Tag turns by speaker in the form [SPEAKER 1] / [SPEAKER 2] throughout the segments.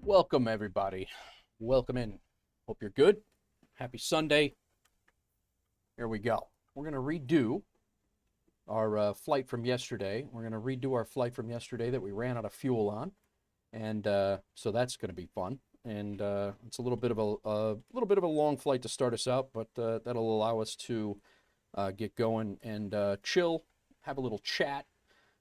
[SPEAKER 1] Welcome, everybody. Welcome in. Hope you're good. Happy Sunday. Here we go. We're going to redo our flight from yesterday. We're going to redo our flight from yesterday that we ran out of fuel on. And so that's going to be fun. And it's a little bit of a long flight to start us out, but that'll allow us to get going and chill, have a little chat,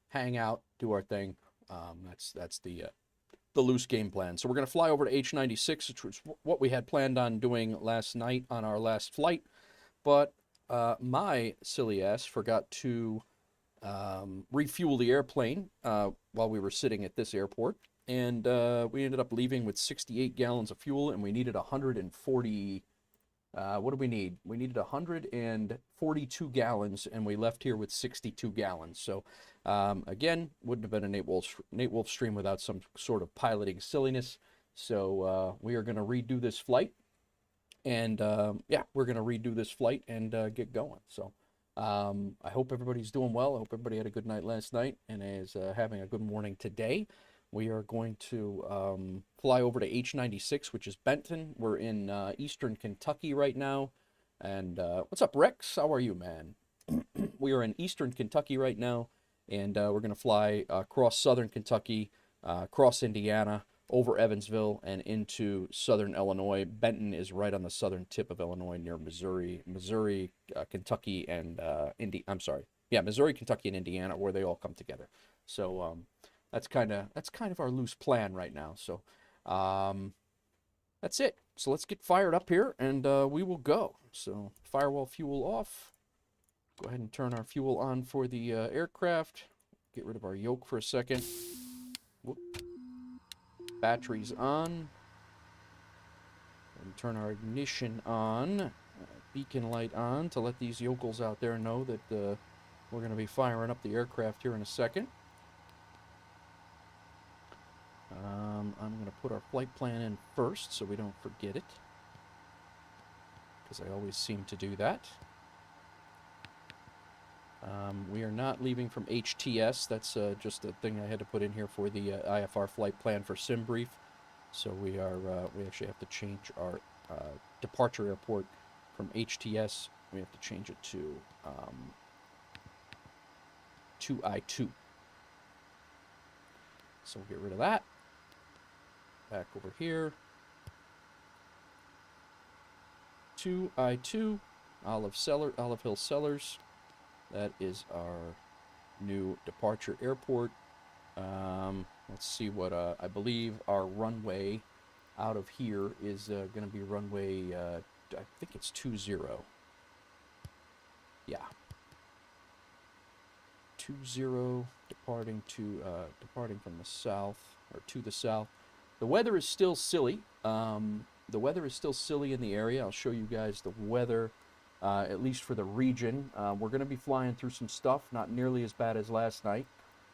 [SPEAKER 1] hang out, do our thing. That's the loose game plan. So we're going to fly over to H-96, which was what we had planned on doing last night on our last flight. But my silly ass forgot to refuel the airplane while we were sitting at this airport. And we ended up leaving with 68 gallons of fuel, and we needed 140... what do we need? We needed 142 gallons, and we left here with 62 gallons. So, again, wouldn't have been a Nate Wolf stream without some sort of piloting silliness. So, we are going to redo this flight. And, yeah, we're going to redo this flight and get going. So, I hope everybody's doing well. I hope everybody had a good night last night and is having a good morning today. We are going to fly over to H-96, which is Benton. We're in eastern Kentucky right now. And what's up, Rex? How are you, man? We are in eastern Kentucky right now, and we're going to fly across southern Kentucky, across Indiana, over Evansville, and into southern Illinois. Benton is right on the southern tip of Illinois near Missouri, Kentucky, and Missouri, Kentucky, and Indiana, where they all come together. So, that's kind of our loose plan right now. So that's it. So let's get fired up here, and we will go. So firewall fuel off. Go ahead and turn our fuel on for the aircraft. Get rid of our yoke for a second. Whoop. Batteries on. And turn our ignition on. Beacon light on to let these yokels out there know that we're going to be firing up the aircraft here in a second. I'm going to put our flight plan in first so we don't forget it, because I always seem to do that. We are not leaving from HTS. That's just a thing I had to put in here for the IFR flight plan for SimBrief. So we actually have to change our departure airport from HTS. We have to change it to I2. So we'll get rid of that. Back over here. 2I2, Olive Hill Cellars. That is our new departure airport. Let's see what I believe our runway out of here is going to be runway. I think it's 20. Yeah. 20 departing from the south, or to the south. The weather is still silly. The weather is still silly in the area. I'll show you guys the weather, at least for the region. We're going to be flying through some stuff, not nearly as bad as last night,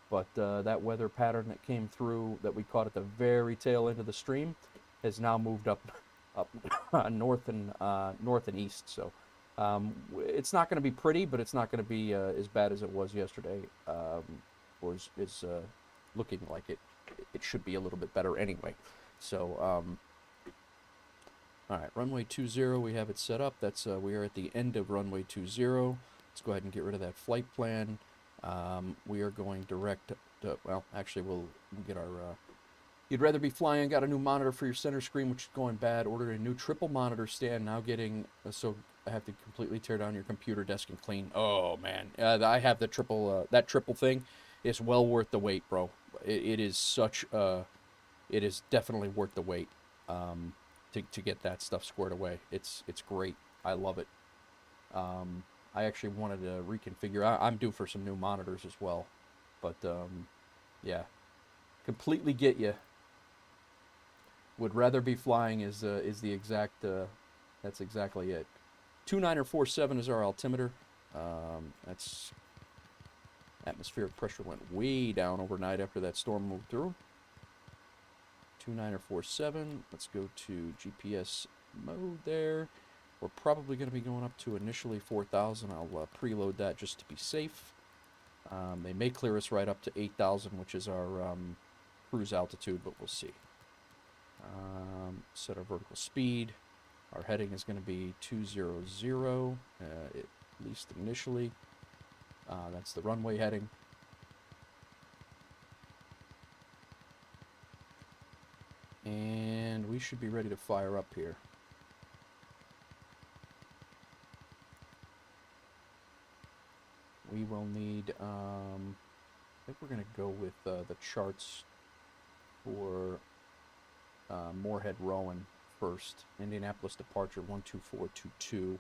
[SPEAKER 1] but that weather pattern that came through that we caught at the very tail end of the stream has now moved up north and east. So it's not going to be pretty, but it's not going to be as bad as it was yesterday, or is looking like it should be a little bit better anyway. So, all right, runway 20, we have it set up. That's we are at the end of runway 20. Let's go ahead and get rid of that flight plan. We are going direct to, well, actually, we'll get our, you'd rather be flying, got a new monitor for your center screen, which is going bad. Ordered a new triple monitor stand, now getting, so I have to completely tear down your computer desk and clean. Oh, man. I have the triple, that triple thing. It's well worth the wait, bro. It is such it is definitely worth the wait to get that stuff squared away. It's great. I love it. I actually wanted to reconfigure. I'm due for some new monitors as well, but yeah, completely get you. Would rather be flying is the exact. That's exactly it. 29447 is our altimeter. That's atmospheric pressure went way down overnight after that storm moved through. 29447. Let's go to GPS mode there. We're probably going to be going up to initially 4,000. I'll preload that just to be safe. They may clear us right up to 8,000, which is our cruise altitude, but we'll see. Set our vertical speed. Our heading is going to be 200, at least initially. That's the runway heading. And we should be ready to fire up here. We will need, I think we're going to go with the charts for Moorhead Rowan first. Indianapolis departure 12422.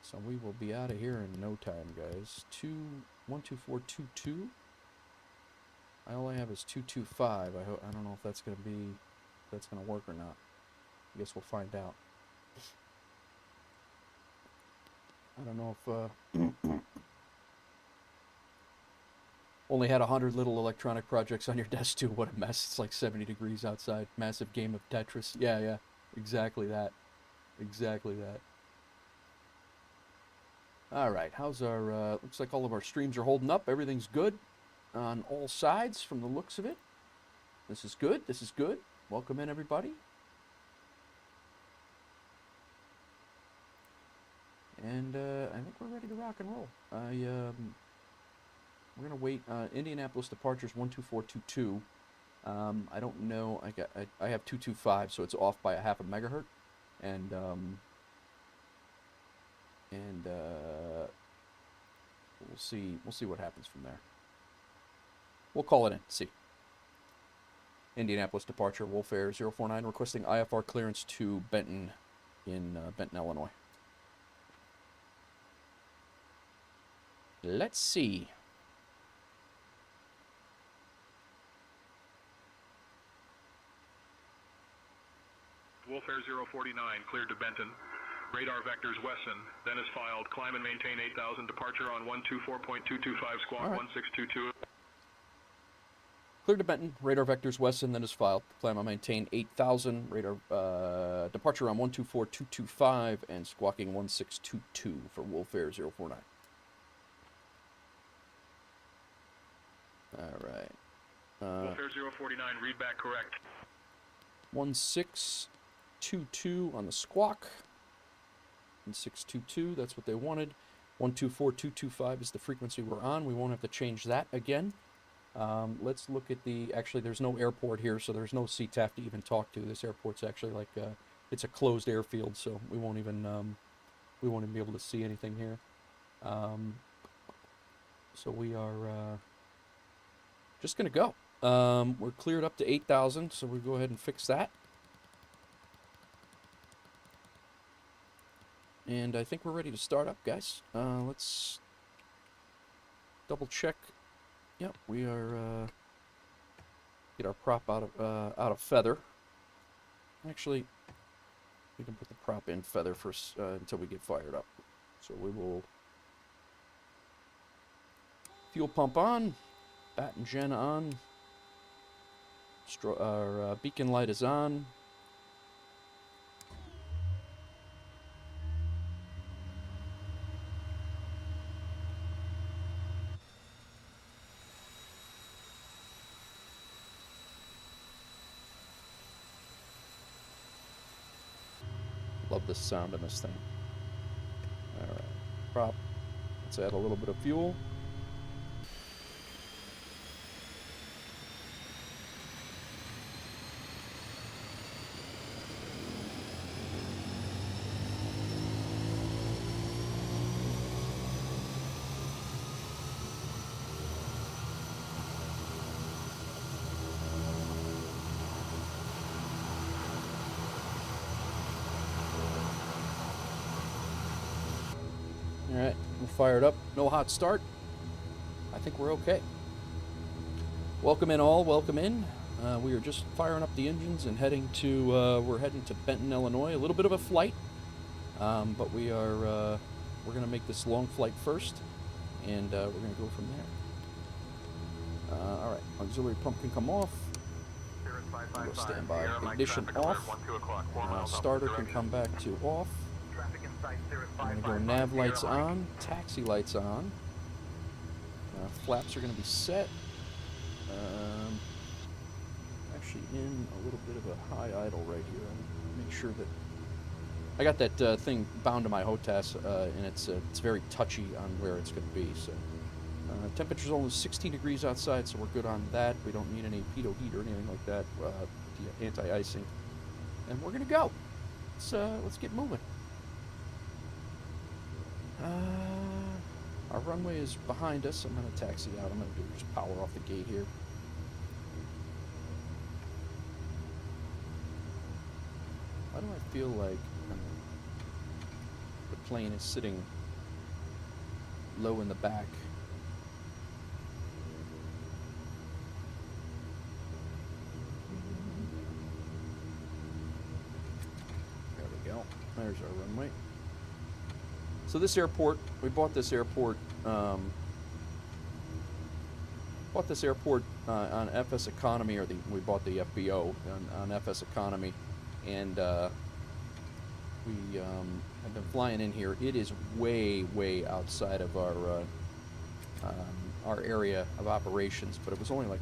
[SPEAKER 1] So we will be out of here in no time, guys. 12422. All I have is 225. I don't know if that's gonna work or not. I guess we'll find out. I don't know if only had 100 little electronic projects on your desk too. What a mess. It's like 70 degrees outside. Massive game of Tetris. Yeah, exactly that. Exactly that. All right, how's our, looks like all of our streams are holding up. Everything's good on all sides from the looks of it. This is good. This is good. Welcome in, everybody. And I think we're ready to rock and roll. We're going to wait. Indianapolis departures 12422. I don't know. I have 225, so it's off by a half a megahertz. And we'll see what happens from there. We'll call it in. See. Indianapolis departure, Wolf Air 049, requesting IFR clearance to Benton in Benton, Illinois. Let's see.
[SPEAKER 2] Wolf Air 049, cleared to Benton. Radar vectors Wesson, then is filed. Climb and maintain 8,000. Departure on 124.225, squawk
[SPEAKER 1] right.
[SPEAKER 2] 1622.
[SPEAKER 1] Cleared to Benton. Radar vectors Wesson, then is filed. Climb and maintain 8,000. Radar departure on 124.225 and squawking 1622 for Wolf Air 049. All right.
[SPEAKER 2] Wolf Air 049, read back correct.
[SPEAKER 1] 1622 on the squawk. 1622, that's what they wanted. 124.225 is the frequency we're on. We won't have to change that again. Let's look at the, actually there's no airport here, so there's no CTAF to even talk to. This airport's actually like, it's a closed airfield, so we won't even be able to see anything here. So we are just gonna go. We're cleared up to 8,000, so we'll go ahead and fix that. And I think we're ready to start up, guys. Let's double check. Yep, we are get our prop out of feather. Actually, we can put the prop in feather first until we get fired up. So we will fuel pump on, bat and gen on. Our beacon light is on. Love the sound of this thing. Alright, prop. Let's add a little bit of fuel. Alright, we're fired up. No hot start. I think we're okay. Welcome in all, welcome in. We are just firing up the engines and heading to, we're heading to Benton, Illinois. A little bit of a flight, but we're going to make this long flight first, and we're going to go from there. Alright, auxiliary pump can come off.
[SPEAKER 2] Spirit 5
[SPEAKER 1] We'll stand by. Ignition off. Starter can come back to off. I'm going to go nav lights on, taxi lights on. Flaps are going to be set. Actually in a little bit of a high idle right here. I'll make sure that I got that thing bound to my HOTAS, and it's very touchy on where it's going to be. So temperature's only 16 degrees outside, so we're good on that. We don't need any pitot heat or anything like that. The anti-icing, and we're going to go. Let's get moving. Our runway is behind us. I'm going to taxi out. I'm going to just power off the gate here. Why do I feel like the plane is sitting low in the back? There we go. There's our runway. So this airport, we bought this airport. On FSEconomy, or we bought the FBO on FSEconomy, and we have been flying in here. It is way, way outside of our area of operations, but it was only like,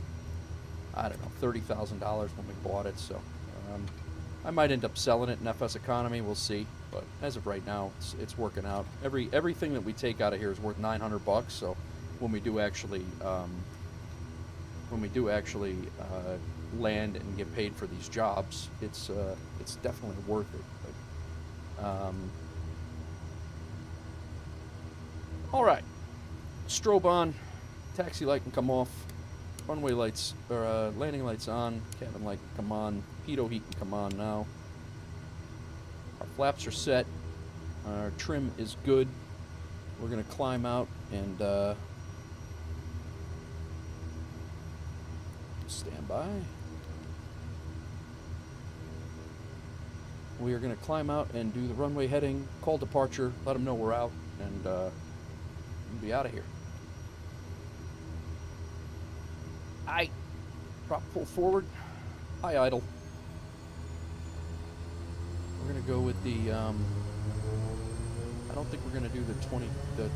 [SPEAKER 1] I don't know, $30,000 when we bought it. So I might end up selling it in FSEconomy. We'll see. But as of right now, it's working out. Everything that we take out of here is worth $900. So when we do actually land and get paid for these jobs, it's definitely worth it. But, all right, strobe on, taxi light can come off, runway lights or landing lights on, cabin light can come on, pitot heat can come on now. Our flaps are set. Our trim is good. We're going to climb out and stand by. We are going to climb out and do the runway heading, call departure, let them know we're out, and we'll be out of here. Aye. Prop pull forward. High idle. We're going to go with the, I don't think we're going to do the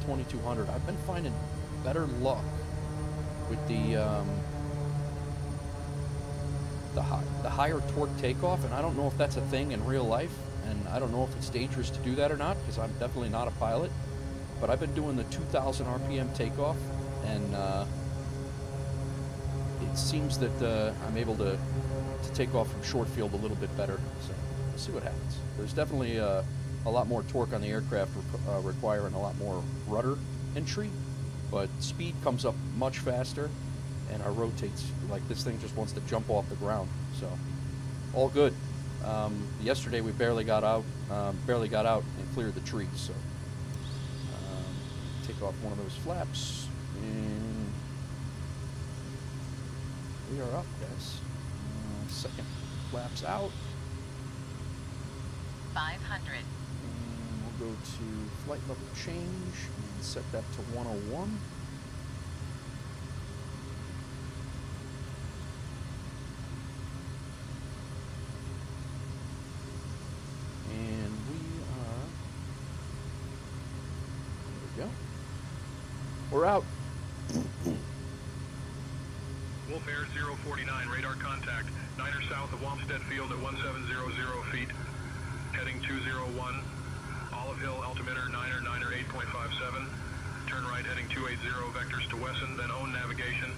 [SPEAKER 1] 2200. I've been finding better luck with the higher torque takeoff, and I don't know if that's a thing in real life, and I don't know if it's dangerous to do that or not, because I'm definitely not a pilot, but I've been doing the 2000 RPM takeoff, and it seems that I'm able to take off from short field a little bit better, so we'll see what happens. There's definitely a lot more torque on the aircraft, requiring a lot more rudder entry, but speed comes up much faster, and our rotates like this thing just wants to jump off the ground. So all good. Yesterday we barely got out and cleared the trees. So take off one of those flaps, and we are up, guys. Second flaps out.
[SPEAKER 3] 500.
[SPEAKER 1] And we'll go to flight level change and set that to 101. And we are, there we go. We're out.
[SPEAKER 2] Wolf Air 049, radar contact, 9er south of Walmstead Field at 1700 feet, heading 201, Olive Hill, altimeter 9er 8.57, turn right heading 280, vectors to Wesson, then own navigation.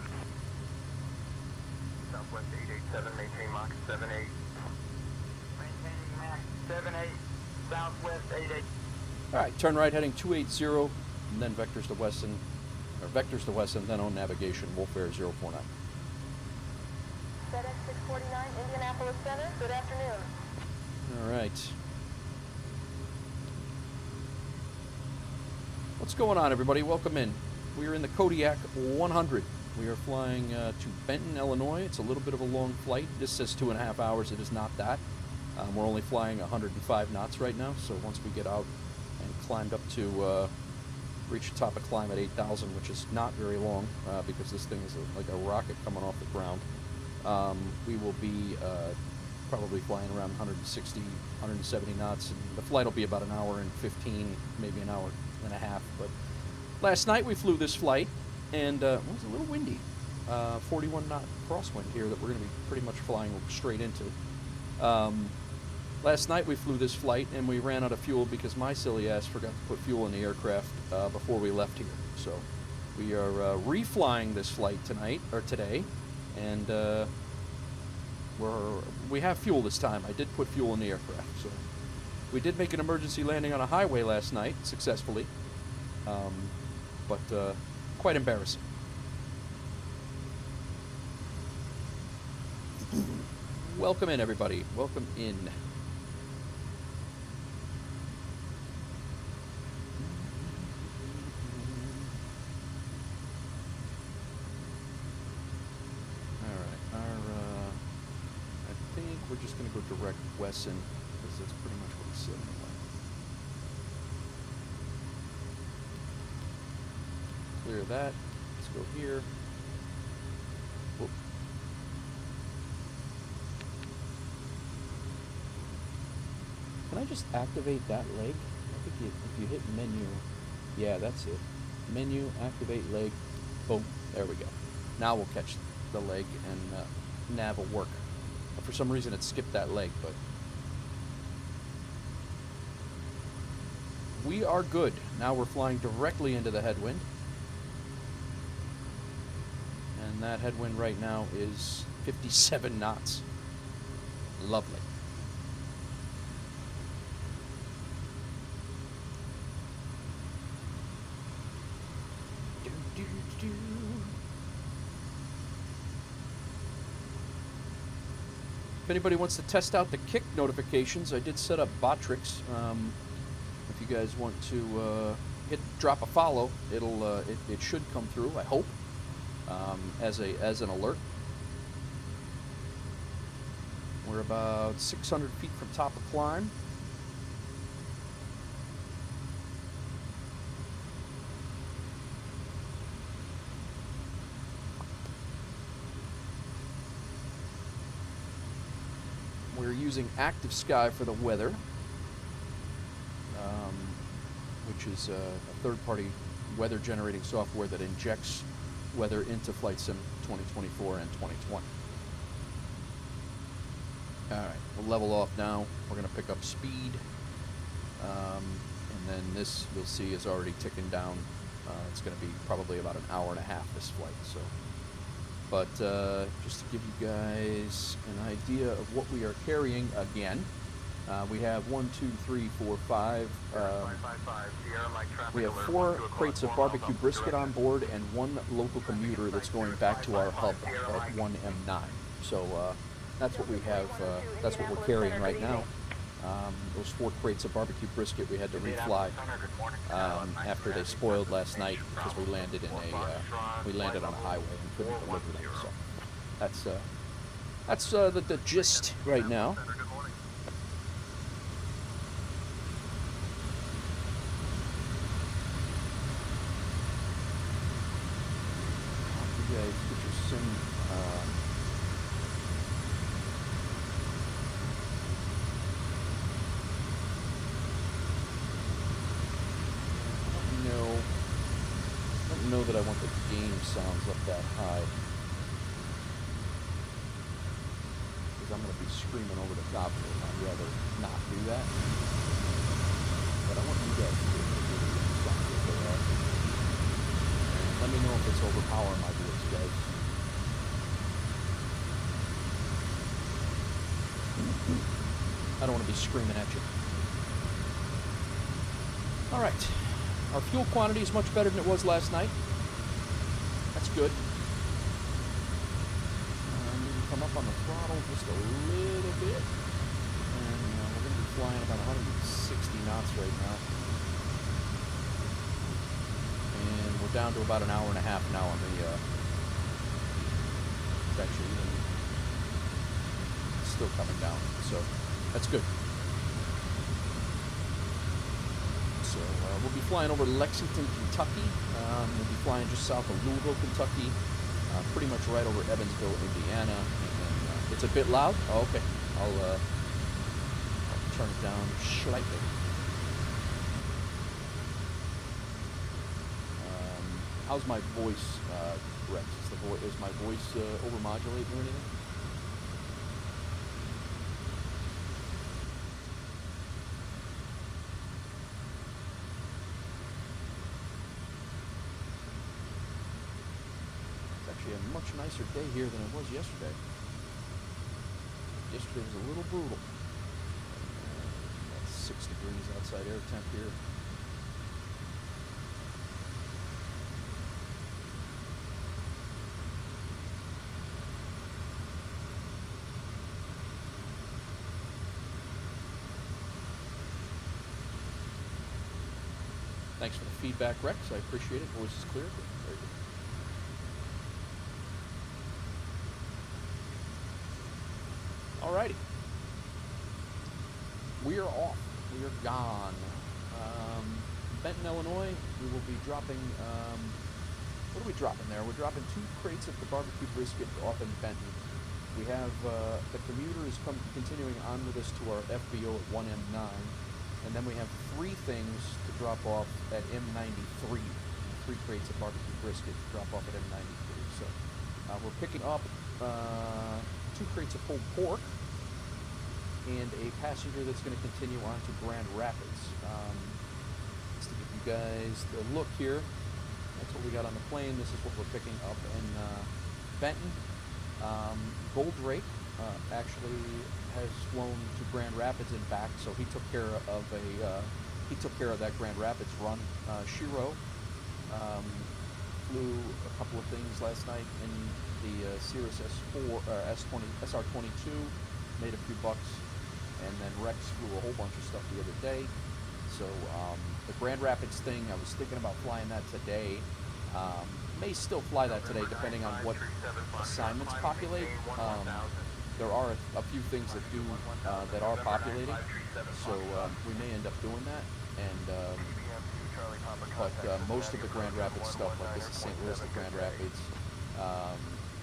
[SPEAKER 4] Southwest 887, maintain Mach 78. Maintaining Mach 78, Southwest 88.
[SPEAKER 1] All right, turn right heading 280, and then vectors to Wesson, then own navigation, Wolf Air 049.
[SPEAKER 5] FedEx 649, Indianapolis Center. Good afternoon.
[SPEAKER 1] All right. What's going on, everybody? Welcome in. We are in the Kodiak 100. We are flying to Benton, Illinois. It's a little bit of a long flight. This says 2.5 hours. It is not that. We're only flying 105 knots right now, so once we get out and climbed up to reach the top of climb at 8,000, which is not very long because this thing is like a rocket coming off the ground. We will be probably flying around 160, 170 knots, and the flight will be about an hour and 15, maybe an hour and a half. But last night we flew this flight, and it was a little windy. 41 knot crosswind here that we're going to be pretty much flying straight into. Last night we flew this flight, and we ran out of fuel because my silly ass forgot to put fuel in the aircraft before we left here. So we are reflying this flight today, and we have fuel this time. I did put fuel in the aircraft, so we did make an emergency landing on a highway last night successfully, but quite embarrassing. Welcome in, everybody. Welcome in. We're just going to go direct Wesson, because that's pretty much what he said anyway. Clear that. Let's go here. Whoop. Can I just activate that leg? I think if you hit menu, yeah, that's it. Menu, activate leg, boom, there we go. Now we'll catch the leg and nav will work. For some reason it skipped that leg, but we are good. Now we're flying directly into the headwind. And that headwind right now is 57 knots. Lovely. If anybody wants to test out the kick notifications, I did set up Botrix. If you guys want to drop a follow, it should come through, I hope, as an alert. We're about 600 feet from top of climb. We're using ActiveSky for the weather, which is a third-party weather generating software that injects weather into Flight Sim 2024 and 2020. All right, we'll level off now. We're going to pick up speed, and then this you'll see is already ticking down. It's going to be probably about an hour and a half this flight. So. But just to give you guys an idea of what we are carrying again, we have 1, 2, 3, 4, 5. We have 4 crates of barbecue brisket on board and 1 local commuter that's going back to our hub at 1M9. So that's what we have. That's what we're carrying right now. Those 4 crates of barbecue brisket we had to refly after they spoiled last night because we landed on a highway and couldn't deliver them. So that's the gist right now. You guys get your sim. I don't know that I want the game sounds up that high, because I'm going to be screaming over the top of it, and I'd rather not do that. But I want you guys to be able to hear the sounds that they are. And let me know if it's overpowering my voice, guys. I don't want to be screaming at you. All right. Our fuel quantity is much better than it was last night. That's good. Maybe come up on the throttle just a little bit. And we're going to be flying about 160 knots right now. And we're down to about an hour and a half now on the... it's actually even still coming down. So that's good. So we'll be flying over Lexington, Kentucky. We'll be flying just south of Louisville, Kentucky. pretty much right over Evansville, Indiana. And it's a bit loud. Oh, okay, I'll turn it down slightly. How's my voice, Rex? Is my voice overmodulating or anything? It's actually a much nicer day here than it was yesterday. Yesterday was a little brutal. About 6 degrees outside air temp here. Thanks for the feedback, Rex. I appreciate it. Voice is clear. Very good. Alrighty. We are off. We are gone. Benton, Illinois. We will be dropping. What are we dropping there? We're dropping 2 crates of the barbecue brisket off in Benton. We have the commuter is continuing on with us to our FBO at 1M9. And then we have 3 things to drop off at M93. 3 crates of barbecue brisket to drop off at M93. So we're picking up 2 crates of pulled pork and a passenger that's going to continue on to Grand Rapids. Just to give you guys the look here, that's what we got on the plane. This is what we're picking up in Benton. Goldrake actually has flown to Grand Rapids and back, so he took care of that Grand Rapids run. Shiro flew a couple of things last night in the Cirrus SR22, made a few bucks, and then Rex flew a whole bunch of stuff the other day. So the Grand Rapids thing, I was thinking about flying that today. May still fly that today, depending on what assignments populate. There are a few things that are populating, so we may end up doing that. And but most of the Grand Rapids stuff, like this is St. Louis to Grand Rapids.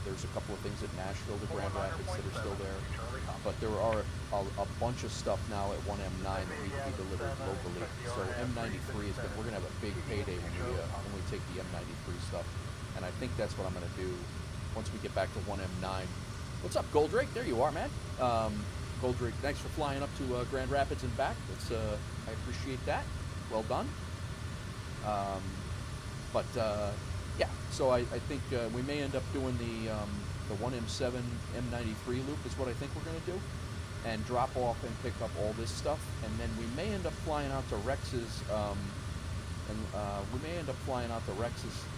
[SPEAKER 1] There's a couple of things at Nashville to Grand Rapids that are still there, but there are a bunch of stuff now at 1M9 that need to be delivered locally. So M93 is we're gonna have a big payday when we take the M93 stuff, and I think that's what I'm gonna do once we get back to 1M9. What's up, Goldrake? There you are, man. Goldrake, thanks for flying up to Grand Rapids and back. I appreciate that. Well done. Yeah, so I think we may end up doing the 1M7 M93 loop is what I think we're going to do, and drop off and pick up all this stuff, and then we may end up flying out to Rex's,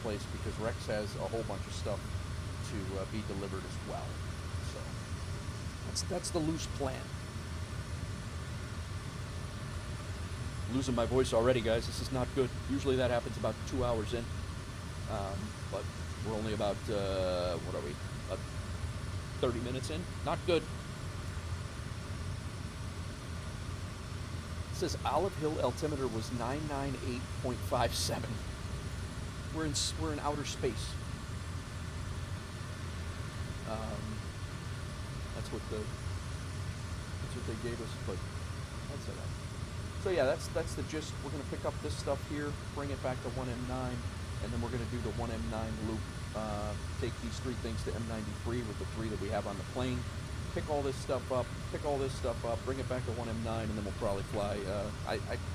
[SPEAKER 1] place, because Rex has a whole bunch of stuff to be delivered as well. So that's the loose plan. Losing my voice already, guys. This is not good. Usually that happens about 2 hours in. But we're only about, 30 minutes in? Not good. It says Olive Hill altimeter was 998.57. We're in outer space. That's what they gave us, but that's all right. So yeah, that's the gist. We're gonna pick up this stuff here, bring it back to 1M9. And then we're going to do the 1M9 loop, take these 3 things to M93 with the 3 that we have on the plane, pick all this stuff up, bring it back to 1M9, and then we'll probably fly.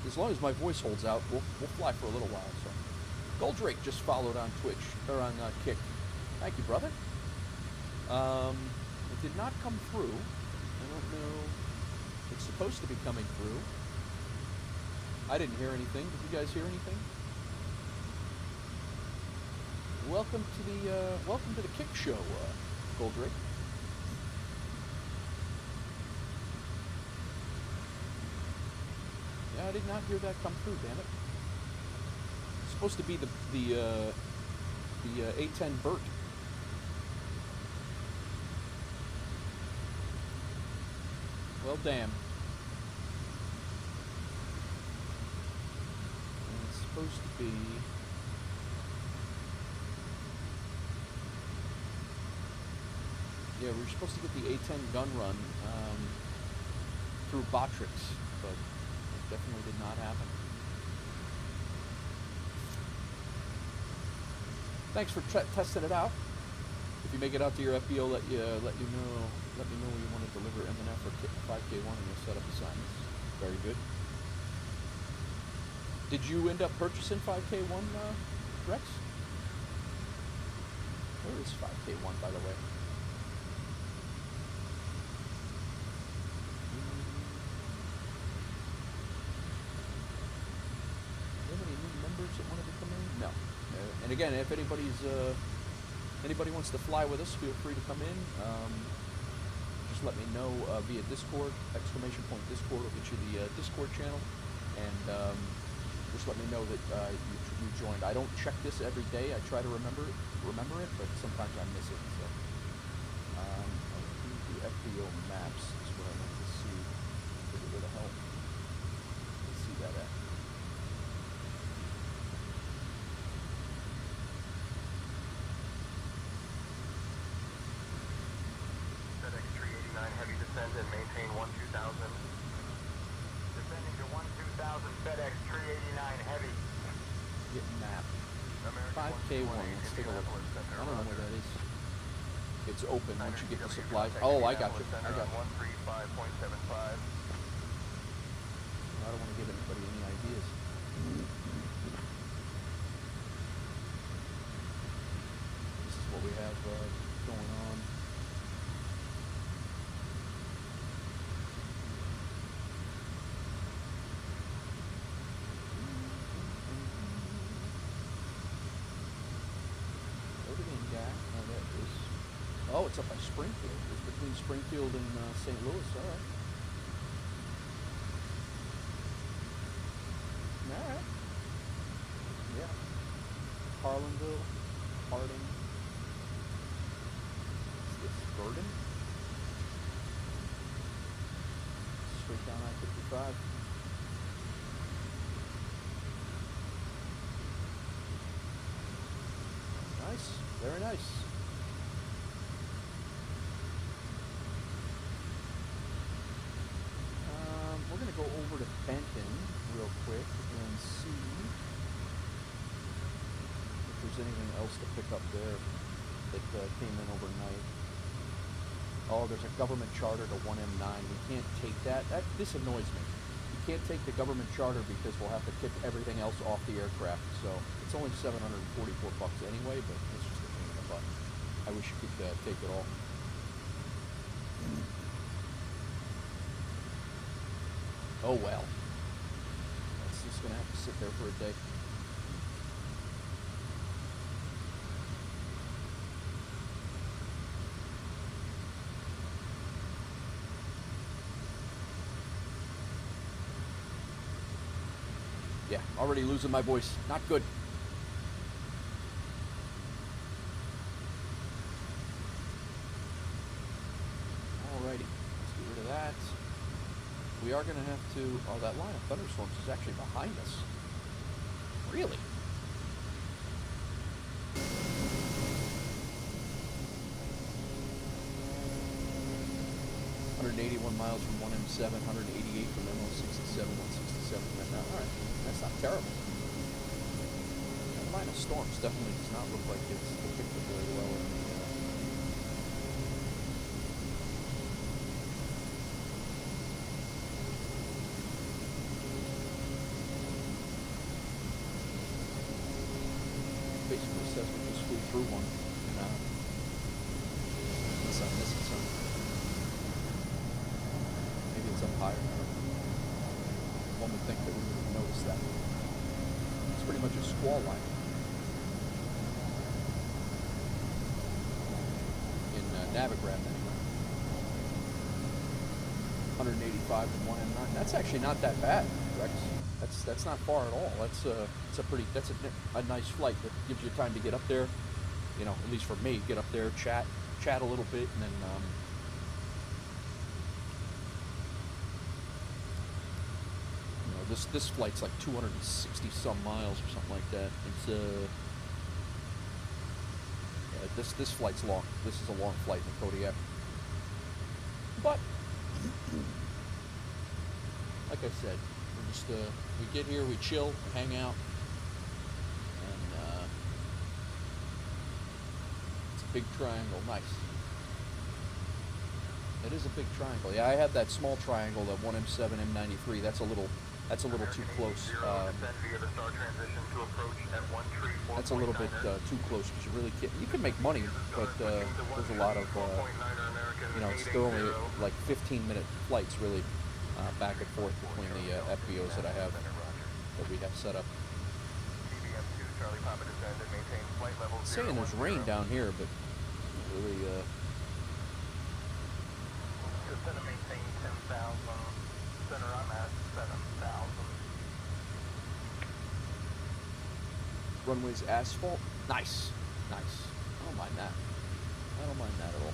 [SPEAKER 1] As long as my voice holds out, we'll fly for a little while. So, Goldrake just followed on Twitch, or on Kick. Thank you, brother. It did not come through. I don't know. It's supposed to be coming through. I didn't hear anything. Did you guys hear anything? Welcome to the Kick Show, Goldrake. Yeah, I did not hear that come through. Damn it! It's supposed to be the A-10 Burt. Well, damn. And it's supposed to be. Yeah, we were supposed to get the A-10 gun run through Botrix, but it definitely did not happen. Thanks for testing it out. If you make it out to your FBO, let me know where you want to deliver M&F or 5K1, and you'll set up assignments. Very good. Did you end up purchasing 5K1, Rex? Where is 5K1, by the way? Do you have any new members that wanted to come in? No. And again, if anybody wants to fly with us, feel free to come in. Just let me know via Discord, !Discord will get you the Discord channel, and just let me know that you joined. I don't check this every day. I try to remember it, but sometimes I miss it. So, the FBO maps is what I like to see. Where the hell? Let's see that at.
[SPEAKER 4] FedEx 389 heavy descend and maintain 12000. Descending to 12000 FedEx 389 heavy.
[SPEAKER 1] Get map. 5K1. Let's take a look. I don't know where that is. It's open once you get the supplies. Oh, I got you. I got you.
[SPEAKER 4] 135.75.
[SPEAKER 1] I don't want to give anybody any ideas. This is what we have going on. Oh, it's up by Springfield. It's between Springfield and St. Louis. All right. All right. Yeah. Harlanville, Harding. Is this Verdon? Straight down I-55. Nice. Very nice. We're going to go over to Benton real quick and see if there's anything else to pick up there that came in overnight. Oh, there's a government charter to 1M9. We can't take that. This annoys me. You can't take the government charter because we'll have to kick everything else off the aircraft. So it's only $744 anyway, but it's just a pain in the butt. I wish you could take it all. Oh well. That's just gonna have to sit there for a day. Yeah, already losing my voice. Not good. Alrighty, let's get rid of that. We are going to have to... Oh, that line of thunderstorms is actually behind us. Really? miles from 1M7, 188 from MO67, 167 right now. Alright, that's not terrible. That line of storms definitely does not look like it's depicted very well in the... basically says we just flew through one, unless I'm missing something. Maybe it's up higher. One would think that we would have noticed that. It's pretty much a squall line. In Navigraph anyway. 185 and 1M9. That's actually not that bad, Rex. That's not far at all. That's a nice flight that gives you time to get up there. You know, at least for me, get up there, chat a little bit, and then you know, this flight's like 260 some miles or something like that. It's This flight's long. This is a long flight in the Kodiak. But like I said, we're just we get here, we chill, hang out, and it's a big triangle. Nice. It is a big triangle. Yeah, I had that small triangle, that 1M7 M93. That's a little too close. That's a little bit too close because you really can't. You can make money, but there's a lot of you know, they're only like 15-minute flights really back and forth between the FBOs that I have that we have set up. It's saying there's rain down here, but really.
[SPEAKER 4] Instead of maintaining 10,000, center I'm at 7,000.
[SPEAKER 1] Runway's asphalt. Nice. Nice. I don't mind that. I don't mind that at all.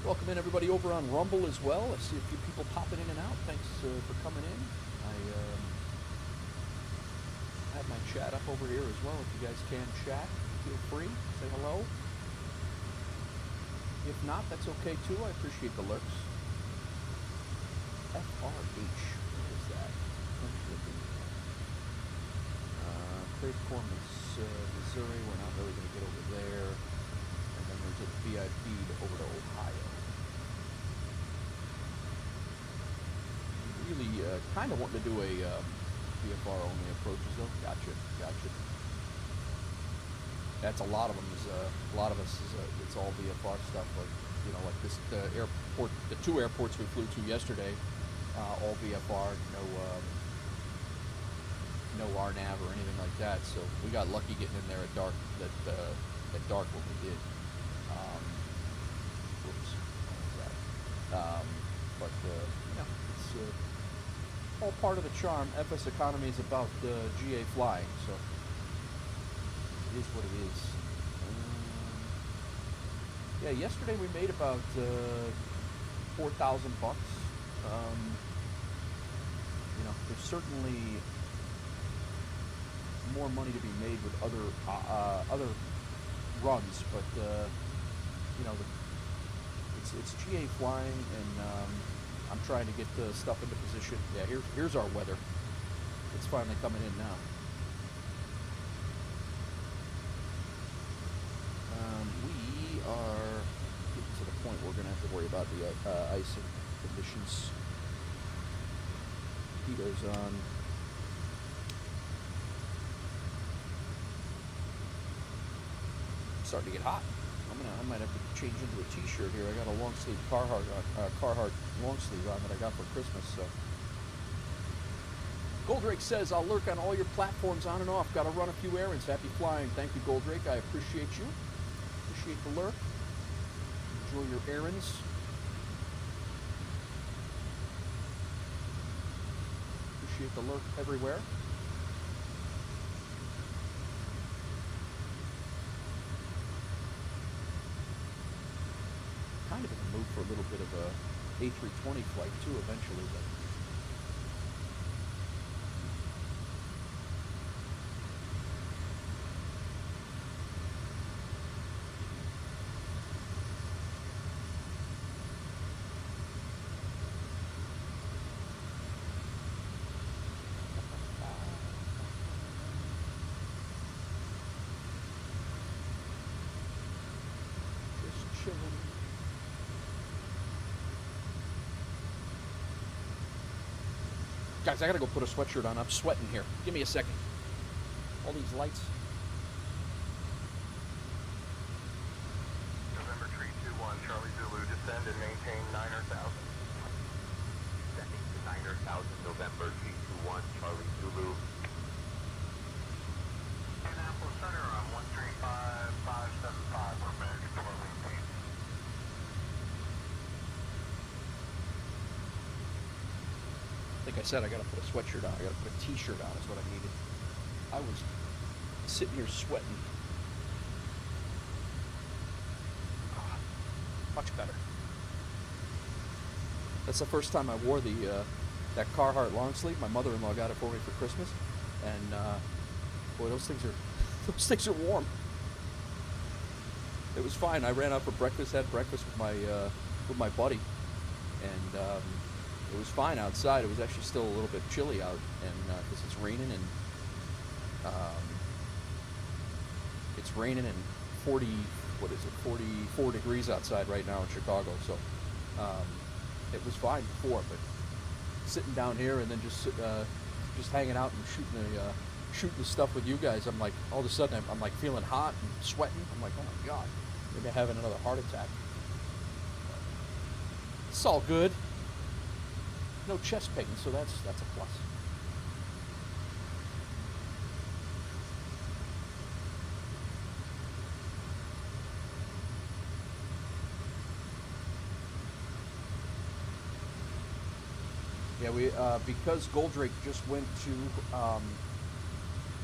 [SPEAKER 1] Welcome in everybody over on Rumble as well. I see a few people popping in and out. Thanks for coming in. I have my chat up over here as well. If you guys can chat, feel free. Say hello. If not, that's okay too. I appreciate the lurks. FRH. What is that? Crave Cormans, Missouri. We're not really going to get over there. And then there's a VIP over to Ohio. Really kind of wanting to do a VFR only approaches though. Gotcha. That's a lot of them. A lot of us is it's all VFR stuff. Like, you know, like this airport, the two airports we flew to yesterday, all VFR, no RNAV or anything like that. So we got lucky getting in there at dark. At dark when we did. Whoops. What was that? But you know, it's all part of the charm. FSEconomy is about GA flying, so it is what it is. Yeah, yesterday we made about $4,000 bucks. You know, there's certainly more money to be made with other runs, but you know, it's GA flying, and I'm trying to get the stuff into position. Yeah, here's our weather. It's finally coming in now. We are getting to the point where we're going to have to worry about the icing conditions. Heater's on. Starting to get hot. I might have to change into a t-shirt here. I got a long sleeve Carhartt long sleeve on that I got for Christmas. So Goldrake says, I'll lurk on all your platforms on and off. Got to run a few errands. Happy flying. Thank you, Goldrake. I appreciate you. Appreciate the lurk. Enjoy your errands. Appreciate the lurk everywhere. Kind of in the mood for a little bit of a A320 flight too eventually, but just chilling. Guys, I gotta go put a sweatshirt on. I'm sweating here. Give me a second. All these lights.
[SPEAKER 4] November 321, Charlie Zulu, descend and maintain 9,000. Descending to 9,000, November 321, Charlie Zulu. Indianapolis Center, I'm 135,575, we're back to our maintain.
[SPEAKER 1] Like I said, I gotta put a sweatshirt on. I gotta put a t-shirt on is what I needed. I was sitting here sweating. Much better. That's the first time I wore the that Carhartt long sleeve. My mother-in-law got it for me for Christmas, and boy, those things are warm. It was fine. I ran out for breakfast, had breakfast with my buddy, and it was fine outside. It was actually still a little bit chilly out, and because it's raining and 44 degrees outside right now in Chicago. So it was fine before, but sitting down here and then just hanging out and shooting the stuff with you guys, I'm like, all of a sudden I'm like feeling hot and sweating. I'm like, oh my god, maybe I'm having another heart attack. It's all good. No chest pain, so that's a plus. Yeah, we because Goldrake just went to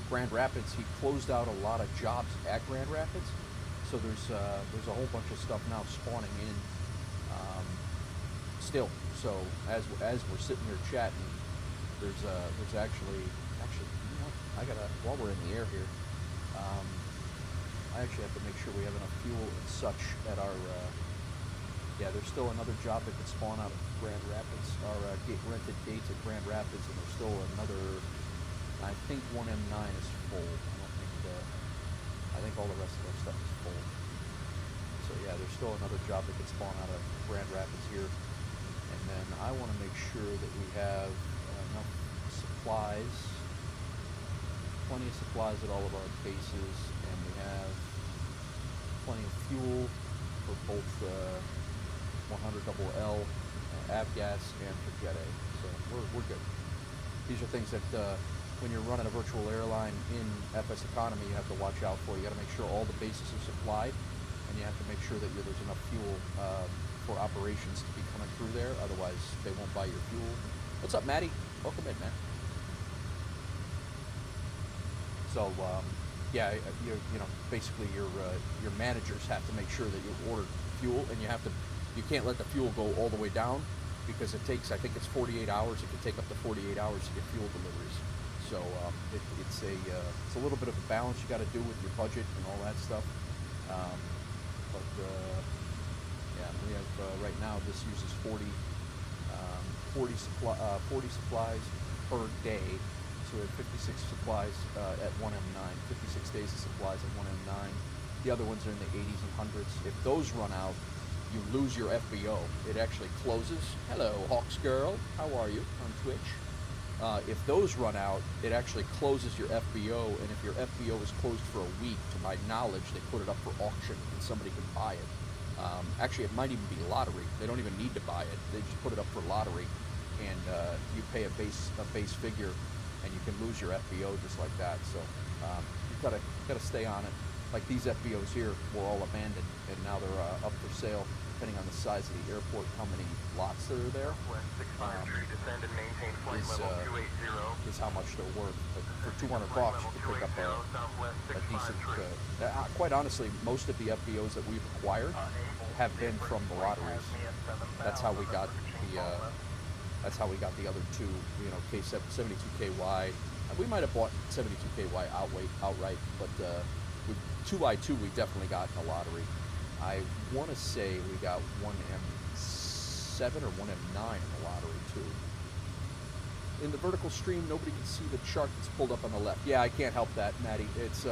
[SPEAKER 1] Grand Rapids, he closed out a lot of jobs at Grand Rapids. So there's a whole bunch of stuff now spawning in still. So as we're sitting here chatting, there's actually you know, while we're in the air here, I actually have to make sure we have enough fuel and such at our. Yeah, there's still another job that could spawn out of Grand Rapids, our rented gates at Grand Rapids, and there's still another, I think 1M9 is full. I think all the rest of their stuff is full. So yeah, there's still another job that could spawn out of Grand Rapids here. And then I want to make sure that we have enough supplies, plenty of supplies at all of our bases, and we have plenty of fuel for both 100 double L, avgas, and for Jet A. So we're good. These are things that when you're running a virtual airline in FSEconomy, you have to watch out for. You got to make sure all the bases are supplied, and you have to make sure that there's enough fuel for operations to be coming through there. Otherwise, they won't buy your fuel. What's up, Maddie? Welcome in, man. So yeah, you know, basically your managers have to make sure that you order fuel, and you can't let the fuel go all the way down, because it takes, I think it's 48 hours. It can take up to 48 hours to get fuel deliveries. So it's a little bit of a balance you got to do with your budget and all that stuff. But yeah, we have right now this uses 40 supplies per day. So we have 56 supplies at 1M9, 56 days of supplies at 1M9. The other ones are in the 80s and 100s. If those run out, you lose your FBO. It actually closes. Hello, Hawks Girl. How are you on Twitch? If those run out, it actually closes your FBO, and if your FBO is closed for a week, to my knowledge, they put it up for auction and somebody can buy it. Actually, it might even be lottery. They don't even need to buy it. They just put it up for lottery, and you pay a base figure, and you can lose your FBO just like that. So you gotta stay on it. Like these FBOs here were all abandoned, and now they're up for sale, depending on the size of the airport, how many lots that are there, is how much they're worth. But for $200, you can pick up a decent. Quite honestly, most of the FBOs that we've acquired have been from the lotteries. That's how we got the. That's how we got the other two. You know, K72KY. We might have bought 72KY outright, but. With 2i2, we definitely got in the lottery. I want to say we got 1M7 or 1M9 in the lottery, too. In the vertical stream, nobody can see the chart that's pulled up on the left. Yeah, I can't help that, Maddie. It's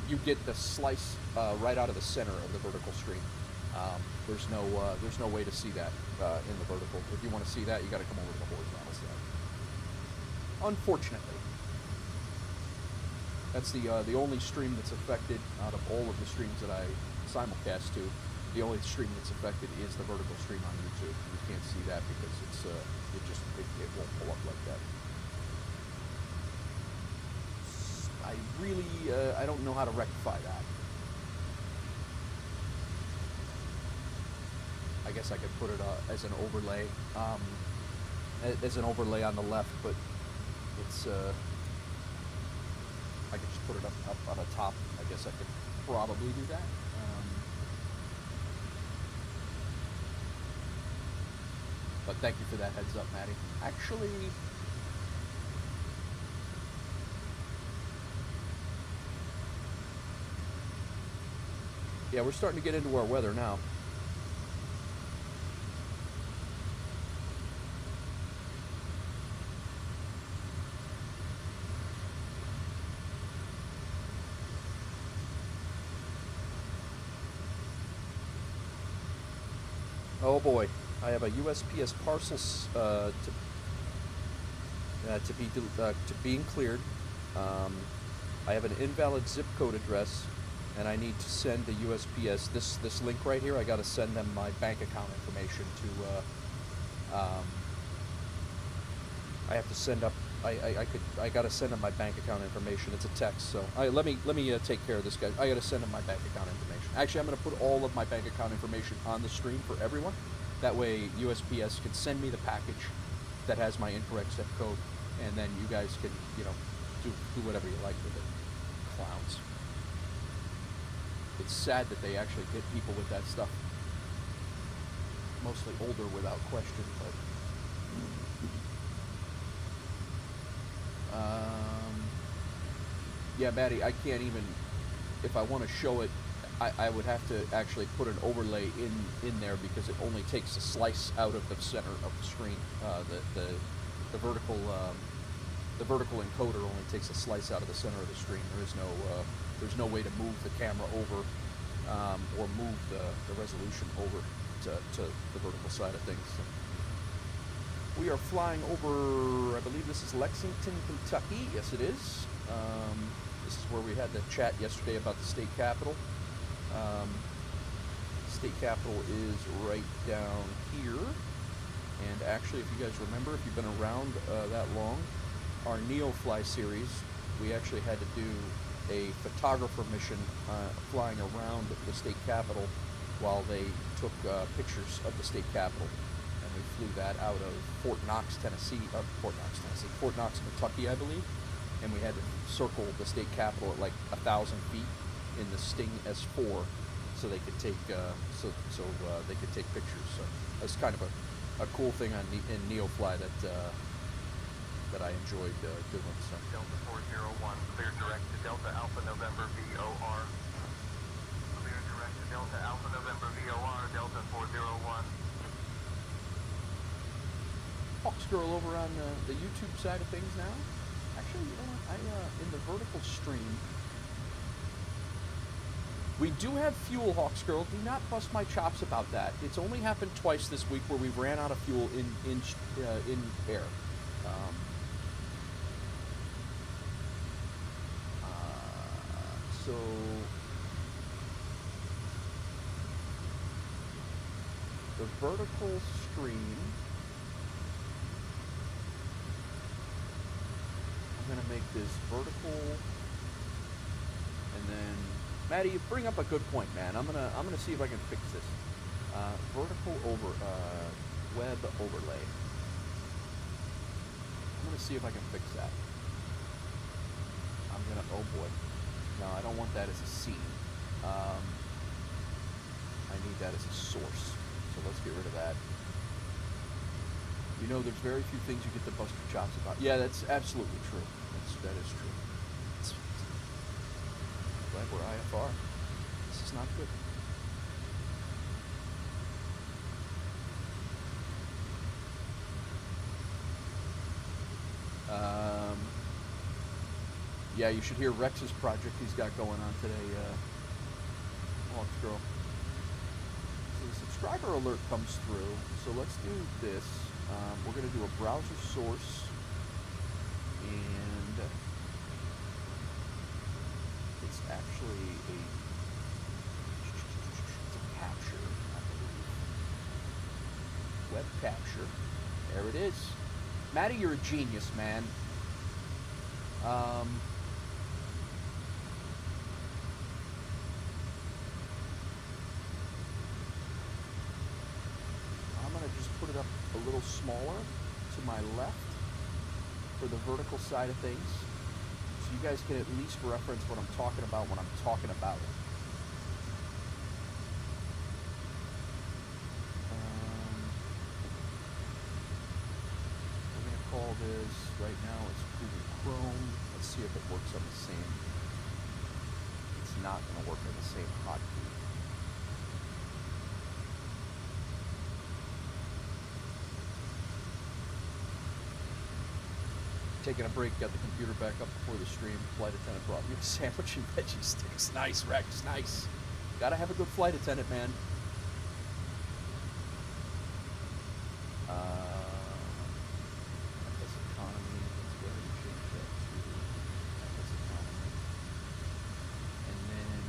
[SPEAKER 1] you get the slice right out of the center of the vertical stream. There's no way to see that in the vertical. If you want to see that, you got to come over to the horizontal side. Unfortunately. That's the only stream that's affected out of all of the streams that I simulcast to. The only stream that's affected is the vertical stream on YouTube. You can't see that because it won't pull up like that. I really I don't know how to rectify that. I guess I could put it as an overlay, on the left, but it's. I could just put it up on the top. I guess I could probably do that. But thank you for that heads up, Maddie. Actually, yeah, we're starting to get into our weather now. Oh boy, I have a USPS parcel to being cleared. I have an invalid zip code address, and I need to send the USPS this link right here. I got to send them my bank account information to. I have to send up. I got to send them my bank account information. It's a text, so let me take care of this, guys. I got to send them my bank account information. Actually, I'm going to put all of my bank account information on the stream for everyone. That way, USPS can send me the package that has my incorrect zip code, and then you guys can, you know, do whatever you like with it. Clowns. It's sad that they actually get people with that stuff. Mostly older, without question, but. Yeah, Maddie, I can't even, if I want to show it, I would have to actually put an overlay in there because it only takes a slice out of the center of the screen. The vertical encoder only takes a slice out of the center of the screen. There's no way to move the camera over or move the resolution over to the vertical side of things. So we are flying over, I believe this is Lexington, Kentucky. Yes, it is. This is where we had the chat yesterday about the state capitol. State capitol is right down here. And actually, if you guys remember, if you've been around that long, our NeoFly series, we actually had to do a photographer mission flying around the state capitol while they took pictures of the state capitol. And we flew that out of Fort Knox, Kentucky, I believe. And we had to circle the state capitol at like 1,000 feet in the Sting S4, so they could take they could take pictures. So that's kind of a cool thing in NeoFly that I enjoyed doing. So.
[SPEAKER 4] Delta 401, clear direct to Delta Alpha November VOR. Clear direct to Delta Alpha November VOR, Delta 401.
[SPEAKER 1] Hawks Girl over on the YouTube side of things now. Actually, you know what? In the vertical stream, we do have fuel, Hawks Girl. Do not bust my chops about that. It's only happened twice this week where we ran out of fuel in air. So the vertical stream. I'm gonna make this vertical, and then Maddie, you bring up a good point, man. I'm gonna see if I can fix this. Vertical web overlay. I'm gonna see if I can fix that. Oh boy, no, I don't want that as a scene. I need that as a source. So let's get rid of that. You know, there's very few things you get to bust your chops about. Yeah, that's absolutely true. That is true. I'm glad we're IFR. This is not good. Yeah, you should hear Rex's project he's got going on today, Hawks Girl. So the subscriber alert comes through, so let's do this. We're going to do a browser source, and it's actually it's a capture, I believe. Web capture. There it is. Maddie, you're a genius, man. I'm going to just put it up a little smaller to my left for the vertical side of things, so you guys can at least reference what I'm talking about when I'm talking about it. valve is. Right now it's Google Chrome. Let's see if it works on the same. It's not going to work on the same hotkey. Taking a break, got the computer back up before the stream. Flight attendant brought me a sandwich and veggie sticks. Nice, Rex, nice. Gotta have a good flight attendant, man. FSEconomy, let's go ahead and change that to FSEconomy. And then,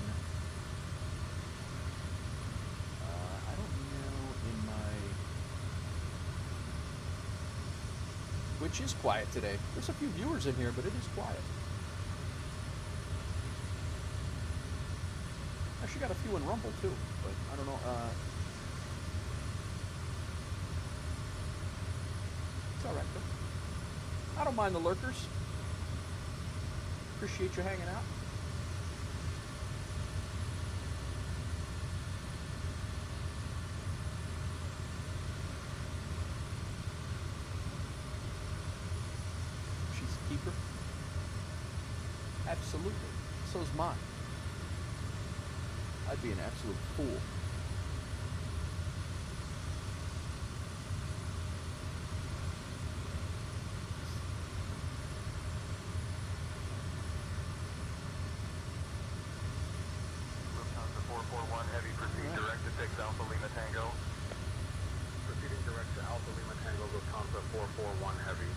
[SPEAKER 1] I don't know in my... Which is quiet today. There's a few viewers in here, but it is quiet. Actually got a few in Rumble too, but I don't know. It's alright though. I don't mind the lurkers. Appreciate you hanging out. Keeper? Absolutely. So's mine. I'd be an absolute fool.
[SPEAKER 4] Lufthansa 441 Heavy, proceed direct to 6 Alpha Lima Tango. Proceeding direct to Alpha Lima Tango, Lufthansa 441 Heavy.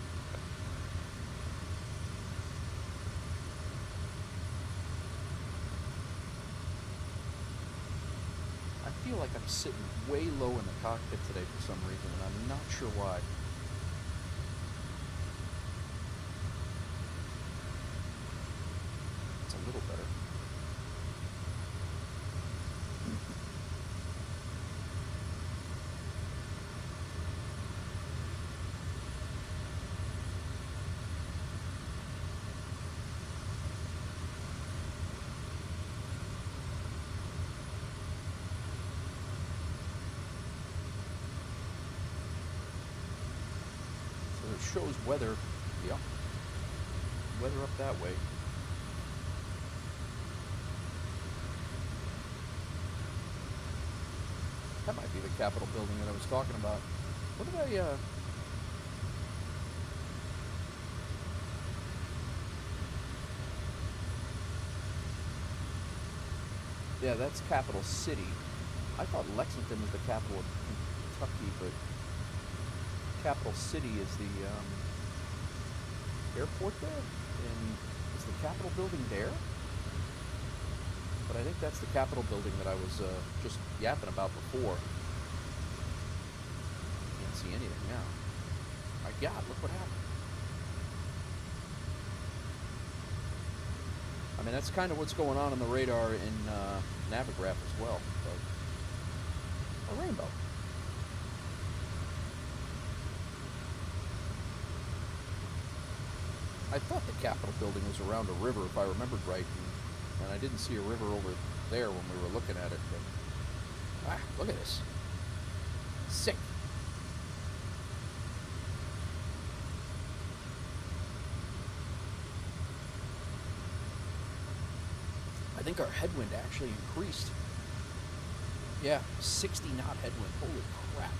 [SPEAKER 1] I feel like I'm sitting way low in the cockpit today for some reason, and I'm not sure why. It's a little better. Shows weather, yep, weather up that way. That might be the Capitol building that I was talking about. What did I, yeah, that's Capital City. I thought Lexington was the capital of Kentucky, but Capital City is the airport there, and is the Capitol building there? But I think that's the Capitol building that I was just yapping about before. Can't see anything now. My God, look what happened. I mean, that's kind of what's going on the radar in Navigraph as well. But a rainbow. I thought the Capitol building was around a river, if I remembered right, and I didn't see a river over there when we were looking at it. But, look at this. Sick. I think our headwind actually increased. Yeah, 60 knot headwind. Holy crap.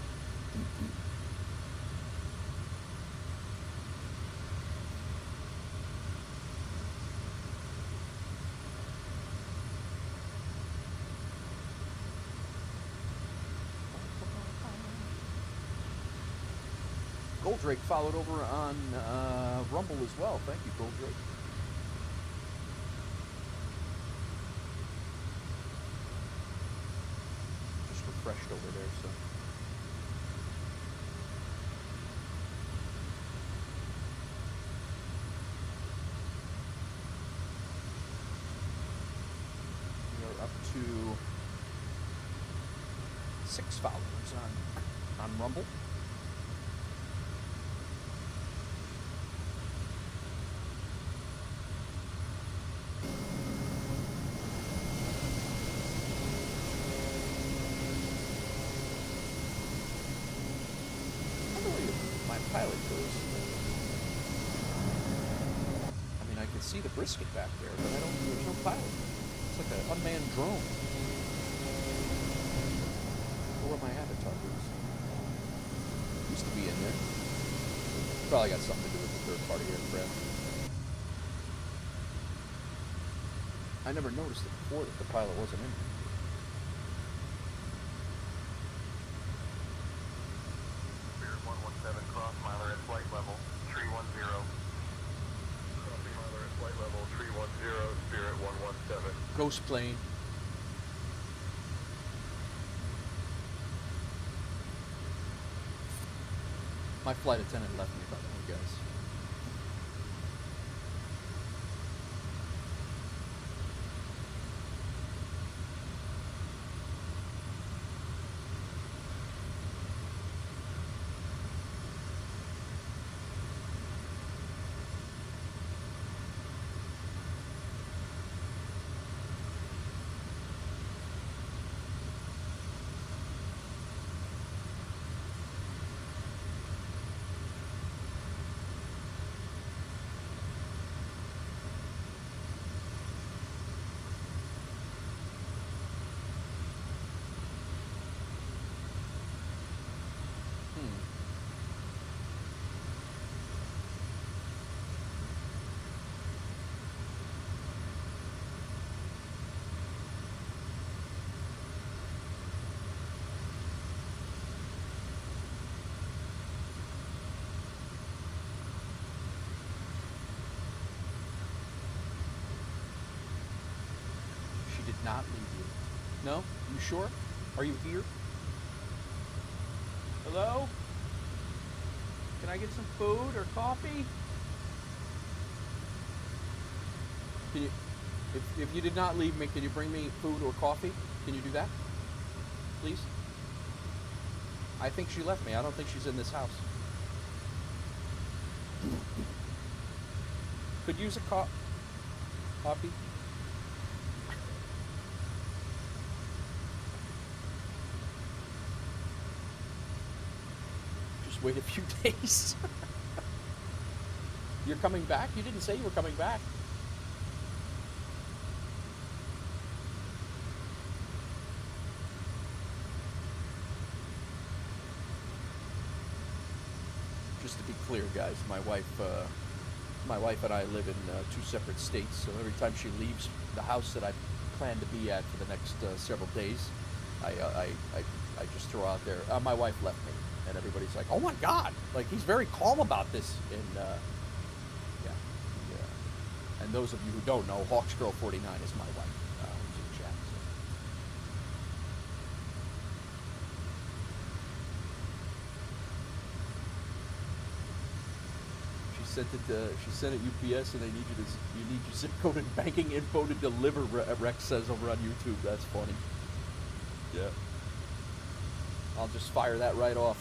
[SPEAKER 1] Goldrake followed over on Rumble as well. Thank you, Goldrake. Just refreshed over there, so. We are up to 6 followers on Rumble. Pilot goes. see the brisket back there, but I don't. There's no pilot. It's like an unmanned drone. Or my avatar is. Used to be in there. Probably got something to do with the third-party aircraft. I never noticed it before that the pilot wasn't in there.
[SPEAKER 4] Spirit 117, cross miler at flight level, 310. Crossing miler at flight level, 310, Spirit 117.
[SPEAKER 1] Ghost plane. My flight attendant left me, by the way, guys. Not leave you. No? You sure? Are you here? Hello? Can I get some food or coffee? Can you, if you did not leave me, can you bring me food or coffee? Can you do that? Please? I think she left me. I don't think she's in this house. Could use a coffee? Wait a few days. You're coming back? You didn't say you were coming back. Just to be clear, guys, my wife and I live in two separate states, so every time she leaves the house that I plan to be at for the next several days, I just throw out there, my wife left me. And everybody's like, oh my God, like he's very calm about this. And yeah. And those of you who don't know, Hawksgirl49 is my wife, who's in chat. So. She sent it UPS, and you need your zip code and banking info to deliver. Rex says over on YouTube. That's funny. Yeah. I'll just fire that right off.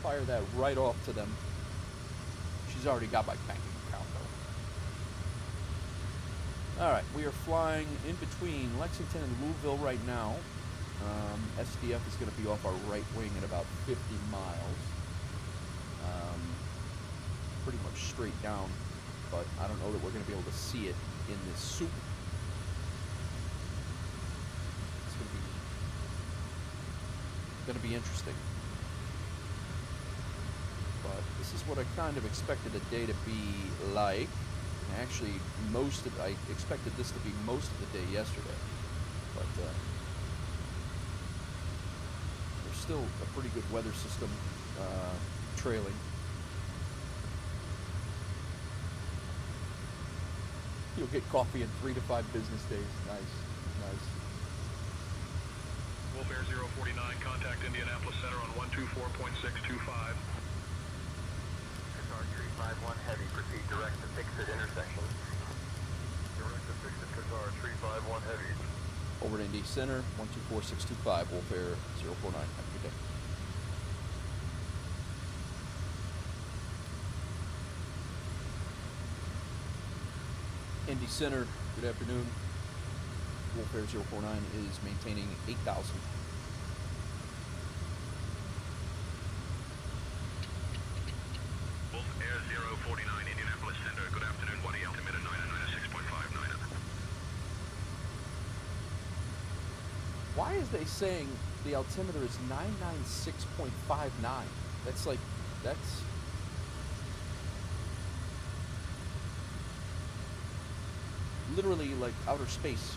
[SPEAKER 1] Fire that right off to them. She's already got my banking account though. Alright, we are flying in between Lexington and Louisville right now. SDF is going to be off our right wing at about 50 miles. Pretty much straight down, but I don't know that we're going to be able to see it in this soup. It's going to be interesting. But this is what I kind of expected the day to be like. Actually, I expected this to be most of the day yesterday. But there's still a pretty good weather system trailing. You'll get coffee in 3 to 5 business days. Nice.
[SPEAKER 2] Wolf Air 049, contact Indianapolis Center on 124.625.
[SPEAKER 4] Qatar 351 Heavy, proceed direct to Fixit intersection. Direct to Fixit, Qatar 351 Heavy.
[SPEAKER 1] Over to Indy Center, 124.625, Wolf Air 049. Have a good day. Indy Center, good afternoon. Wolf Air 049 is maintaining 8,000. why is they saying the altimeter is 996.59? That's like, that's... literally like outer space.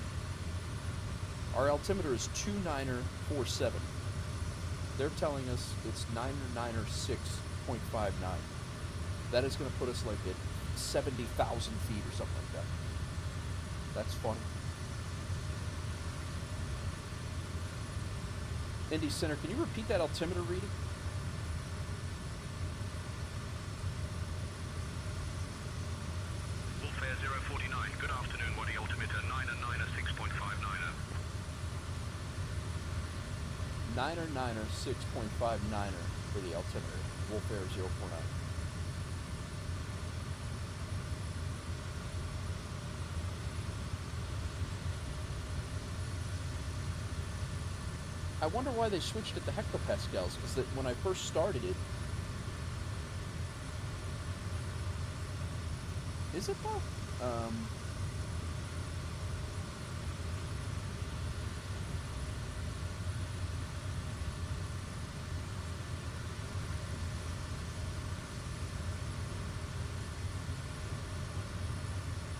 [SPEAKER 1] Our altimeter is 2947. They're telling us it's 996.59. That is going to put us like at 70,000 feet or something like that. That's funny. Indy Center, can you repeat that altimeter reading?
[SPEAKER 2] Warfare 049, good afternoon, Waddy altimeter 996.59er.
[SPEAKER 1] 9er 6.59er for the altimeter, Warfare 049. I wonder why they switched it to hectopascals, because when I first started it... Is it though?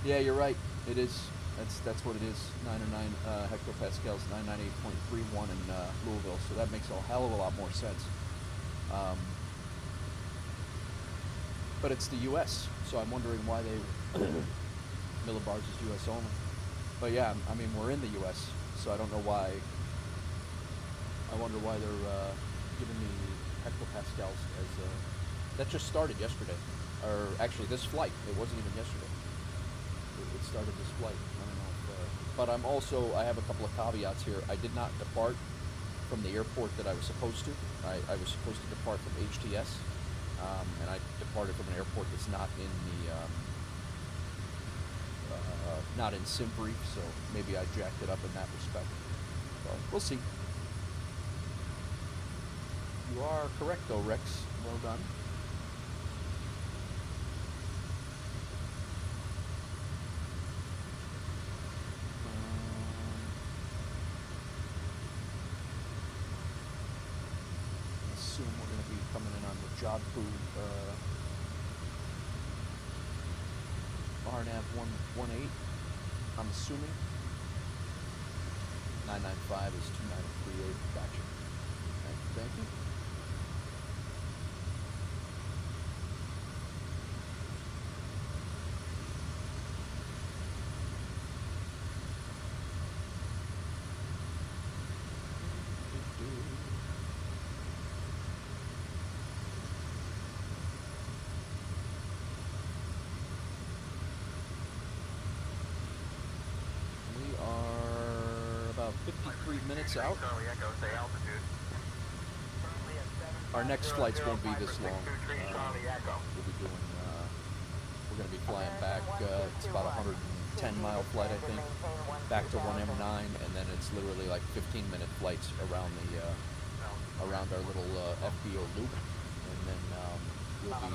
[SPEAKER 1] Yeah, you're right. It is. That's what it is. 909 hectopascals, 998.31 in Louisville. So that makes a hell of a lot more sense. But it's the U.S., so I'm wondering why they millibars is U.S. only. But yeah, I mean we're in the U.S., so I don't know why. I wonder why they're giving me hectopascals as that just started yesterday, or actually this flight. It wasn't even yesterday. It started this flight. I don't know if, but I'm also, I have a couple of caveats here. I did not depart from the airport that I was supposed to. I was supposed to depart from HTS, and I departed from an airport that's not in the, not in sim brief, so maybe I jacked it up in that respect. So we'll see. You are correct though, Rex. Well done. Jodhpur, RNAV 118, I'm assuming. 995 is 2938, gotcha. Thank you. We are about 53 minutes out. Our next flights won't be this long. We'll be doing, we're going to be flying back, it's about a 110-mile flight, I think, back to 1M9, and then it's literally like 15-minute flights around the, around our little FBO loop, and then we'll be,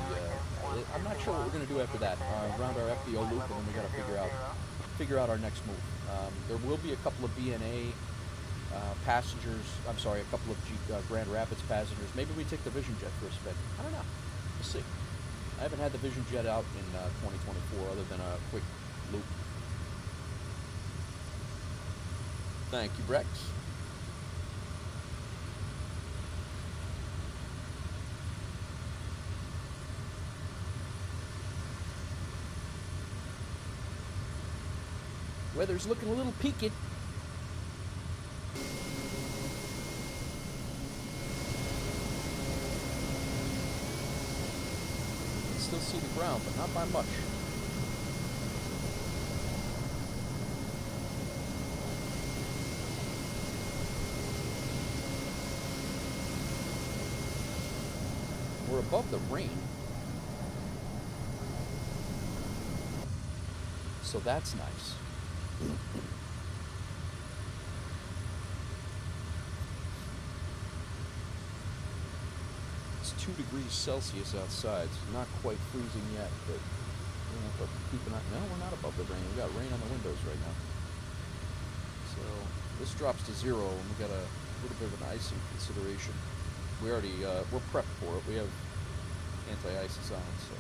[SPEAKER 1] I'm not sure what we're going to do after that, around our FBO loop, and then we got to figure out our next move. There will be a couple of BNA passengers, I'm sorry, a couple of Grand Rapids passengers. Maybe we take the Vision Jet for a spin. I don't know. We'll see. I haven't had the Vision Jet out in 2024 other than a quick loop. Thank you, Brex. Weather's looking a little peaked. Still see the ground, but not by much. We're above the rain, so that's nice. It's 2 degrees Celsius outside. It's not quite freezing yet, but we'll have to keep an eye. No, we're not above the rain. We got rain on the windows right now. So So this drops to 0, and we got a little bit of an icing consideration. We already, we're prepped for it. We have anti-ices on, so.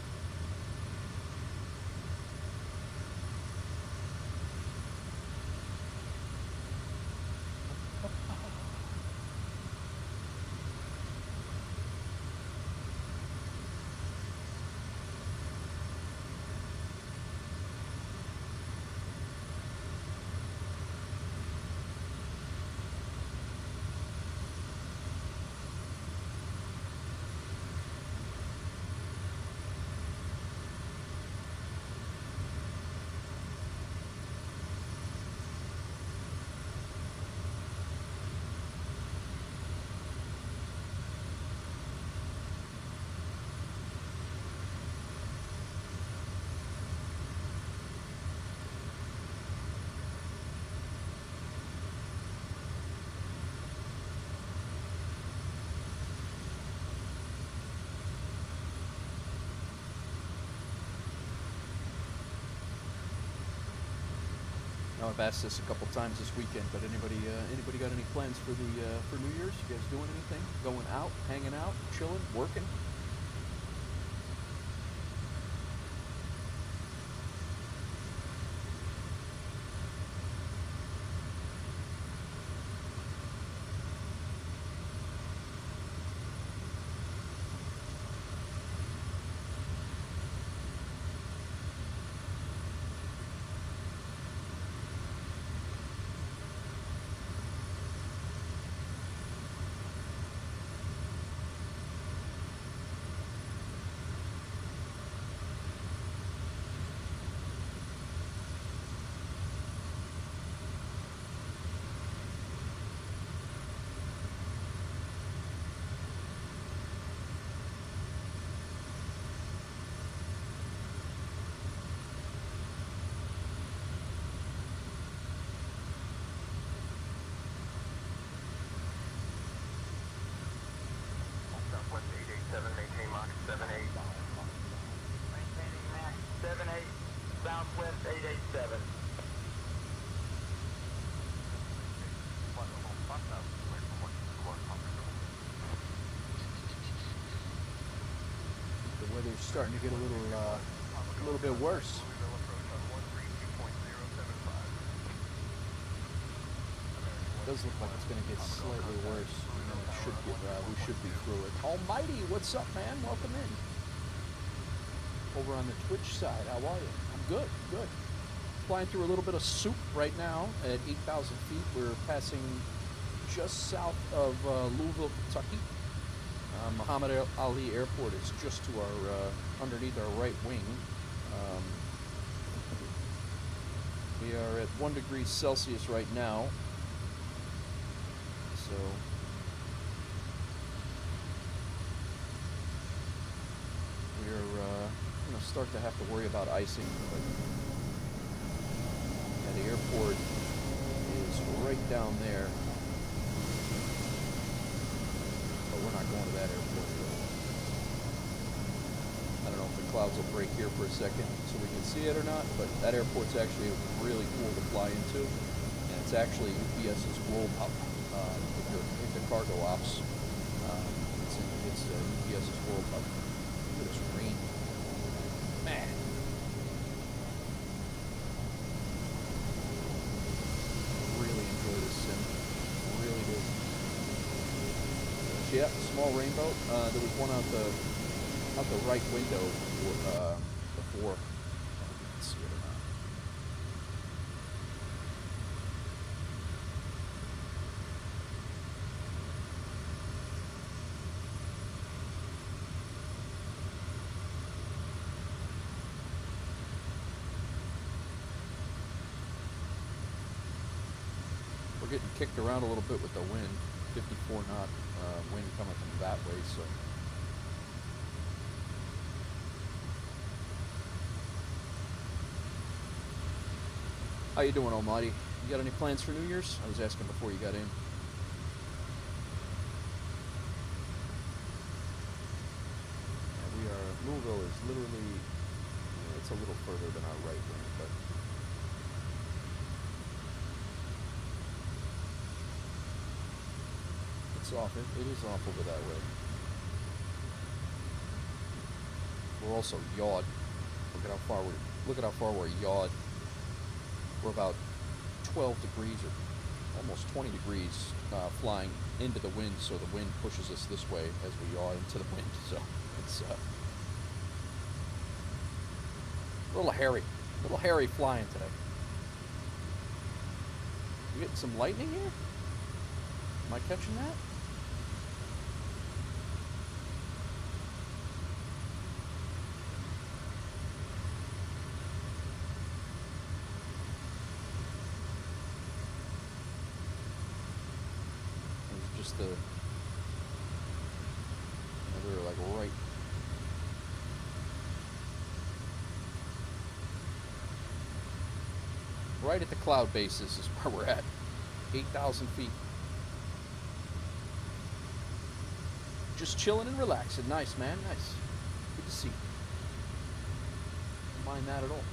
[SPEAKER 1] Now I've asked this a couple times this weekend, but anybody got any plans for the for New Year's? You guys doing anything? Going out, hanging out, chilling, working?
[SPEAKER 4] Southwest 887, maintain Mach 78. Maintaining Mach 78, Southwest 887.
[SPEAKER 1] The weather's starting to get a little bit worse. It does look like it's going to get slightly worse. And then we should be through it. Almighty, what's up, man? Welcome in. Over on the Twitch side, how are you? I'm good, good. Flying through a little bit of soup right now at 8,000 feet. We're passing just south of Louisville, Kentucky. Muhammad Ali Airport is just to our underneath our right wing. We are at 1 degree Celsius right now. So we're going to start to have to worry about icing. But yeah, the airport is right down there. But we're not going to that airport. I don't know if the clouds will break here for a second so we can see it or not, but that airport's actually really cool to fly into. And it's actually UPS's World Hub. If you're into cargo ops, it's UPS's World Hub. Look at this rain. Man. Really enjoy this sim. Really do. So yeah, small rainbow. There was one out the right window before. Let's see it or not. We're getting kicked around a little bit with the wind. 54 knot wind coming from that way, so. How you doing, Almighty? You got any plans for New Year's? I was asking before you got in. Yeah, Louisville is literally, it's a little further than our right wing, but It's off. It is off over that way. We're also yawed. Look at how far we're yawed. We're about 12 degrees or almost 20 degrees flying into the wind, so the wind pushes us this way as we yaw into the wind. So it's a little hairy flying today. You getting some lightning here? Am I catching that? Just the, we were like right at the cloud bases is where we're at, 8,000 feet. Just chilling and relaxing. Nice, man, nice. Good to see. Don't mind that at all.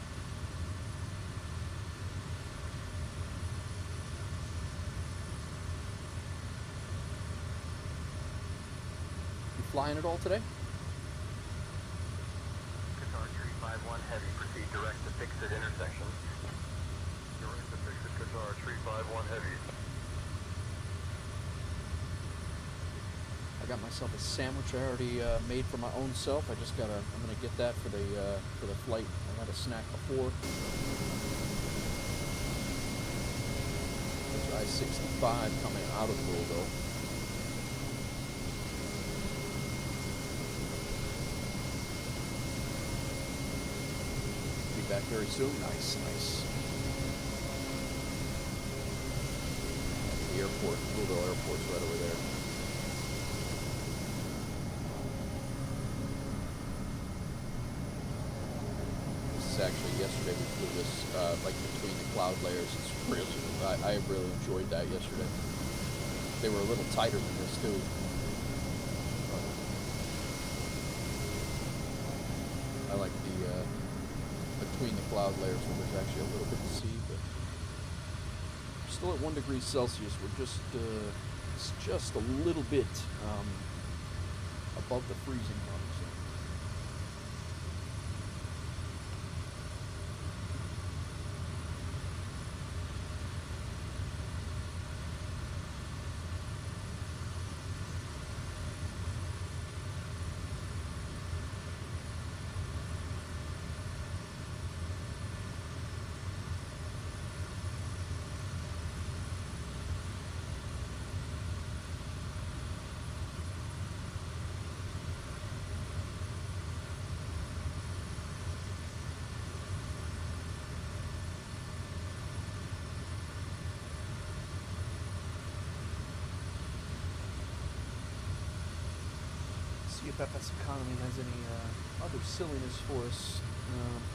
[SPEAKER 1] Flying it all today?
[SPEAKER 4] Qatar 351 Heavy, proceed direct to fixed intersection. Direct to fixed Qatar 351 Heavy.
[SPEAKER 1] I got myself a sandwich I already made for my own self. I'm gonna get that for the flight. I had a snack before. There's I-65 coming out of Louisville. Back very soon. Nice, nice. The airport, Louisville Airport's right over there. This is actually yesterday we flew this like between the cloud layers. It's really, I really enjoyed that yesterday. They were a little tighter than this too. I like the between the cloud layers where there's actually a little bit to see, but we're still at 1 degree Celsius. We're just it's just a little bit above the freezing mark. So. See if FSEconomy has any other silliness for us.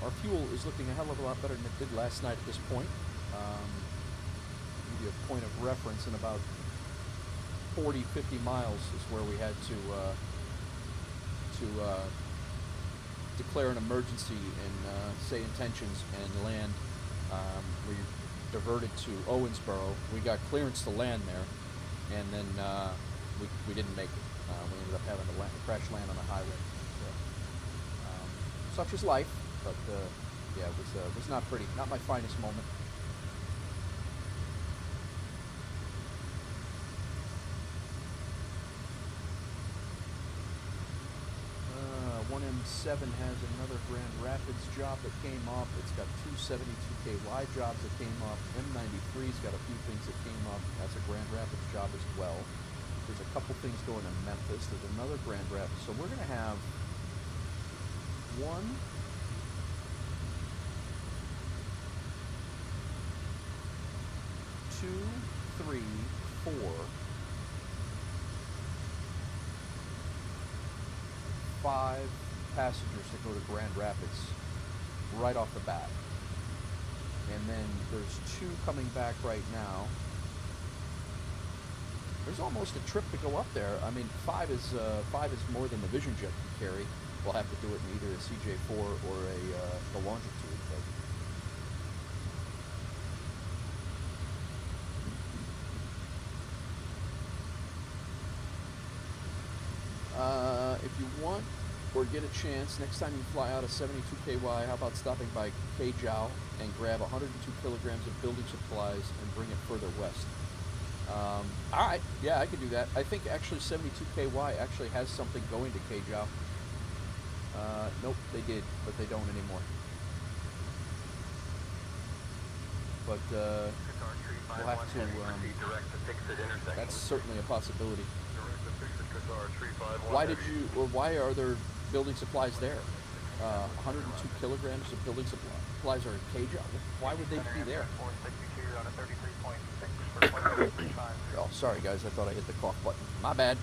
[SPEAKER 1] Our fuel is looking a hell of a lot better than it did last night at this point. Give you a point of reference, in about 40, 50 miles is where we had to declare an emergency and say intentions and land. We diverted to Owensboro. We got clearance to land there, and then we didn't make it. We ended up having to crash land on the highway. So, such is life, but yeah, it was not pretty. Not my finest moment. 1M7 has another Grand Rapids job that came up. It's got two 72KY jobs that came up. M93's got a few things that came up. That's a Grand Rapids job as well. There's a couple things going in Memphis. There's another Grand Rapids. So we're going to have 1, 2, 3, 4, 5 passengers that go to Grand Rapids right off the bat. And then there's 2 coming back right now. There's almost a trip to go up there. I mean, 5 is more than the Vision Jet can carry. We'll have to do it in either a CJ4 or a Longitude. But want or get a chance, next time you fly out of 72KY, how about stopping by Kodiak and grab 102 kilograms of building supplies and bring it further west? Alright, yeah, I could do that. I think actually 72KY actually has something going to Kodiak. Nope, they did, but they don't anymore. But, we'll have to, that's certainly a possibility. Why did you, or why are there building supplies there? 102 kilograms of building supplies are in Kodiak. Why would they be there? Oh, sorry guys, I thought I hit the cough button. My bad.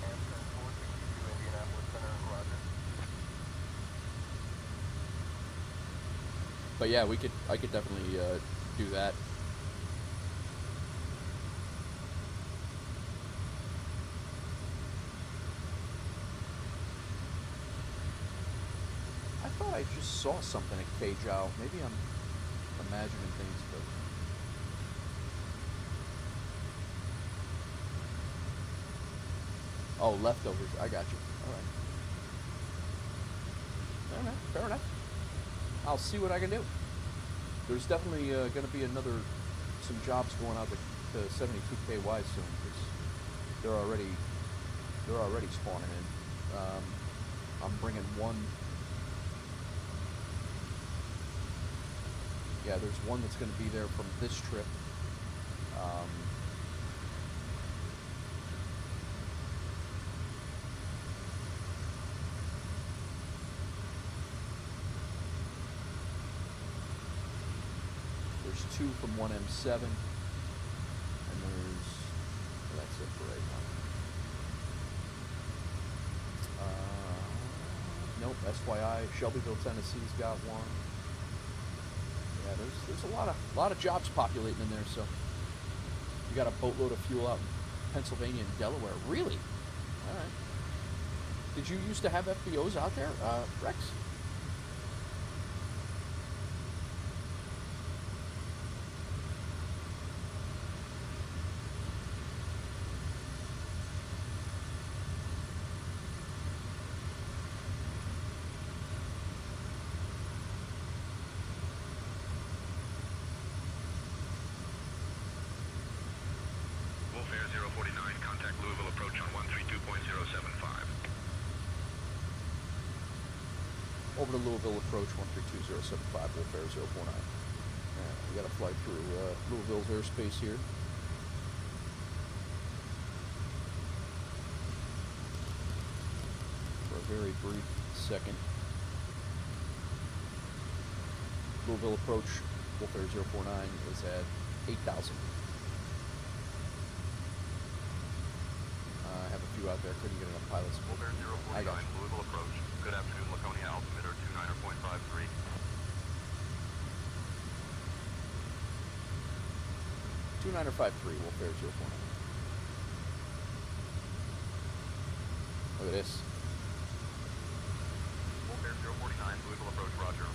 [SPEAKER 1] But yeah, I could definitely do that. I thought I just saw something at Kodiak. Maybe I'm imagining things, but oh, leftovers. I got you. All right. Fair enough. Fair enough. I'll see what I can do. There's definitely going to be some jobs going out to 72KY soon. They're already spawning in. I'm bringing one. Yeah, there's one that's going to be there from this trip. There's two from 1M7, and there's, well, that's it for right now. Nope, FYI, Shelbyville, Tennessee's got one. Yeah, there's a lot of jobs populating in there, so you got a boatload of fuel out in Pennsylvania and Delaware. Really? All right. Did you used to have FBOs out there, Rex? Over to Louisville approach 132075, Wolf Air 049. We got to fly through Louisville's airspace here. For a very brief second. Louisville approach, Wolf Air 049 is at 8,000. I have a few out there, couldn't get enough pilots.
[SPEAKER 4] Wolf Air 049,
[SPEAKER 1] I got you.
[SPEAKER 4] Louisville approach. Good afternoon, Laconia altimeter 29.53.
[SPEAKER 1] 2953, Wolf Air 049. Look at this.
[SPEAKER 4] Wolf Air 049, Louisville approach, roger.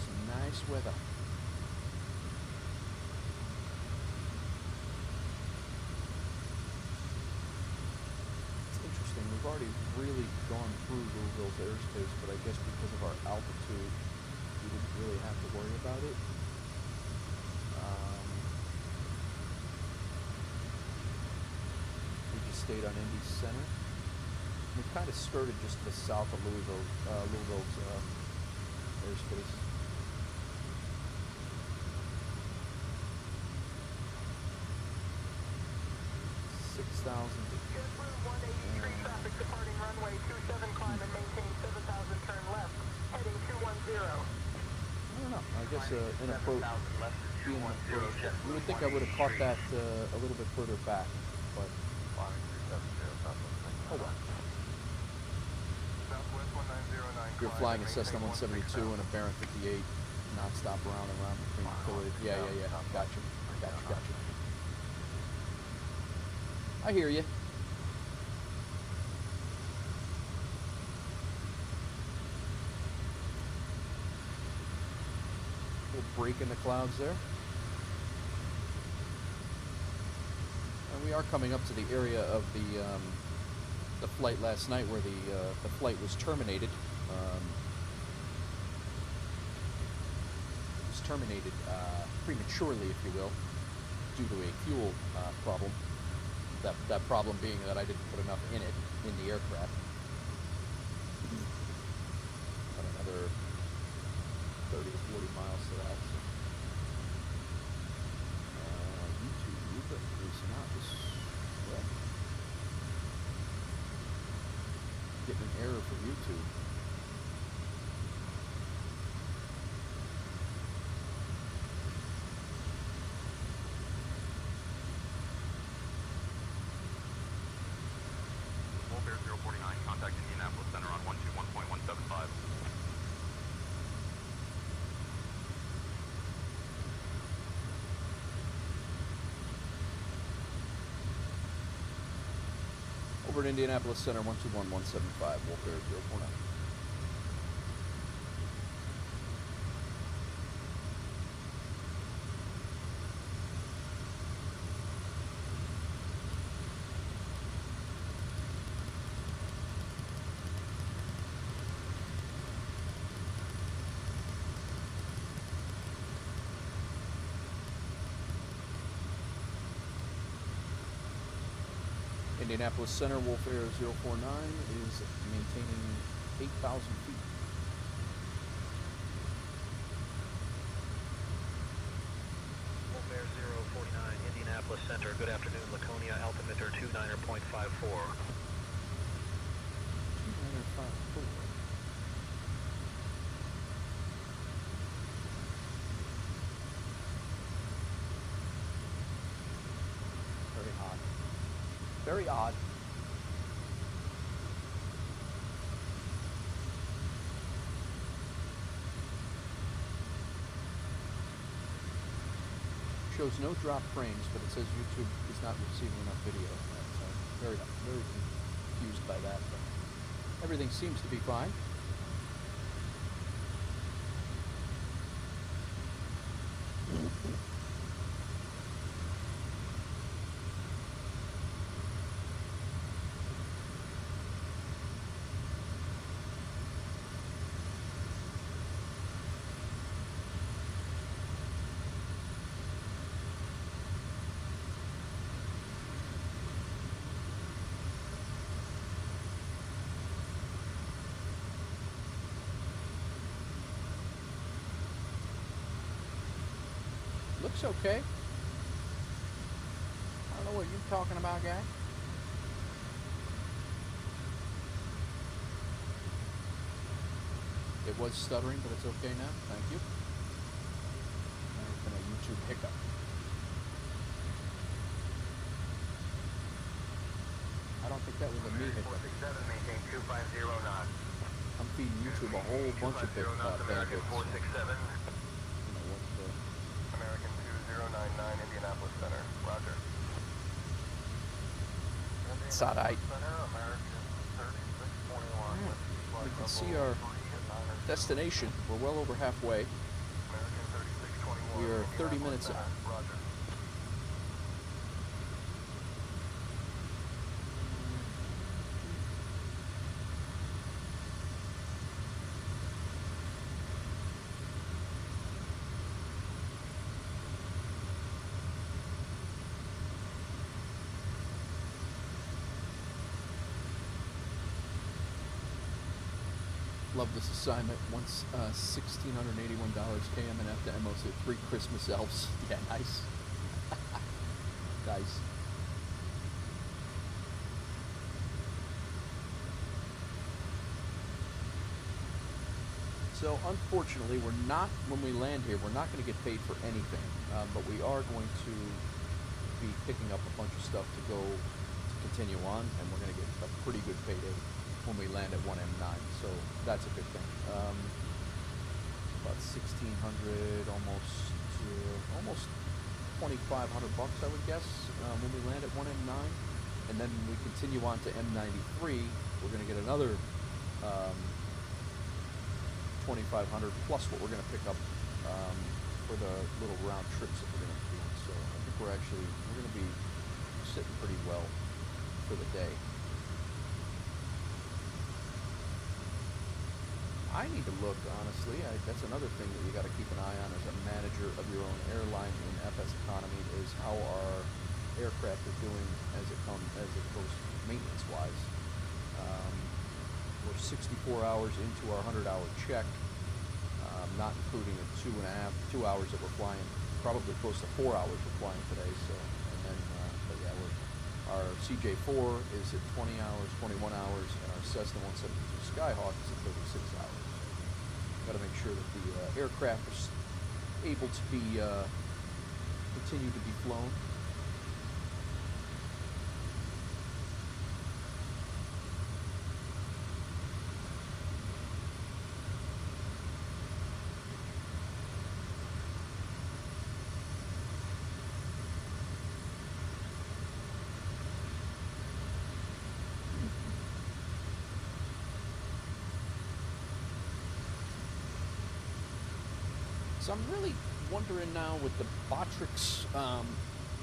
[SPEAKER 1] Some nice weather. We've already really gone through Louisville's airspace, but I guess because of our altitude, we didn't really have to worry about it. We just stayed on Indy Center. We kind of skirted just to the south of Louisville's airspace.
[SPEAKER 5] Traffic departing runway 27, climb and maintain 7,000, turn left, heading 210.
[SPEAKER 1] I don't know. I guess an approach, being an approach, you would think I would have caught that a little bit further back, but hold on. You're flying a Cessna 172 and a Baron 58, non-stop around and around between Philly. Yeah. Gotcha. I hear you. break in the clouds there. And we are coming up to the area of the flight last night where the flight was terminated. Prematurely, if you will, due to a fuel problem. That problem being that I didn't put enough in the aircraft. About another 30 to 40 miles to that. So. YouTube is not well. Getting an error from YouTube.
[SPEAKER 4] Bear 049, contact Indianapolis Center on 121.175.
[SPEAKER 1] Over at Indianapolis Center, 121.175, Wolf Air 049. Indianapolis Center, Wolf Air 049 is maintaining 8,000 feet.
[SPEAKER 3] Wolf Air 049, Indianapolis Center. Good afternoon, Laconia, altimeter 29.54.
[SPEAKER 1] 2954. Very odd. Very odd. Shows no drop frames, but it says YouTube is not receiving enough video. So very confused by that. But everything seems to be fine. Looks okay. I don't know what you're talking about, guy. It was stuttering, but it's okay now. Thank you. There's been a YouTube hiccup. I don't think that was a me hiccup.
[SPEAKER 4] 467, maintain 250 knots.
[SPEAKER 1] I'm feeding YouTube a whole bunch of bad
[SPEAKER 4] American
[SPEAKER 1] hits.
[SPEAKER 4] 467.
[SPEAKER 1] What
[SPEAKER 4] American 2099, Indianapolis Center. Roger.
[SPEAKER 1] Side-eye.
[SPEAKER 4] Center, American 3621.
[SPEAKER 1] We can see our destination. We're well over halfway.
[SPEAKER 4] American 3621.
[SPEAKER 1] We are 30 minutes out.
[SPEAKER 4] Roger.
[SPEAKER 1] Love this assignment. Once $1,681 KM and after MOC 3 Christmas elves. Yeah, nice. Nice. So unfortunately, we're not, when we land here, we're not going to get paid for anything, but we are going to be picking up a bunch of stuff to continue on, and we're going to get a pretty good payday when we land at 1M9, so that's a good thing. About 1,600, almost 2,500 bucks, I would guess, when we land at 1M9, and then when we continue on to M93, we're going to get another 2,500 plus what we're going to pick up for for the little round trips that we're going to be doing. So I think we're going to be sitting pretty well for the day. I need to look, honestly. That's another thing that you got to keep an eye on as a manager of your own airline in FSEconomy is how our aircraft are doing as it goes maintenance-wise. We're 64 hours into our 100-hour check, not including the 2 hours that we're flying. Probably close to 4 hours we're flying today. So, and then, but yeah, our CJ4 is at 20 hours, 21 hours, and our Cessna 172 Skyhawk is at 36 hours. Got to make sure that the aircraft is able to be continue to be flown. So I'm really wondering now with the Botrix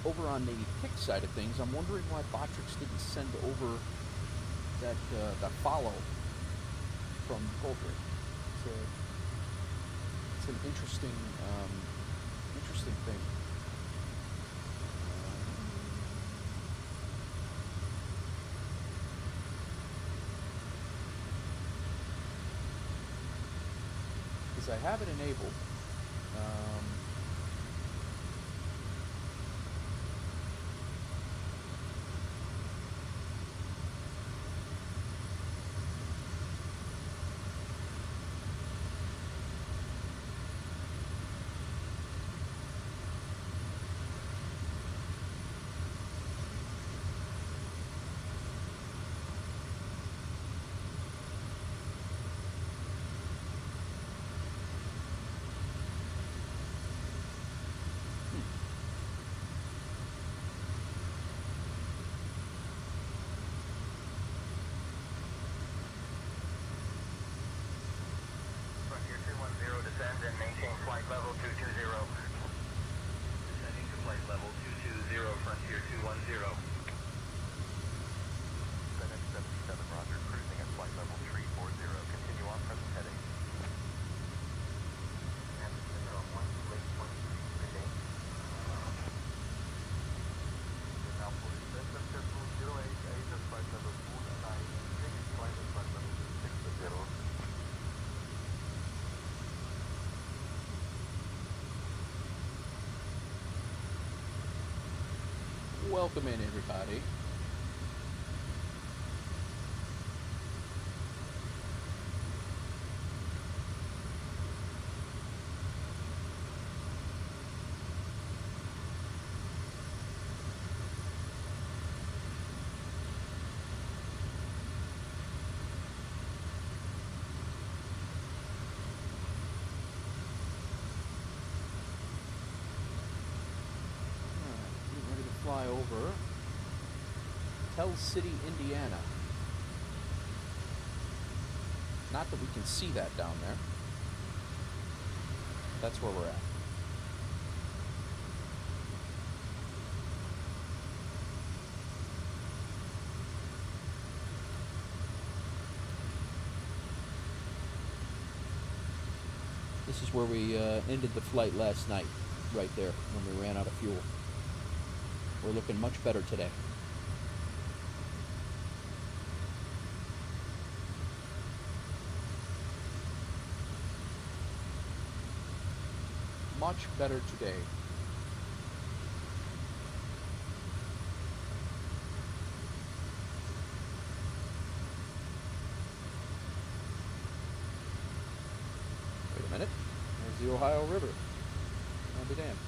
[SPEAKER 1] over on the pick side of things, I'm wondering why Botrix didn't send over that follow from Goldrick. It's an interesting thing. Because I have it enabled.
[SPEAKER 4] And maintain flight level 220. Descending to flight level 220, Frontier 210. FedEx 77, roger, cruising at flight level 340. Continue on present heading. And on 1 late 23 speeding. Now for Cessna Citation 088 at flight level 496, flight at flight level 260.
[SPEAKER 1] Welcome in, everybody. Fly over Tell City, Indiana. Not that we can see that down there. That's where we're at. This is where we ended the flight last night, right there, when we ran out of fuel. We're looking much better today. Much better today. Wait a minute. There's the Ohio River. I'll be damned.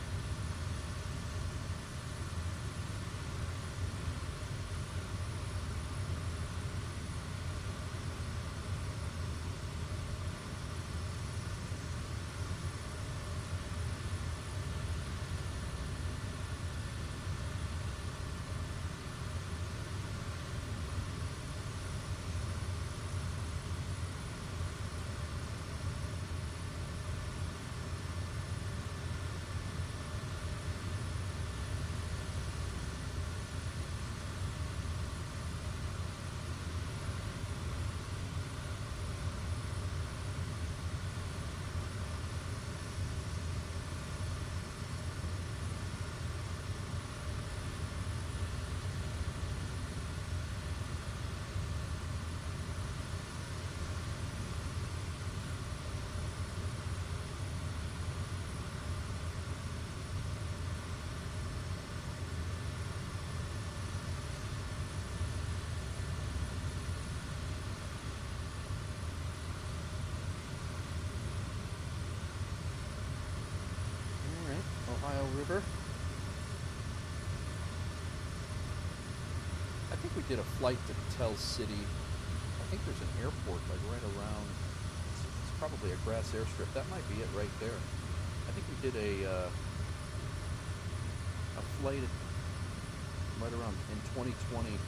[SPEAKER 1] River. I think we did a flight to Tell City. I think there's an airport like right around. It's probably a grass airstrip. That might be it right there. I think we did a flight right around in 2020. It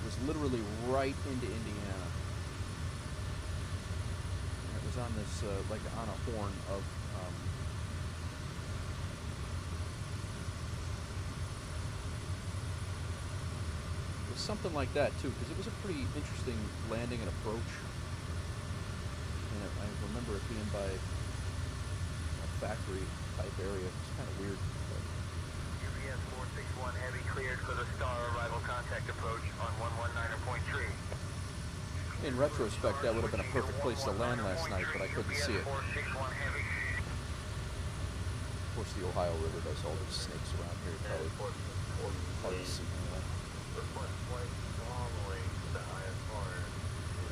[SPEAKER 1] was literally right into Indiana. And it was on this like on a horn of. Something like that too, because it was a pretty interesting landing and approach. And I remember it being by a factory type area. It's kind of weird. But...
[SPEAKER 4] UPS 461 Heavy cleared for the star arrival contact approach on 119.3.
[SPEAKER 1] In retrospect, that would have been a perfect place to land last night, but I couldn't see it. Of course, the Ohio River does all these snakes around here. Probably hard to see.
[SPEAKER 4] Request flight normally to the IFR to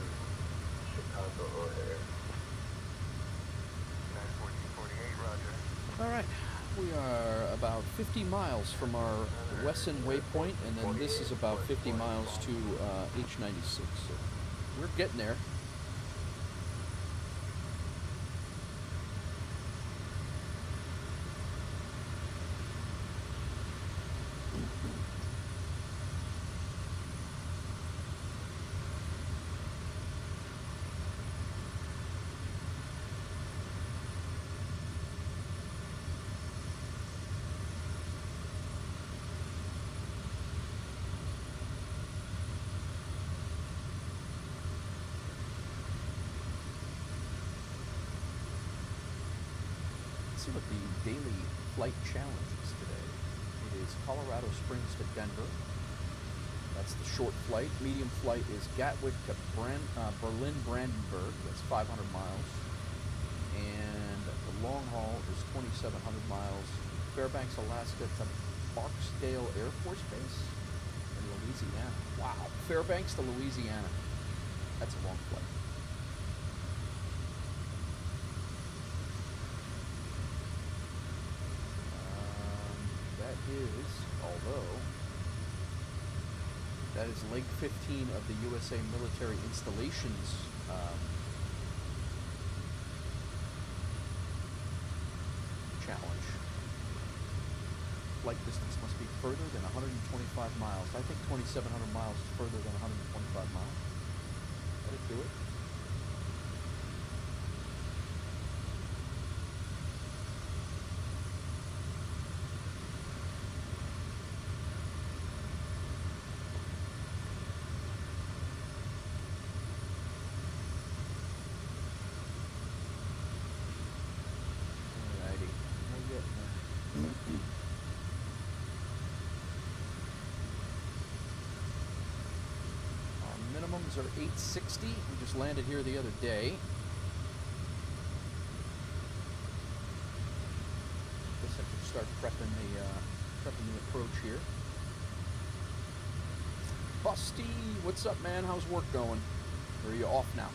[SPEAKER 4] Chicago O'Hare. 91448, roger.
[SPEAKER 1] All right, we are about 50 miles from our Wesson waypoint, and then this is about 50 miles to H96. So we're getting there. What the daily flight challenge is today. It is Colorado Springs to Denver. That's the short flight. Medium flight is Gatwick to Berlin-Brandenburg. That's 500 miles. And the long haul is 2,700 miles. Fairbanks, Alaska to Barksdale Air Force Base in Louisiana. Wow. Fairbanks to Louisiana. That's a long flight. That is leg 15 of the USA Military Installations challenge. Flight distance must be further than 125 miles. I think 2,700 miles is further than 125 miles. Let it do it. Are 860. We just landed here the other day. Guess I could start prepping the approach here. Busty, what's up, man? How's work going? Or are you off now?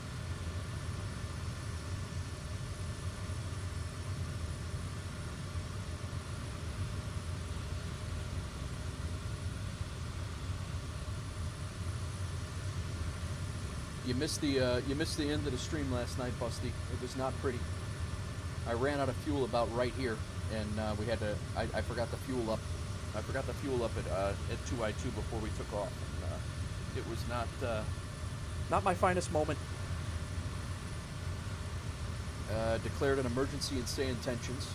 [SPEAKER 1] You missed the end of the stream last night, Busty. It was not pretty. I ran out of fuel about right here, and we had to. I forgot the fuel up. I forgot the fuel up at 2I2 before we took off. And, it was not my finest moment. Declared an emergency and say intentions.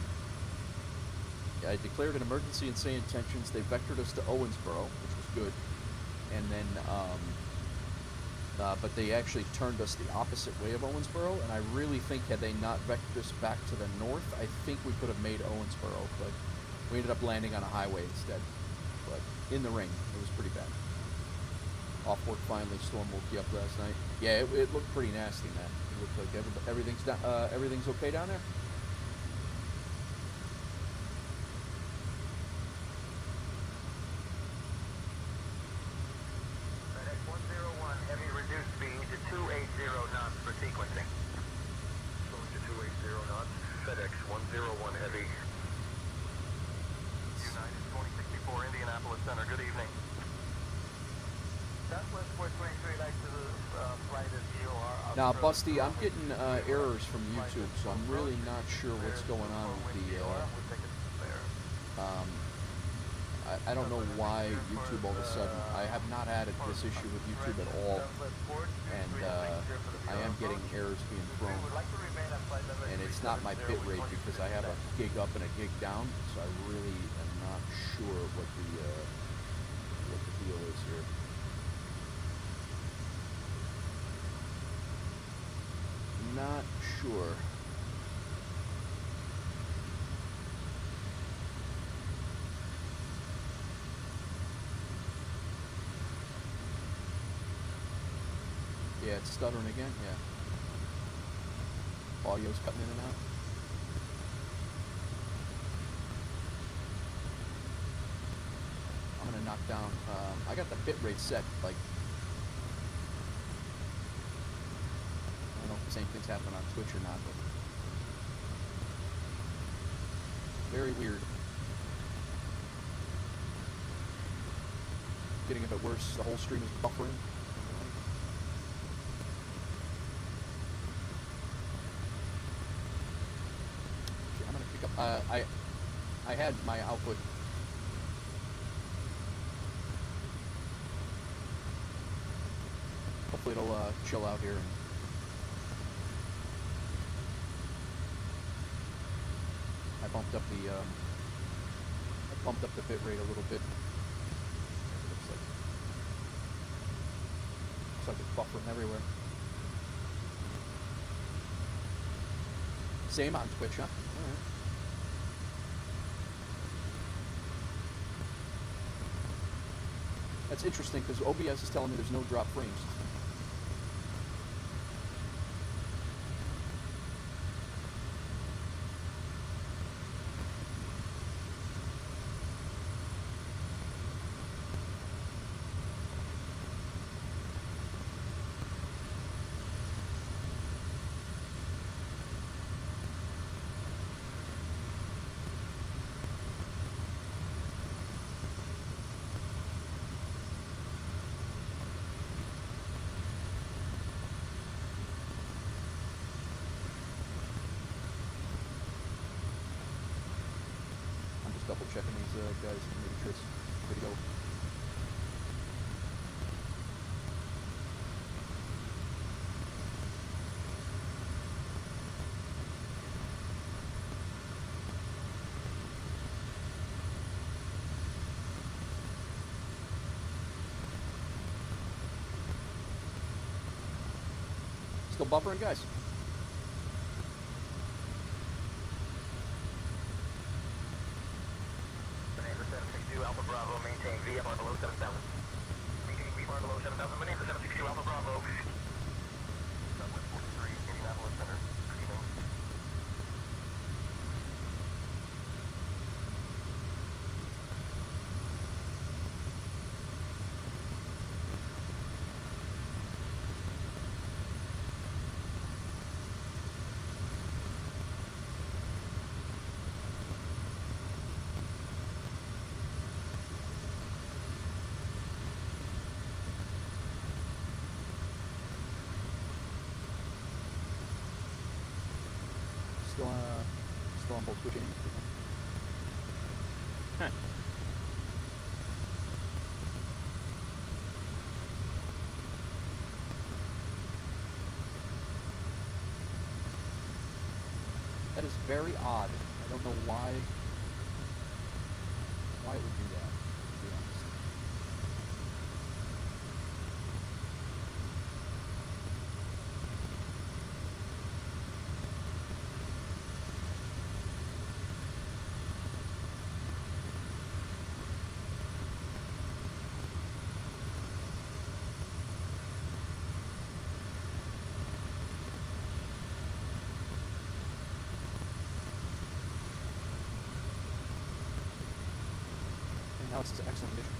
[SPEAKER 1] I declared an emergency and say intentions. They vectored us to Owensboro, which was good, and then. But they actually turned us the opposite way of Owensboro, and I really think had they not vectored us back to the north, I think we could have made Owensboro, but we ended up landing on a highway instead. But in the rain, it was pretty bad. Off work finally, storm woke you up last night. Yeah, it looked pretty nasty, man. It looked like everything's okay down there? Now, Busty, I'm getting errors from YouTube, so I'm really not sure what's going on with the. I don't know why YouTube all of a sudden. I have not had this issue with YouTube at all, and I am getting errors being thrown. And it's not my bit rate because I have a gig up and a gig down, so I really am not sure what the deal is here. Not sure. Yeah, it's stuttering again, yeah. Audio's cutting in and out. I'm gonna knock down, I got the bit rate set, like, I don't know if the same thing's happening on Twitch or not, but very weird. Getting a bit worse, the whole stream is buffering. I had my output. Hopefully it'll chill out here. I bumped up the bit rate a little bit. Looks like it's buffering everywhere. Same on Twitch, huh? All right. That's interesting because OBS is telling me there's no drop frames. Double checking these guys and making sure it's good to go. Still buffering, guys.
[SPEAKER 4] Alpha Bravo, maintain VFR below 7,000. Maintaining VFR below 7,000, Maneuver 762 Alpha Bravo. Southwest 43, Indianapolis Center. Good evening.
[SPEAKER 1] Still on both switching. Huh. That is very odd. I don't know why it would do that, to be honest. Now it's excellent condition.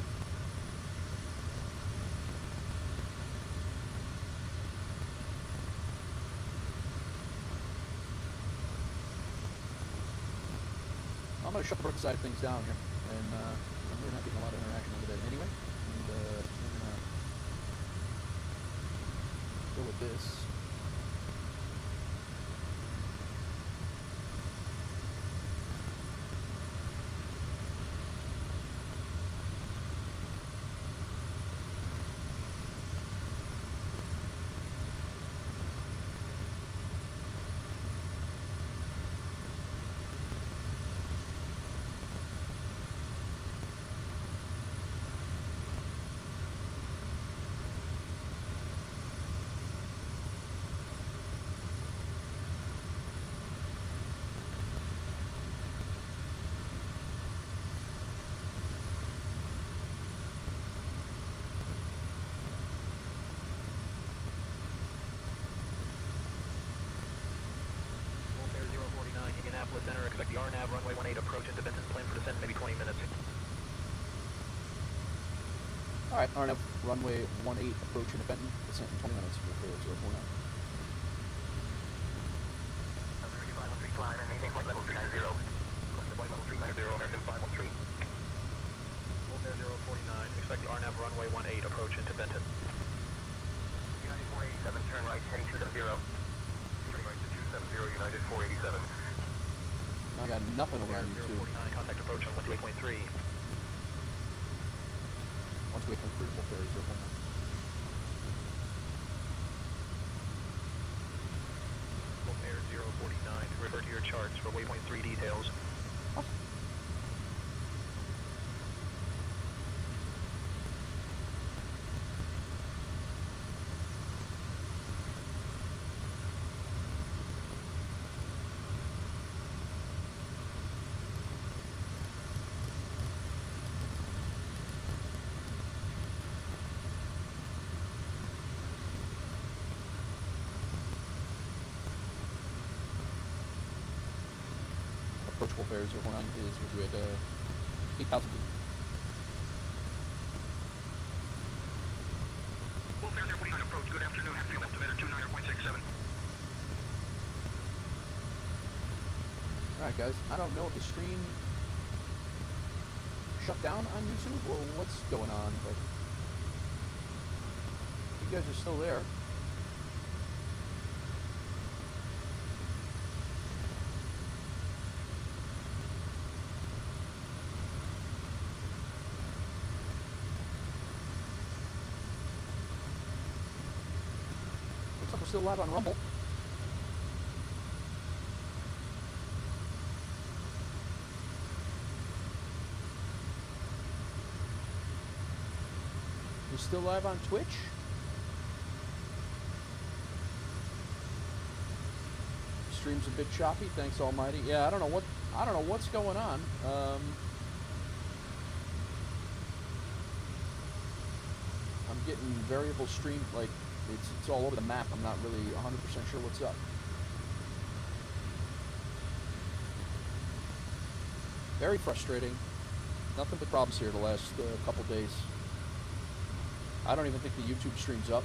[SPEAKER 1] I'm going to shut the brook side of things down here, and I'm really not getting a lot of interaction over there anyway. And we're going to go with this.
[SPEAKER 3] runway 18 approach into Benton, plane for descent, maybe 20 minutes.
[SPEAKER 1] All right, RNF runway 18 approach into Benton, descent in 20 minutes. We'll clear 049.
[SPEAKER 4] 513 climb and maintain flight level 390. Flight level 390, American 513.
[SPEAKER 3] Full Bear 049, expect the RNAV runway 18 approach into Benton.
[SPEAKER 4] United 487, turn right, heading 270. Turn right to 270, United 487.
[SPEAKER 1] I got nothing
[SPEAKER 3] Full Bear
[SPEAKER 1] around you too.
[SPEAKER 3] 049, contact approach on 128.3.
[SPEAKER 1] Once we can critical ferry 049.
[SPEAKER 3] Full Bear 049, refer to your charts for waypoint 3 details.
[SPEAKER 1] Approachable ferry 049 is with you at 8,000 feet.
[SPEAKER 2] Full Bear 049 approach, good afternoon, fuel altimeter 29.67.
[SPEAKER 1] Alright guys, I don't know if the stream shut down on YouTube or what's going on, but you guys are still there. Looks like we're still live on Rumble. We're still live on Twitch. Stream's a bit choppy. Thanks, Almighty. Yeah, I don't know what's going on. I'm getting variable stream, like it's all over the map. I'm not really 100% sure what's up. Very frustrating. Nothing but problems here the last couple days. I don't even think the YouTube stream's up.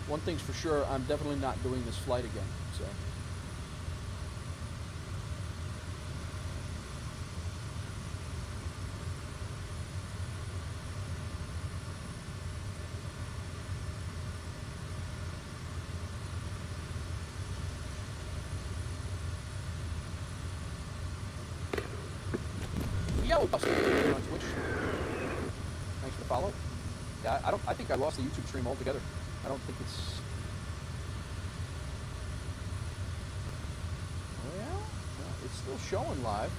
[SPEAKER 1] One thing's for sure, I'm definitely not doing this flight again, so. Yo, Buster, you're on Twitch. Thanks for the follow. Yeah, I think I lost the YouTube stream altogether. I don't think it's. Well, it's still showing live.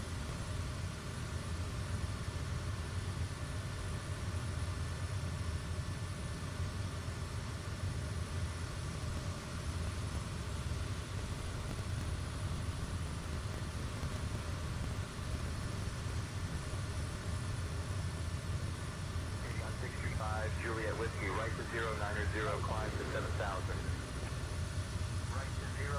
[SPEAKER 4] Juliet Whiskey, right to 090, climb to 7,000. Right to 090,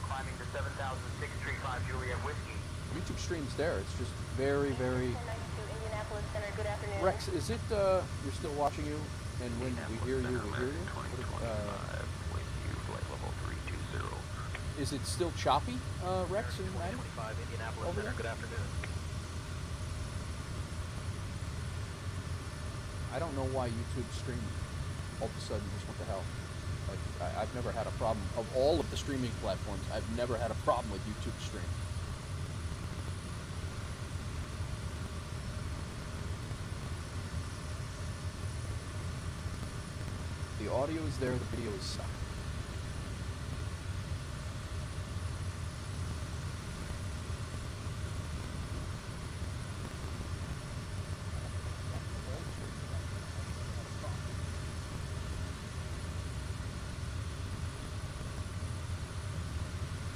[SPEAKER 4] climbing to 7,000, 635 Juliet Whiskey.
[SPEAKER 1] YouTube stream's there. It's just very, very.
[SPEAKER 5] Indianapolis Center, good afternoon.
[SPEAKER 1] Rex, is it? You're still watching you, and when we hear you, we hear you.
[SPEAKER 4] Flight level 320.
[SPEAKER 1] Is it still choppy, Rex and Maddie?
[SPEAKER 3] 25 Indianapolis
[SPEAKER 1] Over
[SPEAKER 3] Center,
[SPEAKER 1] there?
[SPEAKER 3] good afternoon.
[SPEAKER 1] I don't know why YouTube stream all of a sudden just what the hell. Like I've never had a problem of all of the streaming platforms. I've never had a problem with YouTube stream. The audio is there, the video is stuck.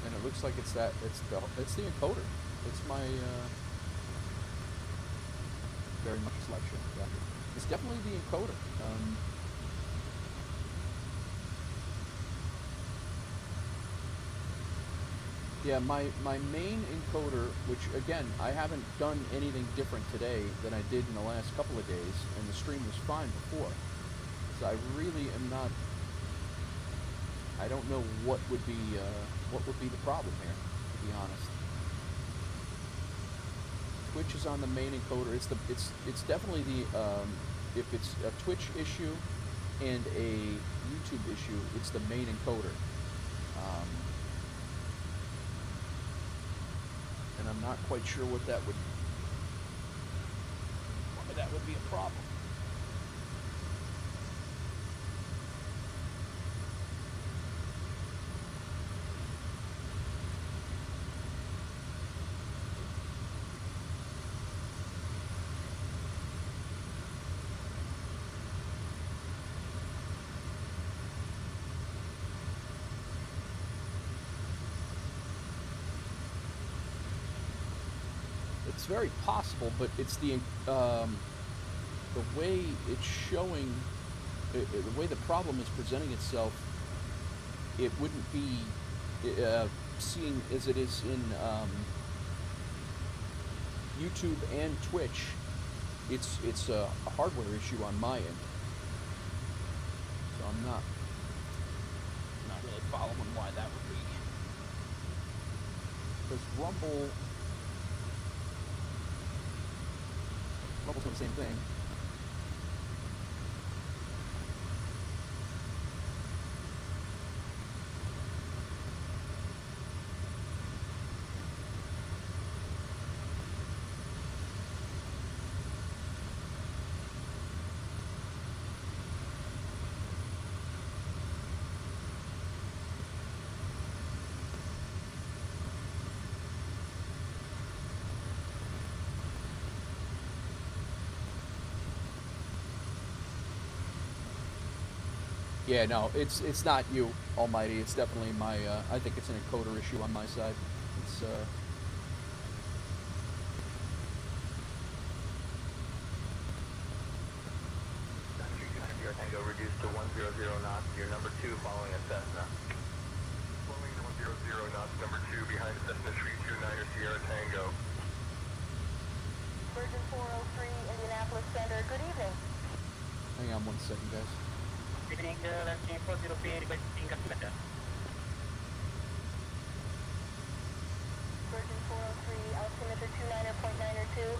[SPEAKER 1] And it looks like it's the encoder. It's my very much selection. Yeah. It's definitely the encoder. Yeah, my main encoder, which again, I haven't done anything different today than I did in the last couple of days, and the stream was fine before. So I really am not, I don't know what would be the problem here, to be honest. Twitch is on the main encoder. It's definitely the if it's a Twitch issue and a YouTube issue, it's the main encoder. And I'm not quite sure why that would be a problem. It's very possible, but it's the way it's showing, the way the problem is presenting itself. It wouldn't be seeing as it is in YouTube and Twitch. It's a hardware issue on my end, so I'm not really following why that would be. Because Rumble's doing the same thing. Yeah, no, it's not you, Almighty. It's definitely my. I think it's an encoder issue on my side. It's
[SPEAKER 4] Tango reduced to 100 knots. You're number 2 following a Cessna. Following to 100 knots, number 2 behind a Cessna 329er Sierra Tango.
[SPEAKER 5] Virgin 403, Indianapolis Center. Good evening.
[SPEAKER 1] hang on 1 second, guys.
[SPEAKER 3] Good evening, landscape 403, requesting altimeter.
[SPEAKER 5] Virgin 403, altimeter 29.902.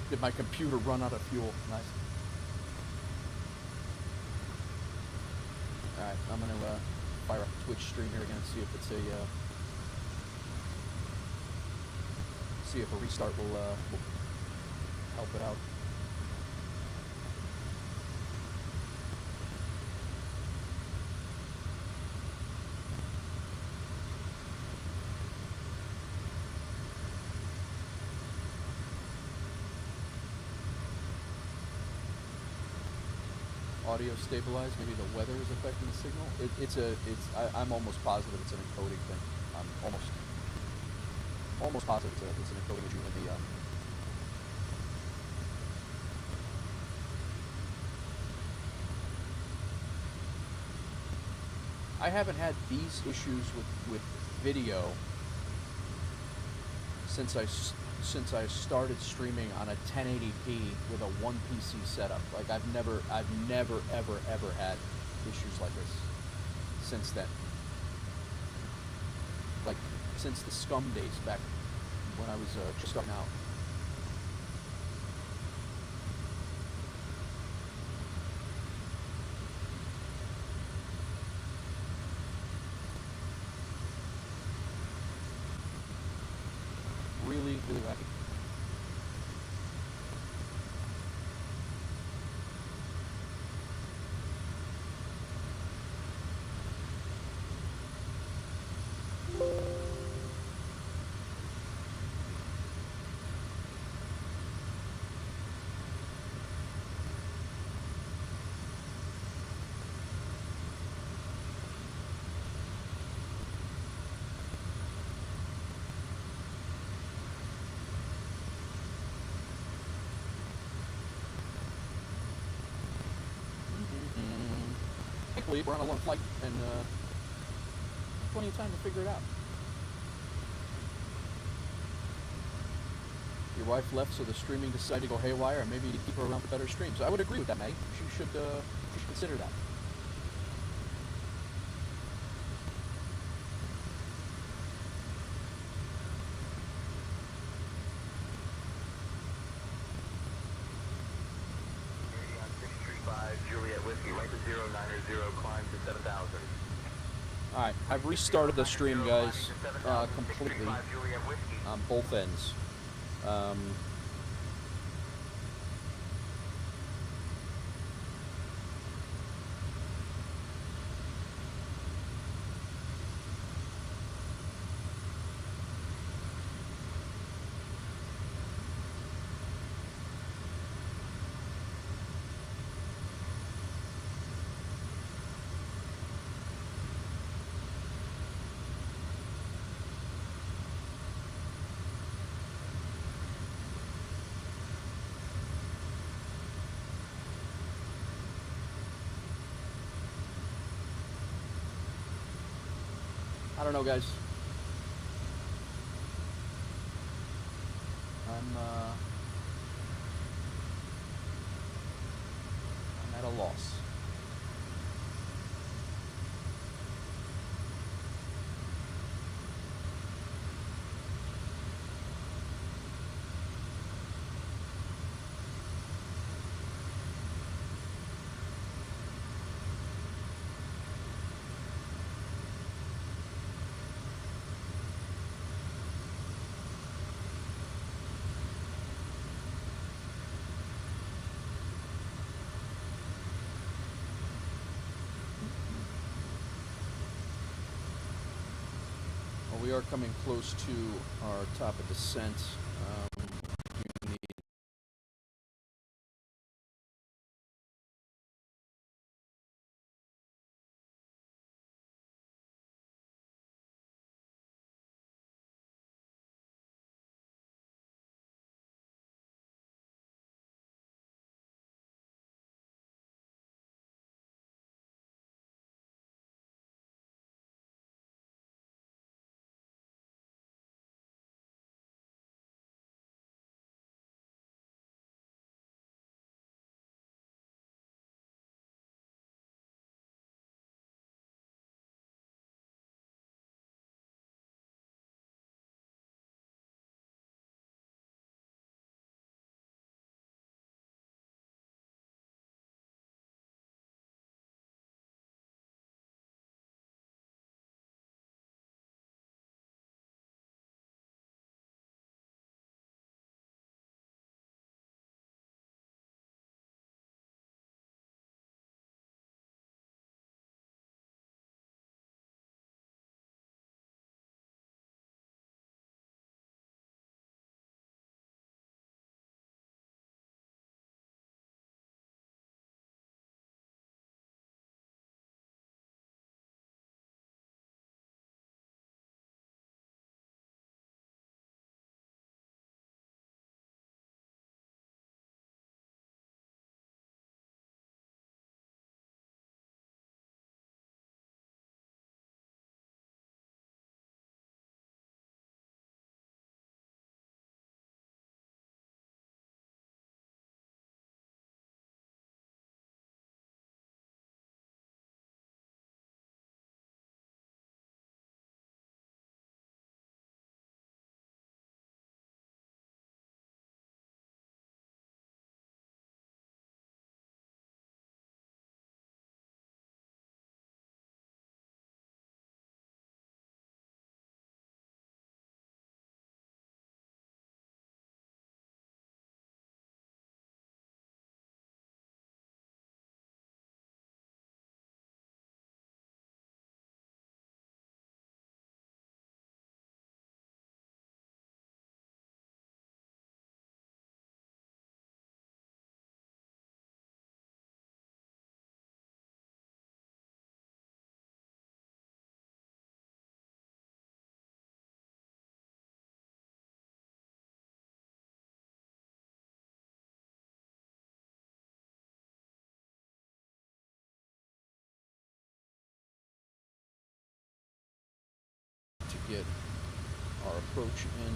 [SPEAKER 1] Did my computer run out of fuel? Nice. Alright, I'm gonna fire up Twitch stream here again, see if it's a see if a restart will help it out. Audio stabilized. Maybe the weather is affecting the signal. I'm almost positive it's an encoding thing. I'm almost positive it's an encoding issue in the. I haven't had these issues with video since I started streaming on a 1080p with a 1 PC setup. Like I've never ever had issues like this since then. Like since the Scum days back when I was just starting out. Really wacky. hopefully we're on a long flight and plenty of time to figure it out. Your wife left, so the streaming decided to go haywire, and maybe you keep her around for better streams. I would agree with that, May. She should consider that.
[SPEAKER 4] Juliet Whiskey, right to 090, climb to 7,000.
[SPEAKER 1] Alright, I've restarted the stream, guys, completely on both ends. I don't know, guys. I'm at a loss. We are coming close to our top of descent. get our approach in.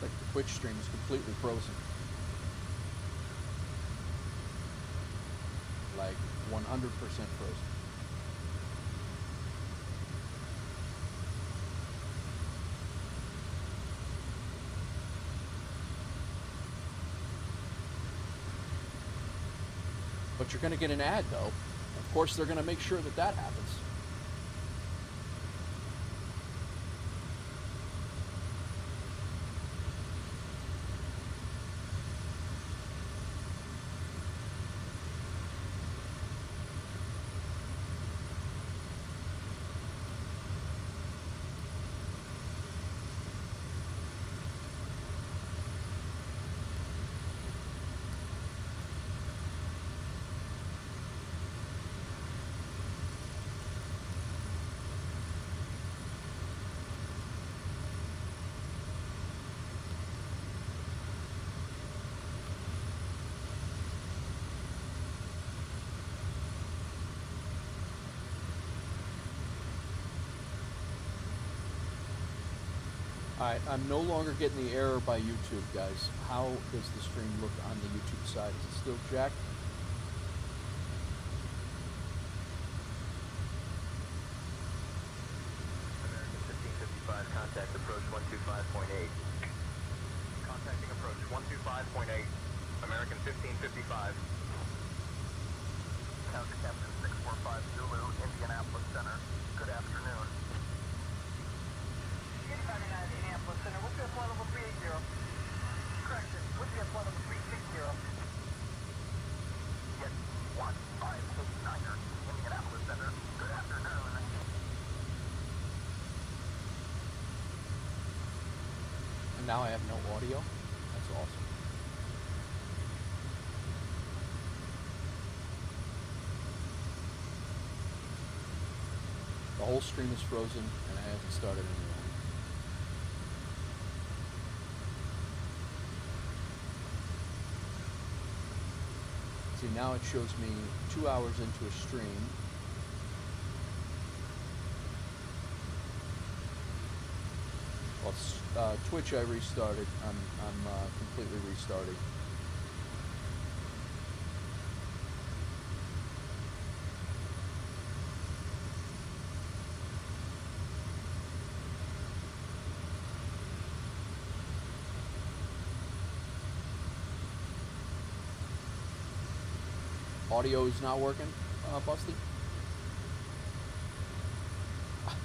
[SPEAKER 1] Like the Twitch stream is completely frozen. Like 100% frozen. But you're going to get an ad, though. Of course, they're going to make sure that that happens. Alright, I'm no longer getting the error by YouTube, guys. How does the stream look on the YouTube side? Is it still jacked?
[SPEAKER 3] American 1555, contact approach 125.8. Contacting approach 125.8. American 1555.
[SPEAKER 4] Counter Captain 645 Zulu, Indianapolis Center. Good afternoon.
[SPEAKER 5] Indianapolis Center, what's your flight level 380? Correction, what's your flight level 360?
[SPEAKER 4] Yes, 1589er, Indianapolis Center. Good afternoon.
[SPEAKER 1] And now I have no audio? That's awesome. The whole stream is frozen, and I haven't started a new one. See, now it shows me 2 hours into a stream. Well, Twitch I restarted. I'm completely restarting. Audio is not working, Busty?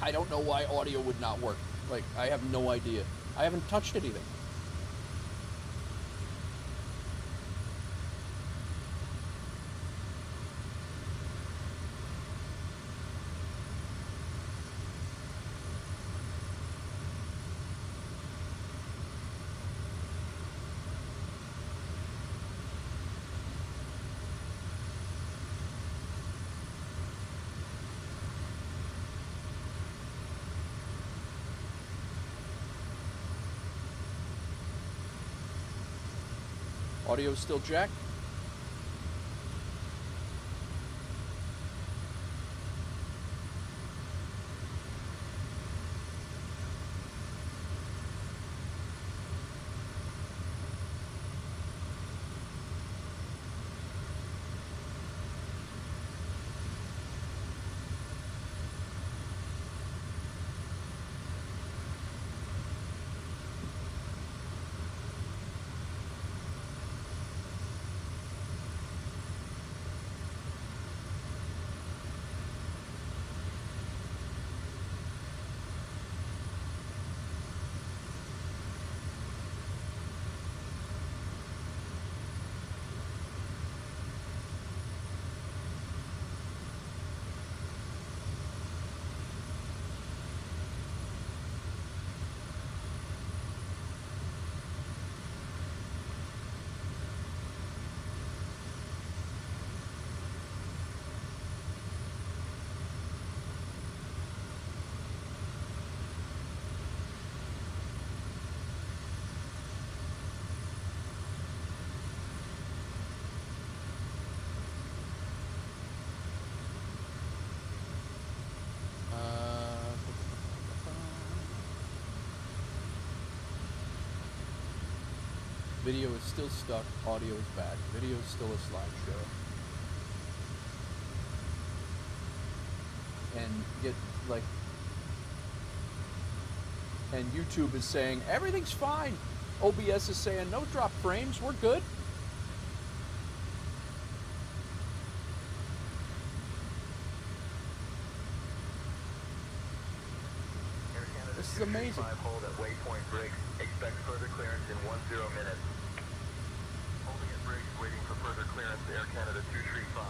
[SPEAKER 1] I don't know why audio would not work. Like, I have no idea. I haven't touched anything. Audio's still jacked? Video is still stuck. Audio is back. Video is still a slideshow. And and YouTube is saying everything's fine. OBS is saying no drop frames. We're good. This is amazing.
[SPEAKER 4] Hold at waypoint brakes. Expect further clearance in 10 minutes. Holding at brakes, waiting for further clearance. Air Canada 235.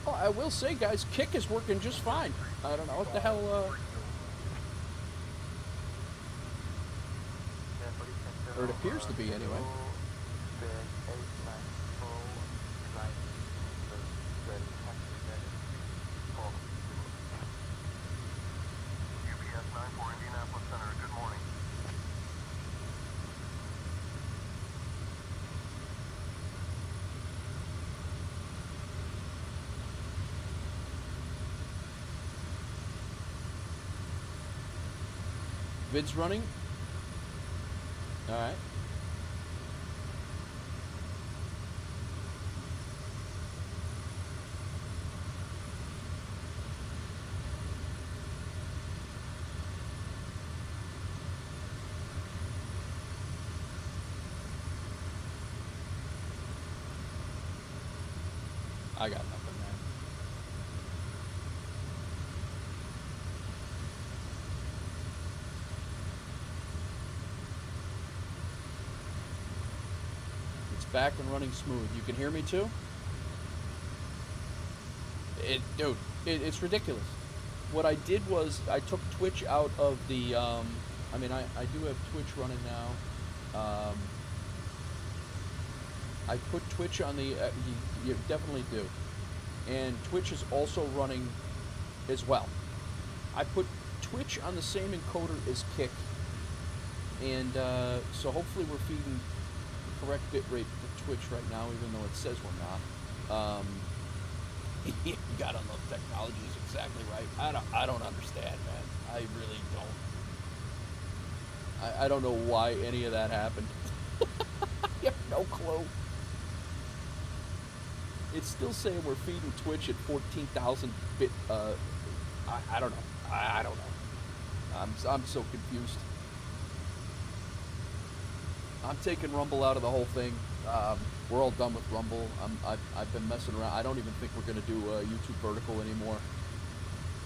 [SPEAKER 1] Oh, I will say, guys, kick is working just fine. I don't know what the hell. Or it appears to be, anyway.
[SPEAKER 4] UPS 94 Indianapolis Center. Good morning.
[SPEAKER 1] Vid's running. All right. I got nothing, man. It's back and running smooth. You can hear me too? Dude, it's ridiculous. What I did was I took Twitch out of the, I mean, I do have Twitch running now. I put Twitch on the, you definitely do. And Twitch is also running as well. I put Twitch on the same encoder as Kick. And so hopefully we're feeding the correct bitrate to Twitch right now, even though it says we're not. You gotta love technology is exactly right. I don't understand, man. I really don't. I don't know why any of that happened. I have no clue. It's still saying we're feeding Twitch at 14,000 bit. I don't know. I don't know. I'm so confused. I'm taking Rumble out of the whole thing. We're all done with Rumble. I've been messing around. I don't even think we're gonna do YouTube vertical anymore.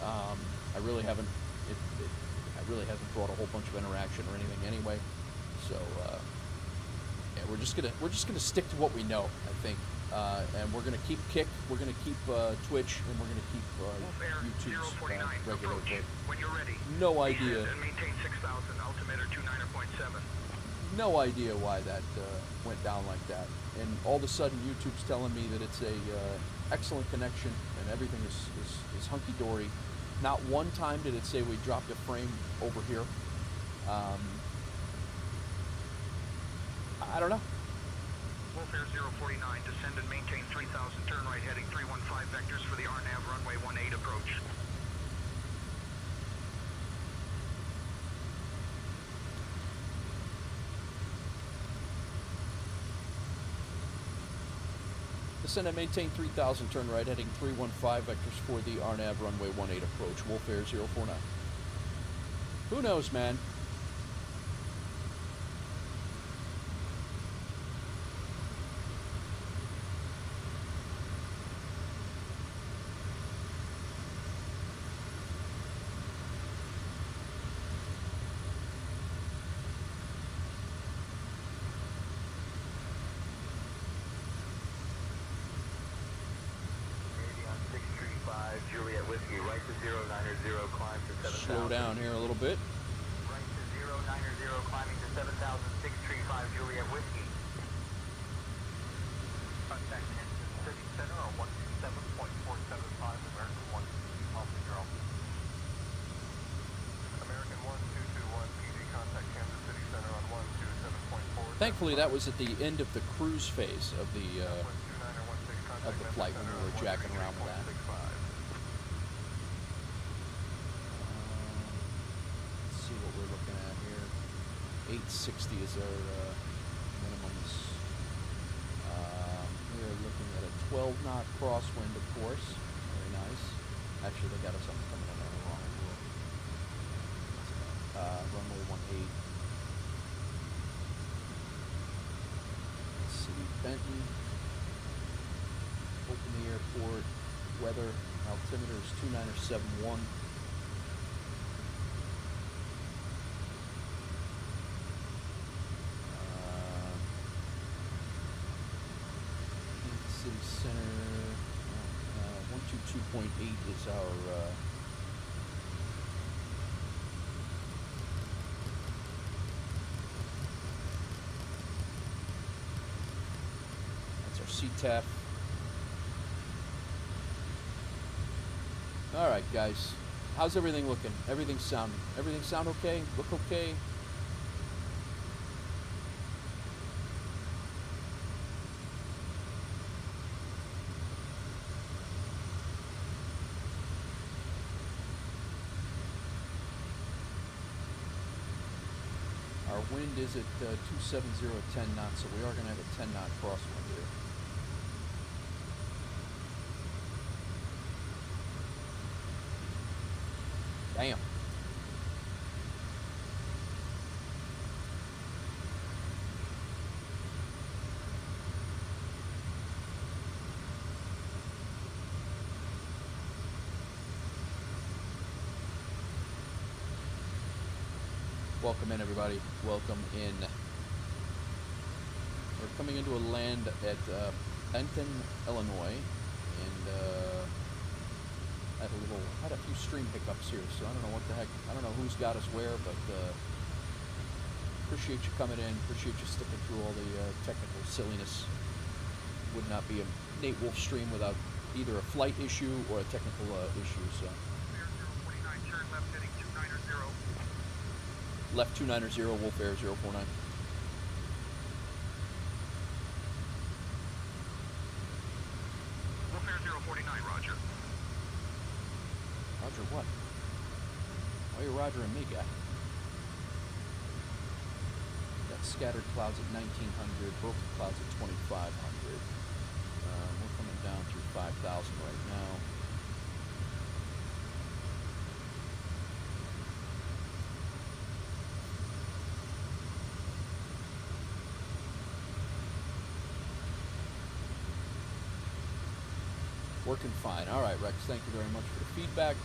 [SPEAKER 1] I really haven't. I really hasn't brought a whole bunch of interaction or anything anyway. So yeah, we're just gonna stick to what we know. I think. And we're gonna keep Kick, we're gonna keep Twitch, and we're gonna keep YouTube's regular rate.
[SPEAKER 2] When you're ready.
[SPEAKER 1] No idea.
[SPEAKER 2] And maintain 6,000, altimeter 29.7.
[SPEAKER 1] No idea why that went down like that. And all of a sudden, YouTube's telling me that it's a excellent connection and everything is hunky dory. Not one time did it say we dropped a frame over here. I don't know.
[SPEAKER 2] Wolf Air 049, descend and maintain 3,000, turn right heading 315 vectors for the RNAV runway 18 approach.
[SPEAKER 1] Descend and maintain 3,000, turn right heading 315 vectors for the RNAV runway 18 approach. Wolf Air 049. Who knows, man?
[SPEAKER 4] Juliet Whiskey, right to 090, climb to 7,000.
[SPEAKER 1] Slow down here a little bit.
[SPEAKER 4] Right to 090, climbing to 7,000, 635 Juliet Whiskey. Contact Henson City Center on 127.475, American 122, Alpha Zero. American 1221, PD, contact Kansas City Center on 127.4.
[SPEAKER 1] Thankfully, that was at the end of the cruise phase of the flight when we were jacking around with that. Let's see what we're looking at here. 860 is our minimums. 12 knot crosswind, of course. Very nice. Actually, they got us something coming in on the wrong rule. Runway 18. Let's see, Benton. Open the airport. Weather. Altimeter is 2971. City Center. 122.8 is our. That's our CTAF. All right, guys. How's everything looking? Everything sound okay? Look okay? Our wind is at 270 at 10 knots, so we are going to have a 10 knot crosswind here. Damn. Welcome in, everybody. Welcome in. We're coming into a land at Benton, Illinois, and had a few stream hiccups here, so I don't know what the heck. I don't know who's got us where, but appreciate you coming in. Appreciate you sticking through all the technical silliness. Would not be a Nate Wolf stream without either a flight issue or a technical issue. So.
[SPEAKER 2] Turn left heading 290.
[SPEAKER 1] Left 290, Wolf Air 049.
[SPEAKER 2] Wolf Air 049, roger.
[SPEAKER 1] Roger what? Why are you rogering me, guy? Got scattered clouds at 1900, broken clouds at 2500. We're coming down through 5,000 right now. Working fine. All right, Rex, thank you very much for the feedback.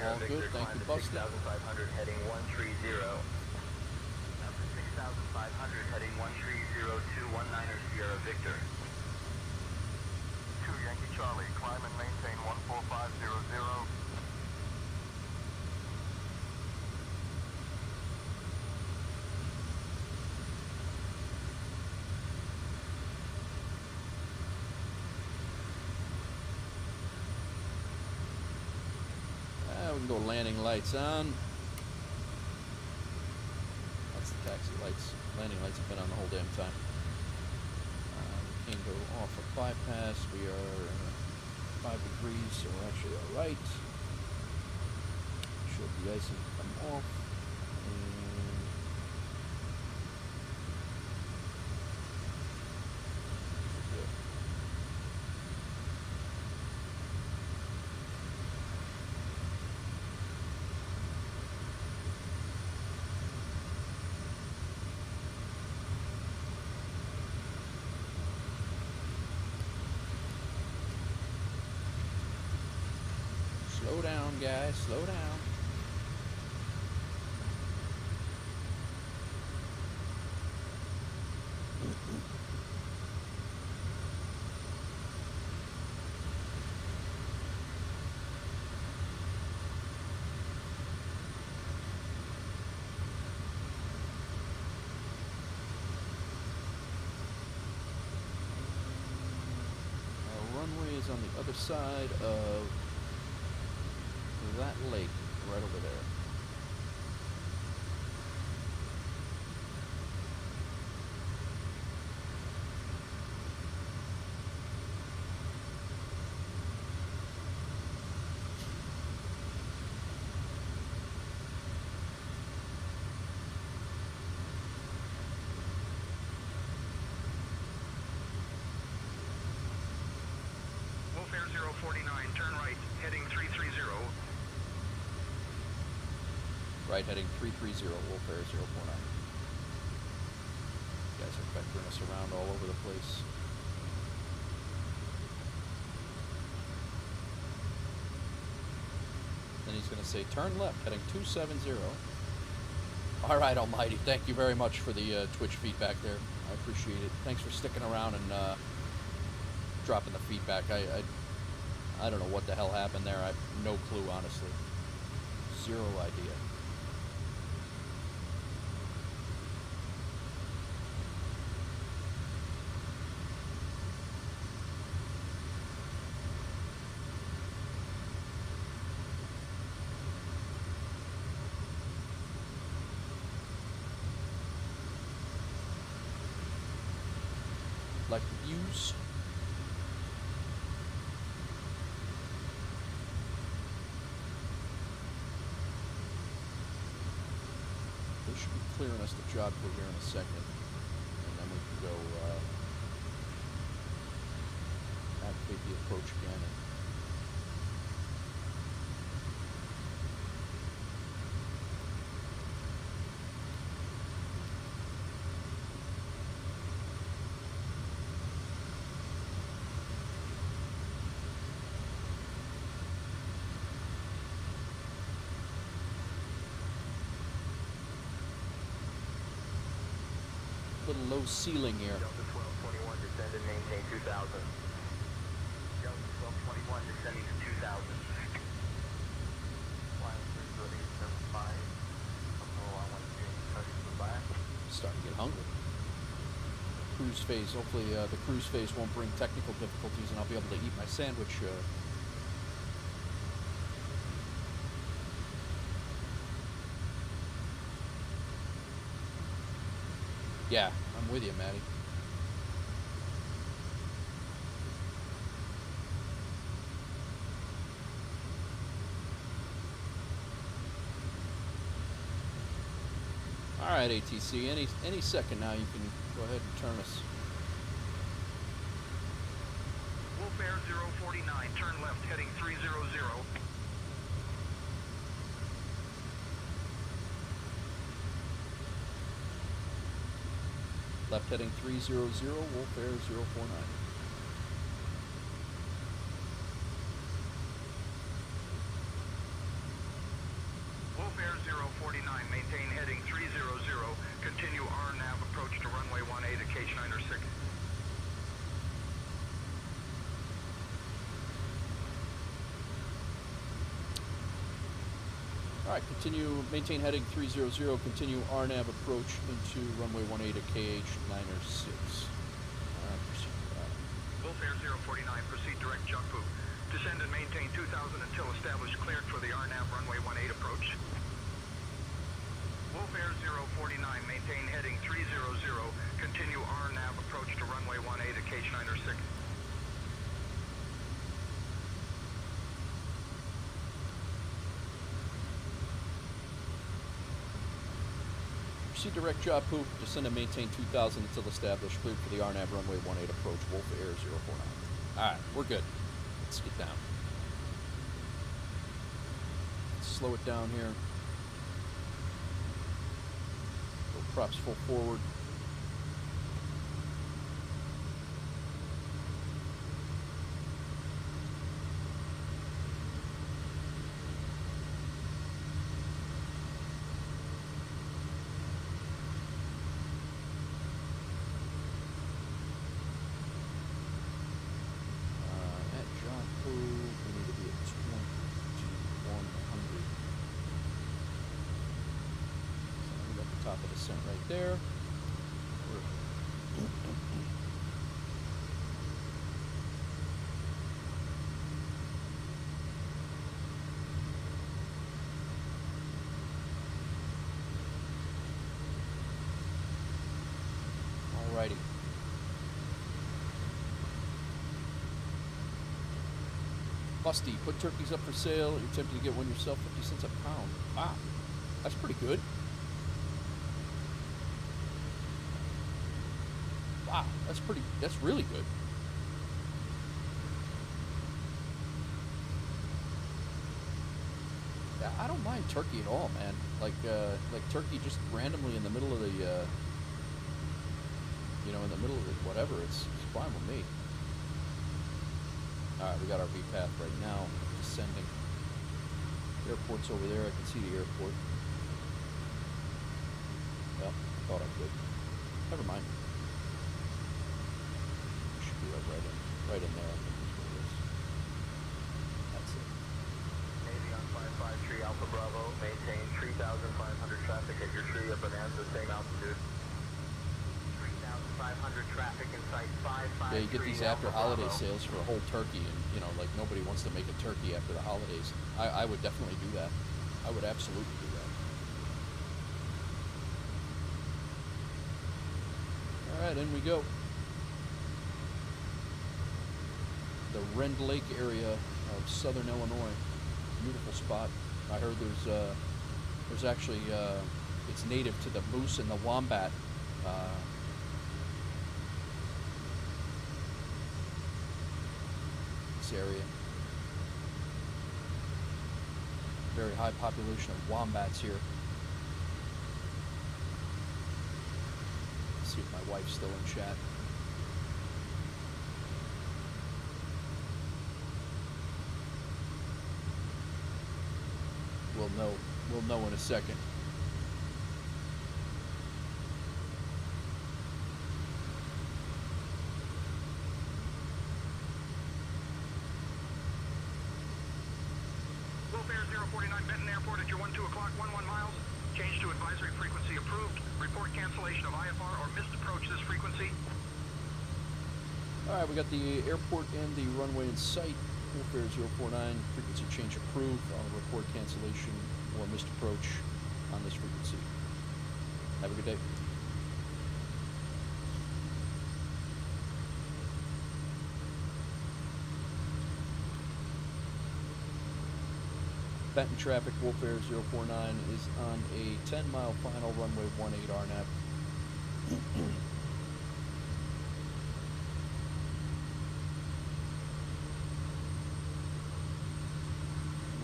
[SPEAKER 1] All good, thank you, Buster.
[SPEAKER 4] 6,500 heading 130. 6,500 heading 130-219 Sierra Victor. 2 Yankee Charlie, climb and maintain 14500.
[SPEAKER 1] We can go landing lights on. That's the taxi lights. Landing lights have been on the whole damn time. We can go off a bypass. We are 5 degrees, so we're actually alright. Should the icing come off. Slow down, guys. Slow down. Our runway is on the other side of that lake right over there.
[SPEAKER 2] 049, turn right, heading 330.
[SPEAKER 1] Right, heading 330, Wolf Air 049. You guys are vectoring us around all over the place. Then he's going to say, turn left, heading 270. All right, Almighty, thank you very much for the Twitch feedback there. I appreciate it. Thanks for sticking around and dropping the feedback. I don't know what the hell happened there. I have no clue, honestly. Zero idea. Like the views. They should be clearing us the job for here in a second, and then we can go activate the approach again. Little low ceiling here.
[SPEAKER 4] Delta 1221, descend and maintain 2000. Delta 1221, descending to 2000. Flying 30875.
[SPEAKER 1] Starting to get hungry. Cruise phase. Hopefully the cruise phase won't bring technical difficulties and I'll be able to eat my sandwich. Yeah, I'm with you, Maddie. All right, ATC. Any second now, you can go ahead and turn us.
[SPEAKER 2] Wolf Air 049, turn left, heading 300.
[SPEAKER 1] Left heading 300, Wolf Air 049.
[SPEAKER 2] Wolf Air 049, maintain heading 300. Continue RNAV approach to runway 18 at K-906.
[SPEAKER 1] All right, maintain heading 300, continue RNAV approach into runway 18 at KH-906.
[SPEAKER 2] Wolf Air 049, proceed direct Jakpu. Descend and maintain 2000 until established cleared for the RNAV runway 18 approach. Wolf Air 049, maintain heading 300, continue RNAV approach to runway 18 at KH-906.
[SPEAKER 1] Proceed direct Jakpu, descend and maintain 2000 until established cleared for the RNAV runway 18 approach, Wolf Air 049. All right, we're good. Let's get down. Let's slow it down here. Go props full forward. Right there. Alrighty. Musty, put turkeys up for sale. You're tempted to get one yourself, 50 cents a pound. Wow, that's pretty good. Wow, that's really good. I don't mind Turkey at all, man. Like Turkey just randomly in the middle of the, you know, in the middle of the whatever. It's fine with me. All right, we got our V path right now, descending. Airport's over there. I can see the airport. Well, I thought I could. Never mind. Should be like right in there. I think is what it is. That's it.
[SPEAKER 4] Navy on 553 Alpha Bravo, maintain 3,500 traffic at your tree up and at the same altitude. 3,500 traffic in sight 553.
[SPEAKER 1] Yeah, you get these after holiday sales for a whole turkey, and you know, like nobody wants to make a turkey after the holidays. I would definitely do that. I would absolutely do that. All right, in we go. The Rend Lake area of southern Illinois. Beautiful spot. I heard there's actually it's native to the moose and the wombat. This area. Very high population of wombats here. Let's see if my wife's still in chat. We'll know in a second.
[SPEAKER 2] Wilfare 049 Benton Airport at your 12 o'clock, 11 miles. Change to advisory frequency approved. Report cancellation of IFR or missed approach this frequency.
[SPEAKER 1] All right, we got the airport and the runway in sight. Wilfare 049, frequency change approved. On report cancellation or missed approach on this frequency. Have a good day. Benton traffic, Wilfare 049 is on a 10-mile final runway 18 RNAV.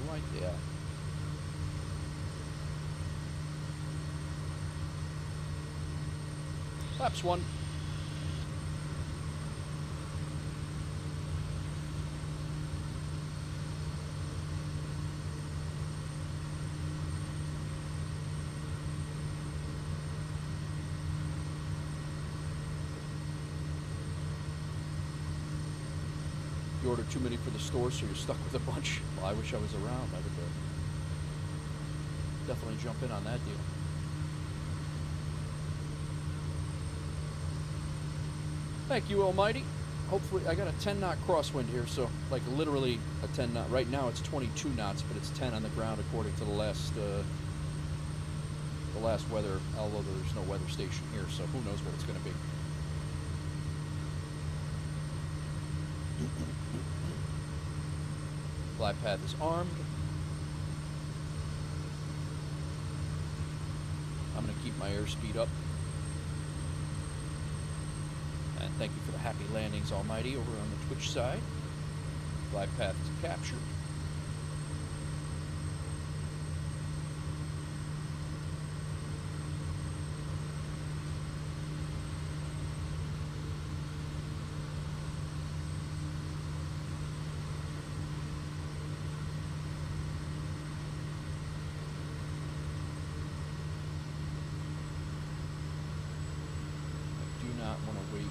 [SPEAKER 1] Right there. Flaps 1. You ordered too many for the store, so you're stuck with a bunch. Well, I wish I was around. I would definitely jump in on that deal. Thank you, Almighty. Hopefully, I got a 10-knot crosswind here, so like literally a 10 knot. Right now it's 22 knots, but it's 10 on the ground according to the last weather. Although there's no weather station here, so who knows what it's going to be. Glide path is armed. I'm going to keep my airspeed up. And thank you for the happy landings, Almighty, over on the Twitch side. Glide path is captured.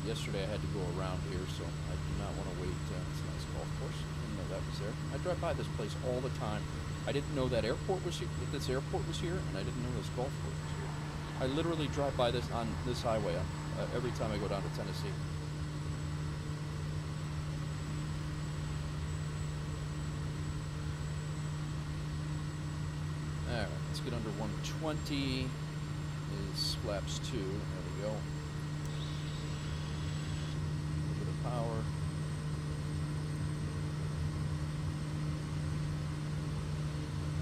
[SPEAKER 1] Yesterday I had to go around here, so I do not want to wait. It's a nice golf course. I didn't know that was there. I drive by this place all the time. I didn't know that airport was here, that this airport was here, and I didn't know this golf course was here. I literally drive by this on this highway every time I go down to Tennessee. All right, let's get under 120. Is flaps 2. There we go. Power.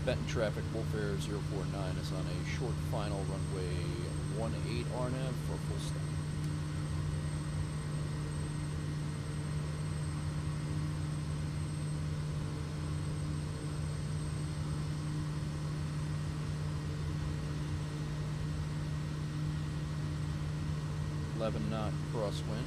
[SPEAKER 1] Benton traffic, Wilfare 049 is on a short final runway 18 RNAV for full stop. 11 knot crosswind.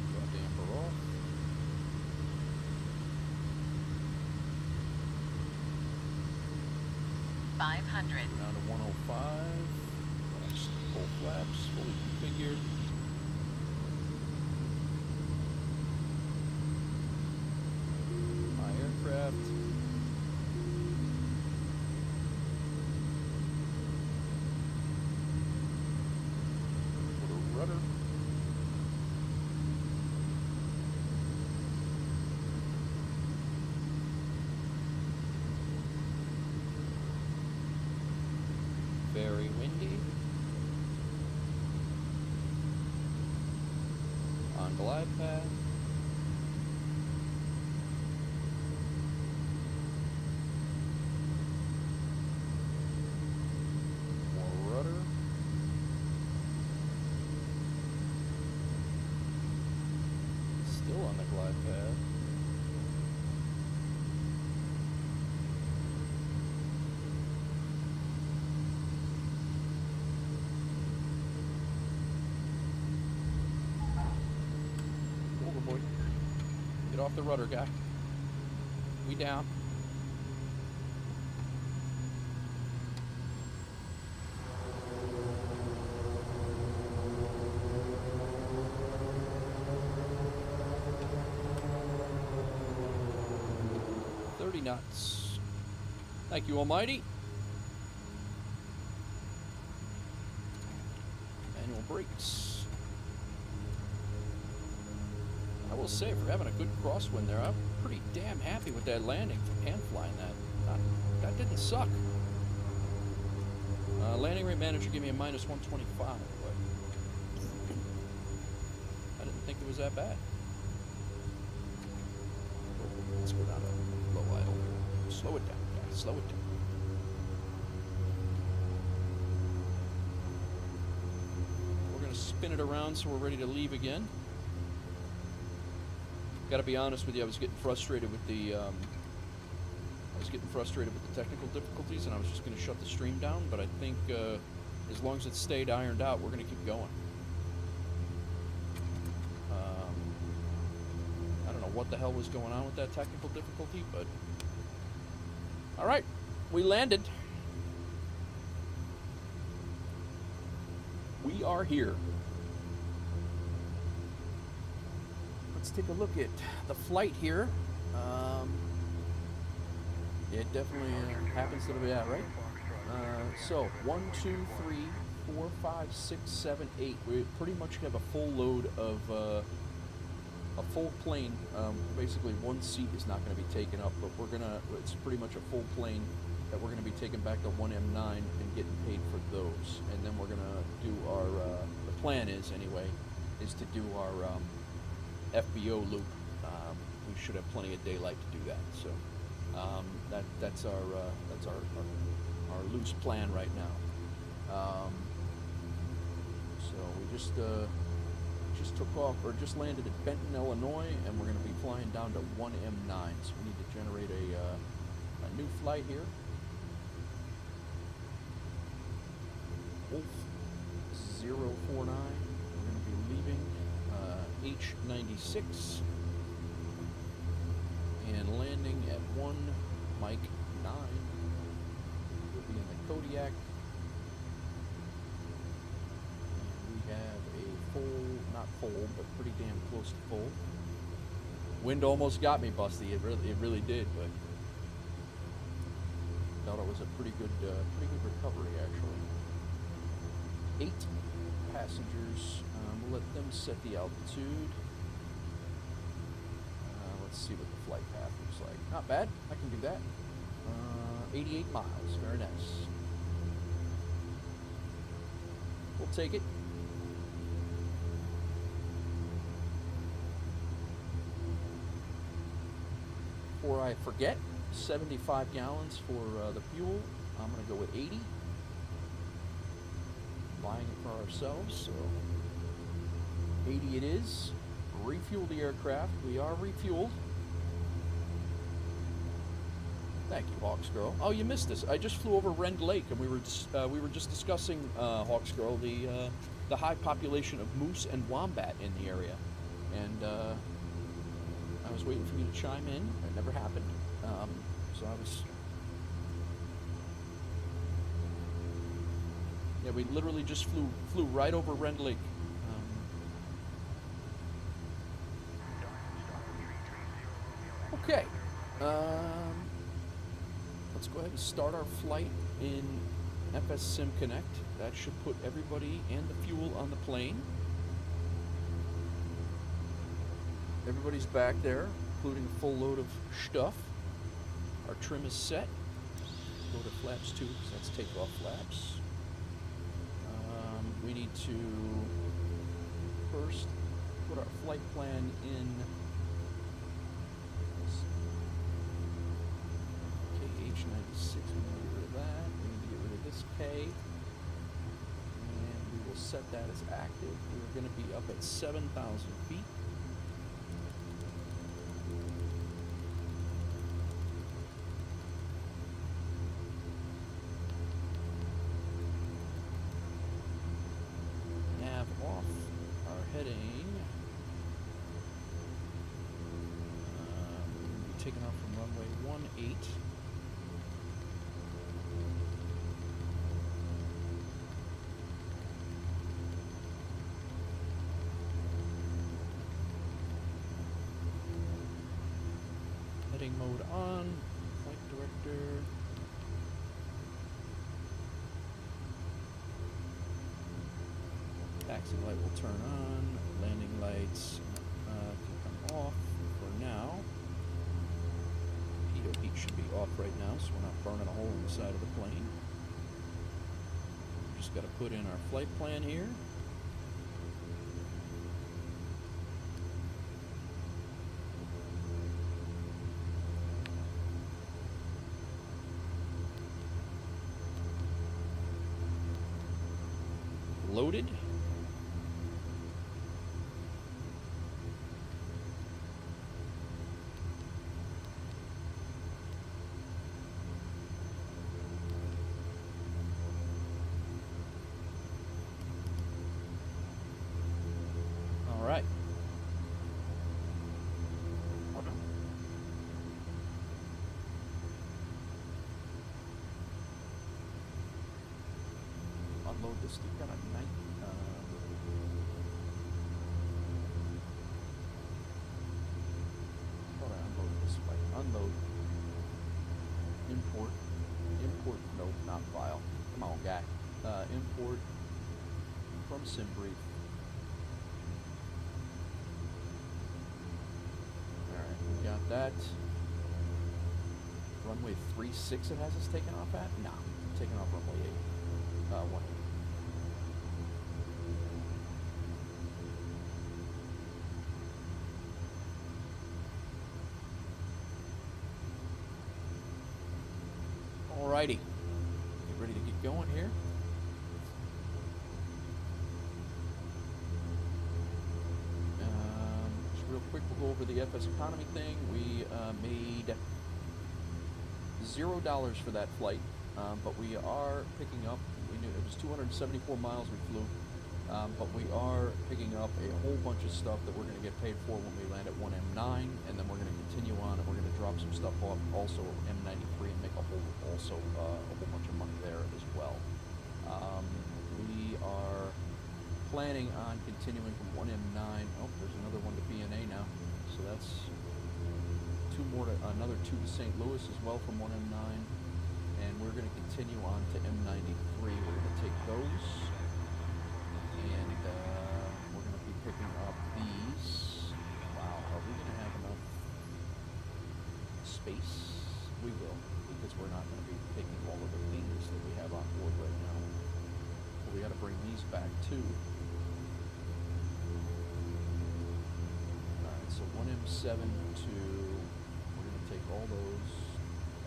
[SPEAKER 1] Got damper off. Down to 105. Nice. Full flaps, fully configured. My aircraft. Put a rudder. Very windy. On glide path. More rudder. Still on the glide path. Boy. Get off the rudder, guy. We down. $30 knots. Thank you, Almighty. Manual brakes. I will say, for having a good crosswind there, I'm pretty damn happy with that landing and flying that. That didn't suck. Landing rate manager gave me a -125, but I didn't think it was that bad. Let's go down to low idle. Slow it down, guys. Slow it down. We're going to spin it around so we're ready to leave again. Gotta be honest with you, I was getting frustrated with the technical difficulties, and I was just going to shut the stream down. But I think as long as it stayed ironed out, we're going to keep going. I don't know what the hell was going on with that technical difficulty, but all right, we landed. We are here. Let's take a look at the flight here. It definitely happens to be that, right? So 1, 2, 3, 4, 5, 6, 7, 8. We pretty much have a full load of a full plane. Basically, one seat is not going to be taken up, but it's pretty much a full plane that we're going to be taking back to 1M9 and getting paid for those. And then we're going to do our, the plan is anyway, is to do our FBO loop. We should have plenty of daylight to do that. So that's our loose plan right now. So we just took off, or just landed at Benton, Illinois, and we're going to be flying down to 1M9. So we need to generate a new flight here. Wolf 049. We're going to be leaving H96 and landing at 1 Mike 9. We'll be in the Kodiak. And we have a full, not full, but pretty damn close to full. Wind almost got me, Busty. It really did, but thought it was a pretty good recovery actually. 8 passengers. We'll let them set the altitude. Let's see what the flight path looks like. Not bad. I can do that. 88 miles. Very nice. We'll take it. Before I forget, 75 gallons for the fuel. I'm going to go with 80. Buying it for ourselves, so 80 it is. Refuel the aircraft. We are refueled. Thank you, Hawks Girl. Oh, you missed this. I just flew over Rend Lake, and we were just discussing Hawks Girl, the high population of moose and wombat in the area, and I was waiting for you to chime in. It never happened, so I was. Yeah, we literally just flew right over Rend Lake. Okay. Let's go ahead and start our flight in FS Sim Connect. That should put everybody and the fuel on the plane. Everybody's back there, including a full load of stuff. Our trim is set. Go to flaps 2, because that's takeoff flaps. We need to first put our flight plan in KH96. We need to get rid of that. We need to get rid of this K. And we will set that as active. We're going to be up at 7,000 feet. Taking off from runway 18. Heading mode on, flight director. Taxi light will turn on, landing lights can come off for now. Heat should be off right now, so we're not burning a hole in the side of the plane. Just got to put in our flight plan here. Loaded. Unload this. You've got a night. Thought I unloaded this way. Unload. Import. Import. Nope, not file. Come on, guy. Import from SimBrief. Alright, we got that. Runway 36 it has us taken off at? Nah, taking off runway 8. 1. Alrighty, get ready to get going here. Just real quick, we'll go over the FSEconomy thing. We made $0 for that flight, but we are picking up. We knew it was 274 miles we flew, but we are picking up a whole bunch of stuff that we're going to get paid for when we land at 1M9, and then we're going to continue on and we're going to drop some stuff off also M93 and make a whole bunch of money there as well. We are planning on continuing from 1M9. Oh, there's another one to BNA now, so that's another two to St. Louis as well from 1M9, and we're going to continue on to M93. We're going to take those, and we're going to be picking up these. Wow, are we going to have enough space? We will, because we're not going to be taking all of the things that we have on board right now. But we got to bring these back too. Alright, so 1M7 to, we're going to take all those.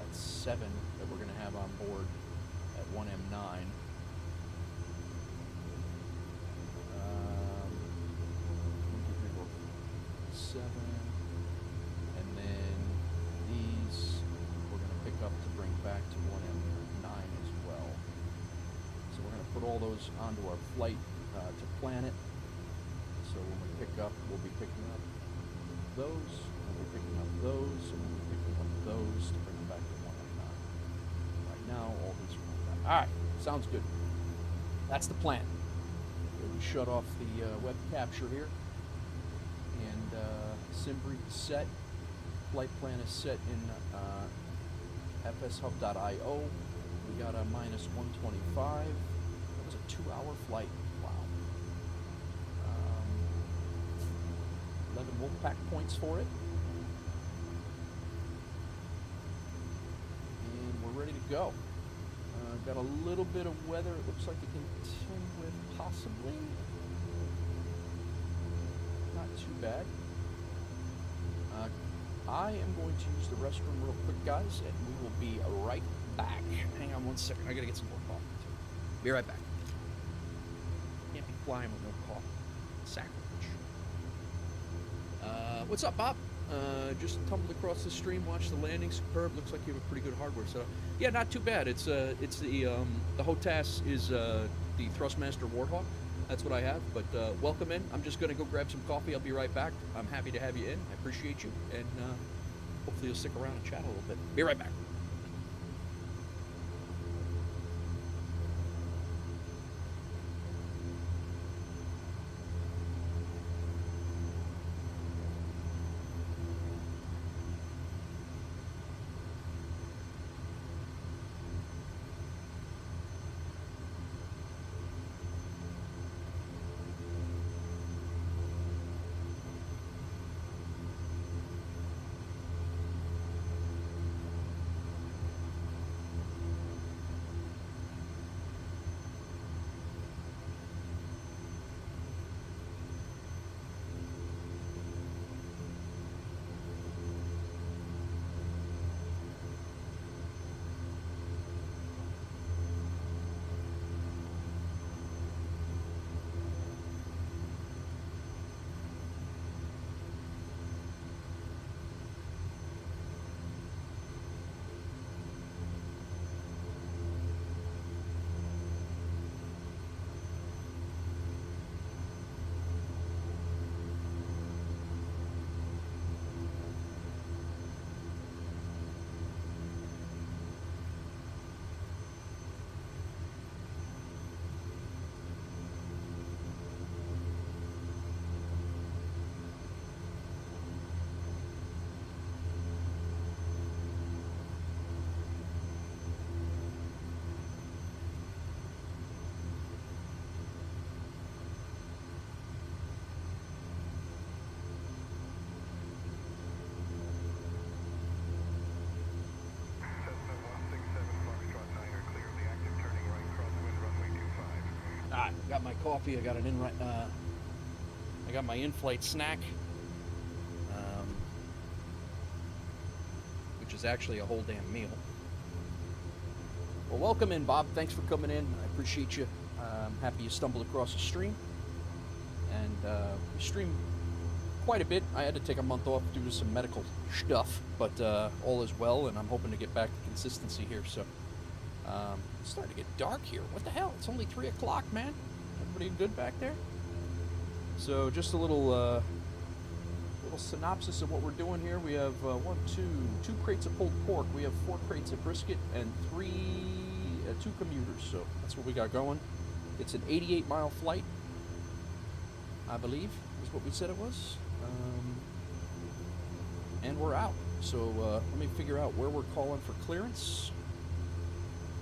[SPEAKER 1] That's 7 that we're going to have on board at 1M9. 7, and then these we're going to pick up back to 1M9 as well. So we're going to put all those onto our flight to plan it. So when we pick up, we'll be picking up those, and we'll be picking up those, and we'll be picking up those to bring them back to 1M9. Right now, all these are going back. Alright, sounds good. That's the plan. We shut off the web capture here. And SimBrief is set. Flight plan is set in fshub.io. We got a minus 125. That was a 2-hour flight. Wow. 11 Wolfpack points for it. And we're ready to go. Got a little bit of weather. It looks like to contend with, possibly. Not too bad. I am going to use the restroom real quick, guys, and we will be right back. Hang on one second. I gotta get some more coffee, too. Be right back. Can't be flying with no coffee. Sacrilege. What's up, Bob? Just tumbled across the stream, watched the landing. Superb. Looks like you have a pretty good hardware setup. Yeah, not too bad. It's the HOTAS is the Thrustmaster Warthog. That's what I have. But welcome in. I'm just gonna go grab some coffee. I'll be right back. I'm happy to have you in. I appreciate you, and hopefully you'll stick around and chat a little bit. Be right back. Got my coffee. I got an I got my in-flight snack, which is actually a whole damn meal. Well, welcome in, Bob. Thanks for coming in. I appreciate you. I'm happy you stumbled across the stream, and we streamed quite a bit. I had to take a month off due to some medical stuff, but all is well, and I'm hoping to get back to consistency here. So it's starting to get dark here. What the hell? It's only 3 o'clock, man. Everybody good back there? So just a little synopsis of what we're doing here. We have two crates of pulled pork. We have 4 crates of brisket and 2 commuters. So that's what we got going. It's an 88-mile flight, I believe, is what we said it was. And we're out. So let me figure out where we're calling for clearance.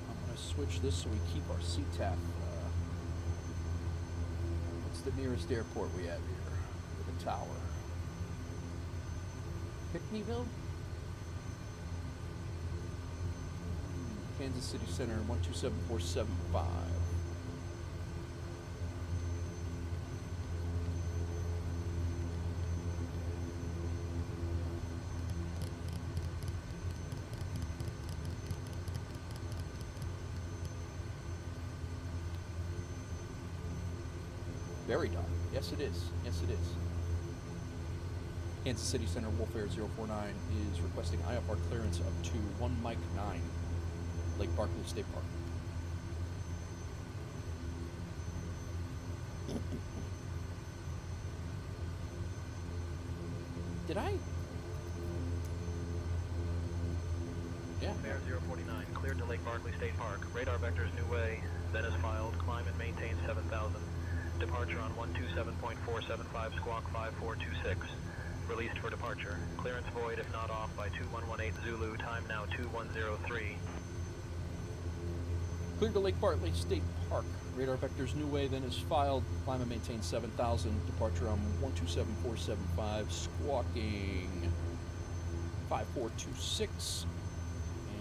[SPEAKER 1] I'm going to switch this so we keep our CTAF. The nearest airport we have here with a tower. Pickneyville? Kansas City Center 127475. Very dark. Yes, it is. Yes, it is. Kansas City Center Wolf Air 049 is requesting IFR clearance up to 1 Mike 9. Lake Barkley State Park. Did I? Yeah.
[SPEAKER 3] Bear 049, cleared to Lake Barkley State Park. Radar vectors new way. Then is filed. Climb and maintain 7,000. Departure on 127.475 squawk 5426. Released for departure. Clearance void if not off by 2118 Zulu. Time now 2103.
[SPEAKER 1] Cleared to Lake Bartley State Park. Radar vectors new way, then is filed. Climb and maintain 7,000. Departure on 127.475 squawking 5426.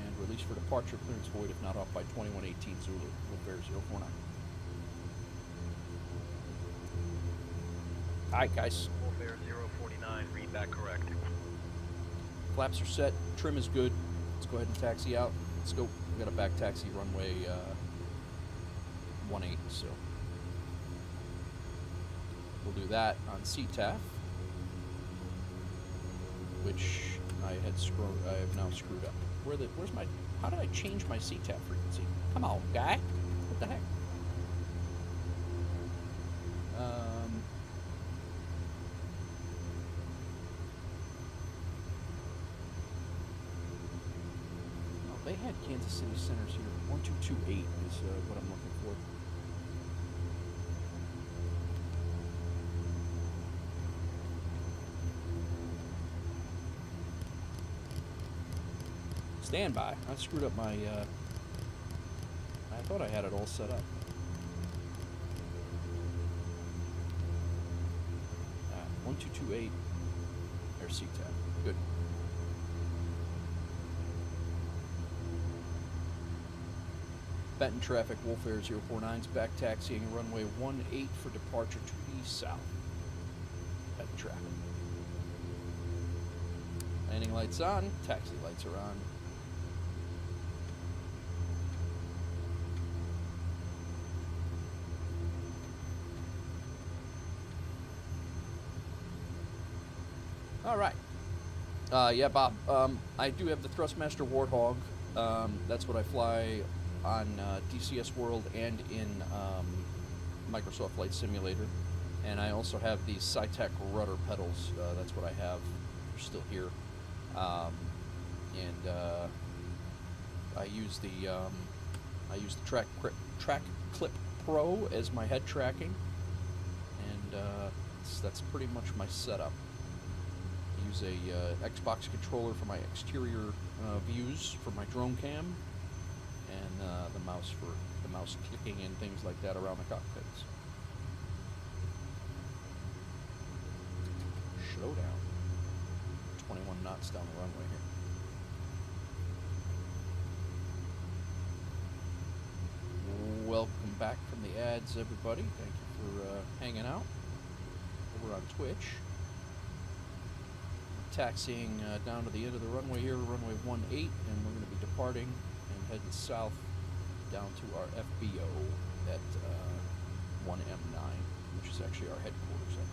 [SPEAKER 1] And release for departure. Clearance void if not off by 2118 Zulu. With Bear 049. Alright, guys.
[SPEAKER 3] Bear 049, read back correct.
[SPEAKER 1] Flaps are set. Trim is good. Let's go ahead and taxi out. Let's go. We got a back taxi runway 18, so we'll do that on CTAF, which I have now screwed up. Where's my? How did I change my CTAF frequency? Come on, guy. What the heck? They had Kansas City centers here. 1228 is what I'm looking for. Stand by. I screwed up my. I thought I had it all set up. 1228. There's CTAF. Good. Benton traffic, Wolf Air 049's back taxiing runway 18 for departure to the south. Benton traffic. Landing lights on, taxi lights are on. All right. Yeah, Bob. I do have the Thrustmaster Warthog. That's what I fly on DCS World and in Microsoft Flight Simulator. And I also have these Cytec rudder pedals. That's what I have. They're still here. I use the Track Clip Pro as my head tracking, and that's pretty much my setup. I use a Xbox controller for my exterior views for my drone cam, and the mouse for the mouse clicking and things like that around the cockpits. Showdown. 21 knots down the runway here. Welcome back from the ads, everybody. Thank you for hanging out over on Twitch. Taxiing down to the end of the runway here, runway 18, and we're going to be departing and heading south down to our FBO at 1M9, which is actually our headquarters FBO.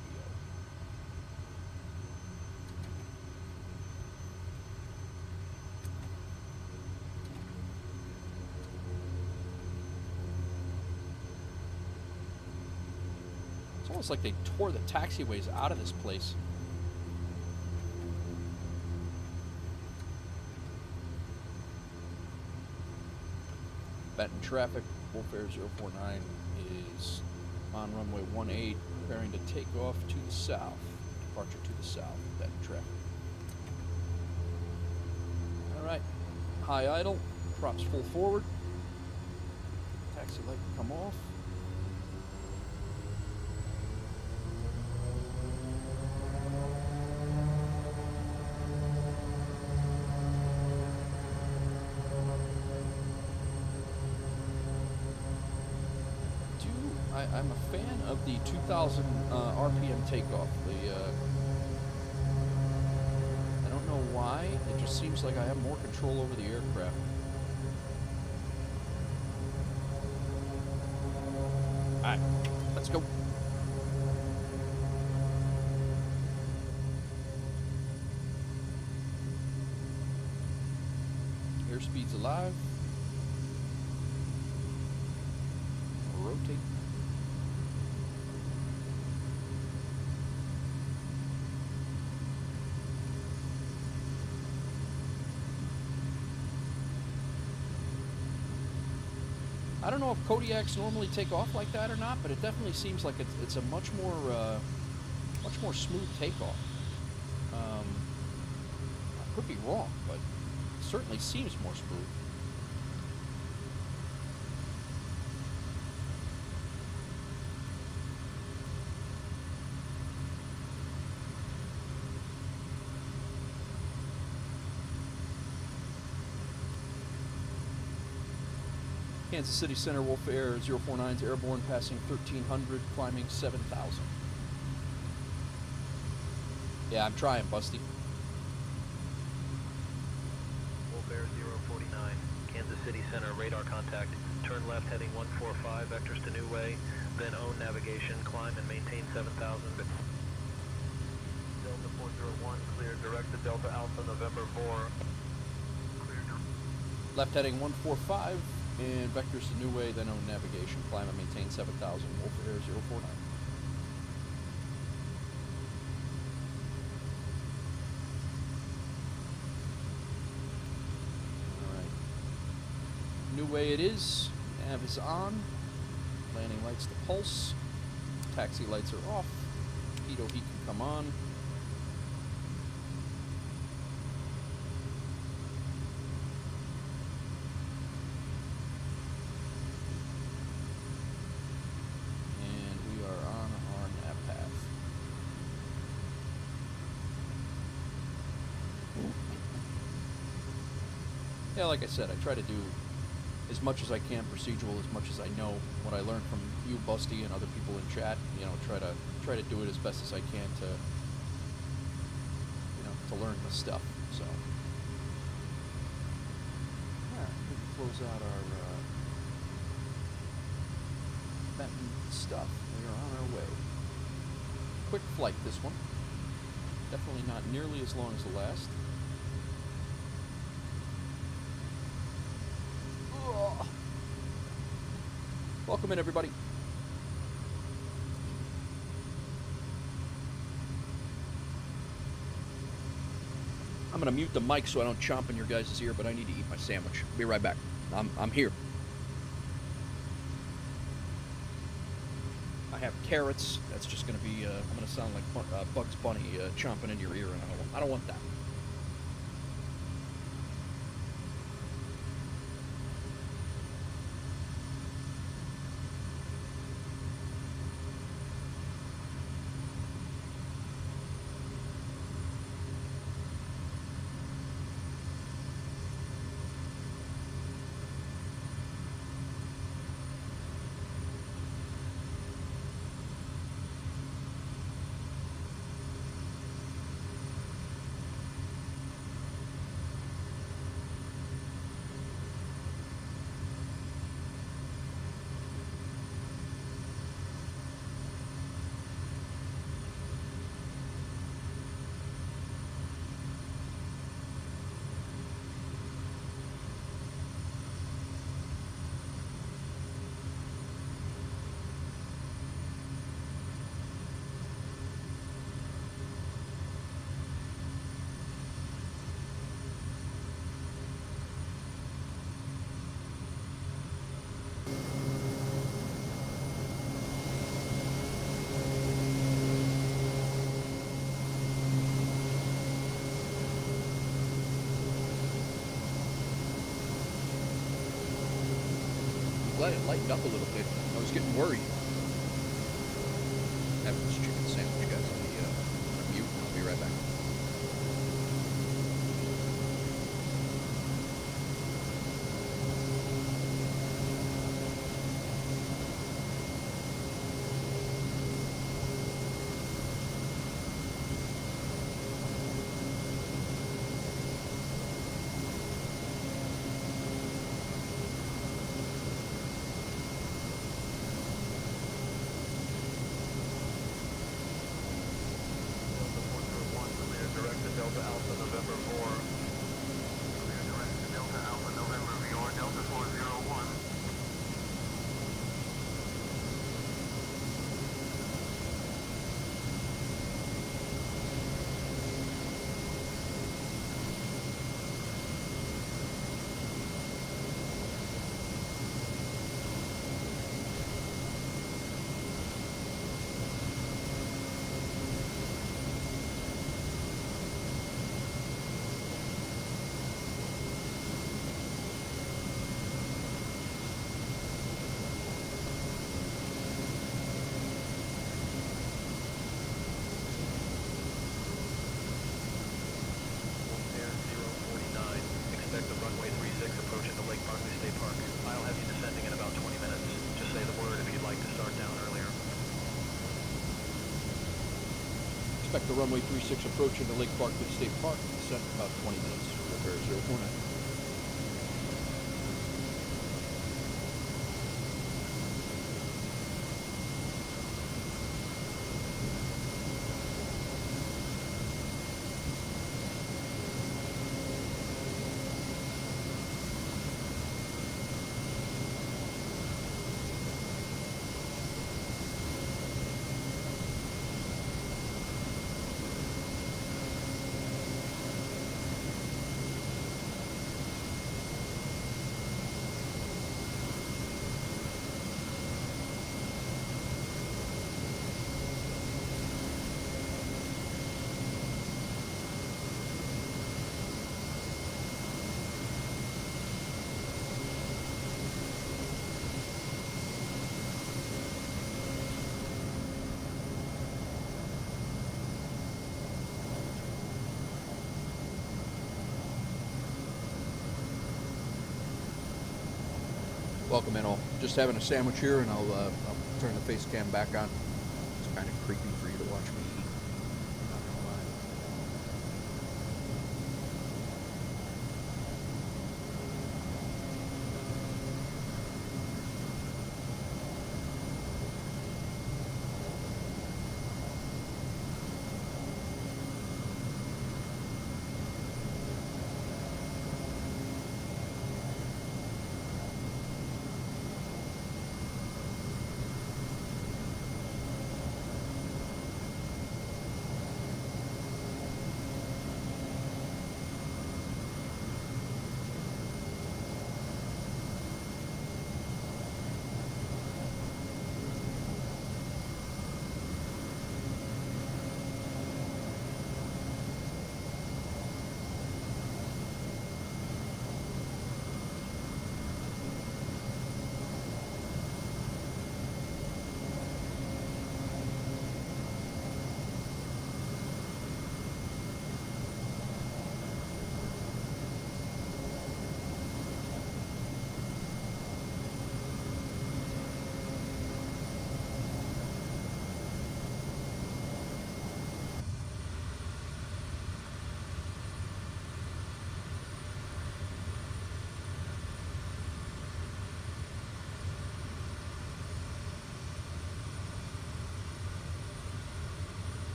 [SPEAKER 1] It's almost like they tore the taxiways out of this place. Benton traffic, Wolf Air 049 is on runway 18, preparing to take off to the south. Departure to the south, Benton traffic. Alright, high idle, props full forward. Taxi light will come off. I'm a fan of the 2,000 RPM takeoff. I don't know why. It just seems like I have more control over the aircraft. Alright, let's go. Airspeed's alive. rotate. I don't know if Kodiaks normally take off like that or not, but it definitely seems like it's a much more smooth takeoff. I could be wrong, but it certainly seems more smooth. Kansas City Center, Wolf Air 049's airborne, passing 1300, climbing 7000. Yeah, I'm trying, Busty.
[SPEAKER 3] Wolf Air 049, Kansas City Center, radar contact. Turn left heading 145, vectors to New Way, then own navigation, climb and maintain 7000.
[SPEAKER 4] Delta 401, clear direct to Delta Alpha, November 4.
[SPEAKER 1] Left heading 145, and vectors to New Way, then own navigation, climb and maintain 7000, Wolf Air 049. Alright. New Way it is. Nav is on. Landing lights to pulse. Taxi lights are off. Pitot heat can come on. Yeah, like I said, I try to do as much as I can procedural, as much as I know. What I learned from you, Busty, and other people in chat, you know, try to do it as best as I can to, you know, to learn this stuff. So, yeah, we can close out our Benton stuff. We are on our way. Quick flight, this one. Definitely not nearly as long as the last. Welcome in, everybody. I'm gonna mute the mic so I don't chomp in your guys' ear, but I need to eat my sandwich. Be right back. I'm here. I have carrots. That's just gonna be. I'm gonna sound like Bugs Bunny chomping in your ear, and I don't want that. Glad it lightened up a little bit. I was getting worried. Having this chicken sandwich, guys. Let me mute. I'll be right back.
[SPEAKER 4] Delta Alpha, November 4. Clear direct to Delta Alpha, November 4, Delta 401.
[SPEAKER 1] Expect the runway 36 approach into Lake Barkley State Park. Descent about 20 minutes. Repair 049. Welcome in all. Just having a sandwich here, and I'll turn the face cam back on. It's kind of creepy for you to watch me eat. Not gonna lie.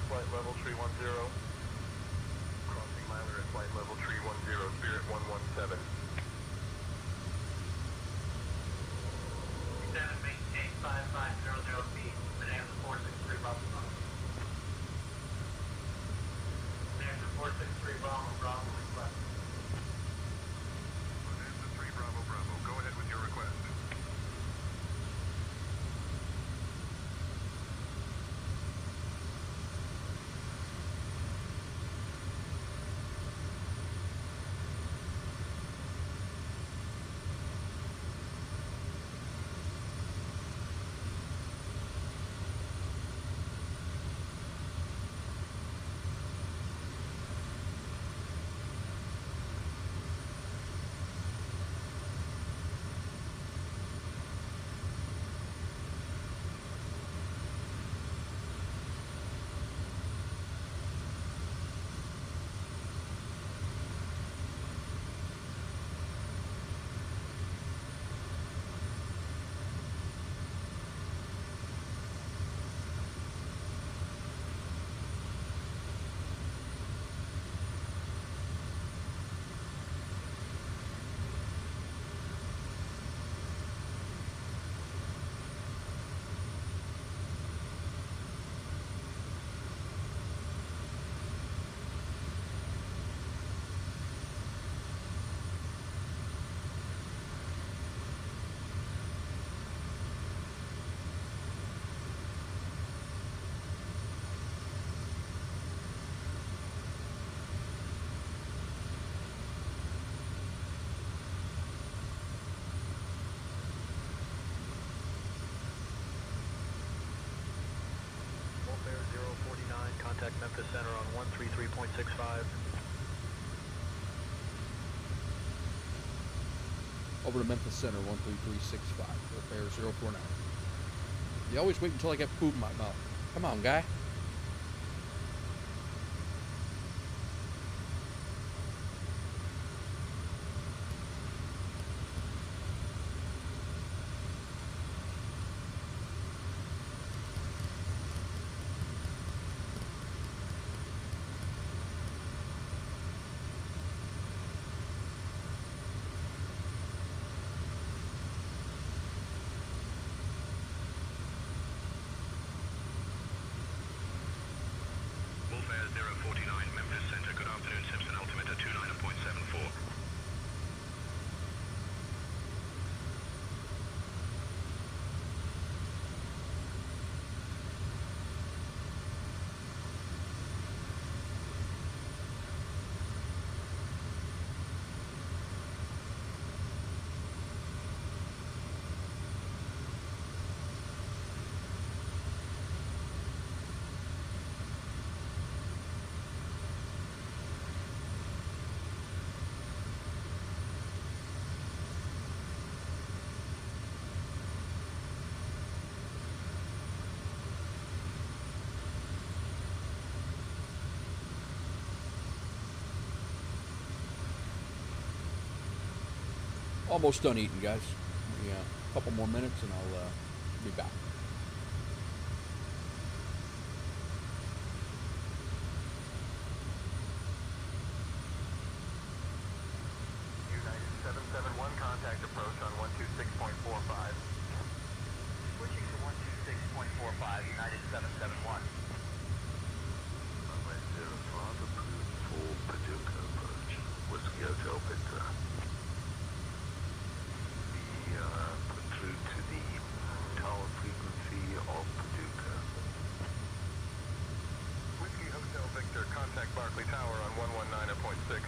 [SPEAKER 2] Flight level 310. Crossing miler at flight level 310, Spirit 117.
[SPEAKER 3] Maintain 5500 feet, Bonanza 463 Bravo. Bonanza 463 Bravo, Bravo request.
[SPEAKER 2] Bonanza 3 Bravo Bravo, go ahead with your request.
[SPEAKER 3] Contact Memphis Center on 133.65.
[SPEAKER 1] over to Memphis Center, 13365, repair 049. You always wait until I get food in my mouth. Come on, guy.
[SPEAKER 2] Wolf Air 049, Memphis Center. Good afternoon, Simpson altimeter 29.74.
[SPEAKER 1] Almost done eating, guys. Yeah, a couple more minutes and I'll be back.
[SPEAKER 4] United 771, contact approach on 126.45. Switching to 126.45, United 771. Runway 05, approved for Paducah approach. Whiskey Hotel Victor. Put through to the tower frequency of Paducah.
[SPEAKER 2] Whiskey Hotel Victor, contact Barclay Tower on 119.6.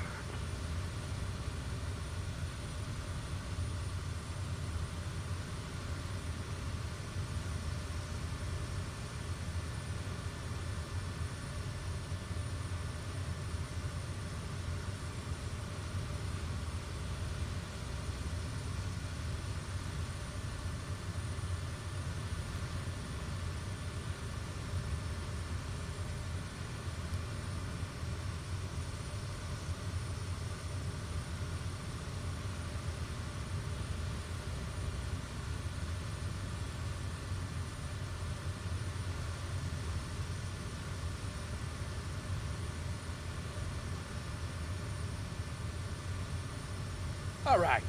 [SPEAKER 1] All right,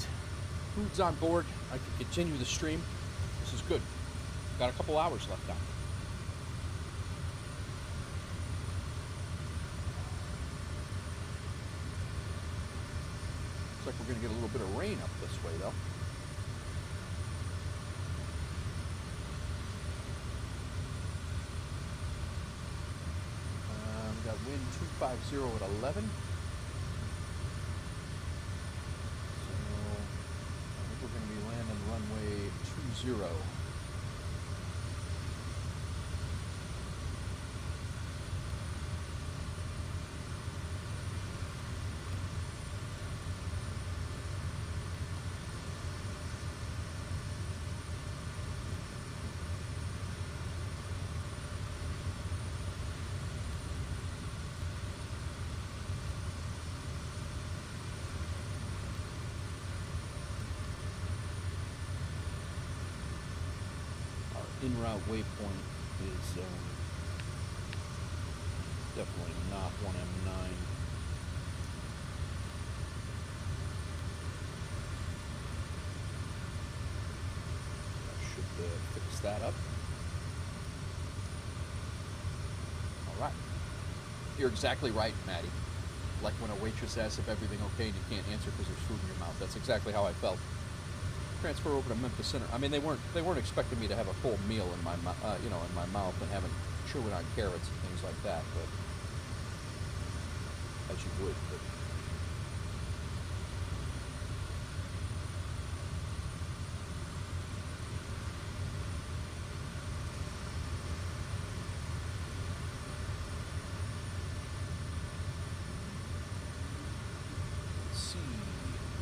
[SPEAKER 1] food's on board. I can continue the stream. This is good. Got a couple hours left on. Looks like we're going to get a little bit of rain up this way, though. We got wind 250 at 11. Runway 20. En route waypoint is definitely not 1M9. I should fix that up. All right. You're exactly right, Maddie. Like when a waitress asks if everything okay and you can't answer because there's food in your mouth. That's exactly how I felt. Transfer over to Memphis Center. I mean, they weren't expecting me to have a full meal in my in my mouth and having chewing on carrots and things like that, but as you would. But let's see,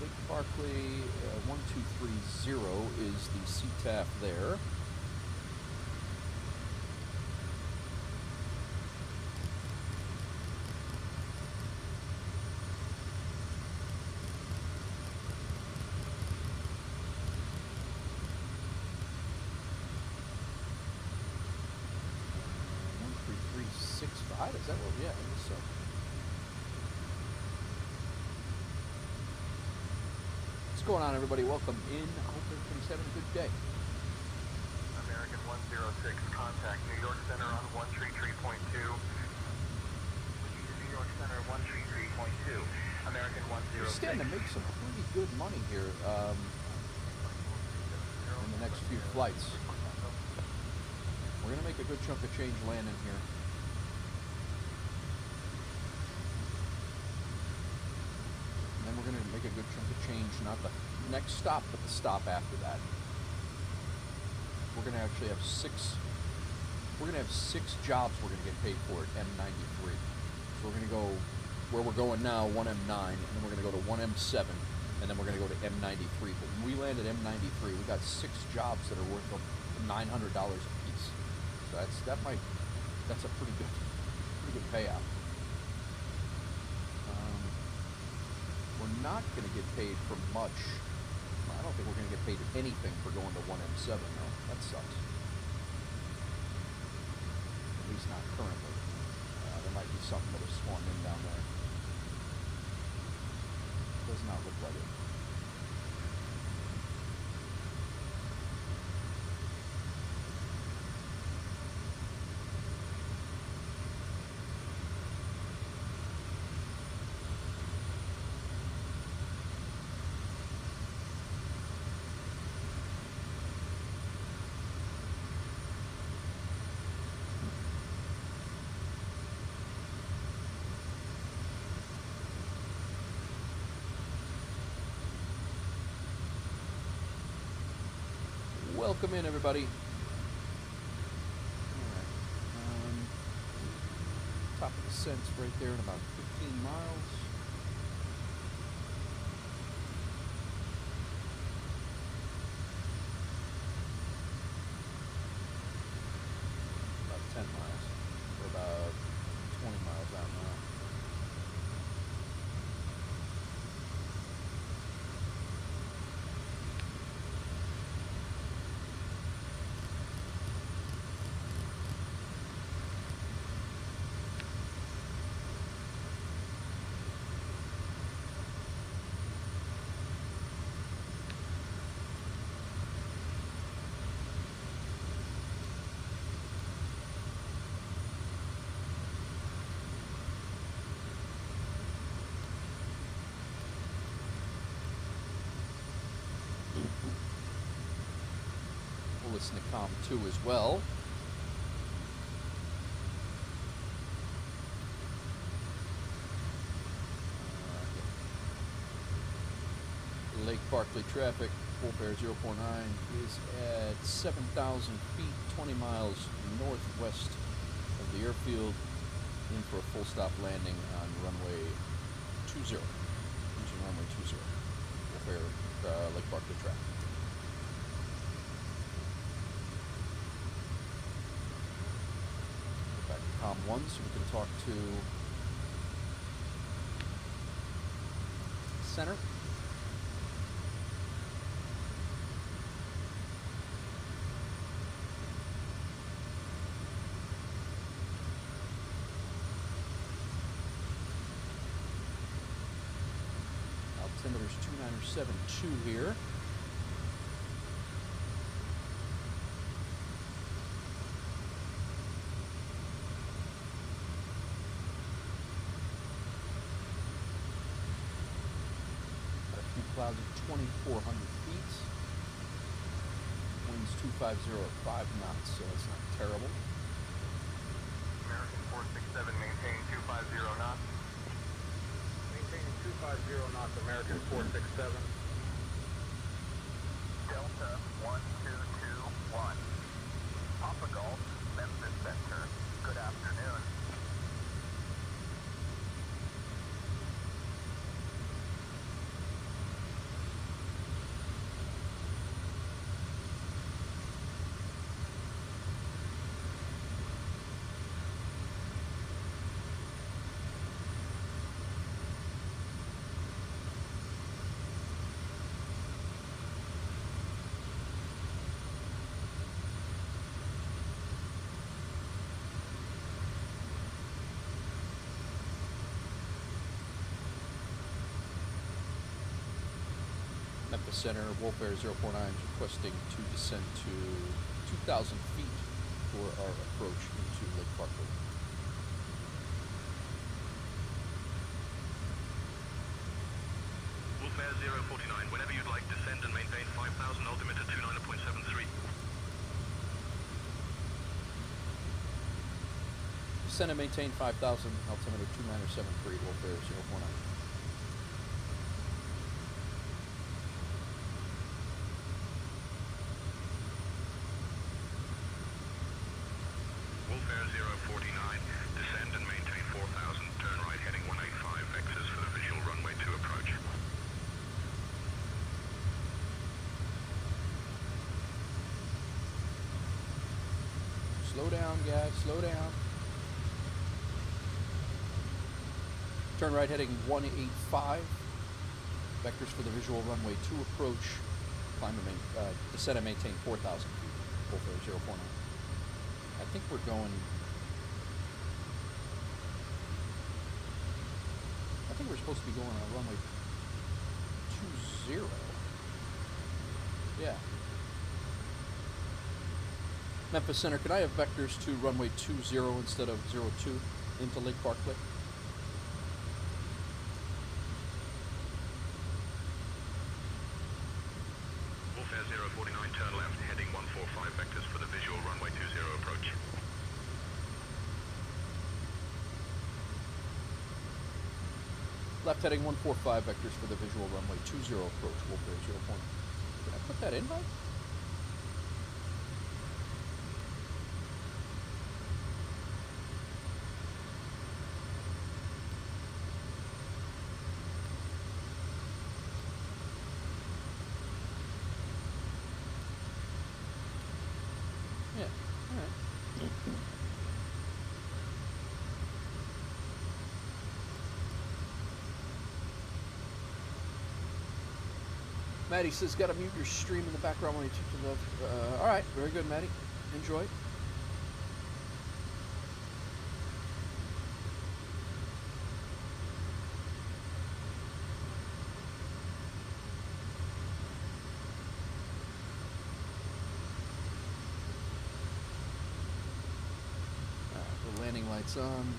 [SPEAKER 1] Lake Barkley, 1230 is the CTAF there. Is that what? Yeah, I guess so. What's going on, everybody? Welcome in. I hope everybody's having a good day.
[SPEAKER 4] American 106, contact New York Center on 133.2. New York Center 133.2. American 106.
[SPEAKER 1] We're standing to make some pretty good money here in the next few flights. We're going to make a good chunk of change landing here. We're going to make a good chunk of change, not the next stop, but the stop after that. We're going to actually have six jobs we're going to get paid for at M93. So we're going to go where we're going now, 1M9, and then we're going to go to 1M7, and then we're going to go to M93. But when we land at M93, we got 6 jobs that are worth $900 a piece. So that's a pretty good payout. We're not going to get paid for much. I don't think we're going to get paid anything for going to 1M7, though. That sucks. At least not currently. There might be something that has swung in down there. Does not look like it. Welcome in, everybody. Alright. Top of the Sense right there in about 15 miles. About 10 miles. We're about 20 miles out now. Listen to COM 2 as well. Lake Barkley traffic, Full Bear 0.9 is at 7,000 feet, 20 miles northwest of the airfield, in for a full stop landing on runway 20. Using runway 20. Full Bear Lake Barkley traffic. COM 1 so we can talk to center. Altimeter's 2972 here. Clouds at 2,400 feet. Winds 250 at 5 knots, so that's not terrible.
[SPEAKER 4] American 467, maintain 250 knots. Maintaining 250 knots, American 467. Delta 1221. Papa Golf, Memphis Center. Good afternoon.
[SPEAKER 1] Memphis Center, Wolf Air 049 is requesting to descend to 2,000 feet for our approach into Lake Parkway.
[SPEAKER 2] Wolf Air 049, whenever you'd like, descend and maintain 5,000, altimeter 29.73.
[SPEAKER 1] Descend and maintain 5,000, altimeter 2973, Wolf Air 049.
[SPEAKER 2] Wolf Air 049, descend and maintain 4,000, turn right heading 185, vectors for the visual runway 2 approach.
[SPEAKER 1] Slow down, guys, slow down. Turn right heading 185. Vectors for the visual runway 2 approach. Climb and descend and maintain 4,000 feet. Wolf Air 049. I think we're going. I think we're supposed to be going on runway 20. Yeah. Memphis Center, could I have vectors to runway 20 instead of 02 into Lake Barclay?
[SPEAKER 2] Wolf Air 049, turn left heading 145, vectors for the visual runway 20 approach.
[SPEAKER 1] Left heading 145, vectors for the visual runway 20 approach, Wolf Air 0 point. Did I put that in right? Yeah, alright. Maddie says, gotta mute your stream in the background when you teach the alright, very good, Maddie. Enjoy. The landing lights on.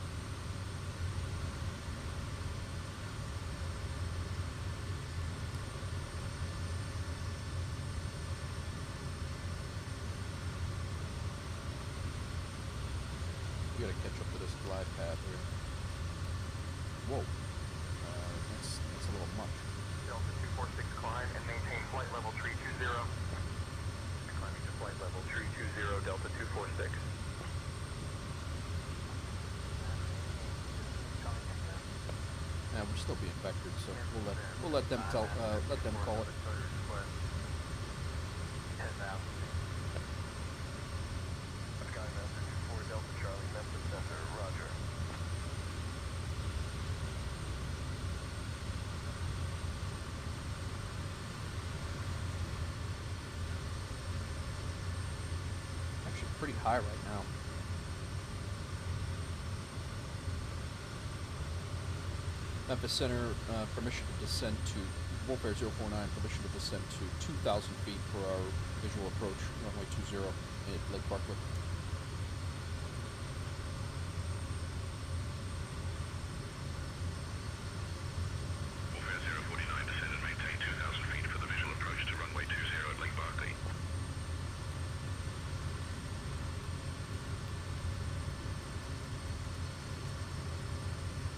[SPEAKER 1] We gotta catch up to this glide path here. Whoa. That's a little much.
[SPEAKER 4] Delta 246, climb and maintain flight level 320. Climbing to flight level 320, Delta 246.
[SPEAKER 1] Yeah, we're still being vectored, so we'll let them call it.
[SPEAKER 4] Skymaster 24 Delta Charlie, Memphis Center, roger.
[SPEAKER 1] Actually pretty high right now. Memphis Center, permission to descend to Wolf Air 049, permission to descend to 2,000 feet for our visual approach, runway 20 at Lake Barclay.
[SPEAKER 2] Wolf Air 049, descend and maintain 2,000 feet for the visual approach to runway 20 at Lake Barkley.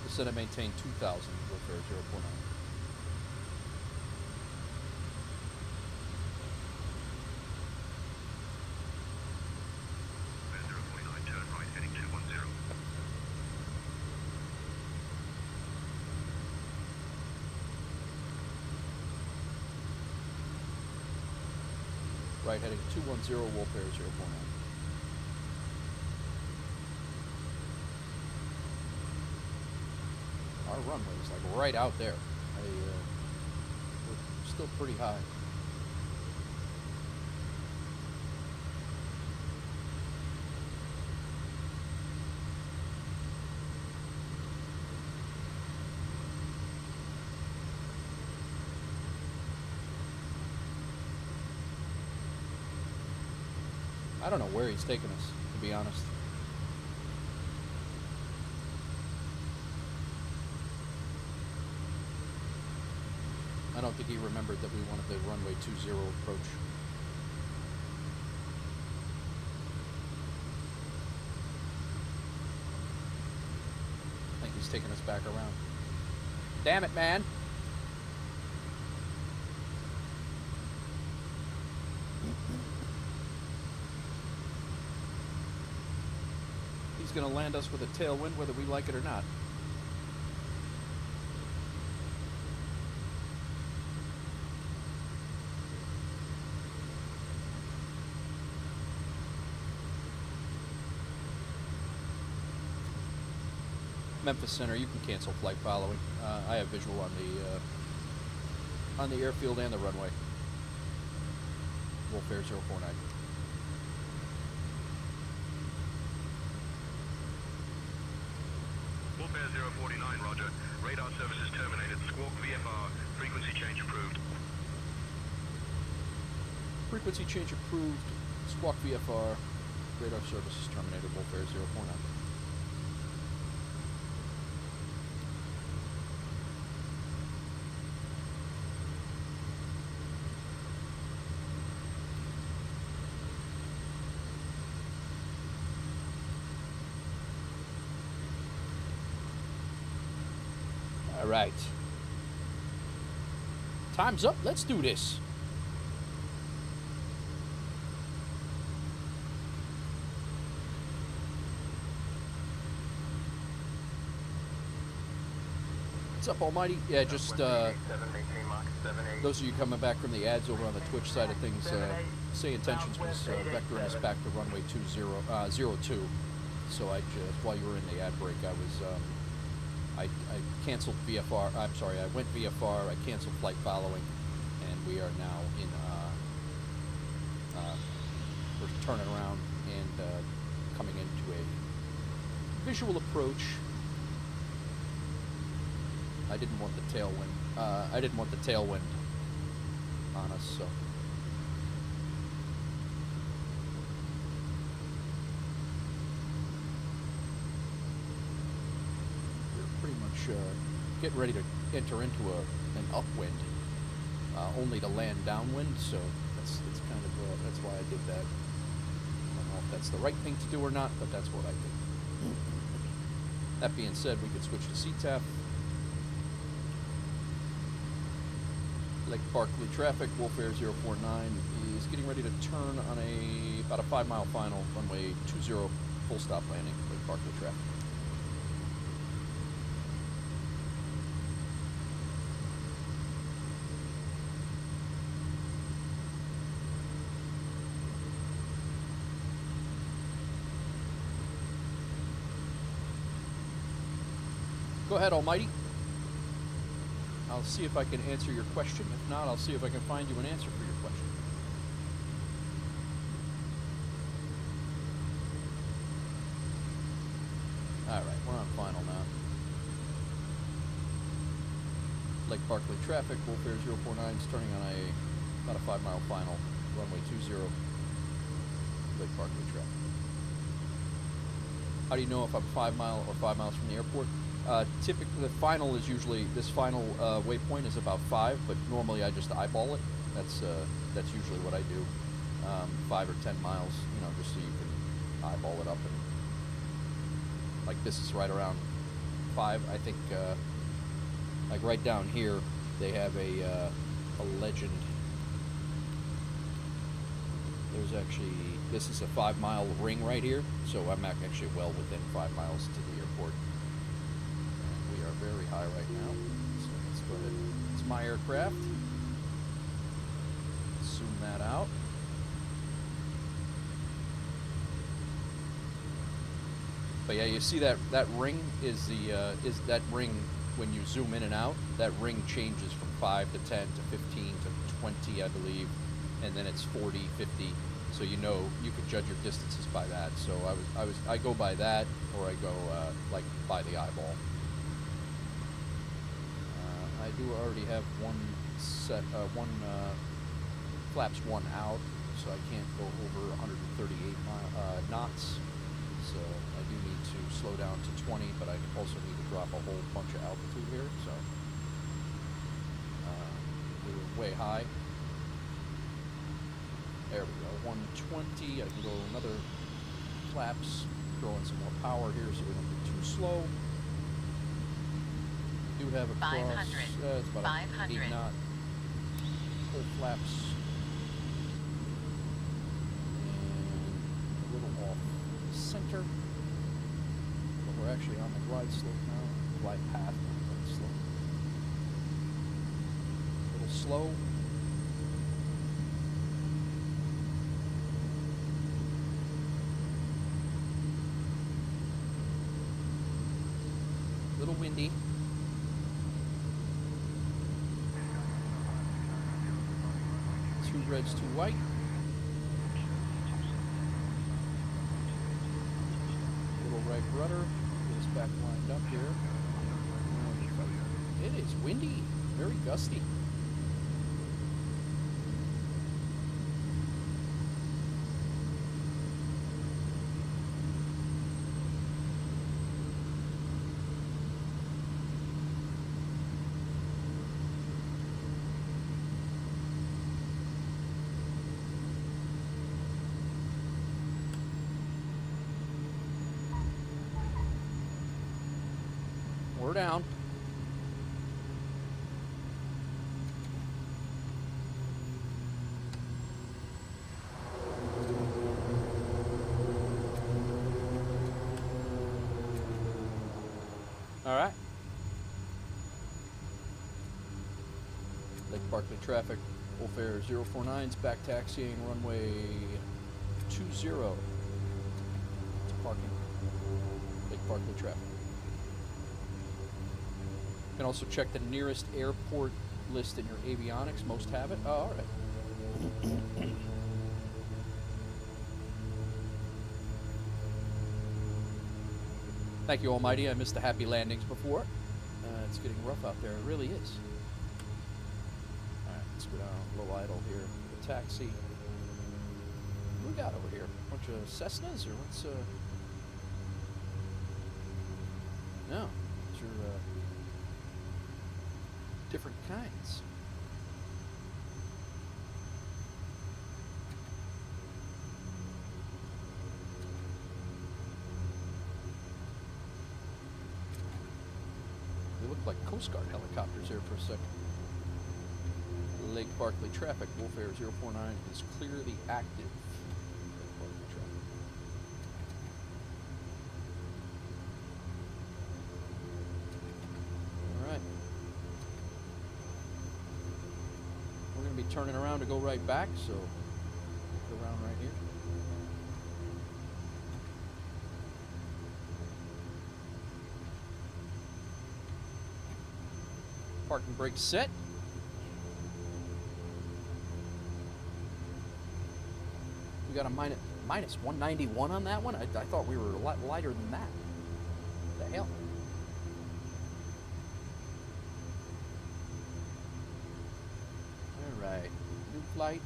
[SPEAKER 1] Descend and maintain 2,000, Wolf Air 049.
[SPEAKER 2] Air 049, turn right heading 210.
[SPEAKER 1] Right heading 210, Wolf Air 049. Our runway is like right out there. We're still pretty high. I don't know where he's taking us, to be honest. I don't think he remembered that we wanted the runway 20 approach. I think he's taking us back around. Damn it, man! He's gonna land us with a tailwind whether we like it or not. Memphis Center, you can cancel flight following. I have visual on the airfield and the runway. Wolf Air 049.
[SPEAKER 2] Wolf Air 049, roger. Radar services terminated. Squawk VFR. Frequency change approved.
[SPEAKER 1] Frequency change approved. Squawk VFR. Radar services terminated. Wolf Air 049. All right. Time's up. Let's do this. What's up, Almighty? Yeah, just those of you coming back from the ads over on the Twitch side of things, Say Intentions was vectoring us back to runway 02. So I just, while you were in the ad break, I was I canceled VFR. I'm sorry, I went VFR. I canceled flight following, and we are now in. We're turning around and coming into a visual approach. I didn't want the tailwind. I didn't want the tailwind on us, so. Pretty much getting ready to enter into an upwind, only to land downwind. So that's kind of that's why I did that. I don't know if that's the right thing to do or not, but that's what I did. That being said, we could switch to CTAF. Lake Barkley traffic. Wolf Air 049 is getting ready to turn on about a 5-mile final, runway 20, full stop landing. Lake Barkley traffic. Go ahead, Almighty. I'll see if I can answer your question. If not, I'll see if I can find you an answer for your question. Alright, we're on final now. Lake Barkley traffic, Wolf Air 049 is turning on about a 5-mile final, runway 20, Lake Barkley traffic. How do you know if I'm 5 miles from the airport? Typically, the final is usually, this final waypoint is about 5, but normally I just eyeball it. That's usually what I do. 5 or 10 miles, just so you can eyeball it up. And like this is right around 5. I think, like right down here, they have a legend. There's actually, this is a 5-mile ring right here, so I'm actually well within 5 miles to the airport. Very high right now, so let's go ahead. It's my aircraft. Zoom that out. But yeah, you see that ring is that ring when you zoom in and out. That ring changes from 5 to 10 to 15 to 20, I believe, and then it's 40, 50. So you can judge your distances by that. So I go by that, or I go like by the eyeball. I do already have one flaps 1 out. so I can't go over 138 knots. So I do need to slow down to 20, but I also need to drop a whole bunch of altitude here. So we're way high. There we go, 120. I can go another flaps, throw in some more power here so we don't get too slow. We do have a cross, it's about 8 knot full flaps. And a little off center. But we're actually on the glide slope now. Glide path, not glide slope. A little slow. Little windy. Two reds, two white. Little right rudder. Get us back lined up here. It is windy, very gusty. We're down. All right. Lake Barkley traffic, full fare 049's back taxiing runway 20 to parking. Lake Barkley traffic. You can also check the nearest airport list in your avionics. Most have it. Oh, all right. Thank you, Almighty. I missed the happy landings before. It's getting rough out there. It really is. All right, let's go down low idle here for the taxi. What we got over here? A bunch of Cessnas, or what's No, these are different kinds. They look like Coast Guard helicopters there for a second. Lake Barkley traffic, Wolf Air 049 is clearly active. Lake Barkley traffic. All right. We're going to be turning around to go right back, so go around right here. Parking brake set. We got a minus 191 on that one. I thought we were a lot lighter than that. What the hell? All right, new flight.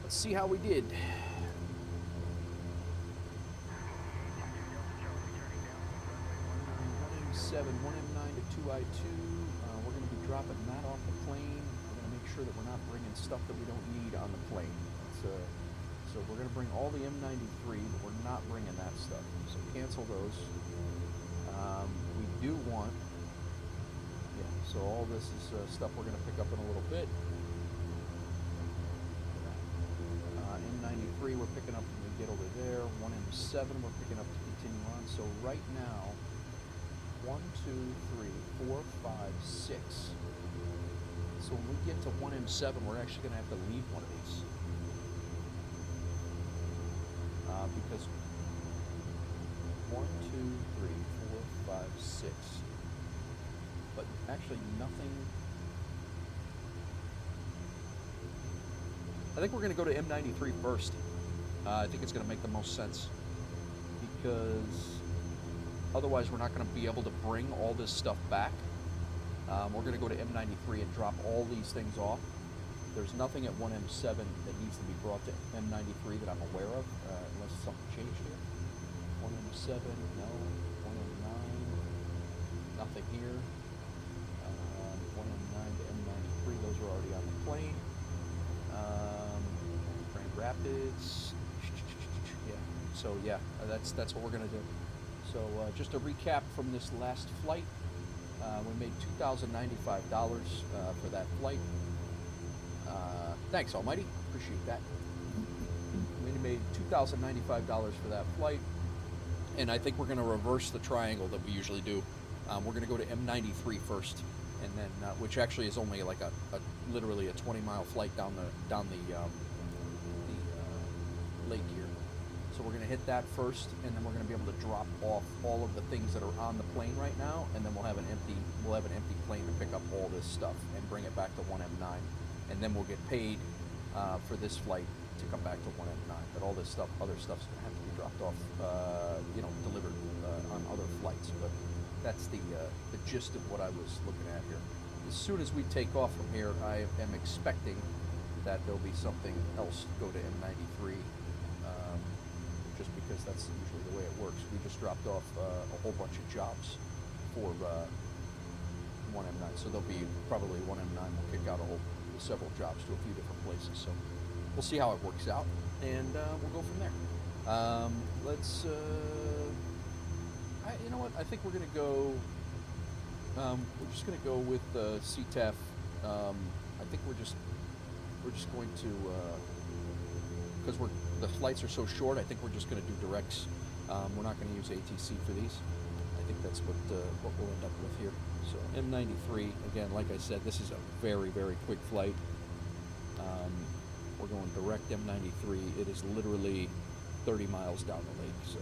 [SPEAKER 1] Let's see how we did. 1M7, 1M9 to 2I2. We're going to be dropping that off the plane. We're going to make sure that we're not bringing stuff that we don't need on the plane. So we're going to bring all the M93, but we're not bringing that stuff. So cancel those. We do want, so all this is stuff we're going to pick up in a little bit. M93 we're picking up when we get over there. 1M7 we're picking up to continue on. So right now, 1, 2, 3, 4, 5, 6. So when we get to 1M7, we're actually going to have to leave one of these. Because 1, 2, 3, 4, 5, 6. But actually nothing. I think we're going to go to M93 first. I think it's going to make the most sense. Because otherwise we're not going to be able to bring all this stuff back. We're going to go to M93 and drop all these things off. There's nothing at 1M7 that needs to be brought to M93 that I'm aware of, unless something changed here. 1M7, no. 1M9, nothing here. 1M9 to M93, those are already on the plane. Grand Rapids, yeah. So yeah, that's what we're gonna do. So just a recap from this last flight. We made $2,095 for that flight. Thanks, Almighty. Appreciate that. We made $2,095 for that flight. And I think we're going to reverse the triangle that we usually do. We're going to go to M93 first, and then which actually is only like literally a 20-mile flight down the lake here. So we're going to hit that first, and then we're going to be able to drop off all of the things that are on the plane right now, and then we'll have an empty plane to pick up all this stuff and bring it back to 1M9, and then we'll get paid for this flight to come back to 1M9. But all this other stuff's going to have to be dropped off, delivered on other flights. But that's the gist of what I was looking at here. As soon as we take off from here, I am expecting that there'll be something else to go to M93. Just because that's usually the way it works. We just dropped off a whole bunch of jobs for 1M9, so there'll be probably 1M9 will kick out several jobs to a few different places. So we'll see how it works out, and we'll go from there. You know what? I think we're gonna go. We're just gonna go with CTAF. I think we're just going to. Because the flights are so short, I think we're just going to do directs. We're not going to use ATC for these. I think that's what we'll end up with here. So M93, again, like I said, this is a very, very quick flight. We're going direct M93. It is literally 30 miles down the lake. So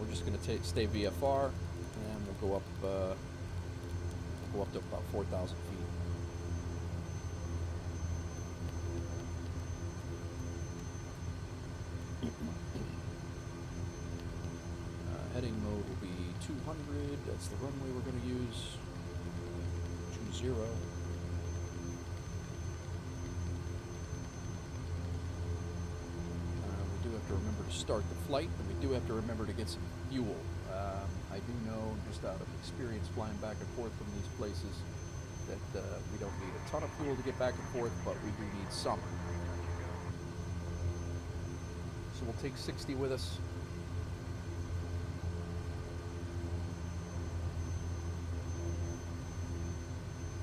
[SPEAKER 1] we're just going to stay VFR, and we'll go up to about 4,000 feet. Heading mode will be 200. That's the runway we're going to use. 20. We do have to remember to start the flight, and we do have to remember to get some fuel. I do know, just out of experience flying back and forth from these places, that we don't need a ton of fuel to get back and forth, but we do need some. So we'll take 60 with us.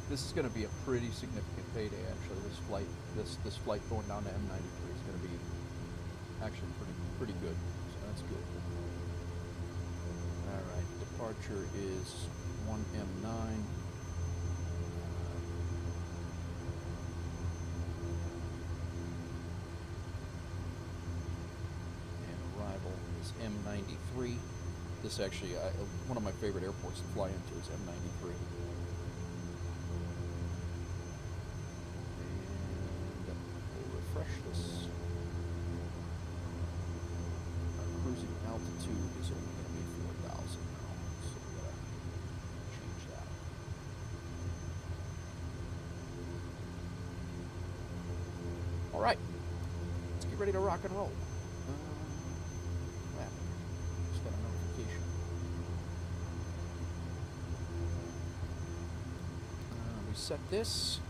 [SPEAKER 1] This is going to be a pretty significant payday, actually. This flight going down to M93 is going to be actually pretty good. So that's good. All right, departure is 1M9. And arrival is M93. This actually, one of my favorite airports to fly into is M93. Refresh this. Our cruising altitude is only going to be 4,000 now, so we gotta change that. All right, let's get ready to rock and roll. Just got a notification. We set this.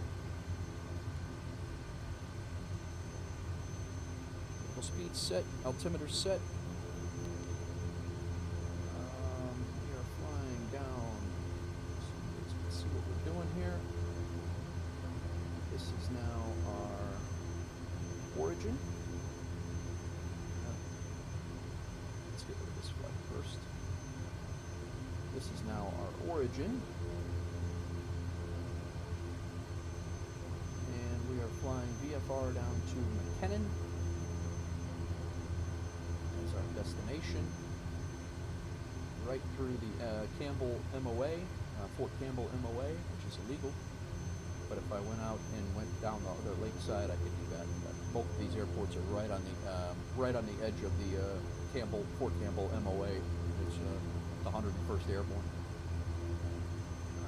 [SPEAKER 1] Speed set, altimeter set. We are flying down. So let's see what we're doing here. This is now our origin. Let's get rid of this flight first. This is now our origin. And we are flying VFR down to McKinnon. Our destination, right through the Campbell MOA, Fort Campbell MOA, which is illegal. But if I went out and went down the other lakeside, I could do that. Both of these airports are right on the edge of the Fort Campbell MOA, which is the 101st Airborne.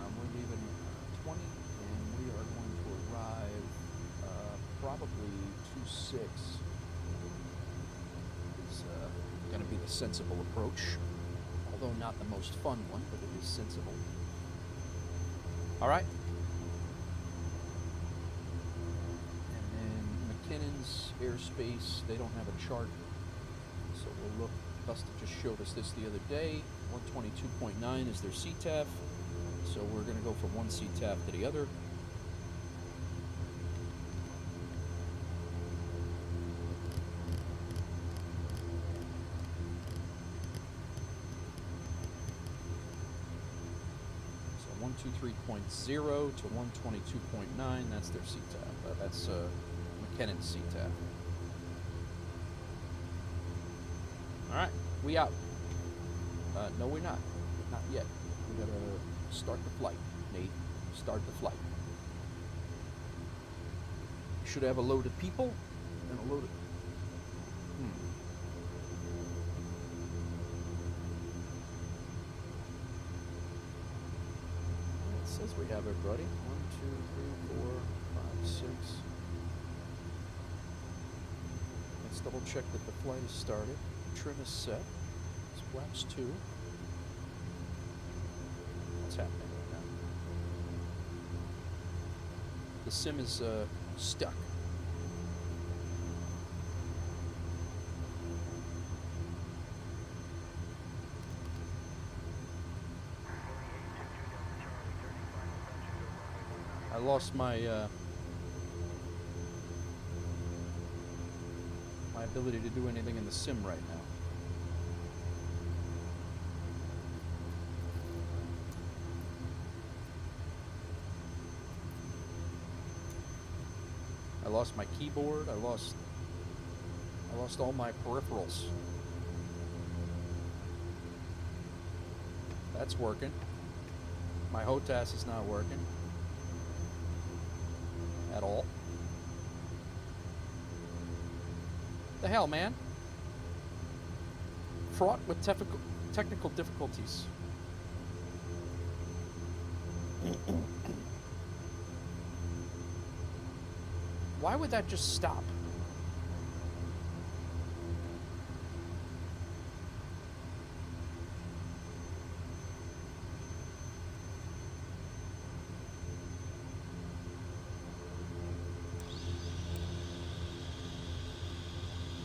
[SPEAKER 1] We're leaving 20, and we are going to arrive probably 2.6 is going to be the sensible approach. Although not the most fun one, but it is sensible. All right. And then McKinnon's airspace, they don't have a chart. So we'll look. Augusta just showed us this the other day. 122.9 is their CTAF. So we're going to go from one CTAF to the other. So 123.0 to 122.9, that's their CTAF. That's McKinnon's CTAF. All right, we out. No, we're not. Not yet. We gotta start the flight, Nate. Start the flight. Should have a load of people and a load of... It says we have everybody. 1, 2, 3, 4, 5, 6. Let's double check that the flight is started. Trim is set. Flaps 2. What's happening right now? The sim is stuck. I lost my my ability to do anything in the sim right now. I lost my keyboard. I lost all my peripherals. That's working. My HOTAS is not working at all. The hell, man? Fraught with technical difficulties. Why would that just stop?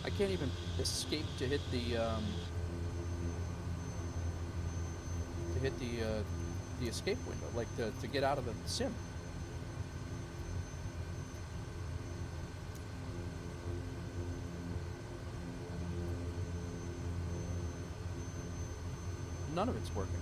[SPEAKER 1] I can't even escape to hit the escape window, like to get out of the sim. None of it's working.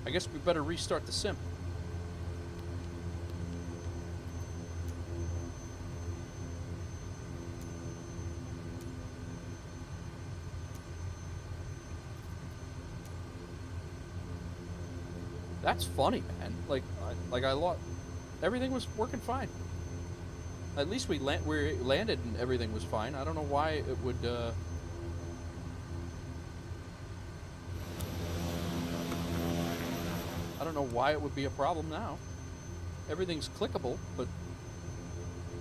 [SPEAKER 1] I guess we better restart the sim. That's funny, man. Like I lost. Everything was working fine. At least we landed and everything was fine. I don't know why it would. I don't know why it would be a problem now. Everything's clickable, but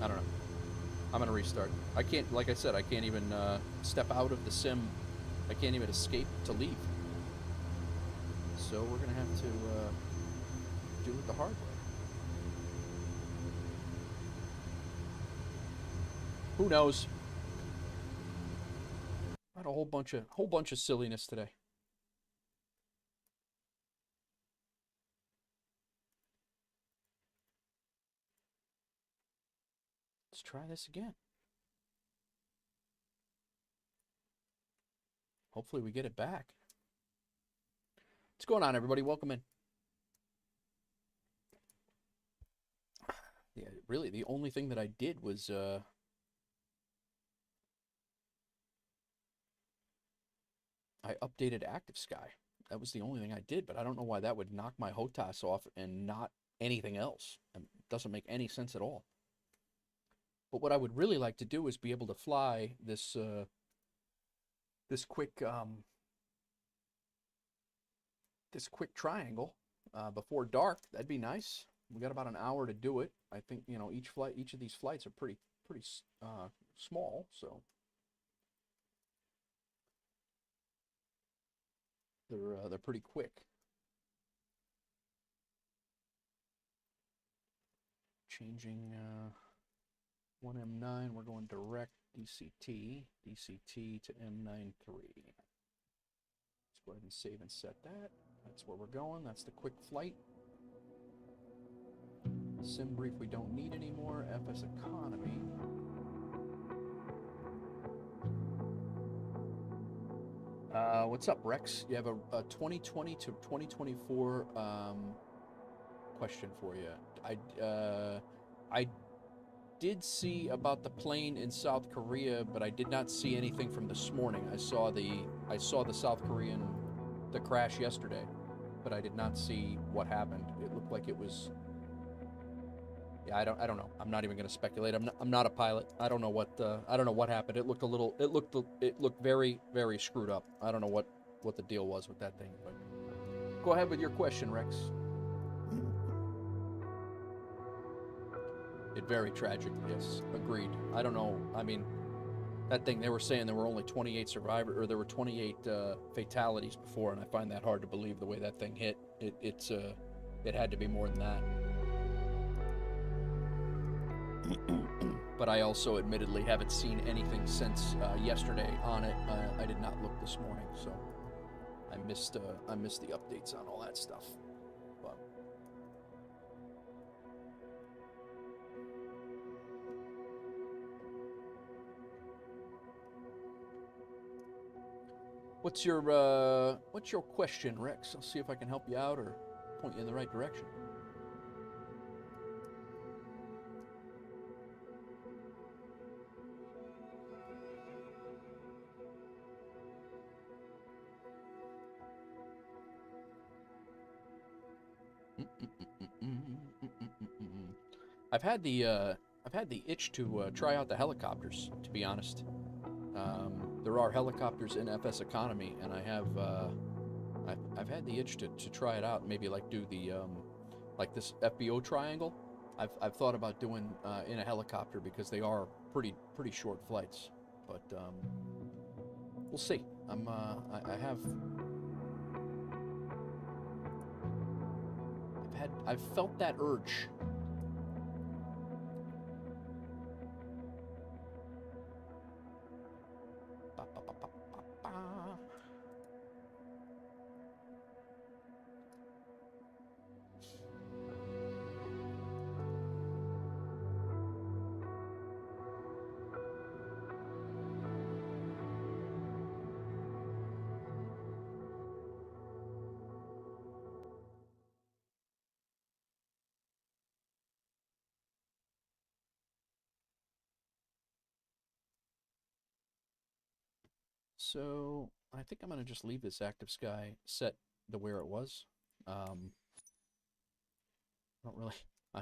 [SPEAKER 1] I don't know. I'm gonna restart. I can't, like I said, I can't even step out of the sim. I can't even escape to leave. So we're gonna have to do it the hard way. Who knows? Had a whole bunch of silliness today. Let's try this again. Hopefully we get it back. What's going on, everybody? Welcome in. Yeah, really, the only thing that I did was I updated ActiveSky. That was the only thing I did, but I don't know why that would knock my HOTAS off and not anything else. It doesn't make any sense at all. But what I would really like to do is be able to fly this this quick triangle before dark. That'd be nice. We got about an hour to do it. I think, you know, each of these flights are pretty small, so they're pretty quick. Changing 1M9, we're going direct DCT to M93. Let's go ahead and save and set that. That's where we're going. That's the quick flight. Sim brief we don't need anymore. FSEconomy. What's up, Rex? You have a 2020 to 2024 question for you. I did see about the plane in South Korea, but I did not see anything from this morning. I saw the South Korean, the crash yesterday, but I did not see what happened. It looked like it was. Yeah, I don't know. I'm not even going to speculate. I'm not a pilot. I don't know what happened. It looked very, very screwed up. I don't know what the deal was with that thing. But go ahead with your question, Rex. Very tragic. Yes, agreed. I don't know. I mean, that thing, they were saying there were only 28 survivors, or there were 28 fatalities before, and I find that hard to believe the way that thing hit. It had to be more than that. But I also admittedly haven't seen anything since yesterday on it. I did not look this morning, so I missed the updates on all that stuff. But what's your question, Rex? I'll see if I can help you out or point you in the right direction. I've had the itch to try out the helicopters, to be honest. There are helicopters in FSEconomy, and I've had the itch to try it out. Maybe like do the like this FBO triangle. I've thought about doing in a helicopter because they are pretty short flights. But we'll see. I've felt that urge. So I think I'm going to just leave this ActiveSky set the where it was. I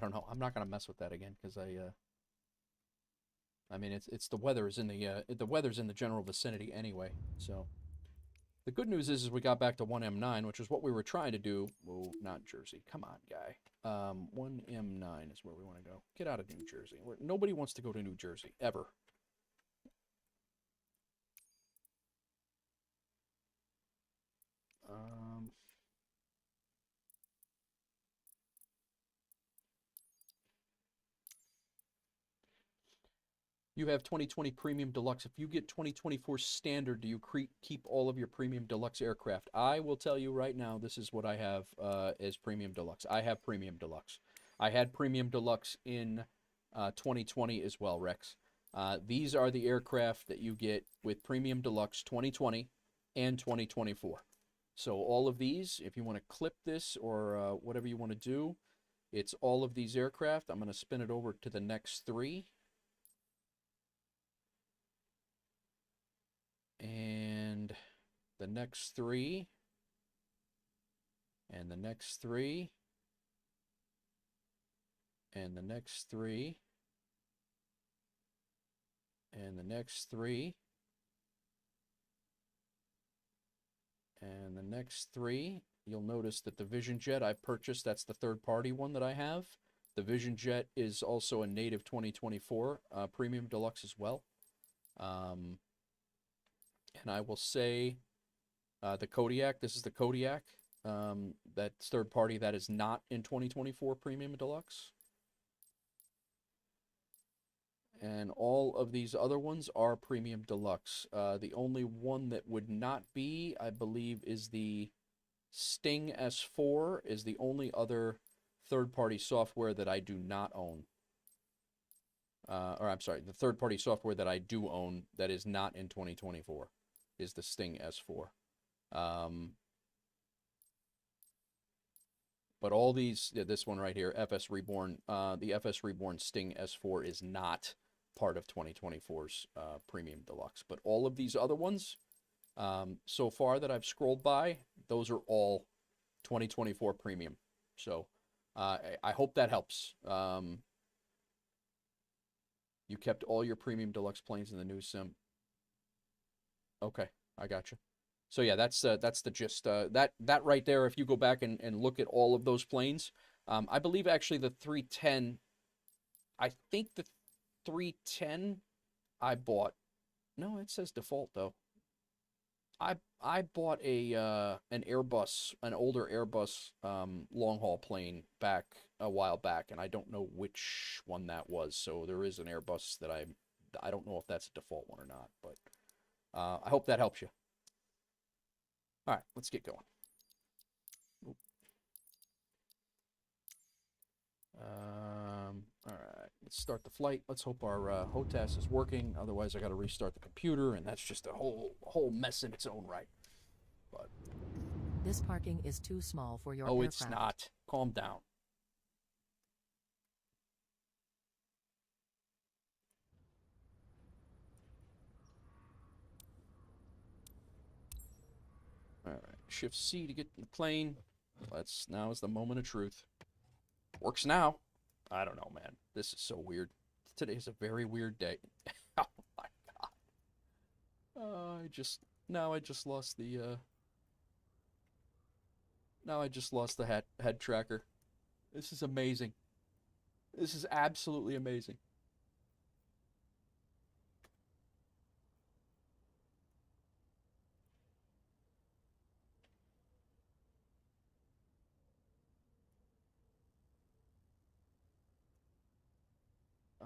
[SPEAKER 1] don't know. I'm not going to mess with that again because I mean it's the weather's in the weather's in the general vicinity anyway. So the good news is we got back to 1M9, which is what we were trying to do. Oh, not Jersey. Come on, guy. 1M9 is where we want to go. Get out of New Jersey. Nobody wants to go to New Jersey ever. You have 2020 Premium Deluxe. If you get 2024 Standard, do you keep all of your Premium Deluxe aircraft? I will tell you right now, this is what I have as Premium Deluxe. I have Premium Deluxe. I had Premium Deluxe in 2020 as well, Rex. These are the aircraft that you get with Premium Deluxe 2020 and 2024. So all of these, if you want to clip this or whatever you want to do, it's all of these aircraft. I'm going to spin it over to the next three. And the next three. And the next three. and the next 3, and the next 3, and the next 3. You'll notice that the Vision Jet I purchased, that's the third-party one that I have. The Vision Jet is also a native 2024 Premium Deluxe as well. And I will say the Kodiak, this is the Kodiak. That's third-party, that is not in 2024 Premium Deluxe. And all of these other ones are Premium Deluxe. The only one that would not be, I believe, is the Sting S4 is the only other third-party software that I do not own. Or I'm sorry, the third-party software that I do own that is not in 2024 is the Sting S4. But all these, this one right here, FS Reborn, the FS Reborn Sting S4 is not part of 2024's Premium Deluxe. But all of these other ones, so far that I've scrolled by, those are all 2024 Premium. So I hope that helps. You kept all your Premium Deluxe planes in the new sim. Okay, I got you. So yeah, that's the gist. That right there, if you go back and look at all of those planes, I believe actually the 310, I think the 310 I bought. No, it says default though. I bought an Airbus, an older Airbus long haul plane back a while back, and I don't know which one that was. So there is an Airbus that I don't know if that's a default one or not, but I hope that helps you. All right, let's get going. All right, let's start the flight. Let's hope our HOTAS is working. Otherwise, I got to restart the computer, and that's just a whole mess in its own right. But
[SPEAKER 6] this parking is too small for your
[SPEAKER 1] oh,
[SPEAKER 6] aircraft.
[SPEAKER 1] it's not. Calm down. All right, Shift C to get in the plane. Now is the moment of truth. Works now. I don't know, man. This is so weird. Today's a very weird day. Oh my god. I just lost the now I just lost the head tracker. This is amazing. This is absolutely amazing.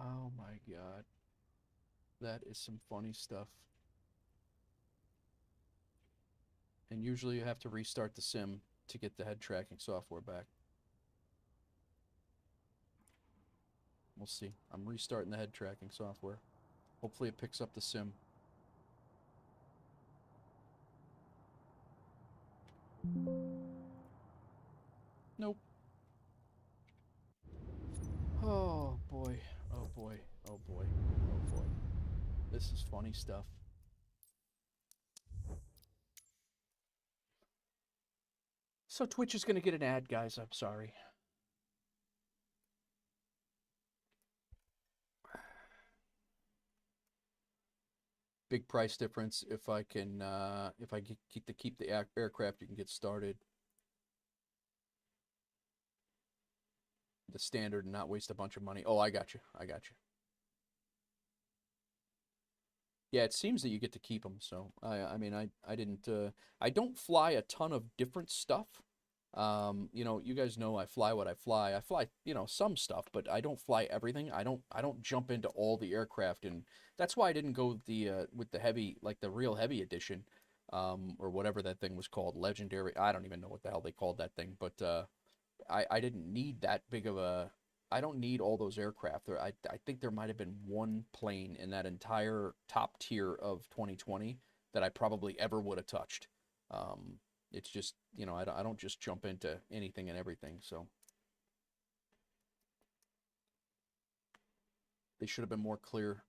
[SPEAKER 1] Oh my god. That is some funny stuff. And usually you have to restart the sim to get the head tracking software back. We'll see. I'm restarting the head tracking software. Hopefully it picks up the sim. Nope. Oh boy. Oh boy. Oh boy. Oh boy. This is funny stuff. So Twitch is going to get an ad, guys. I'm sorry. Big price difference. If I can, if I keep the aircraft, you can get started. The standard and not waste a bunch of money. Oh, I got you. I got you. Yeah, it seems that you get to keep them. So I mean, I didn't. I don't fly a ton of different stuff. You know, you guys know I fly what I fly. I fly, you know, some stuff, but I don't fly everything. I don't jump into all the aircraft, and that's why I didn't go with the heavy, like the real heavy edition, or whatever that thing was called, legendary. I don't even know what the hell they called that thing, but I didn't need that big of a. I don't need all those aircraft. I think there might have been one plane in that entire top tier of 2020 that I probably ever would have touched. It's just, you know, I don't just jump into anything and everything, so. They should have been more clear.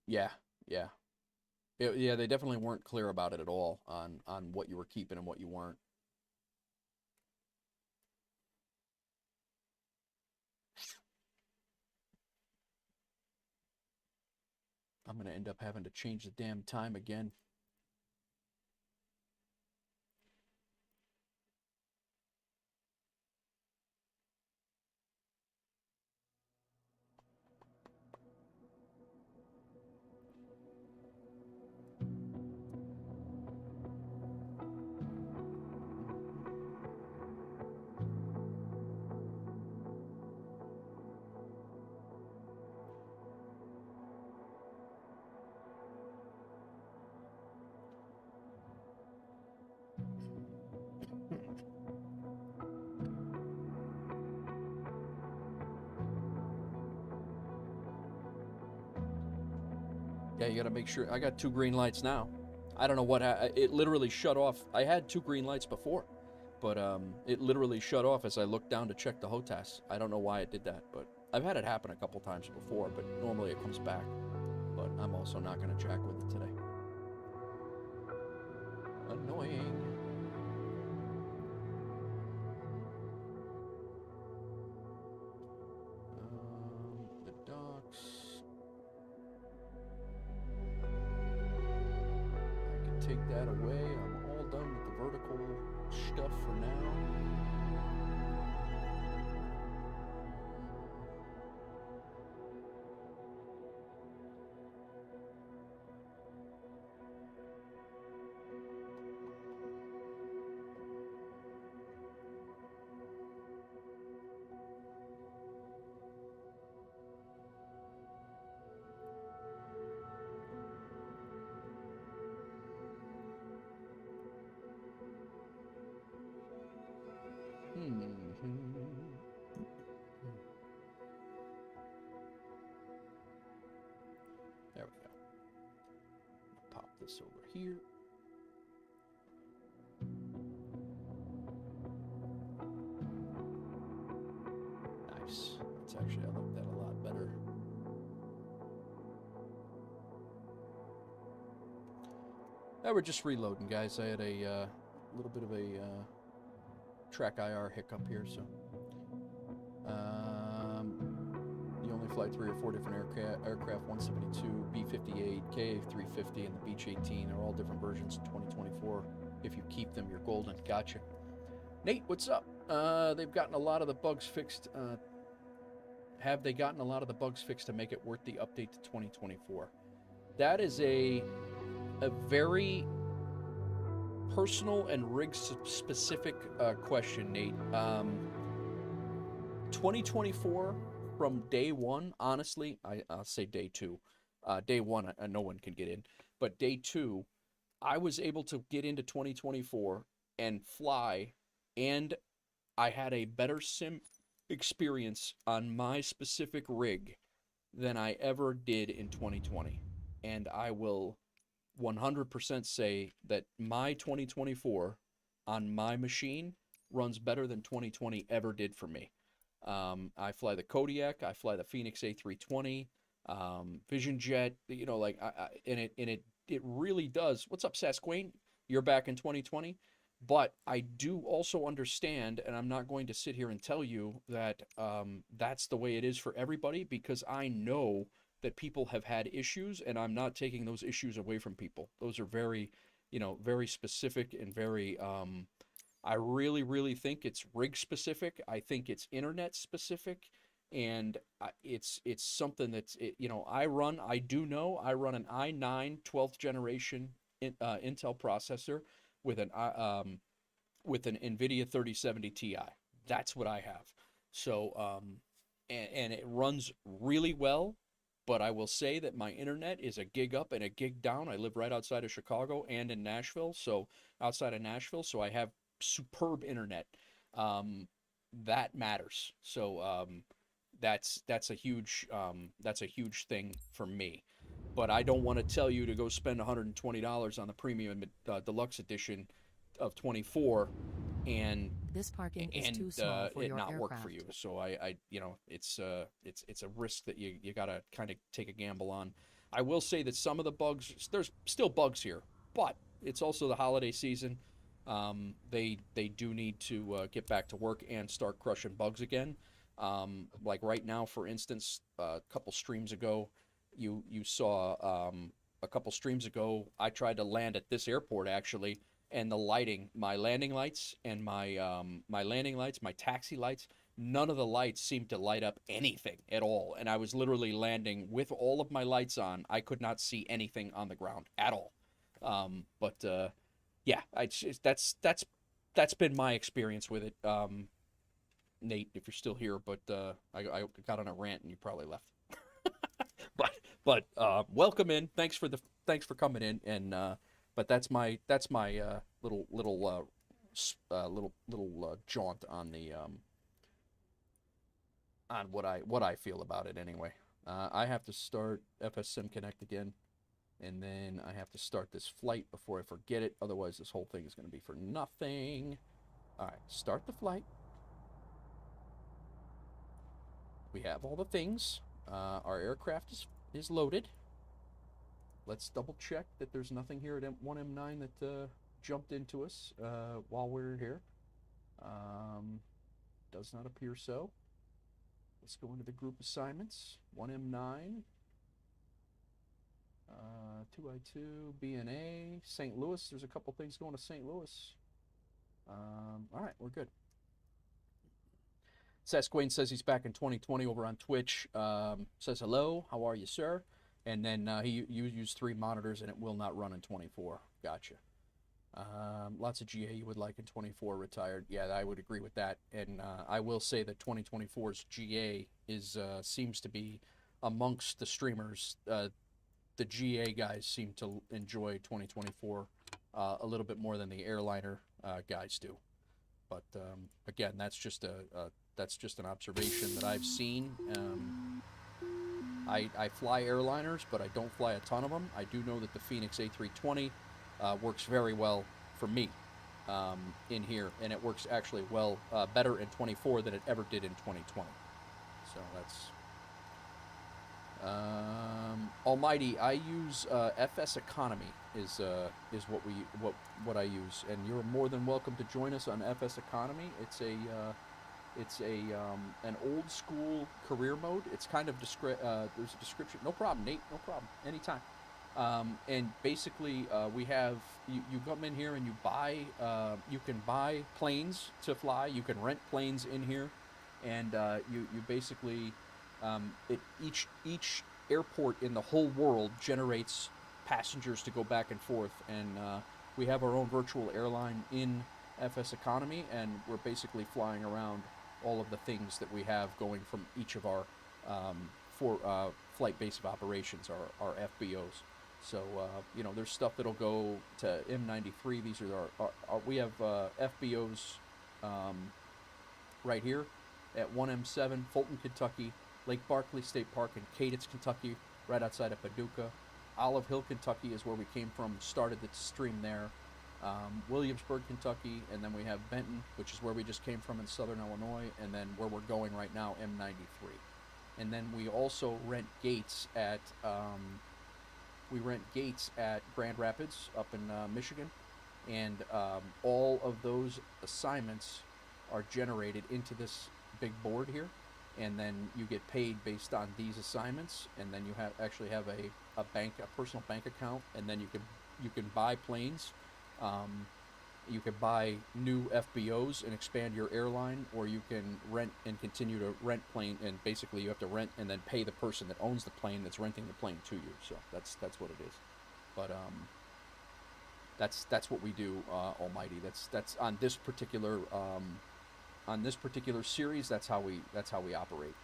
[SPEAKER 1] Yeah, yeah. Yeah, they definitely weren't clear about it at all on what you were keeping and what you weren't. I'm going to end up having to change the damn time again. Yeah, you got to make sure. I got 2 green lights now. I don't know what it literally shut off. I had 2 green lights before, but it literally shut off as I looked down to check the HOTAS. I don't know why it did that, but I've had it happen a couple times before, but normally it comes back. But I'm also not going to jack with it today. Annoying. The docks. Take that away. I'm all done with the vertical stuff for now. There we go. Pop this over here. Nice. It's actually, I like that a lot better. We're just reloading, guys. I had a little bit of a track IR hiccup here, so you only fly 3 or 4 different aircraft, 172, B-58, KA-350, and the Beech 18. They're all different versions in 2024. If you keep them, you're golden. Gotcha. Nate, what's up? They've gotten a lot of the bugs fixed. Have they gotten a lot of the bugs fixed to make it worth the update to 2024? That is a very personal and rig-specific question, Nate. 2024 from day one, honestly, I'll say day two. Day one, no one can get in. But day two, I was able to get into 2024 and fly, and I had a better sim experience on my specific rig than I ever did in 2020. And I will 100% say that my 2024 on my machine runs better than 2020 ever did for me. I fly the Kodiak, I fly the Fenix A-320, Vision Jet, you know, like, it really does. What's up, Sasquatch? You're back in 2020. But I do also understand, and I'm not going to sit here and tell you that that's the way it is for everybody, because I know that people have had issues, and I'm not taking those issues away from people. Those are very, you know, very specific and very, I really, really think it's rig specific. I think it's internet specific, and it's something that's, you know, I run an i9 12th generation Intel processor with an NVIDIA 3070 Ti. That's what I have. So, and it runs really well, but I will say that my internet is a gig up and a gig down. I live right outside of Chicago and in Nashville, so outside of Nashville, so I have superb internet. That matters. So, that's a huge thing for me. But I don't want to tell you to go spend $120 on the premium deluxe edition of 24 and
[SPEAKER 6] This parking is too small for
[SPEAKER 1] it
[SPEAKER 6] your
[SPEAKER 1] not
[SPEAKER 6] aircraft.
[SPEAKER 1] work for you. So I you know, it's a risk that you got to kind of take a gamble on. I will say that some of the bugs, there's still bugs here, but it's also the holiday season. They do need to get back to work and start crushing bugs again. Like right now, for instance, a couple streams ago, you saw a couple streams ago, I tried to land at this airport actually, and the lighting, my landing lights and my taxi lights, none of the lights seemed to light up anything at all. And I was literally landing with all of my lights on. I could not see anything on the ground at all. Yeah, that's been my experience with it. Nate, if you're still here, but I got on a rant and you probably left. but welcome in. Thanks for coming in. And but that's my little jaunt on the on what I feel about it anyway. I have to start FSSim Connect again, and then I have to start this flight before I forget it. Otherwise, this whole thing is going to be for nothing. All right, start the flight. We have all the things. Our aircraft is loaded. Let's double check that there's nothing here at 1M9 that jumped into us while we're here. Does not appear so. Let's go into the group assignments. 1M9, 2I2, BNA, St. Louis. There's a couple things going to St. Louis. All right, we're good. Sasquatch says he's back in 2020 over on Twitch. Says hello, how are you, sir? And then you use 3 monitors and it will not run in 24. Gotcha. Lots of GA you would like in 24 retired. Yeah, I would agree with that. And I will say that 2024's GA is seems to be amongst the streamers. The GA guys seem to enjoy 2024 a little bit more than the airliner guys do. But again, that's just an observation that I've seen. I fly airliners, but I don't fly a ton of them. I do know that the Fenix A-320 works very well for me in here, and it works actually well better in 24 than it ever did in 2020. So that's Almighty. I use FSEconomy is what I use, and you're more than welcome to join us on FSEconomy. It's an old school career mode. It's kind of there's a description. No problem, Nate. No problem. Anytime. And basically, we have you come in here and you buy. You can buy planes to fly. You can rent planes in here, and you basically each airport in the whole world generates passengers to go back and forth, and we have our own virtual airline in FSEconomy, and we're basically flying around all of the things that we have going from each of our flight base of operations, our FBOs. So you know, there's stuff that'll go to M93. These are we have FBOs right here at 1M7, Fulton, Kentucky, Lake Barkley State Park in Cadence, Kentucky, right outside of Paducah. Olive Hill, Kentucky is where we came from, started the stream there. Williamsburg, Kentucky, and then we have Benton, which is where we just came from in southern Illinois, and then where we're going right now, M93. And then we also rent gates at Grand Rapids up in Michigan, and all of those assignments are generated into this big board here, and then you get paid based on these assignments, and then you actually have a personal bank account, and then you can buy planes. You can buy new FBOs and expand your airline, or you can rent and continue to rent plane, and basically you have to rent and then pay the person that owns the plane that's renting the plane to you. So that's what it is. But that's what we do, Almighty. That's on this particular series. That's how we operate.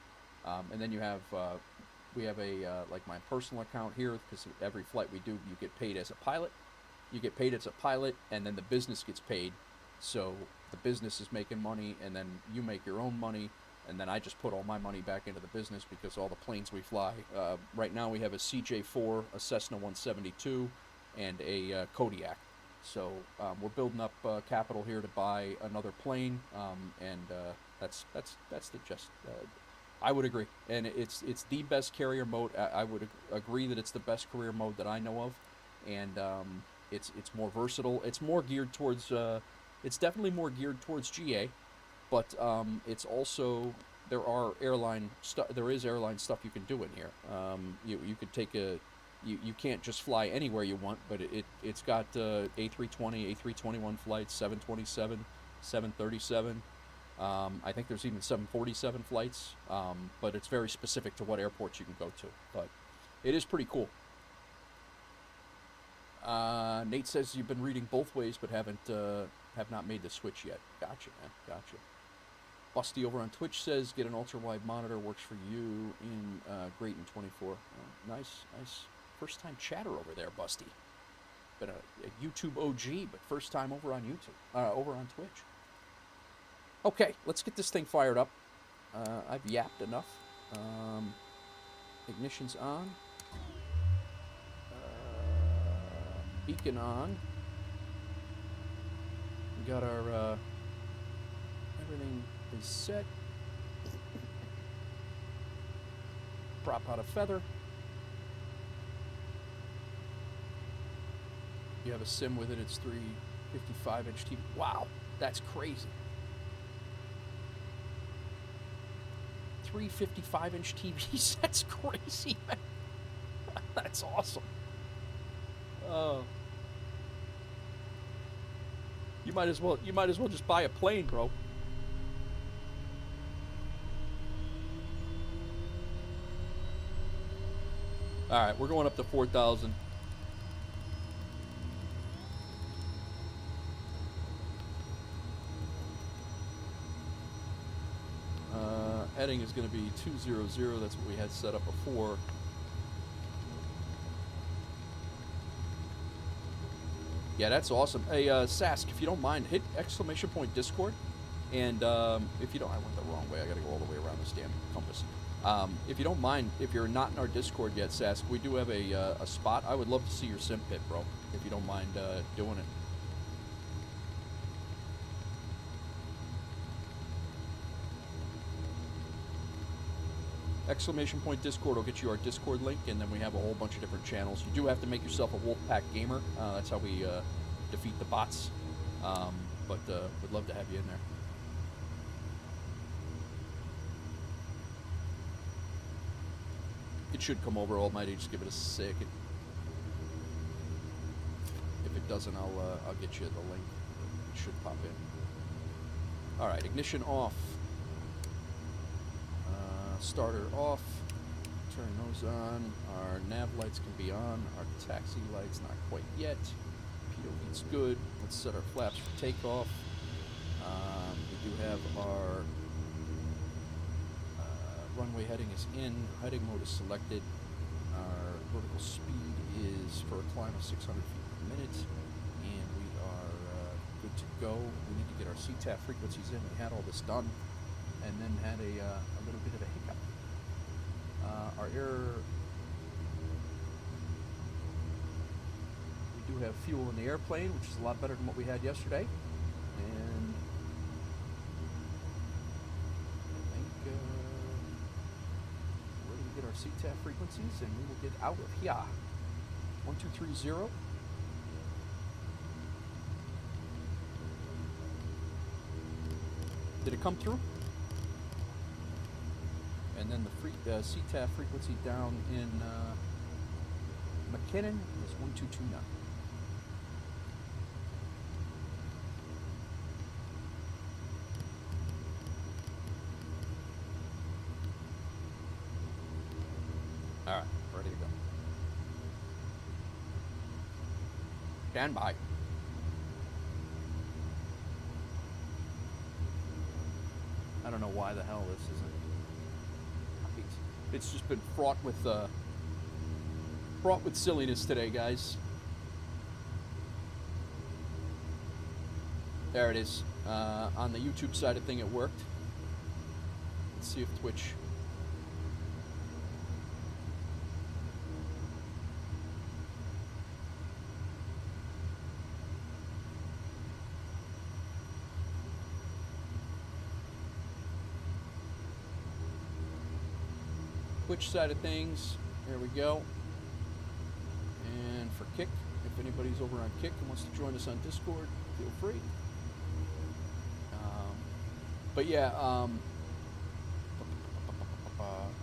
[SPEAKER 1] And then you have we have a like my personal account here, because every flight we do, you get paid as a pilot. You get paid as a pilot, and then the business gets paid. So the business is making money, and then you make your own money, and then I just put all my money back into the business because all the planes we fly. Right now we have a CJ4, a Cessna 172, and a Kodiak. So we're building up capital here to buy another plane, and that's the just. I would agree, and it's the best carrier mode. I would agree that it's the best career mode that I know of, and it's more versatile. It's more geared towards. It's definitely more geared towards GA, but it's also there are there is airline stuff you can do in here. You could take you can't just fly anywhere you want, but it's got A320, A321 flights, 727, 737. I think there's even 747 flights, but it's very specific to what airports you can go to. But it is pretty cool. Nate says you've been reading both ways, but have not made the switch yet. Gotcha, man. Gotcha. Busty over on Twitch says get an ultra-wide monitor, works for you in great in 24. Nice. First time chatter over there, Busty. Been a YouTube OG, but first time over on YouTube, over on Twitch. Okay, let's get this thing fired up. I've yapped enough. Ignition's on. Beacon on. We got our everything is set. Prop out a feather. You have a sim with it. It's 355-inch TV. Wow, that's crazy. 355-inch TVs. That's crazy, man. That's awesome. Oh. You might as well just buy a plane, bro. All right, we're going up to 4,000. Heading is going to be 200. That's what we had set up before. Yeah, that's awesome. Hey, Sask, if you don't mind, hit ! Discord. And if you don't, I went the wrong way. I got to go all the way around this damn compass. If you don't mind, if you're not in our Discord yet, Sask, we do have a spot. I would love to see your sim pit, bro. If you don't mind doing it. ! Discord will get you our Discord link, and then we have a whole bunch of different channels. You do have to make yourself a Wolfpack gamer. That's how we defeat the bots. But we'd love to have you in there. It should come over, Almighty. Just give it a second. If it doesn't, I'll get you the link. It should pop in. All right, ignition off. Starter off. Turn those on. Our nav lights can be on. Our taxi lights not quite yet. Pitot heat's good. Let's set our flaps for takeoff. We do have our runway heading is in. Heading mode is selected. Our vertical speed is for a climb of 600 feet per minute. And we are good to go. We need to get our CTAF frequencies in. We had all this done, and then had a little bit of a hiccup. Our air, we do have fuel in the airplane, which is a lot better than what we had yesterday. And I think we're ready to get our CTAF frequencies, and we will get out of here. 1230. Did it come through? And then the CTAF frequency down in McKinnon is 1229. All right, ready to go. Stand by. I don't know why the hell this isn't. It's just been fraught with silliness today, guys. There it is. On the YouTube side of thing, it worked. Let's see if Twitch. Twitch side of things, there we go. And for Kick, if anybody's over on Kick and wants to join us on Discord, feel free. But yeah,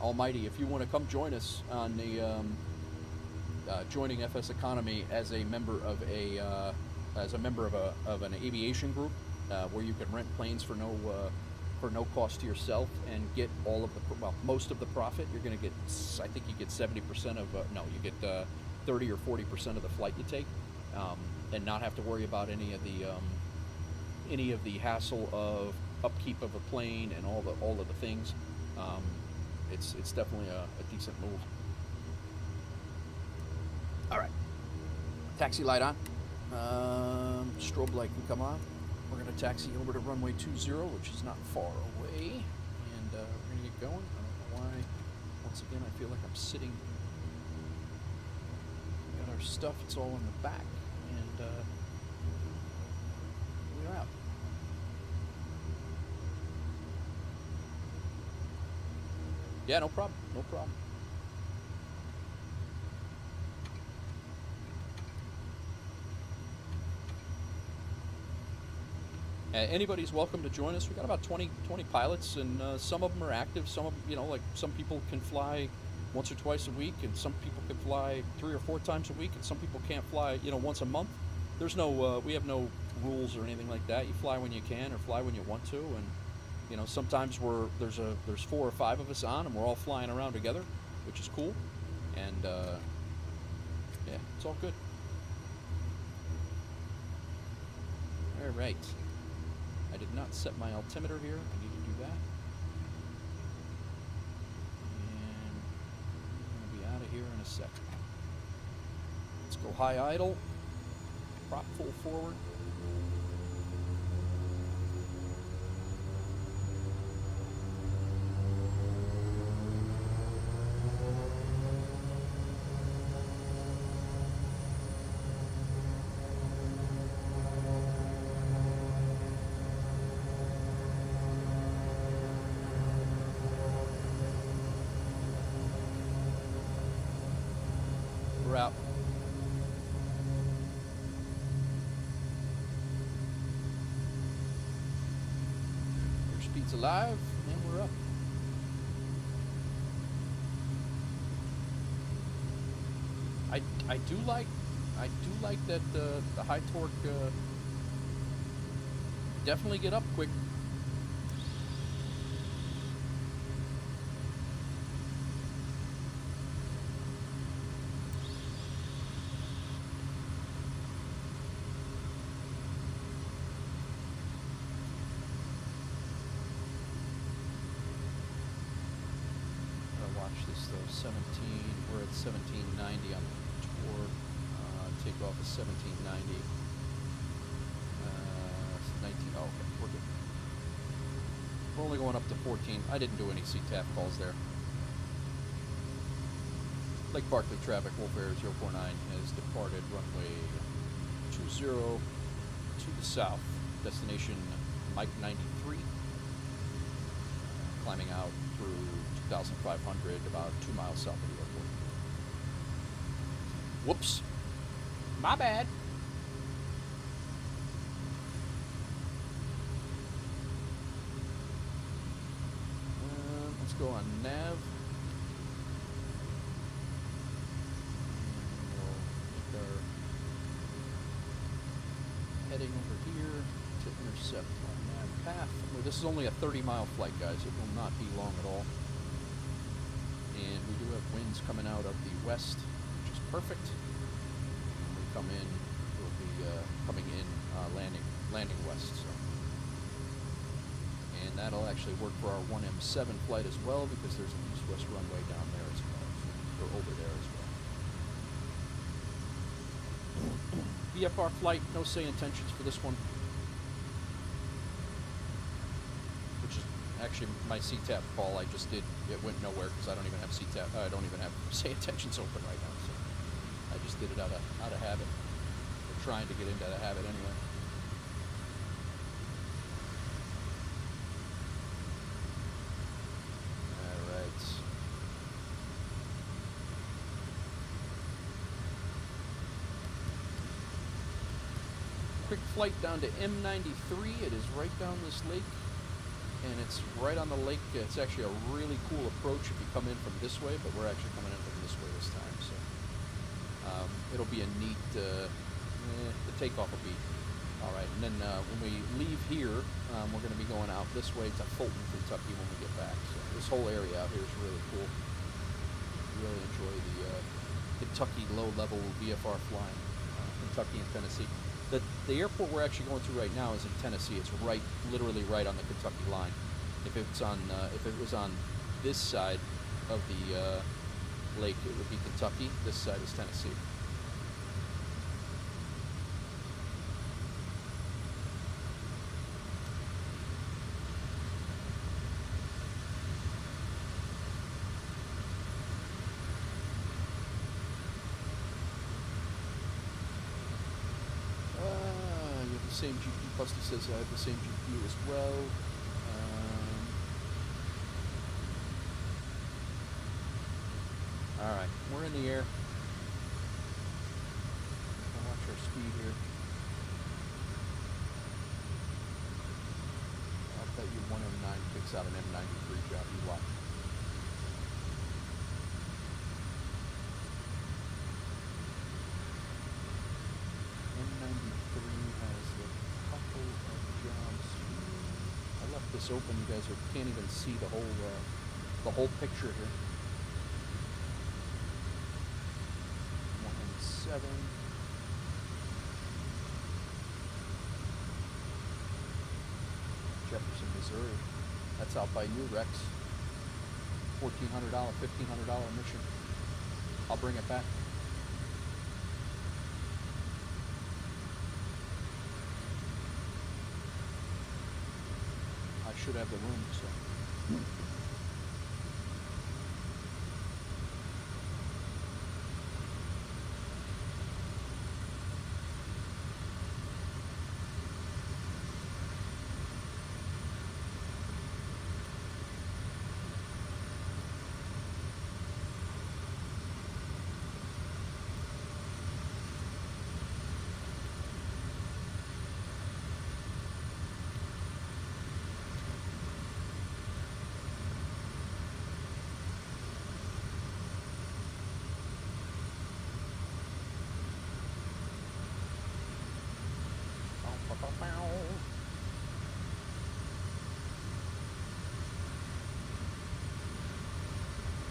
[SPEAKER 1] almighty, if you want to come join us on the joining FSEconomy as a member of an aviation group, where you can rent planes for no cost to yourself and get all of most of the profit. You're going to get, I think you get 70% of you get 30 or 40% of the flight you take, and not have to worry about any of the hassle of upkeep of a plane and all of the things. It's definitely a decent move. All right, taxi light on. Strobe light can come on. We're going to taxi over to runway 20, which is not far away, and we're going to get going. I don't know why. Once again, I feel like I'm sitting. We got our stuff. It's all in the back, and we're out. Yeah, no problem. No problem. Anybody's welcome to join us. We got about 20 pilots, and some of them are active. Some of them, like some people can fly once or twice a week, and some people can fly 3 or 4 times a week, and some people can't fly, once a month. There's no, we have no rules or anything like that. You fly when you can, or fly when you want to, and sometimes there's 4 or 5 of us on, and we're all flying around together, which is cool, and yeah, it's all good. All right. I did not set my altimeter here. I need to do that. And I'm going to be out of here in a second. Let's go high idle. Prop full forward. Out. Airspeed's alive, and we're up. I do like that the high torque definitely get up quick. We're at 1790 on the tour. Take off at 1790. 19. Oh, okay, we're good. We're only going up to 14. I didn't do any CTAF calls there. Lake Barkley traffic, Wolf Air 049 has departed runway 20 to the south. Destination Mike 93. Climbing out through 2,500, about 2 miles south of the airport. Whoops. My bad. Let's go on nav. We'll make our heading over here to intercept our nav path. Well, this is only a 30-mile flight, guys. It will not be long at all. And we do have winds coming out of the west, which is perfect. When we come in, we'll be coming in landing west. So. And that'll actually work for our 1M7 flight as well, because there's an east-west runway down there as well, or over there as well. VFR flight, no say intentions for this one. Which is actually my CTAP call I just did. It went nowhere because I don't even have CTAP. I don't even have say intentions open right now. So I just did it out of habit. We're trying to get into the habit anyway. All right. Quick flight down to M93. It is right down this lake. and it's right on the lake. It's actually a really cool approach if you come in from this way, but we're actually coming in from this way this time, so it'll be a neat, the takeoff will be alright. And then when we leave here, we're going to be going out this way to Fulton, Kentucky when we get back. So this whole area out here is really cool. Really enjoy the Kentucky low-level VFR flying, Kentucky and Tennessee. The airport we're actually going to right now is in Tennessee. It's right, literally right on the Kentucky line. If it's on, if it was on this side of the lake, it would be Kentucky. This side is Tennessee. Same GPU. Busty says I have the same GPU as well. Alright, we're in the air. I'll watch our speed here. I'll bet you one M9 picks out an M93 job. You watch. This open, you guys can't even see the whole picture here. 107. Jefferson, Missouri. That's out by you, Rex. $1,400, $1,500 mission. I'll bring it back. Should have the room, so.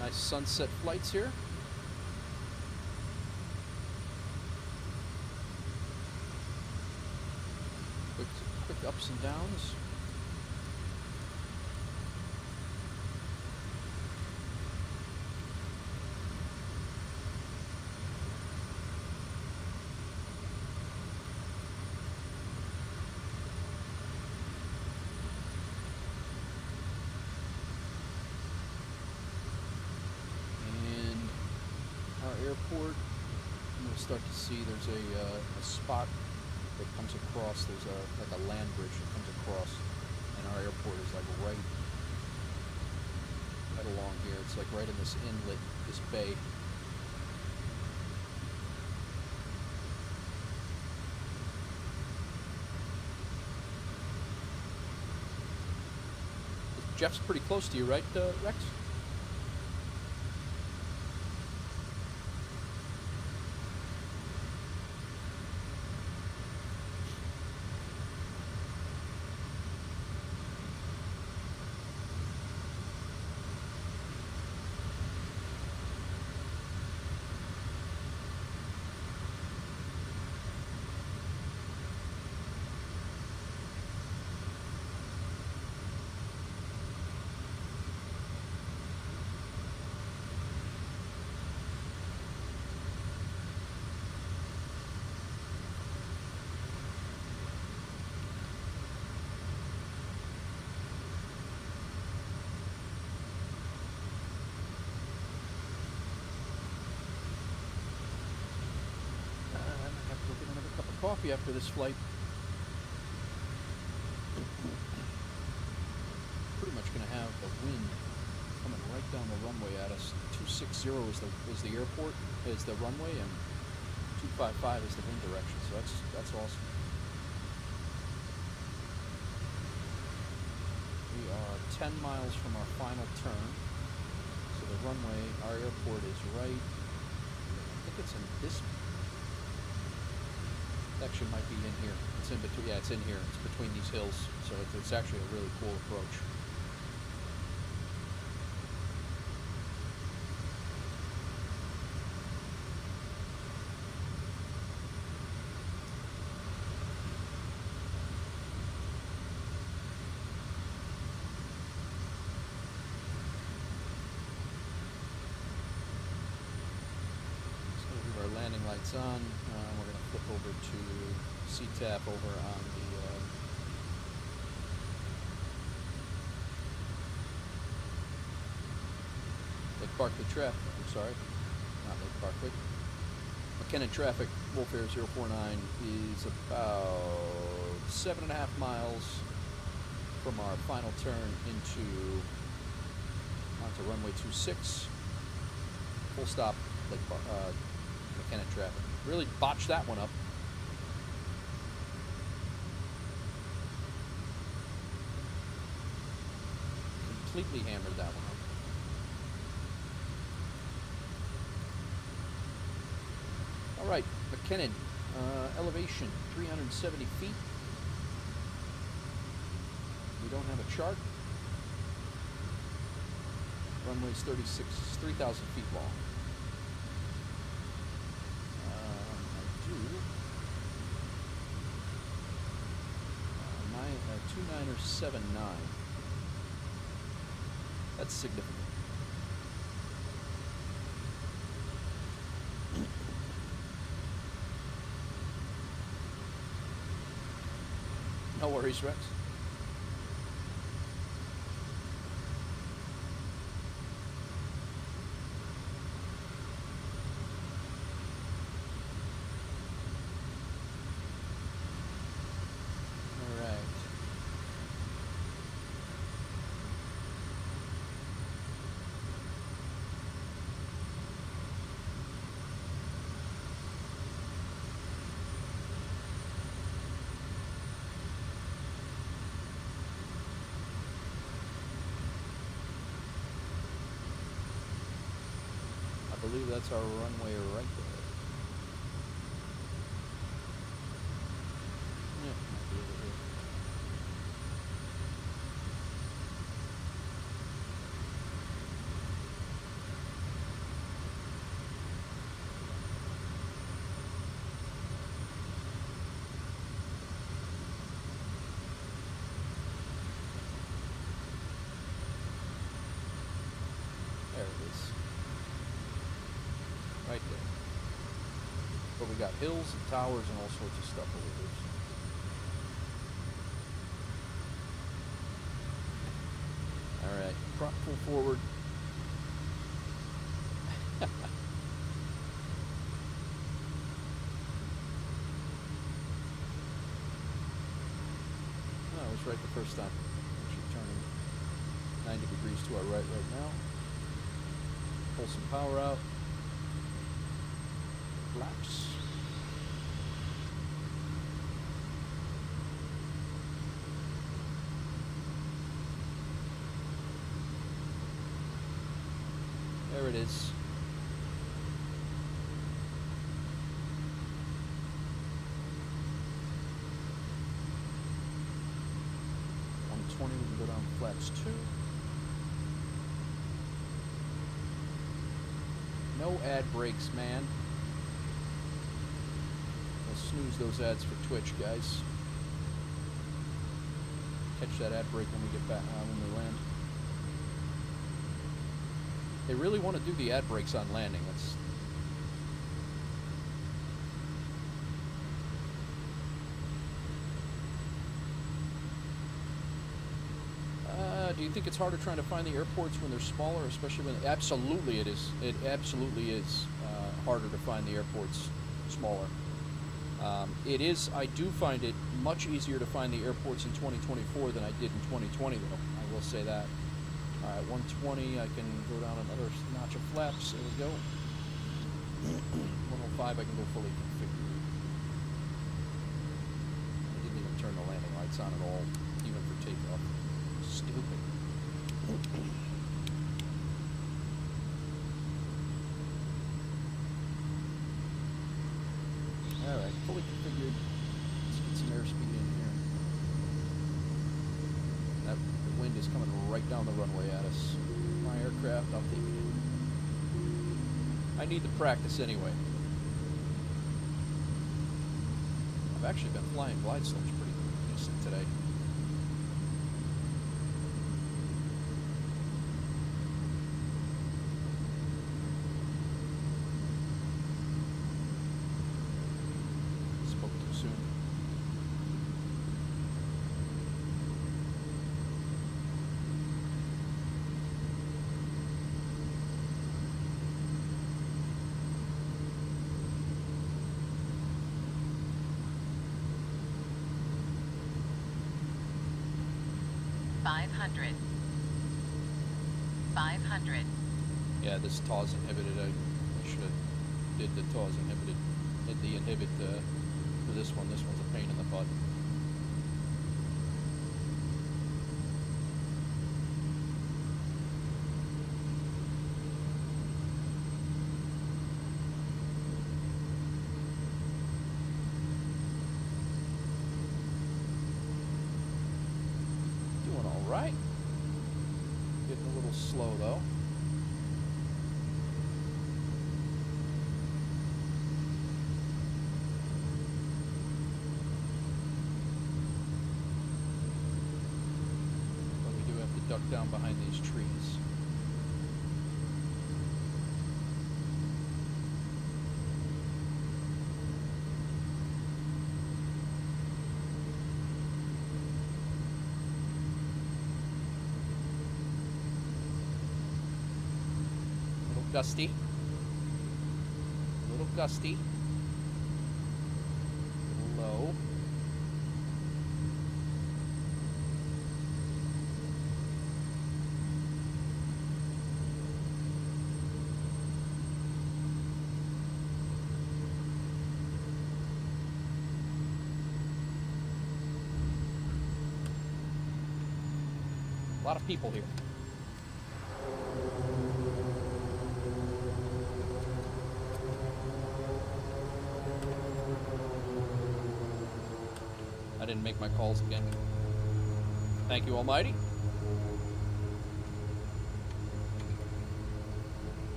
[SPEAKER 1] Nice sunset flights here. Quick ups and downs. Airport, you'll start to see there's a spot that comes across. There's like a land bridge that comes across, and our airport is like right along here. It's like right in this inlet, this bay. Jeff's pretty close to you, right, Rex? Coffee after this flight. Pretty much going to have the wind coming right down the runway at us. 260 is the airport, is the runway, and 255 is the wind direction. So that's awesome. We are 10 miles from our final turn. So the runway, our airport is right, I think it's in this, actually might be in here. It's in between, yeah, it's in here. It's between these hills. So it's actually a really cool approach. Landing lights on. We're going to flip over to CTAP over on the Lake Barkley traffic. I'm sorry, not Lake Barkley. McKinnon traffic, Wolf Air 049 is about 7.5 miles from our final turn onto runway 26. Full stop, McKinnon traffic. Really botched that one up. Completely hammered that one up. All right, McKinnon, elevation 370 feet. We don't have a chart. Runway's 3,000 feet long. 2979. That's significant. No worries, Rex. I believe that's our runway right there. Yeah, might be over here. There it is. Right there. But we got hills and towers and all sorts of stuff over here. Alright, prop full forward. Oh, I was right the first time. Actually turning 90 degrees to our right now. Pull some power out. Flaps. There it is. We can go down flaps 2. No ad breaks, man. We'll snooze those ads for Twitch, guys. Catch that ad break when we get back, when we land. They really want to do the ad breaks on landing. That's do you think it's harder trying to find the airports when they're smaller, especially when... Absolutely it is. It absolutely is harder to find the airports smaller. It is... I do find it much easier to find the airports in 2024 than I did in 2020, though. I will say that. All right, 120, I can go down another notch of flaps. There we go. 105, I can go fully configured. I didn't even turn the landing lights on at all, even for takeoff. stupid. Alright, fully configured. Let's get some airspeed in here. The wind is coming right down the runway at us. My aircraft, I'll take it. I need the practice anyway. I've actually been flying glide slopes pretty decent today. Spoke too soon. Yeah, this TAWS inhibited. I should have did the TAWS inhibited. Did the inhibit for this one. This one's a pain in the butt. Doing all right. Getting a little slow though. Duck down behind these trees. A little gusty. A little gusty. A little low. A lot of people here. I didn't make my calls again. Thank you, Almighty.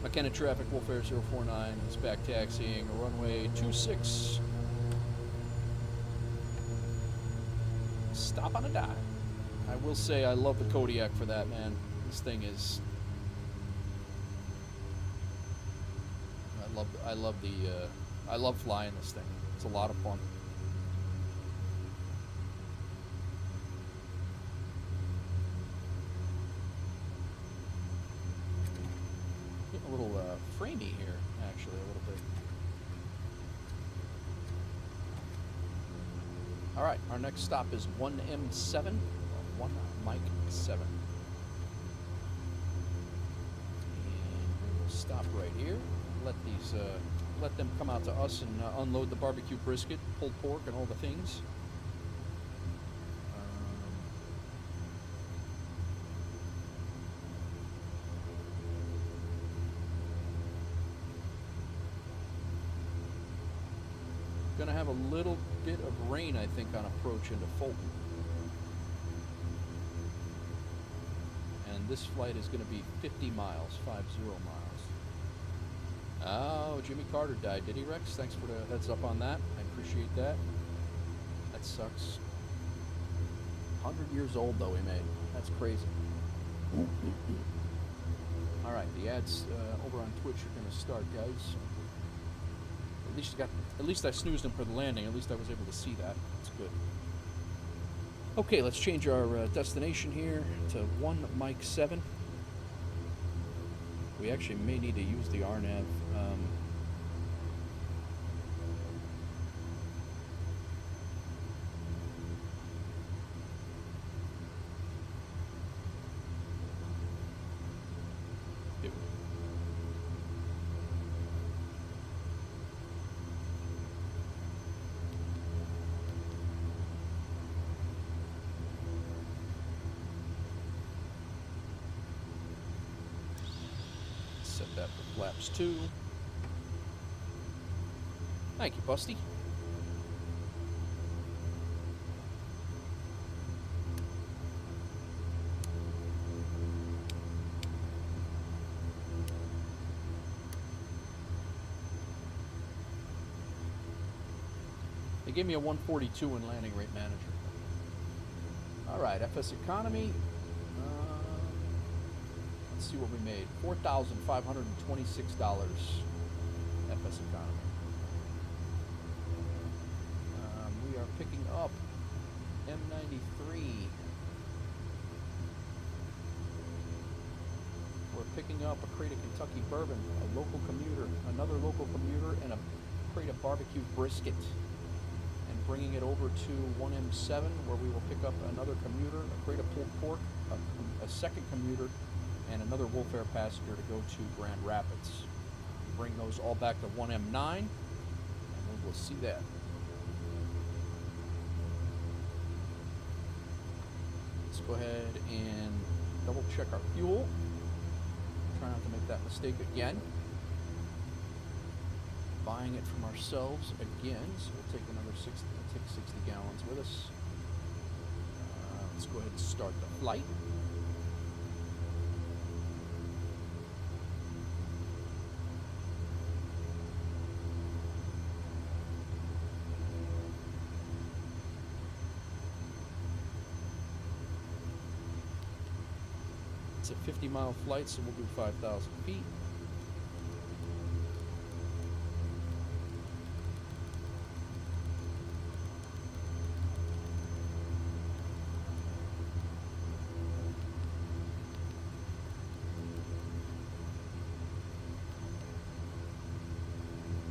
[SPEAKER 1] McKenna Traffic, Wolf Air 049 is back taxiing runway 26. Stop on a dime. I will say I love the Kodiak for that, man. This thing is... I love flying this thing. It's a lot of fun. Getting a little framey here, actually, a little bit. Alright, our next stop is 1M7. 1 Mike 7. And we'll stop right here. Let them come out to us and unload the barbecue brisket, pulled pork, and all the things. Gonna have a little bit of rain, I think, on approach into Fulton. And this flight is going to be 50 miles, 50 miles. Oh, Jimmy Carter died, did he, Rex? Thanks for the heads up on that. I appreciate that. That sucks. 100 years old, though, he made. That's crazy. All right, the ads over on Twitch are going to start, guys. At least I snoozed him for the landing. At least I was able to see that. That's good. Okay, let's change our destination here to 1 Mike 7. We actually may need to use the RNAV. Set that for flaps 2. Thank you, Busty. They gave me a 142 in landing rate manager. All right, FSEconomy. Let's see what we made. $4,526 FSEconomy. We are picking up M93. We're picking up a crate of Kentucky bourbon, a local commuter, another local commuter, and a crate of barbecue brisket. And bringing it over to 1M7, where we will pick up another commuter, a crate of pulled pork, a second commuter, and another Wolf Air passenger to go to Grand Rapids. Bring those all back to 1M9, and we will see that. Let's go ahead and double check our fuel. Try not to make that mistake again. Buying it from ourselves again, so we'll take another 60 gallons with us. Let's go ahead and start the flight. It's a 50-mile flight, so we'll do 5,000 feet.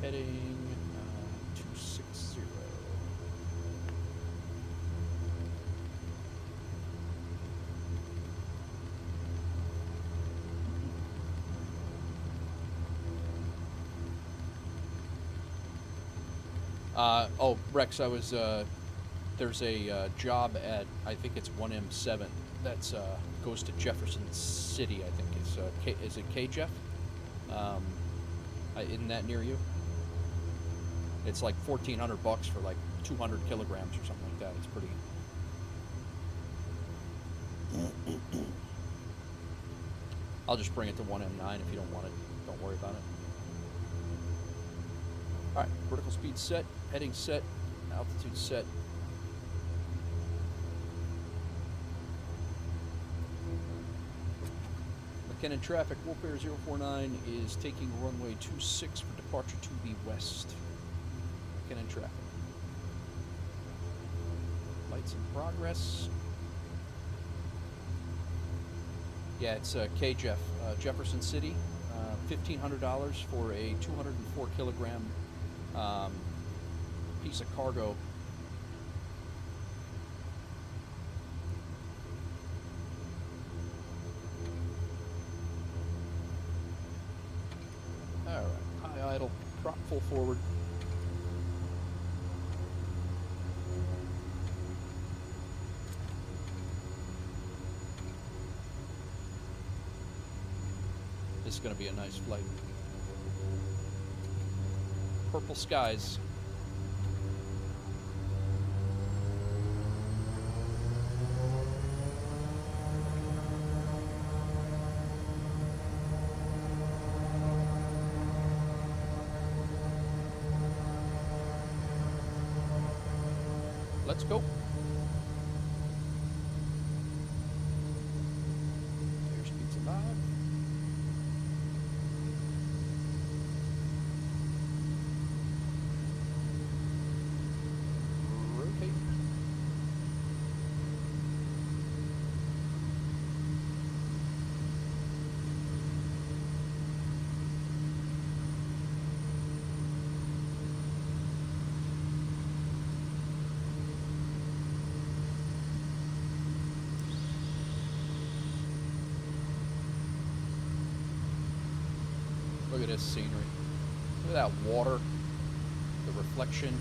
[SPEAKER 1] Heading 260. Oh, Rex, I was, there's a job at, I think it's 1M7, that's, goes to Jefferson City, I think. Is it K-Jeff? Isn't that near you? It's like $1,400 for like 200 kilograms or something like that. It's pretty... I'll just bring it to 1M9 if you don't want it. Don't worry about it. Alright, vertical speed set, heading set, altitude set. McKinnon traffic, Wolf Air 049 is taking runway 26 for departure to the west. McKinnon traffic. Lights in progress. Yeah, it's K-Jeff, Jefferson City. $1,500 for a 204 kilogram piece of cargo. All right, high idle, prop full forward. This is going to be a nice flight. Purple skies. Let's go. Airspeed's alive. Rotate. Look at this scenery. Look at that water, the reflection.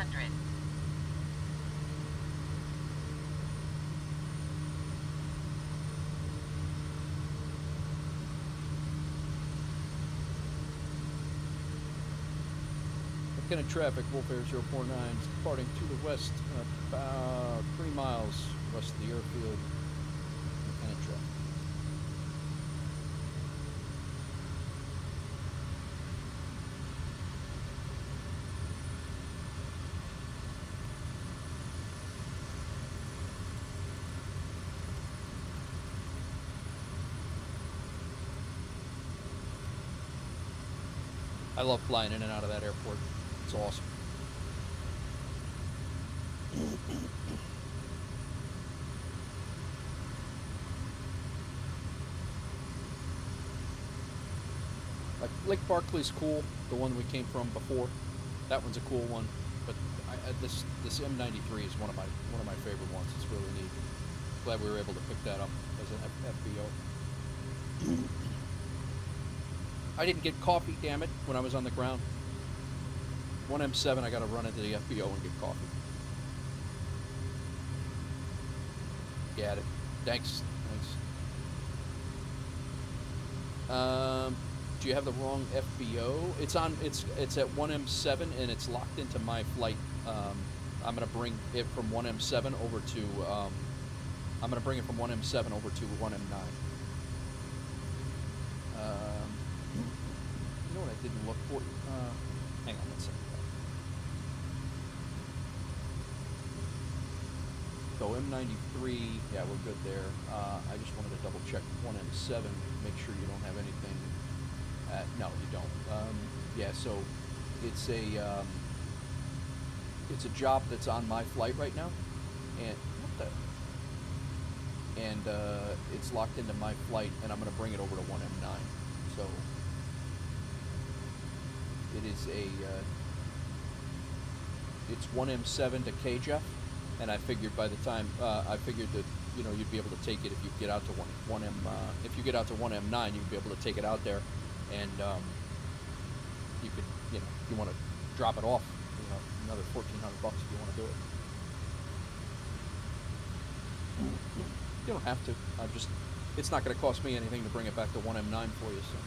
[SPEAKER 7] 100.
[SPEAKER 1] McKenna traffic, Wolfare 049, departing to the west, about 3 miles west of the airfield. McKenna traffic. I love flying in and out of that airport. It's awesome. Like Lake Barkley's cool, the one we came from before. That one's a cool one, but this M93 is one of my favorite ones. It's really neat. Glad we were able to pick that up as an FBO. I didn't get coffee, damn it, when I was on the ground. 1M7, I gotta run into the FBO and get coffee. Got it. Thanks. Do you have the wrong FBO? It's at 1M7 and it's locked into my flight. I'm gonna bring it from 1M7 over to I'm gonna bring it from 1M7 over to 1M9. You know what I didn't look for? Hang on one second. So M93, yeah, we're good there. I just wanted to double check 1M7, make sure you don't have anything. No, you don't. Yeah, so it's a job that's on my flight right now, and it's locked into my flight, and I'm going to bring it over to 1M9. So it is it's 1M7 to KJEF. And I figured by the time that you'd be able to take it if you get out to 1M if you get out to 1M9, you'd be able to take it out there, and you could if you want to drop it off, another $1,400 if you want to do it. You don't have to. It's not going to cost me anything to bring it back to 1M9 for you. So.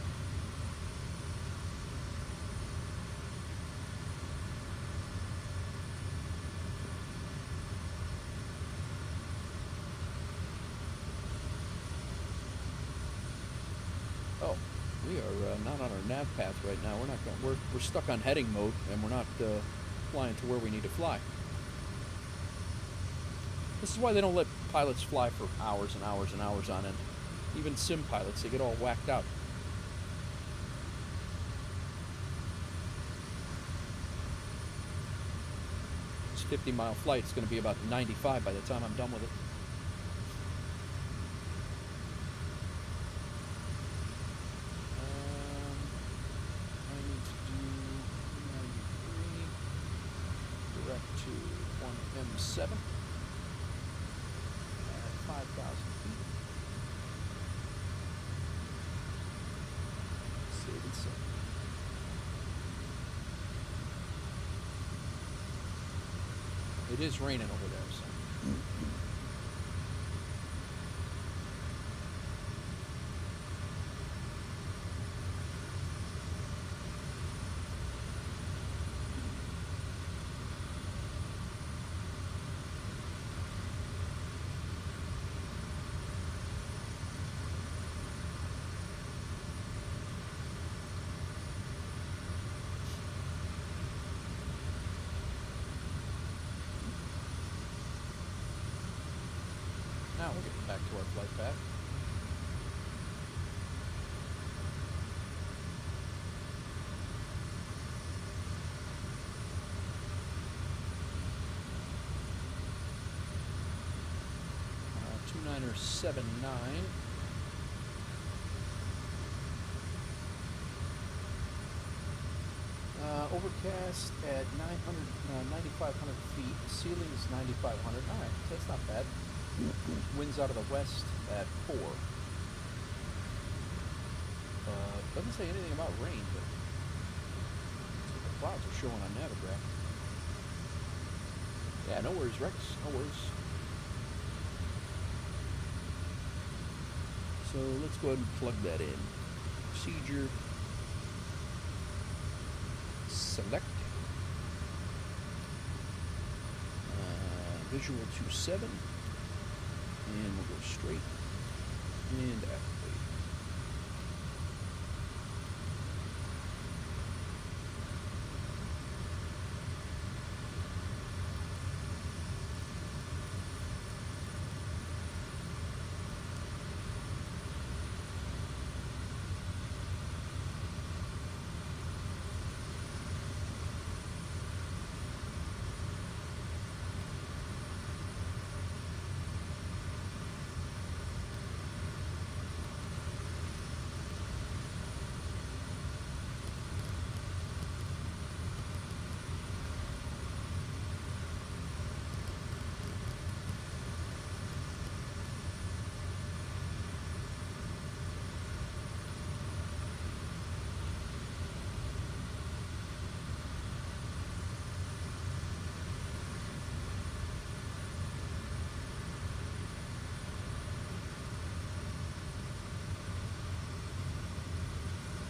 [SPEAKER 1] We are not on our nav path right now. We're stuck on heading mode, and we're not flying to where we need to fly. This is why they don't let pilots fly for hours and hours and hours on end. Even sim pilots, they get all whacked out. This 50-mile flight is going to be about 95 by the time I'm done with it. M7 at 5,000 feet. Save and save. It is raining over there, so. Now we're getting back to our flight path. Two-niner 79. Overcast at 9,500 feet. Ceiling is 9,500. All right, that's not bad. Winds out of the west at 4. Doesn't say anything about rain, but that's what the clouds are showing on Navigraph. Yeah, no worries, Rex. No worries. So let's go ahead and plug that in. Procedure. Select. Visual 27. And we'll go straight. And activate.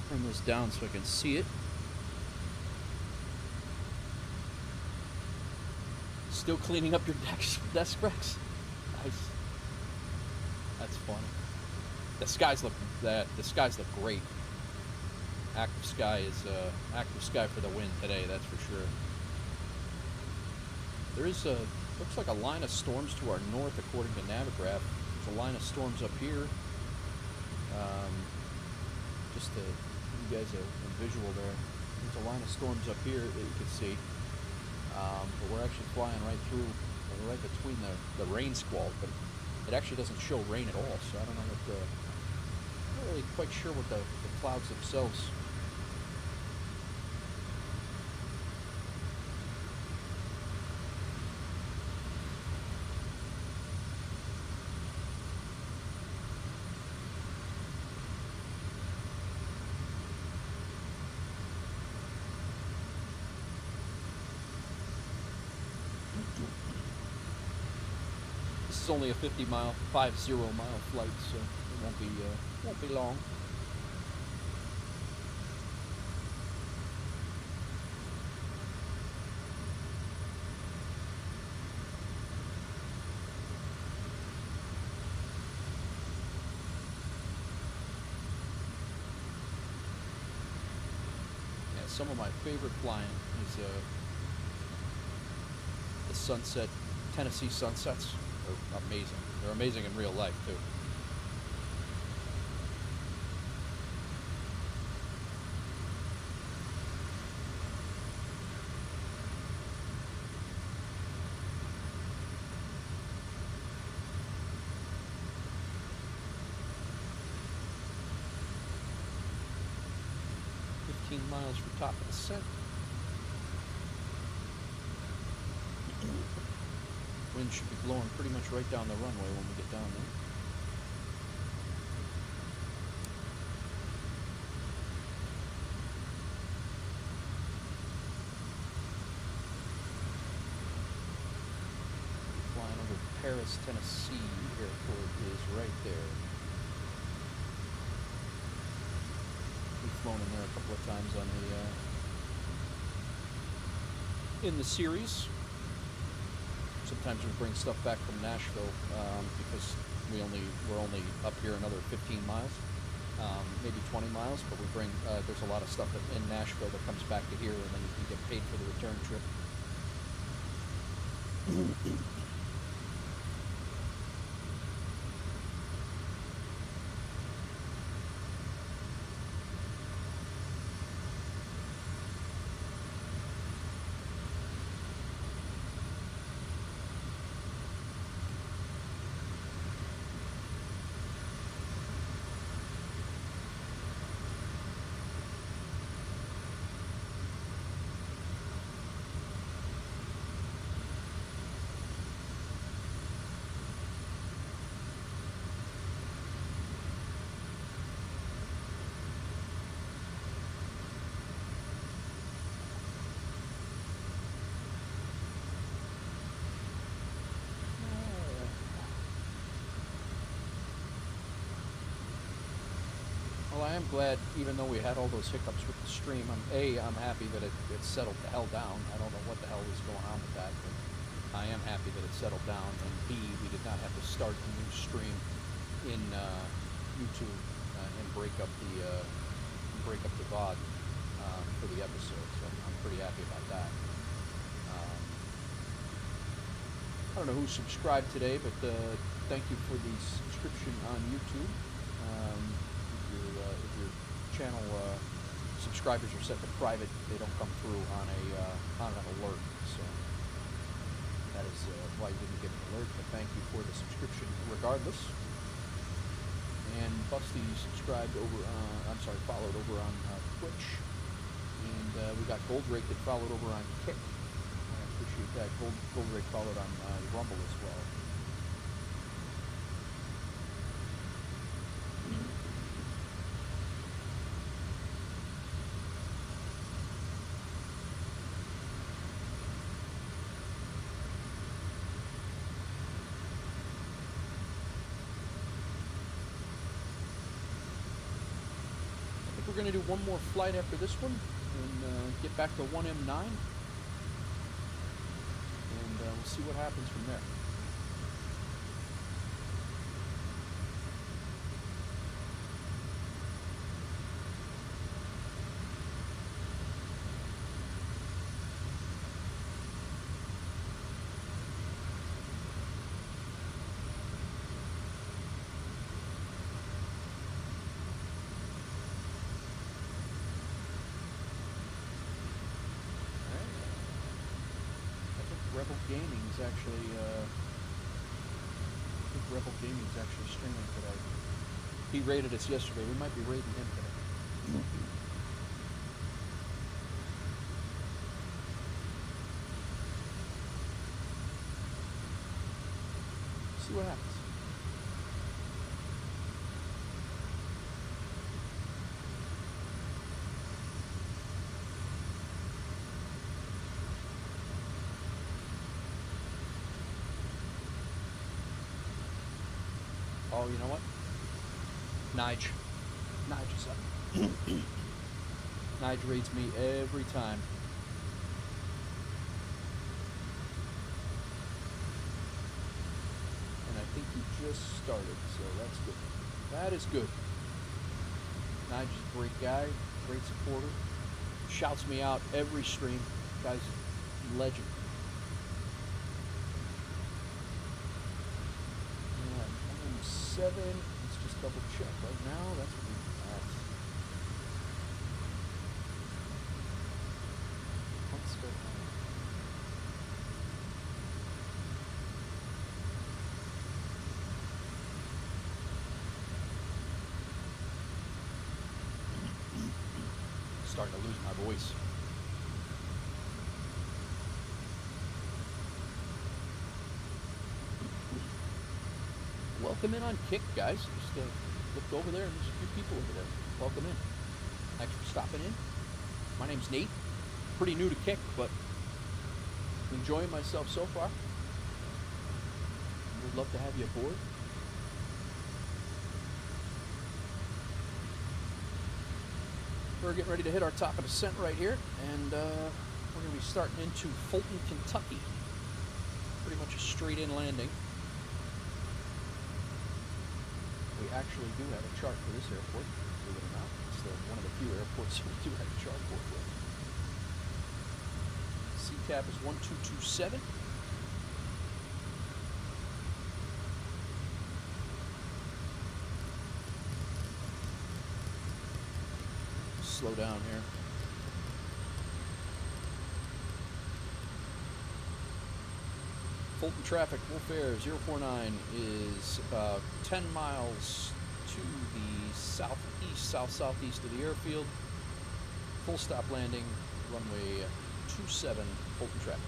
[SPEAKER 1] Turn this down so I can see it. Still cleaning up your desk, Rex. Nice. That's funny. The skies look great. ActiveSky is ActiveSky for the win today. That's for sure. There is looks like a line of storms to our north, according to Navigraph. There's a line of storms up here. Just to give you guys a visual there. There's a line of storms up here that you can see. But we're actually flying right through, right between the rain squall. But it actually doesn't show rain at all, so I don't know what I'm not really quite sure what the clouds themselves. This is only a 50 mile flight, so it won't be long. Yeah, some of my favorite flying is the Tennessee sunsets. They're amazing. They're amazing in real life, too. Miles for top of the set. Wind should be blowing pretty much right down the runway when we get down there. Flying over Paris, Tennessee airport is right there. We've flown in there a couple of times on in the series. Sometimes we bring stuff back from Nashville because we're only up here another 15 miles, maybe 20 miles. But we bring there's a lot of stuff in Nashville that comes back to here, and then you can get paid for the return trip. I'm glad, even though we had all those hiccups with the stream, I'm happy that it settled the hell down. I don't know what the hell was going on with that, but I am happy that it settled down. And B, we did not have to start a new stream in YouTube and break up the VOD for the episode. So I'm pretty happy about that. I don't know who subscribed today, but thank you for the subscription on YouTube. If your channel subscribers are set to private, they don't come through on an alert. So that is why you didn't get an alert. But thank you for the subscription, regardless. And Busty subscribed followed over on Twitch, and we got Gold Rake that followed over on Kick. I appreciate that. Gold Rake followed on Rumble as well. We're going to do one more flight after this one and get back to 1M9, and we'll see what happens from there. Rebel Gaming's actually, streaming today. He rated us yesterday. We might be rating him today. See what happens. Oh, you know what? Nige is up. Nige rates me every time. And I think he just started, so that's good. That is good. Nige is a great guy, great supporter. Shouts me out every stream. Guy's a legend. Let's just double check right now. That's what we're at. Let's go. Starting to lose my voice. Welcome in on Kick, guys. Just looked over there and there's a few people over there. Welcome in. Thanks for stopping in. My name's Nate. Pretty new to Kick, but enjoying myself so far. Would love to have you aboard. We're getting ready to hit our top of descent right here, and we're going to be starting into Fulton, Kentucky. Pretty much a straight-in landing. We actually do have a chart for this airport, believe it or not. It's one of the few airports we do have a chart for it with. CTAP is 1227. Slow down here. Fulton traffic, Wolf Air 049 is about 10 miles to the southeast, south-southeast of the airfield. Full stop landing, runway 27, Fulton traffic.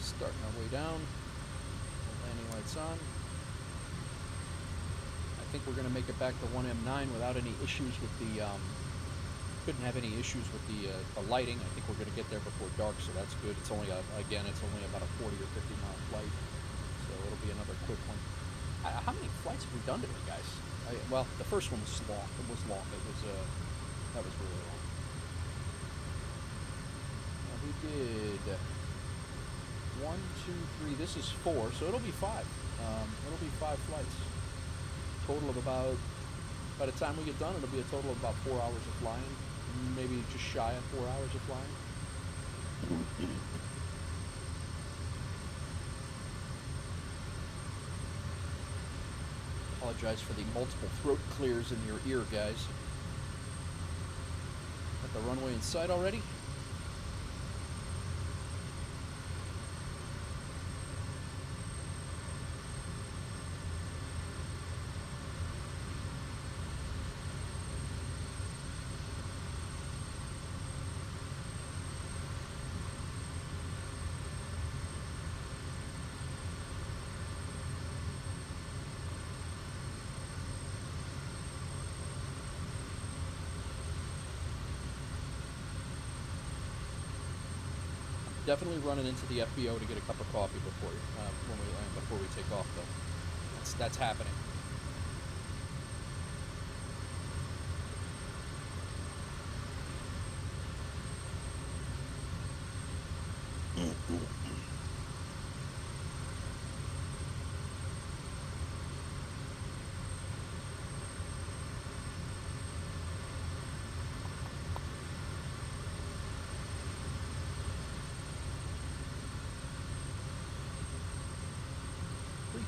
[SPEAKER 1] Starting our way down. Landing lights on. I think we're going to make it back to 1M9 without any issues with the, couldn't have any issues with the lighting. I think we're going to get there before dark, so that's good. It's only, again, it's only about a 40 or 50 mile flight, so it'll be another quick one. How many flights have we done today, guys? Well, the first one was long. It was long. It was, that was really long. Now we did 1, 2, 3. This is 4, so it'll be 5. It'll be 5 flights. Total of about, by the time we get done, it'll be a total of about 4 hours of flying. Maybe just shy of 4 hours of flying. Apologize for the multiple throat clears in your ear, guys. Got the runway in sight already. Definitely running into the FBO to get a cup of coffee before before we take off, though. That's happening.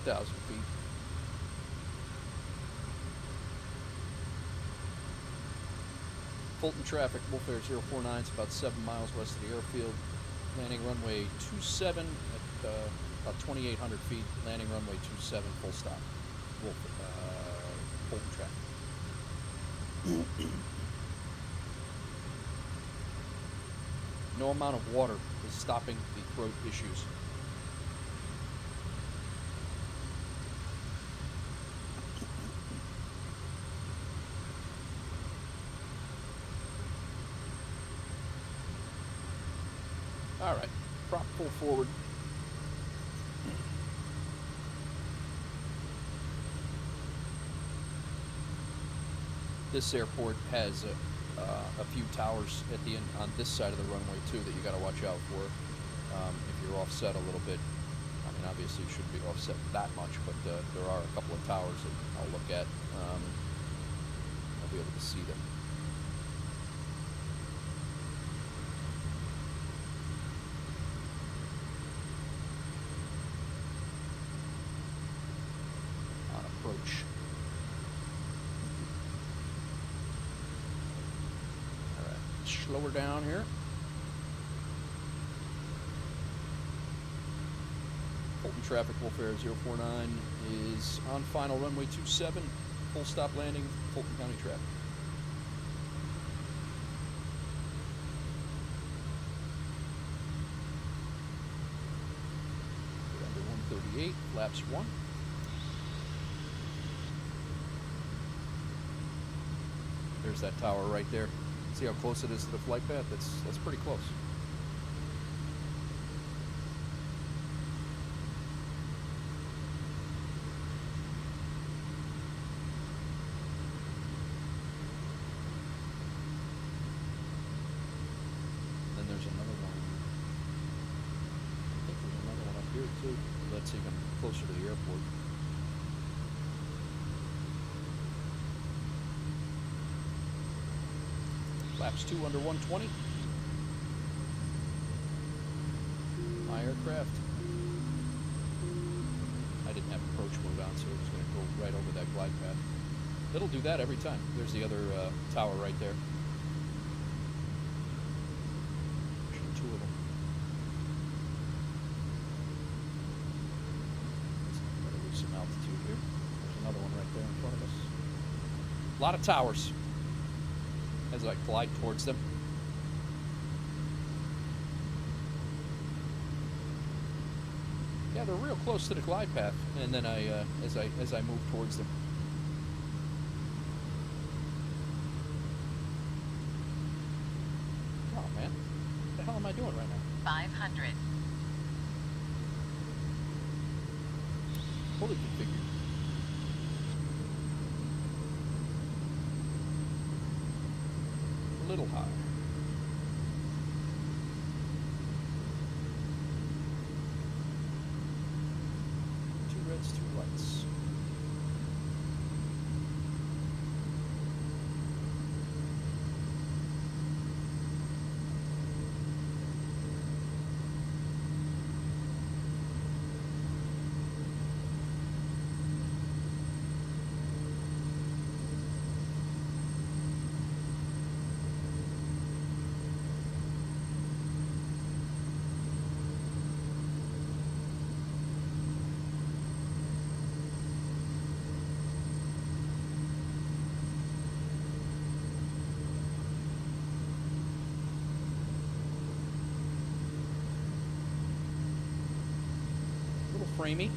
[SPEAKER 1] Feet. Fulton traffic, Wolf Air 049 is about 7 miles west of the airfield. Landing runway 27 at about 2,800 feet. Landing runway 27, full stop. Fulton traffic. No amount of water is stopping the throat issues. Alright, prop pull forward. This airport has a few towers at the end on this side of the runway too that you got to watch out for. If you're offset a little bit, I mean obviously you shouldn't be offset that much, but there are a couple of towers that I'll look at. I'll be able to see them. Approach. Alright, slow her down here. Fulton traffic, Wolf Air 049 is on final runway 27, full stop landing, Fulton County traffic. Under 138, flaps 1. There's that tower right there. See how close it is to the flight path? That's pretty close. Then there's another one. I think there's another one up here too. That's even closer to the airport. Flaps 2 under 120. My aircraft. I didn't have approach mode on, so it was going to go right over that glide path. It'll do that every time. There's the other tower right there. Actually, 2 of them. Better lose some altitude here. There's another one right there in front of us. A lot of towers. As I glide towards them. Yeah, they're real close to the glide path, and then as I move towards them. fully configured. A little high. Two reds, two whites. Framey.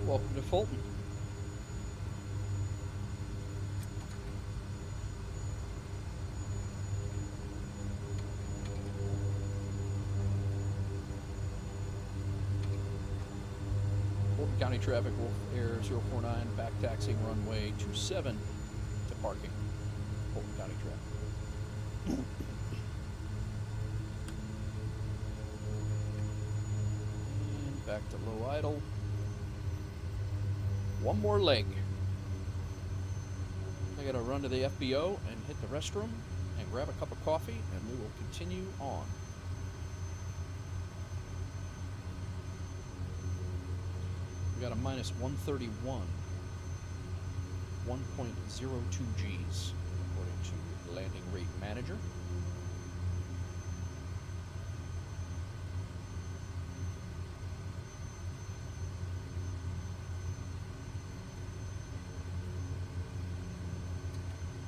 [SPEAKER 1] Welcome to Fulton. County traffic, Wolf Air 049, back taxiing runway 27 to parking. Fulton County traffic. And back to low idle. One more leg. I gotta run to the FBO and hit the restroom and grab a cup of coffee, and we will continue on. We got a minus 131, 1.02 Gs, according to the landing rate manager.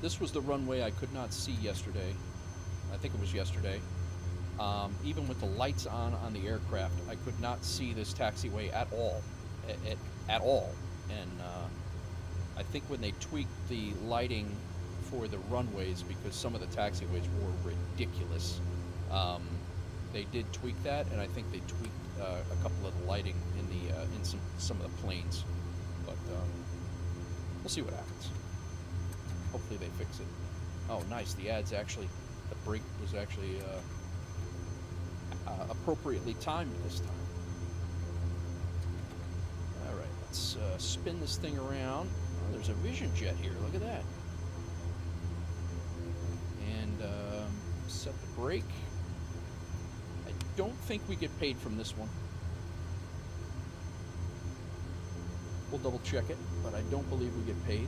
[SPEAKER 1] This was the runway I could not see yesterday. I think it was yesterday. Even with the lights on the aircraft, I could not see this taxiway at all. At all. And I think when they tweaked the lighting for the runways, because some of the taxiways were ridiculous, they did tweak that, and I think they tweaked a couple of the lighting in the in some of the planes. But we'll see what happens. Hopefully they fix it. Oh, nice. The ad's actually, the brake was actually appropriately timed this time. All right, let's spin this thing around. Oh, there's a Vision Jet here. Look at that. And set the brake. I don't think we get paid from this one. We'll double check it, but I don't believe we get paid.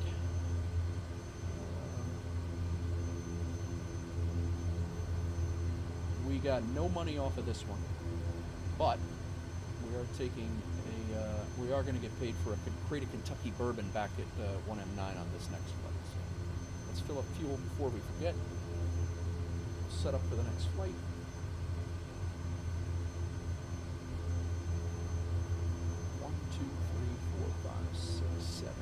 [SPEAKER 1] We got no money off of this one, but we are taking a, we are going to get paid for a crate of Kentucky bourbon back at 1M9 on this next flight. So let's fill up fuel before we forget. Set up for the next flight. One, 2, 3, 4, 5, 6, 7,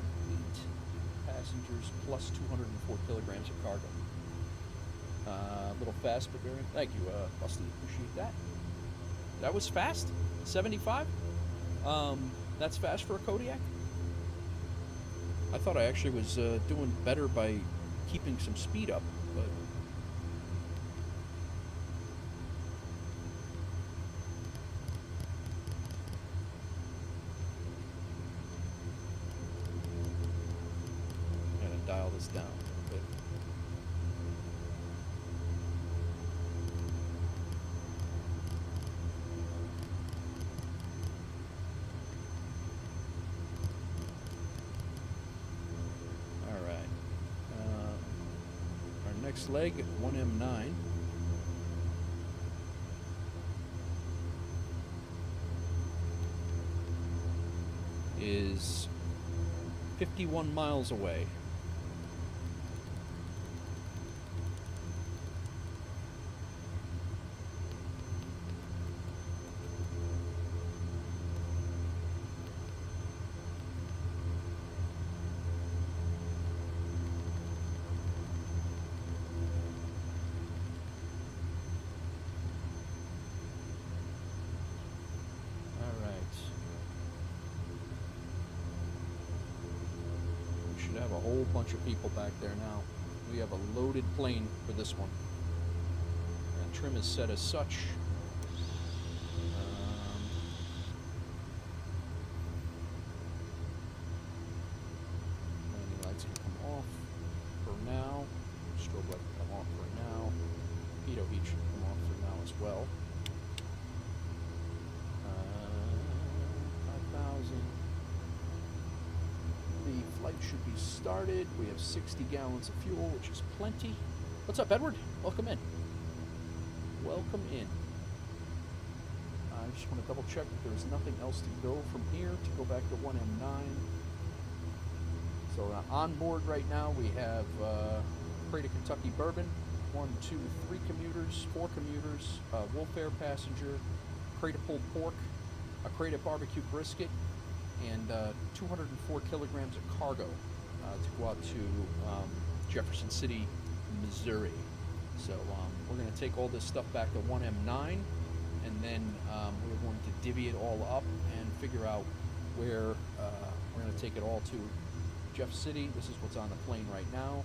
[SPEAKER 1] 8 passengers plus 204 kilograms of cargo. A little fast, but very. Thank you, Busty. Appreciate that. That was fast. 75. That's fast for a Kodiak. I thought I actually was doing better by keeping some speed up, but. I'm gonna dial this down a bit. Next leg, 1M9. Is 51 miles away. Should have a whole bunch of people back there now. We have a loaded plane for this one. And trim is set as such. Landing lights can come off for now. Strobe light can come off for now. Pitot heat should come off for now as well. 5,000. The flight should be started. We have 60 gallons of fuel, which is plenty. What's up, Edward? Welcome in. Welcome in. I just want to double check that there's nothing else to go from here to go back to 1M9. So on board right now we have Crate of Kentucky Bourbon, 1, 2, 3 commuters, 4 commuters, Wolf Air passenger, crate of pulled pork, a crate of barbecue brisket, and 204 kilograms of cargo to go out to Jefferson City, Missouri. So we're going to take all this stuff back to 1M9, and then we're going to divvy it all up and figure out where we're going to take it all to. Jeff City, this is what's on the plane right now.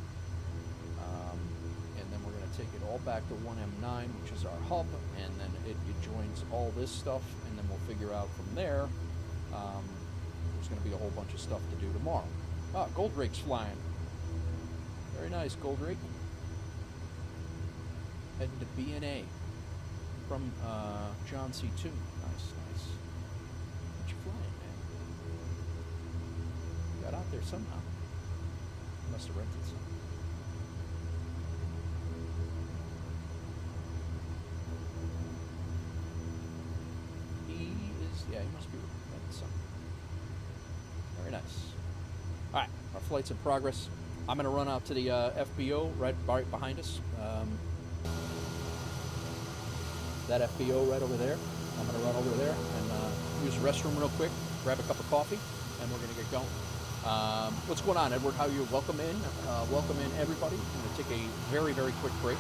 [SPEAKER 1] And then we're going to take it all back to 1M9, which is our hub, and then it joins all this stuff, and then we'll figure out from there. There's going to be a whole bunch of stuff to do tomorrow. Ah, Goldrake's flying. Very nice, Goldrake. Heading to B&A from John C2. Nice, nice. What you flying, man? Got out there somehow. Must have rented some. Yeah, he must be renting some. Very nice. All right, our flight's in progress. I'm going to run out to the FBO right behind us. That FBO right over there. I'm going to run over there and use the restroom real quick, grab a cup of coffee, and we're going to get going. What's going on, Edward? How are you? Welcome in. Welcome in, everybody. I'm going to take a very, very quick break.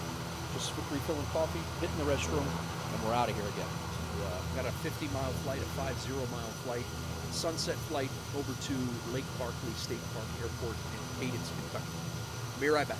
[SPEAKER 1] Just refilling coffee, hitting the restroom, and we're out of here again. Got a 50-mile flight, a 50-mile flight, sunset flight over to Lake Barkley State Park Airport in Cadence, Kentucky. Be right back.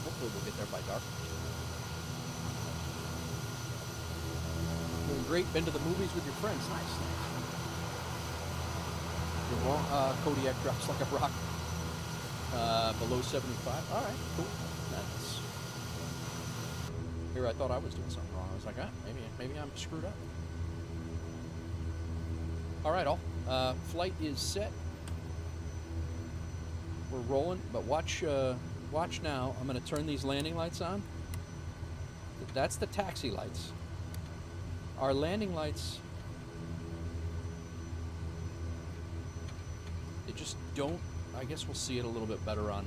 [SPEAKER 1] Hopefully we'll get there by dark. Doing great. Been to the movies with your friends. Nice, nice. You're wrong. Kodiak drops like a rock. Below 75. All right, cool. That's... Here, I thought I was doing something wrong. I was like, maybe I'm screwed up. All right, all. Flight is set. We're rolling, but watch now. I'm going to turn these landing lights on. That's the taxi lights. Our landing lights, they just don't. I guess we'll see it a little bit better on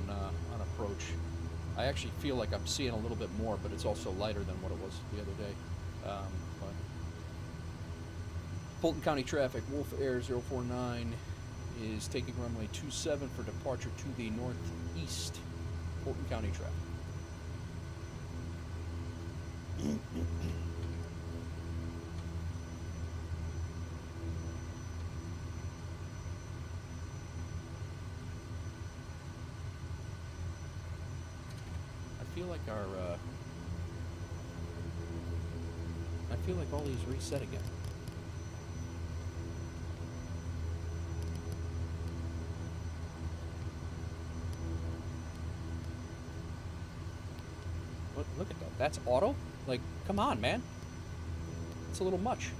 [SPEAKER 1] approach. I actually feel like I'm seeing a little bit more, but it's also lighter than what it was the other day. But Fulton County traffic, Wolf Air 049 is taking runway 27 for departure to the northeast. Fulton County traffic. I feel like all these reset again. Look at that. That's auto? Like, come on, man. It's a little much.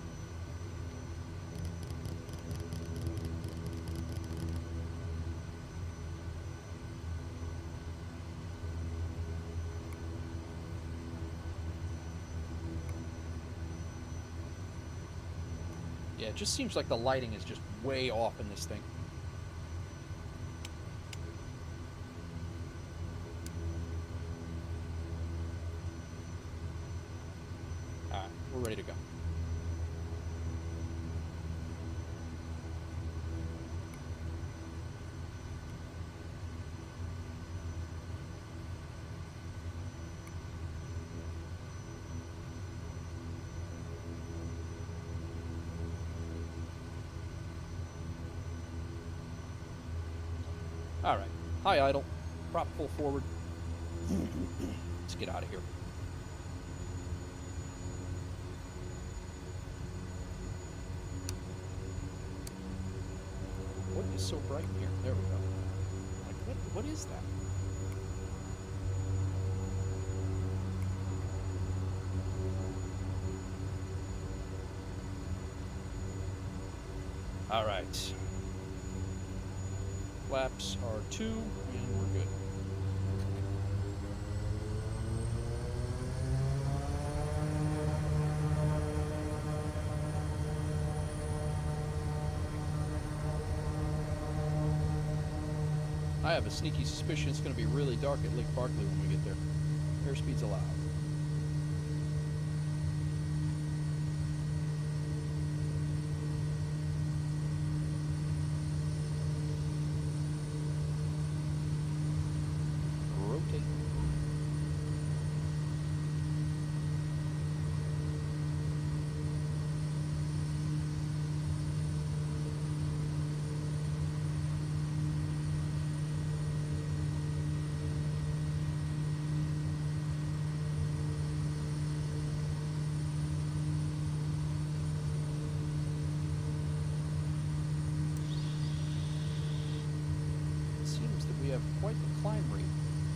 [SPEAKER 1] Yeah, it just seems like the lighting is just way off in this thing. Alright, we're ready to go. All right, high idle, prop full forward. Let's get out of here. What is so bright in here? There we go. Like, what is that? All right. Flaps are 2, and we're good. I have a sneaky suspicion it's going to be really dark at Lake Barkley when we get there. Airspeed's allowed. We have quite the climb rate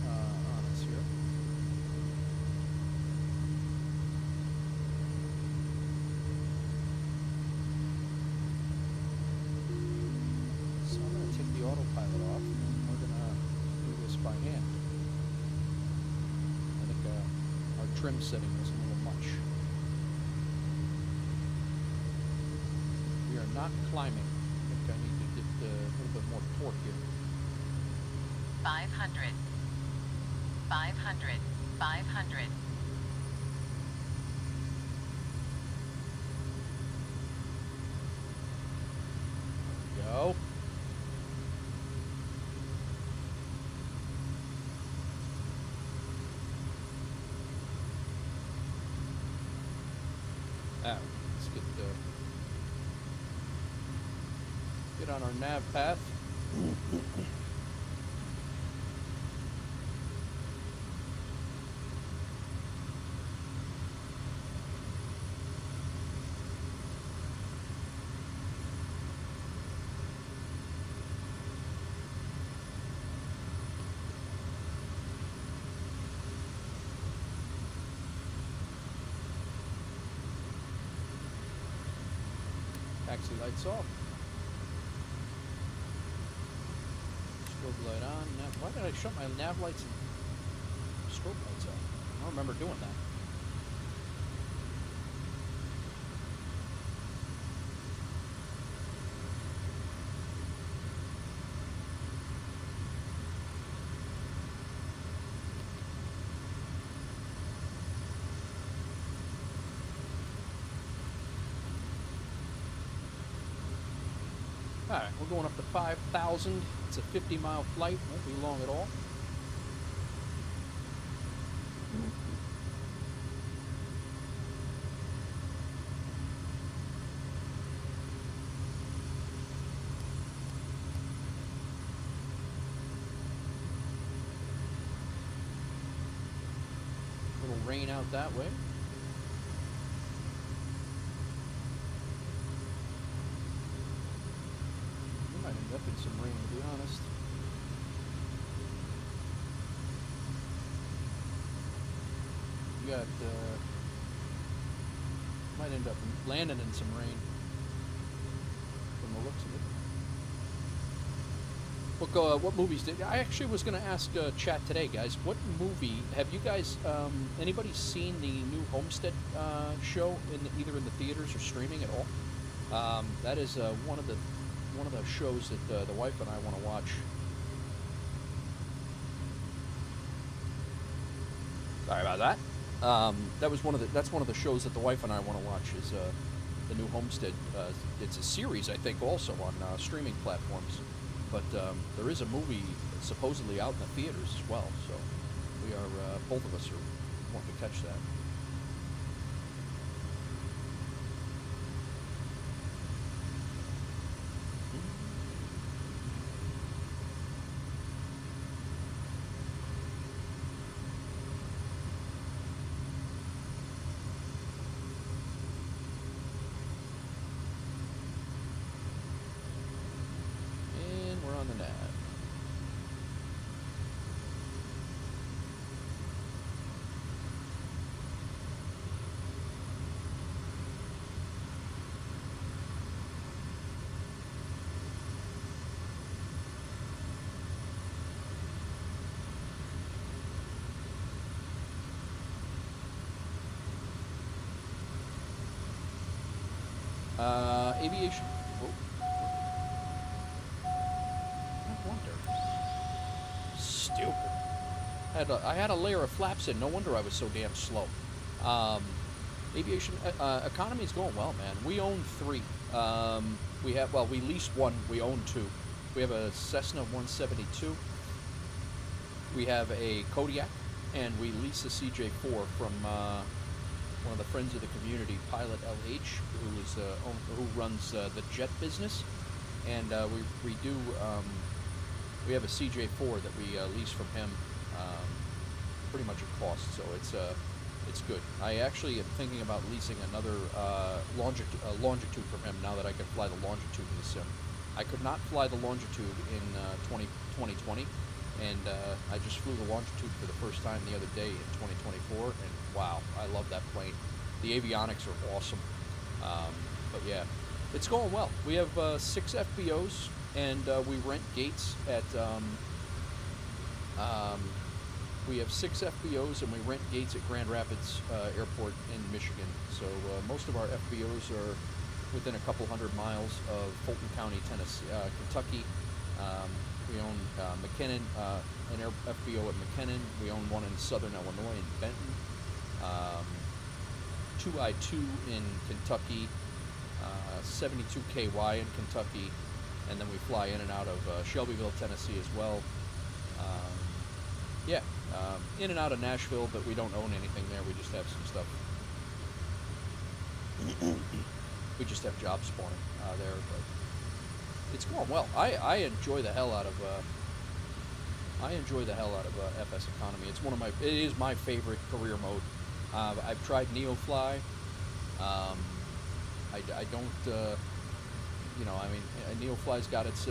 [SPEAKER 1] on us here. So I'm going to take the autopilot off and we're going to do this by hand. I think our trim setting is a little much. We are not climbing. I think I need to get a little bit more torque here.
[SPEAKER 7] 500, 500, 500.
[SPEAKER 1] Go. Now, let's get on our nav path. Taxi lights off. Strobe light on. Why did I shut my nav lights and strobe lights off? I don't remember doing that. Alright, we're going up to 5,000. It's a 50-mile flight. Won't be long at all. A little rain out that way. End up in some rain, to be honest. You got, might end up landing in some rain from the looks of it. What movies did I actually was going to ask chat today, guys? What movie have you guys? Anybody seen the new Homestead show either in the theaters or streaming at all? That is one of the shows that the wife and I want to watch. Sorry about that. That's one of the shows that the wife and I want to watch is the new Homestead. It's a series, I think, also on streaming platforms. But there is a movie supposedly out in the theaters as well. So we are both of us are wanting to catch that. Aviation. Oh. I wonder. Stupid. I had a layer of flaps in. No wonder I was so damn slow. Aviation economy is going well, man. We own 3. We leased 1. We own 2. We have a Cessna 172. We have a Kodiak, and we lease a CJ4 from one of the friends of the community, Pilot LH, who runs the jet business, and we have a CJ4 that we lease from him, pretty much at cost. So it's good. I actually am thinking about leasing another Longitude from him now that I can fly the Longitude in the sim. I could not fly the Longitude in 2020, and I just flew the Longitude for the first time the other day in 2024, and wow, I love that plane. The avionics are awesome. But yeah, it's going well. We have 6 FBOs, and we rent gates at we have 6 FBOs, and we rent gates at Grand Rapids Airport in Michigan. So most of our FBOs are within a couple hundred miles of Fulton County, Tennessee, Kentucky. We own McKinnon, an FBO at McKinnon. We own one in Southern Illinois in Benton. 2I2 in Kentucky, 72KY in Kentucky, and then we fly in and out of Shelbyville, Tennessee as well. In and out of Nashville, but we don't own anything there. We just have some stuff. We just have jobs spawning there, but it's going well. I enjoy the hell out of FSEconomy. It is my favorite career mode. I've tried NeoFly. I don't, NeoFly's got its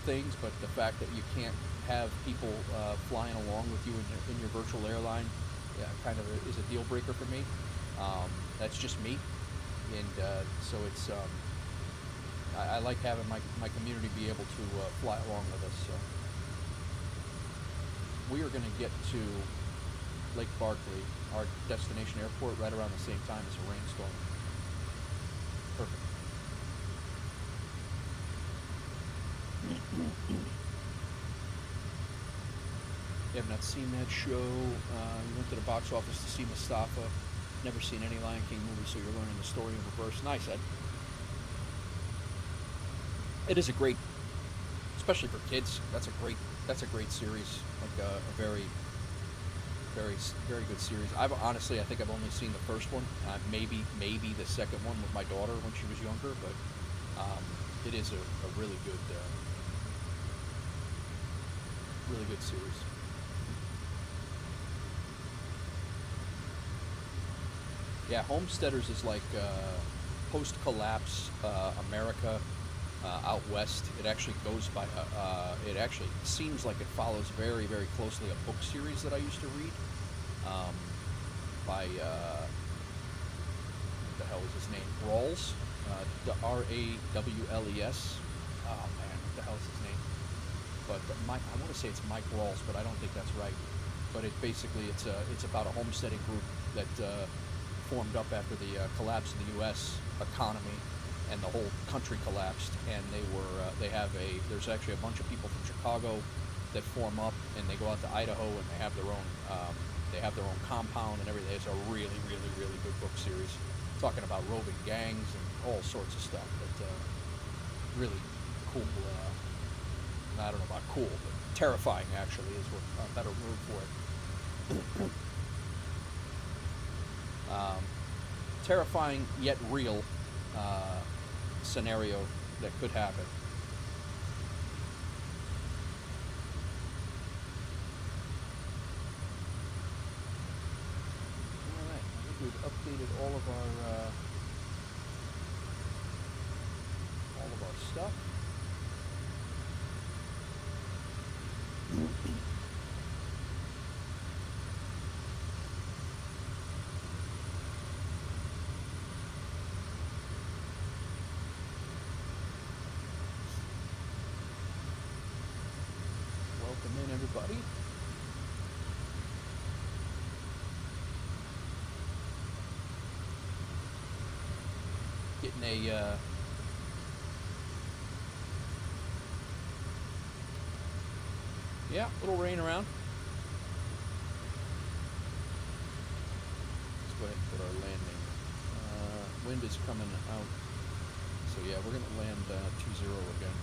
[SPEAKER 1] things, but the fact that you can't have people flying along with you in your virtual airline, kind of is a deal breaker for me. That's just me. and so it's I like having my community be able to fly along with us. So we are going to get to Lake Barkley, our destination airport, right around the same time as a rainstorm. Perfect. You have not seen that show. You went to the box office to see Mustafa. Never seen any Lion King movie, so you're learning the story in reverse. Nice, Ed. It is a great, especially for kids. That's a great series. Like a very good series. I think I've only seen the first one. Maybe the second one with my daughter when she was younger, but it is a really good series. Yeah, Homesteaders is like post-collapse America out west. It actually goes by, it actually seems like it follows very, very closely a book series that I used to read by, what the hell is his name? Rawls, R-A-W-L-E-S. Oh man, what the hell is his name? But I want to say it's Mike Rawls, but I don't think that's right. But it basically, it's about a homesteading group that formed up after the collapse of the U.S. economy, and the whole country collapsed. And there's actually a bunch of people from Chicago that form up, and they go out to Idaho, and they have their own compound and everything. It's a really, really, really good book series, talking about roving gangs and all sorts of stuff. But really cool. I don't know about cool, but terrifying actually is what a better word for it. Terrifying yet real scenario that could happen. Alright, I think we've updated all of our stuff. Welcome in, everybody. Getting a yeah, little rain around. Let's go ahead and put our landing. Wind is coming out. So yeah, we're going to land 2-0 again.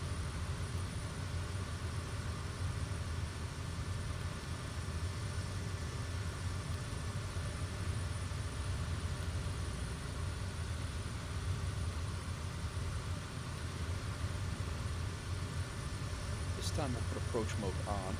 [SPEAKER 1] This time we'll put approach mode on.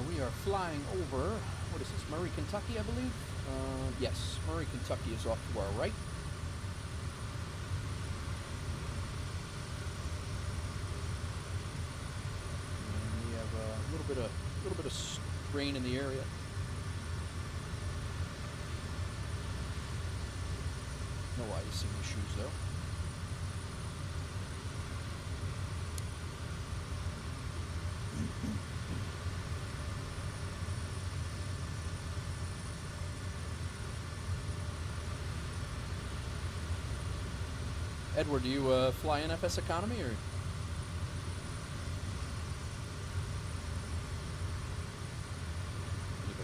[SPEAKER 1] We are flying over, what is this, Murray, Kentucky, I believe? Yes, Murray, Kentucky is off to our right. A little bit of rain in the area. No ice in the shoes though. Edward, do you fly in FSEconomy or?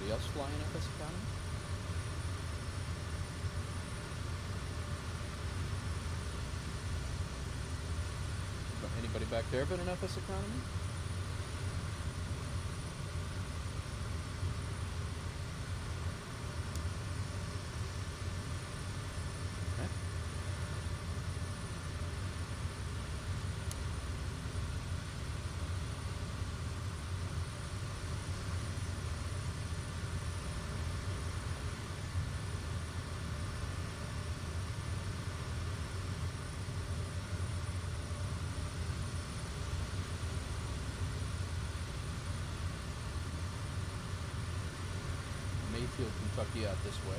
[SPEAKER 1] Else flying FSEconomy? Anybody back there been in FSEconomy? Okay. Springfield, Kentucky out this way.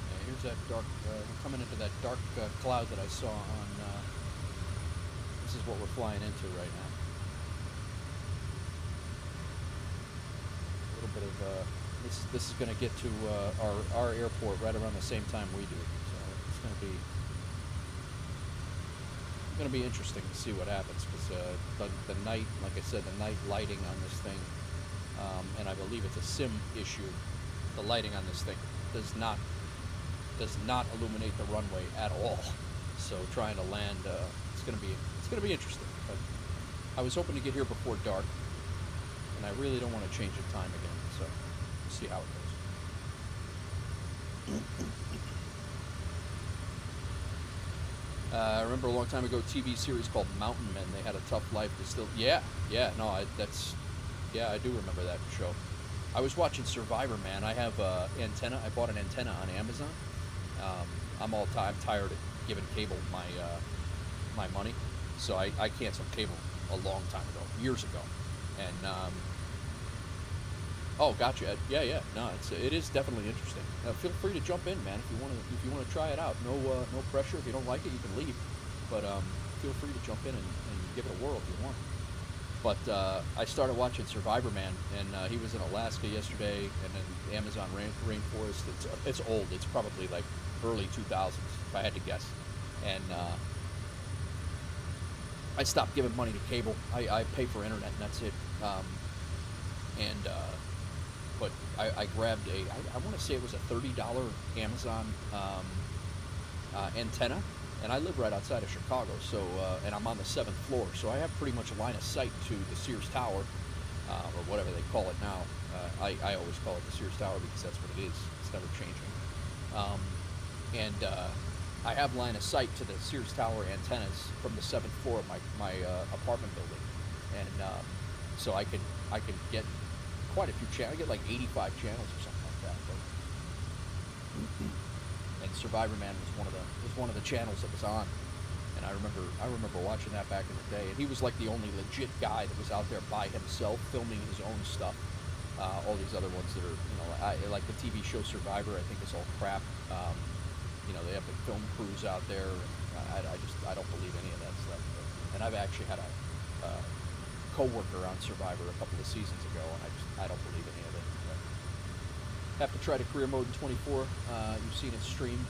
[SPEAKER 1] Yeah, here's that dark, we're coming into that dark cloud that I saw on, this is what we're flying into right now. A little bit of, this is going to get to our airport right around the same time we do, so it's going to be interesting to see what happens, because the night, like I said, the night lighting on this thing, and I believe it's a sim issue. The lighting on this thing does not illuminate the runway at all. So trying to land, it's going to be interesting. But I was hoping to get here before dark, and I really don't want to change the time again. So we'll see how it goes. I remember a long time ago, TV series called Mountain Men. They had a tough life. They still, I do remember that show. I was watching Survivor, man. I have antenna. I bought an antenna on Amazon. I'm tired of giving cable my money, so I canceled cable a long time ago, years ago, and oh, gotcha. Yeah. No, it is definitely interesting. Feel free to jump in, man, if you want to try it out. No pressure. If you don't like it, you can leave, but feel free to jump in and give it a whirl if you want. But I started watching Survivor Man, and he was in Alaska yesterday, and in the Amazon rainforest. It's old. It's probably like early 2000s, if I had to guess. And I stopped giving money to cable. I pay for internet, and that's it. But I grabbed I want to say it was a $30 Amazon antenna. And I live right outside of Chicago, so and I'm on the 7th floor, so I have pretty much a line of sight to the Sears Tower, or whatever they call it now. I always call it the Sears Tower because that's what it is. It's never changing. I have line of sight to the Sears Tower antennas from the 7th floor of my apartment building, and so I can get quite a few channels. I get like 85 channels or something like that. But and Survivor Man was one of the channels that was on, and I remember watching that back in the day. And he was like the only legit guy that was out there by himself filming his own stuff. All these other ones that are, like the TV show Survivor, I think is all crap. They have the film crews out there. And I don't believe any of that stuff. And I've actually had a co-worker on Survivor a couple of seasons ago, and I don't believe any of it. Have to try to career mode in 24. You've seen it streamed.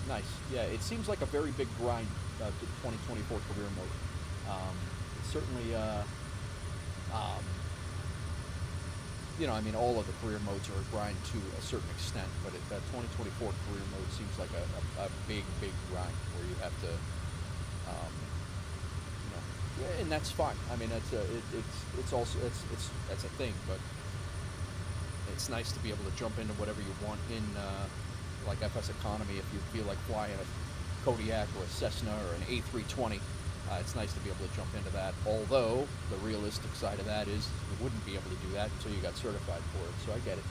[SPEAKER 1] Nice. Yeah, it seems like a very big grind to 2024 career mode. Certainly, all of the career modes are a grind to a certain extent, but 2024 career mode seems like a big grind where you have to, and that's fine. I mean, that's a thing, but it's nice to be able to jump into whatever you want in, like FSEconomy, if you feel like flying a Kodiak or a Cessna or an A-320. It's nice to be able to jump into that, although the realistic side of that is you wouldn't be able to do that until you got certified for it, so I get it.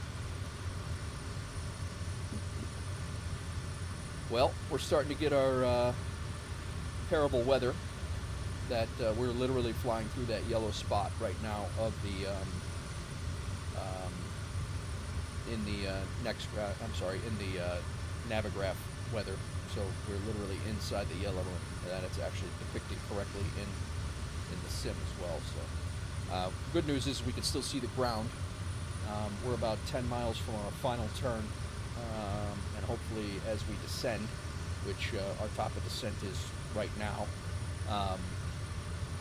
[SPEAKER 1] Well, we're starting to get our terrible weather that we're literally flying through that yellow spot right now of the in the Navigraph weather. So we're literally inside the yellow, and it's actually depicted correctly in the sim as well. So good news is we can still see the ground. We're about 10 miles from our final turn, and hopefully as we descend, which our top of descent is right now,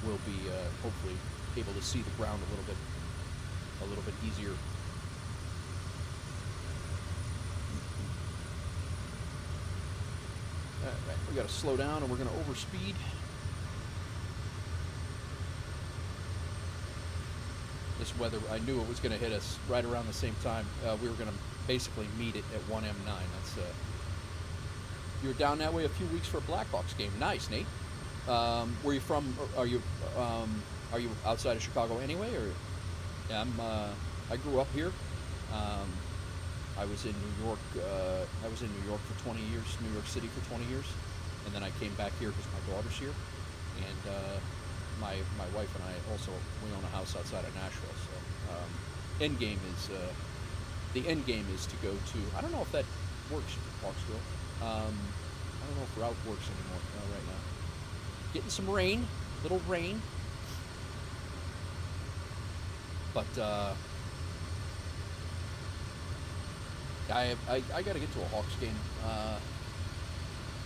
[SPEAKER 1] we'll be hopefully able to see the ground a little bit easier. Alright, we got to slow down, and we're going to overspeed. This weather, I knew it was going to hit us right around the same time. We were going to basically meet it at 1M9. That's you were down that way a few weeks for a Blackhawks game. Nice, Nate. Where you from? Are you outside of Chicago anyway, or? Yeah, I grew up here. I was in New York. I was in New York for 20 years, New York City for 20 years, and then I came back here because my daughter's here, and my wife and I also, we own a house outside of Nashville. So the end game is to go to. I don't know if that works, Hawksville. I don't know if route works anymore right now. Getting some rain, little rain, but I got to get to a Hawks game.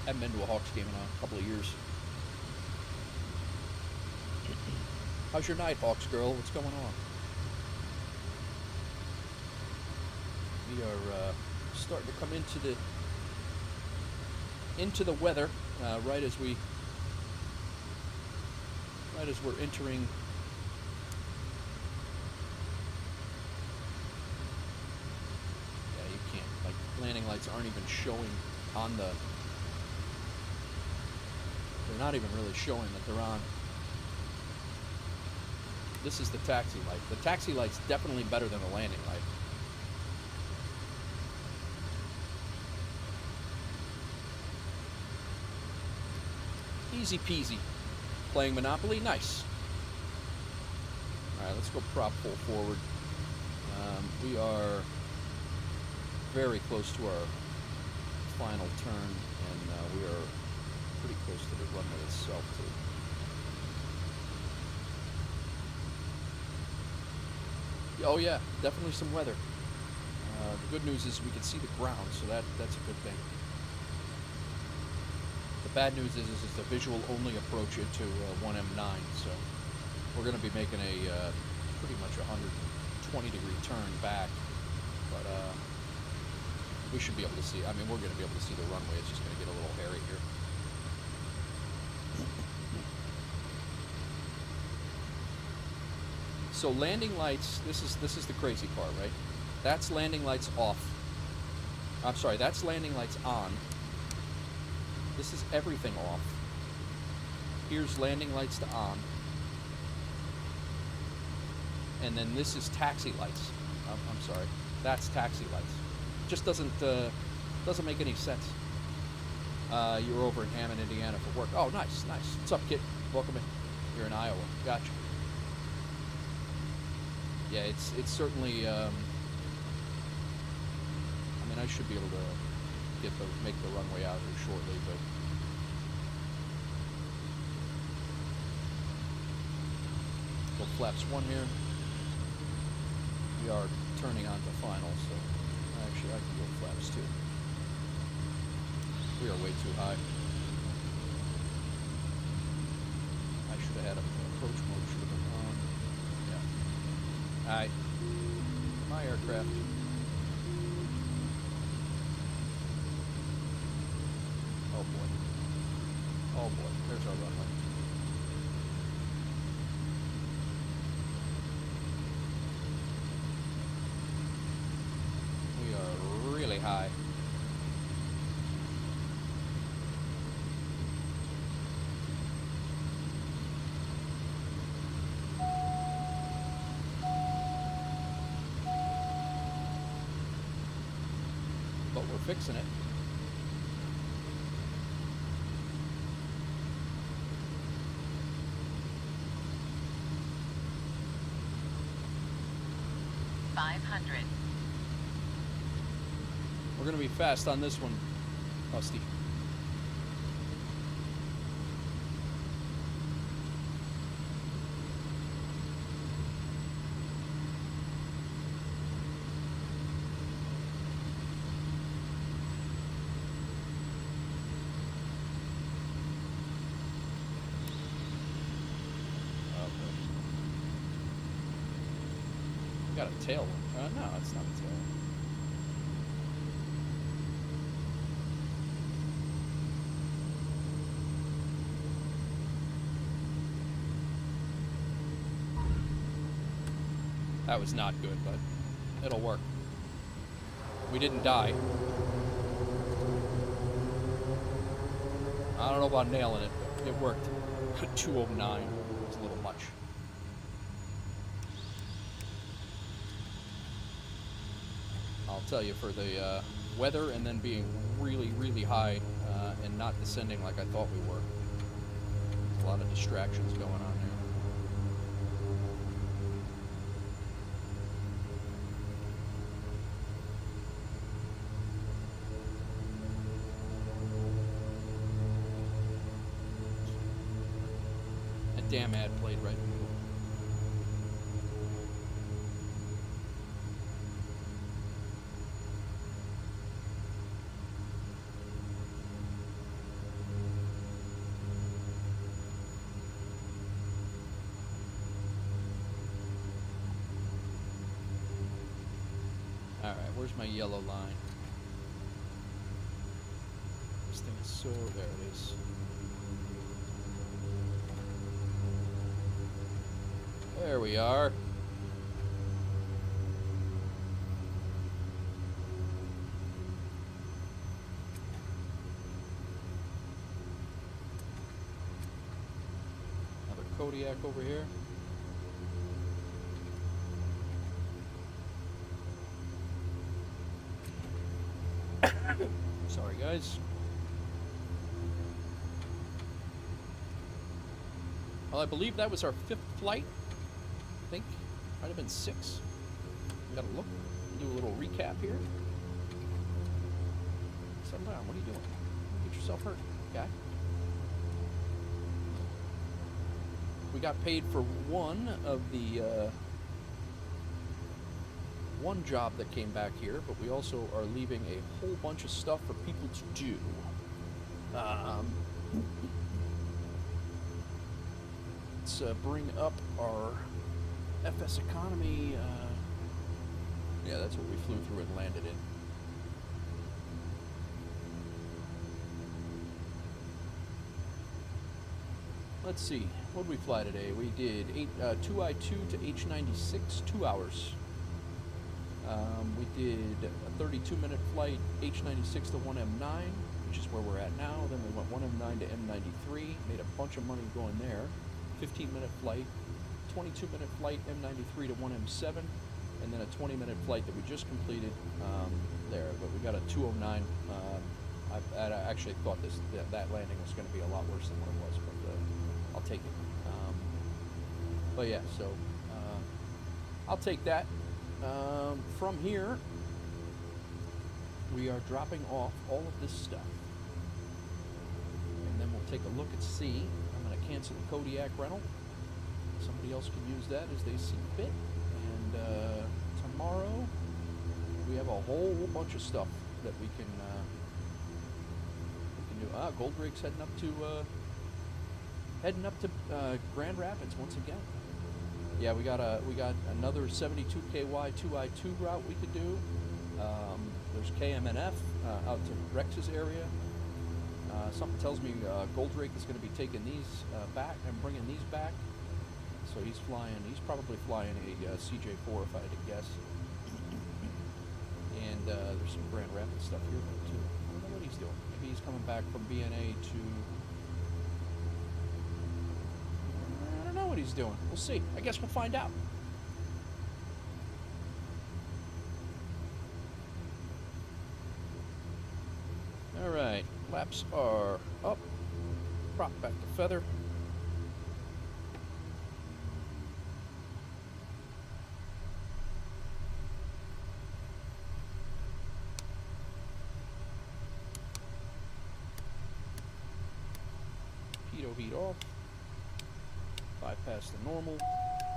[SPEAKER 1] Haven't been to a Hawks game in a couple of years. How's your night, Hawks girl? What's going on? We are starting to come into the weather right as we're entering. Yeah, you can't. Like, landing lights aren't even showing on the. They're not even really showing that they're on. This is the taxi light. The taxi light's definitely better than the landing light. Easy peasy. Playing Monopoly, nice. Alright, let's go prop full forward. We are very close to our final turn, and we are pretty close to the runway itself, too. Oh yeah, definitely some weather. The good news is we can see the ground, so that's a good thing. The bad news is it's a visual-only approach into 1M9, so we're going to be making a pretty much 120-degree turn back, but we should be able to see. I mean, we're going to be able to see the runway. It's just going to get a little hairy here. So landing lights, this is the crazy part, right? That's landing lights off. I'm sorry, that's landing lights on. This is everything off. Here's landing lights to on. And then this is taxi lights. I'm sorry, that's taxi lights. Just doesn't make any sense. You're over in Hammond, Indiana for work. Oh, nice, nice. What's up, kid? Welcome in. You're in Iowa. Gotcha. Yeah, it's certainly. I mean, I should be able to make the runway out here shortly, but go flaps 1 here. We are turning on to final, so actually I can go flaps 2. We are way too high. I should have had approach mode. Should have been on. Yeah. Alright, my aircraft. Oh boy. Oh boy, there's our runway. We are really high. But we're fixing it. We're going to be fast on this one, Rusty. Got a tail. No, it's not a tail. That was not good, but it'll work. We didn't die. I don't know about nailing it, but it worked. 209 was a little much. I'll tell you, for the weather and then being really, really high and not descending like I thought we were. There's a lot of distractions going on there. That damn ad played right in the middle. Alright, where's my yellow line? This thing is so... there it is. There we are. Another Kodiak over here. Sorry, guys. Well, I believe that was our 5th flight. I think might have been 6. We gotta look. Do a little recap here. Settle down. What are you doing? Get yourself hurt, guy. We got paid for one of the one job that came back here, but we also are leaving a whole bunch of stuff for people to do. Let's bring up our FSEconomy. Yeah, that's what we flew through and landed in. Let's see, what did we fly today? We did 2I2 to H96, 2 hours. We did a 32-minute flight, H96 to 1M9, which is where we're at now. Then we went 1M9 to M93, made a bunch of money going there. 15-minute flight, 22-minute flight, M93 to 1M7, and then a 20-minute flight that we just completed there. But we got a 209. I actually thought that landing was going to be a lot worse than what it was, but I'll take it. But yeah, so I'll take that. From here, we are dropping off all of this stuff. And then we'll take a look at C. I'm going to cancel the Kodiak rental. Somebody else can use that as they see fit. And tomorrow, we have a whole bunch of stuff that we can do. Gold Rig's heading up to Grand Rapids once again. Yeah, we got another 72 KY 2I2 route we could do. There's KMNF out to Rex's area. Something tells me Gold Rig is going to be taking these back and bringing these back. So he's probably flying a CJ4 if I had to guess. And there's some Grand Rapids stuff here too. I don't know what he's doing. Maybe he's coming back from BNA to... I don't know what he's doing. We'll see. I guess we'll find out. Alright, flaps are up. Prop back to feather. Pitot heat off. Bypass the normal.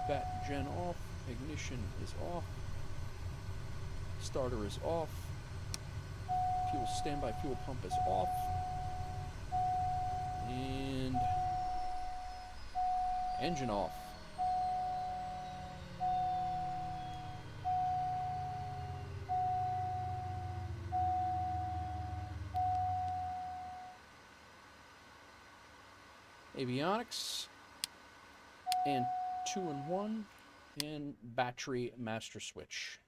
[SPEAKER 1] Bat gen off. Ignition is off. Starter is off. Standby fuel pump is off. And engine off. Avionics. And 2-in-1. And battery master switch.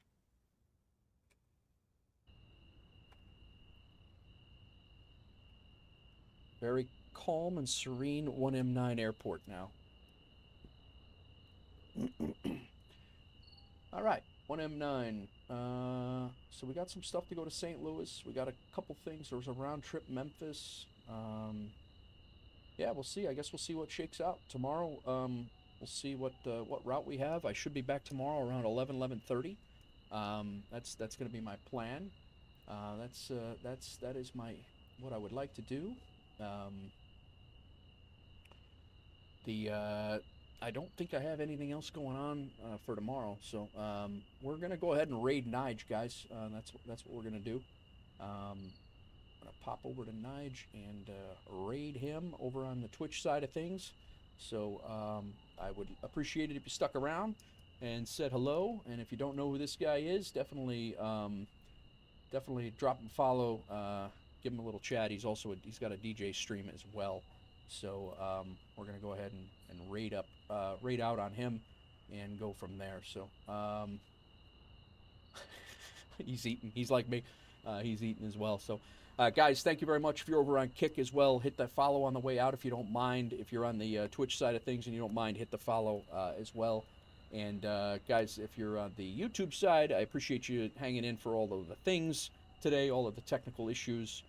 [SPEAKER 1] Very calm and serene 1M9 airport now. All right, 1M9. So we got some stuff to go to St. Louis. We got a couple things. There was a round trip Memphis. Yeah, we'll see. I guess we'll see what shakes out tomorrow. We'll see what route we have. I should be back tomorrow around 11:30. That's going to be my plan. That is what I would like to do. I don't think I have anything else going on for tomorrow, so we're gonna go ahead and raid Nige, guys. That's what we're gonna do. I'm gonna pop over to Nige and raid him over on the Twitch side of things. So I would appreciate it if you stuck around and said hello. And if you don't know who this guy is, definitely drop him a follow. Give him a little chat. He's got a DJ stream as well. So we're gonna go ahead and raid out on him and go from there. So he's eating. He's like me. He's eating as well. So guys, thank you very much. If you're over on Kick as well, hit that follow on the way out if you don't mind. If you're on the Twitch side of things and you don't mind, hit the follow as well. And guys, if you're on the YouTube side, I appreciate you hanging in for all of the things today, all of the technical issues.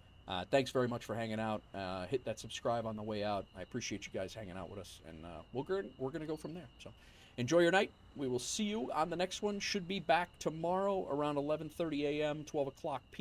[SPEAKER 1] Thanks very much for hanging out. Hit that subscribe on the way out. I appreciate you guys hanging out with us, and we're going to go from there. So enjoy your night. We will see you on the next one. Should be back tomorrow around 11:30 a.m., 12 o'clock p.m.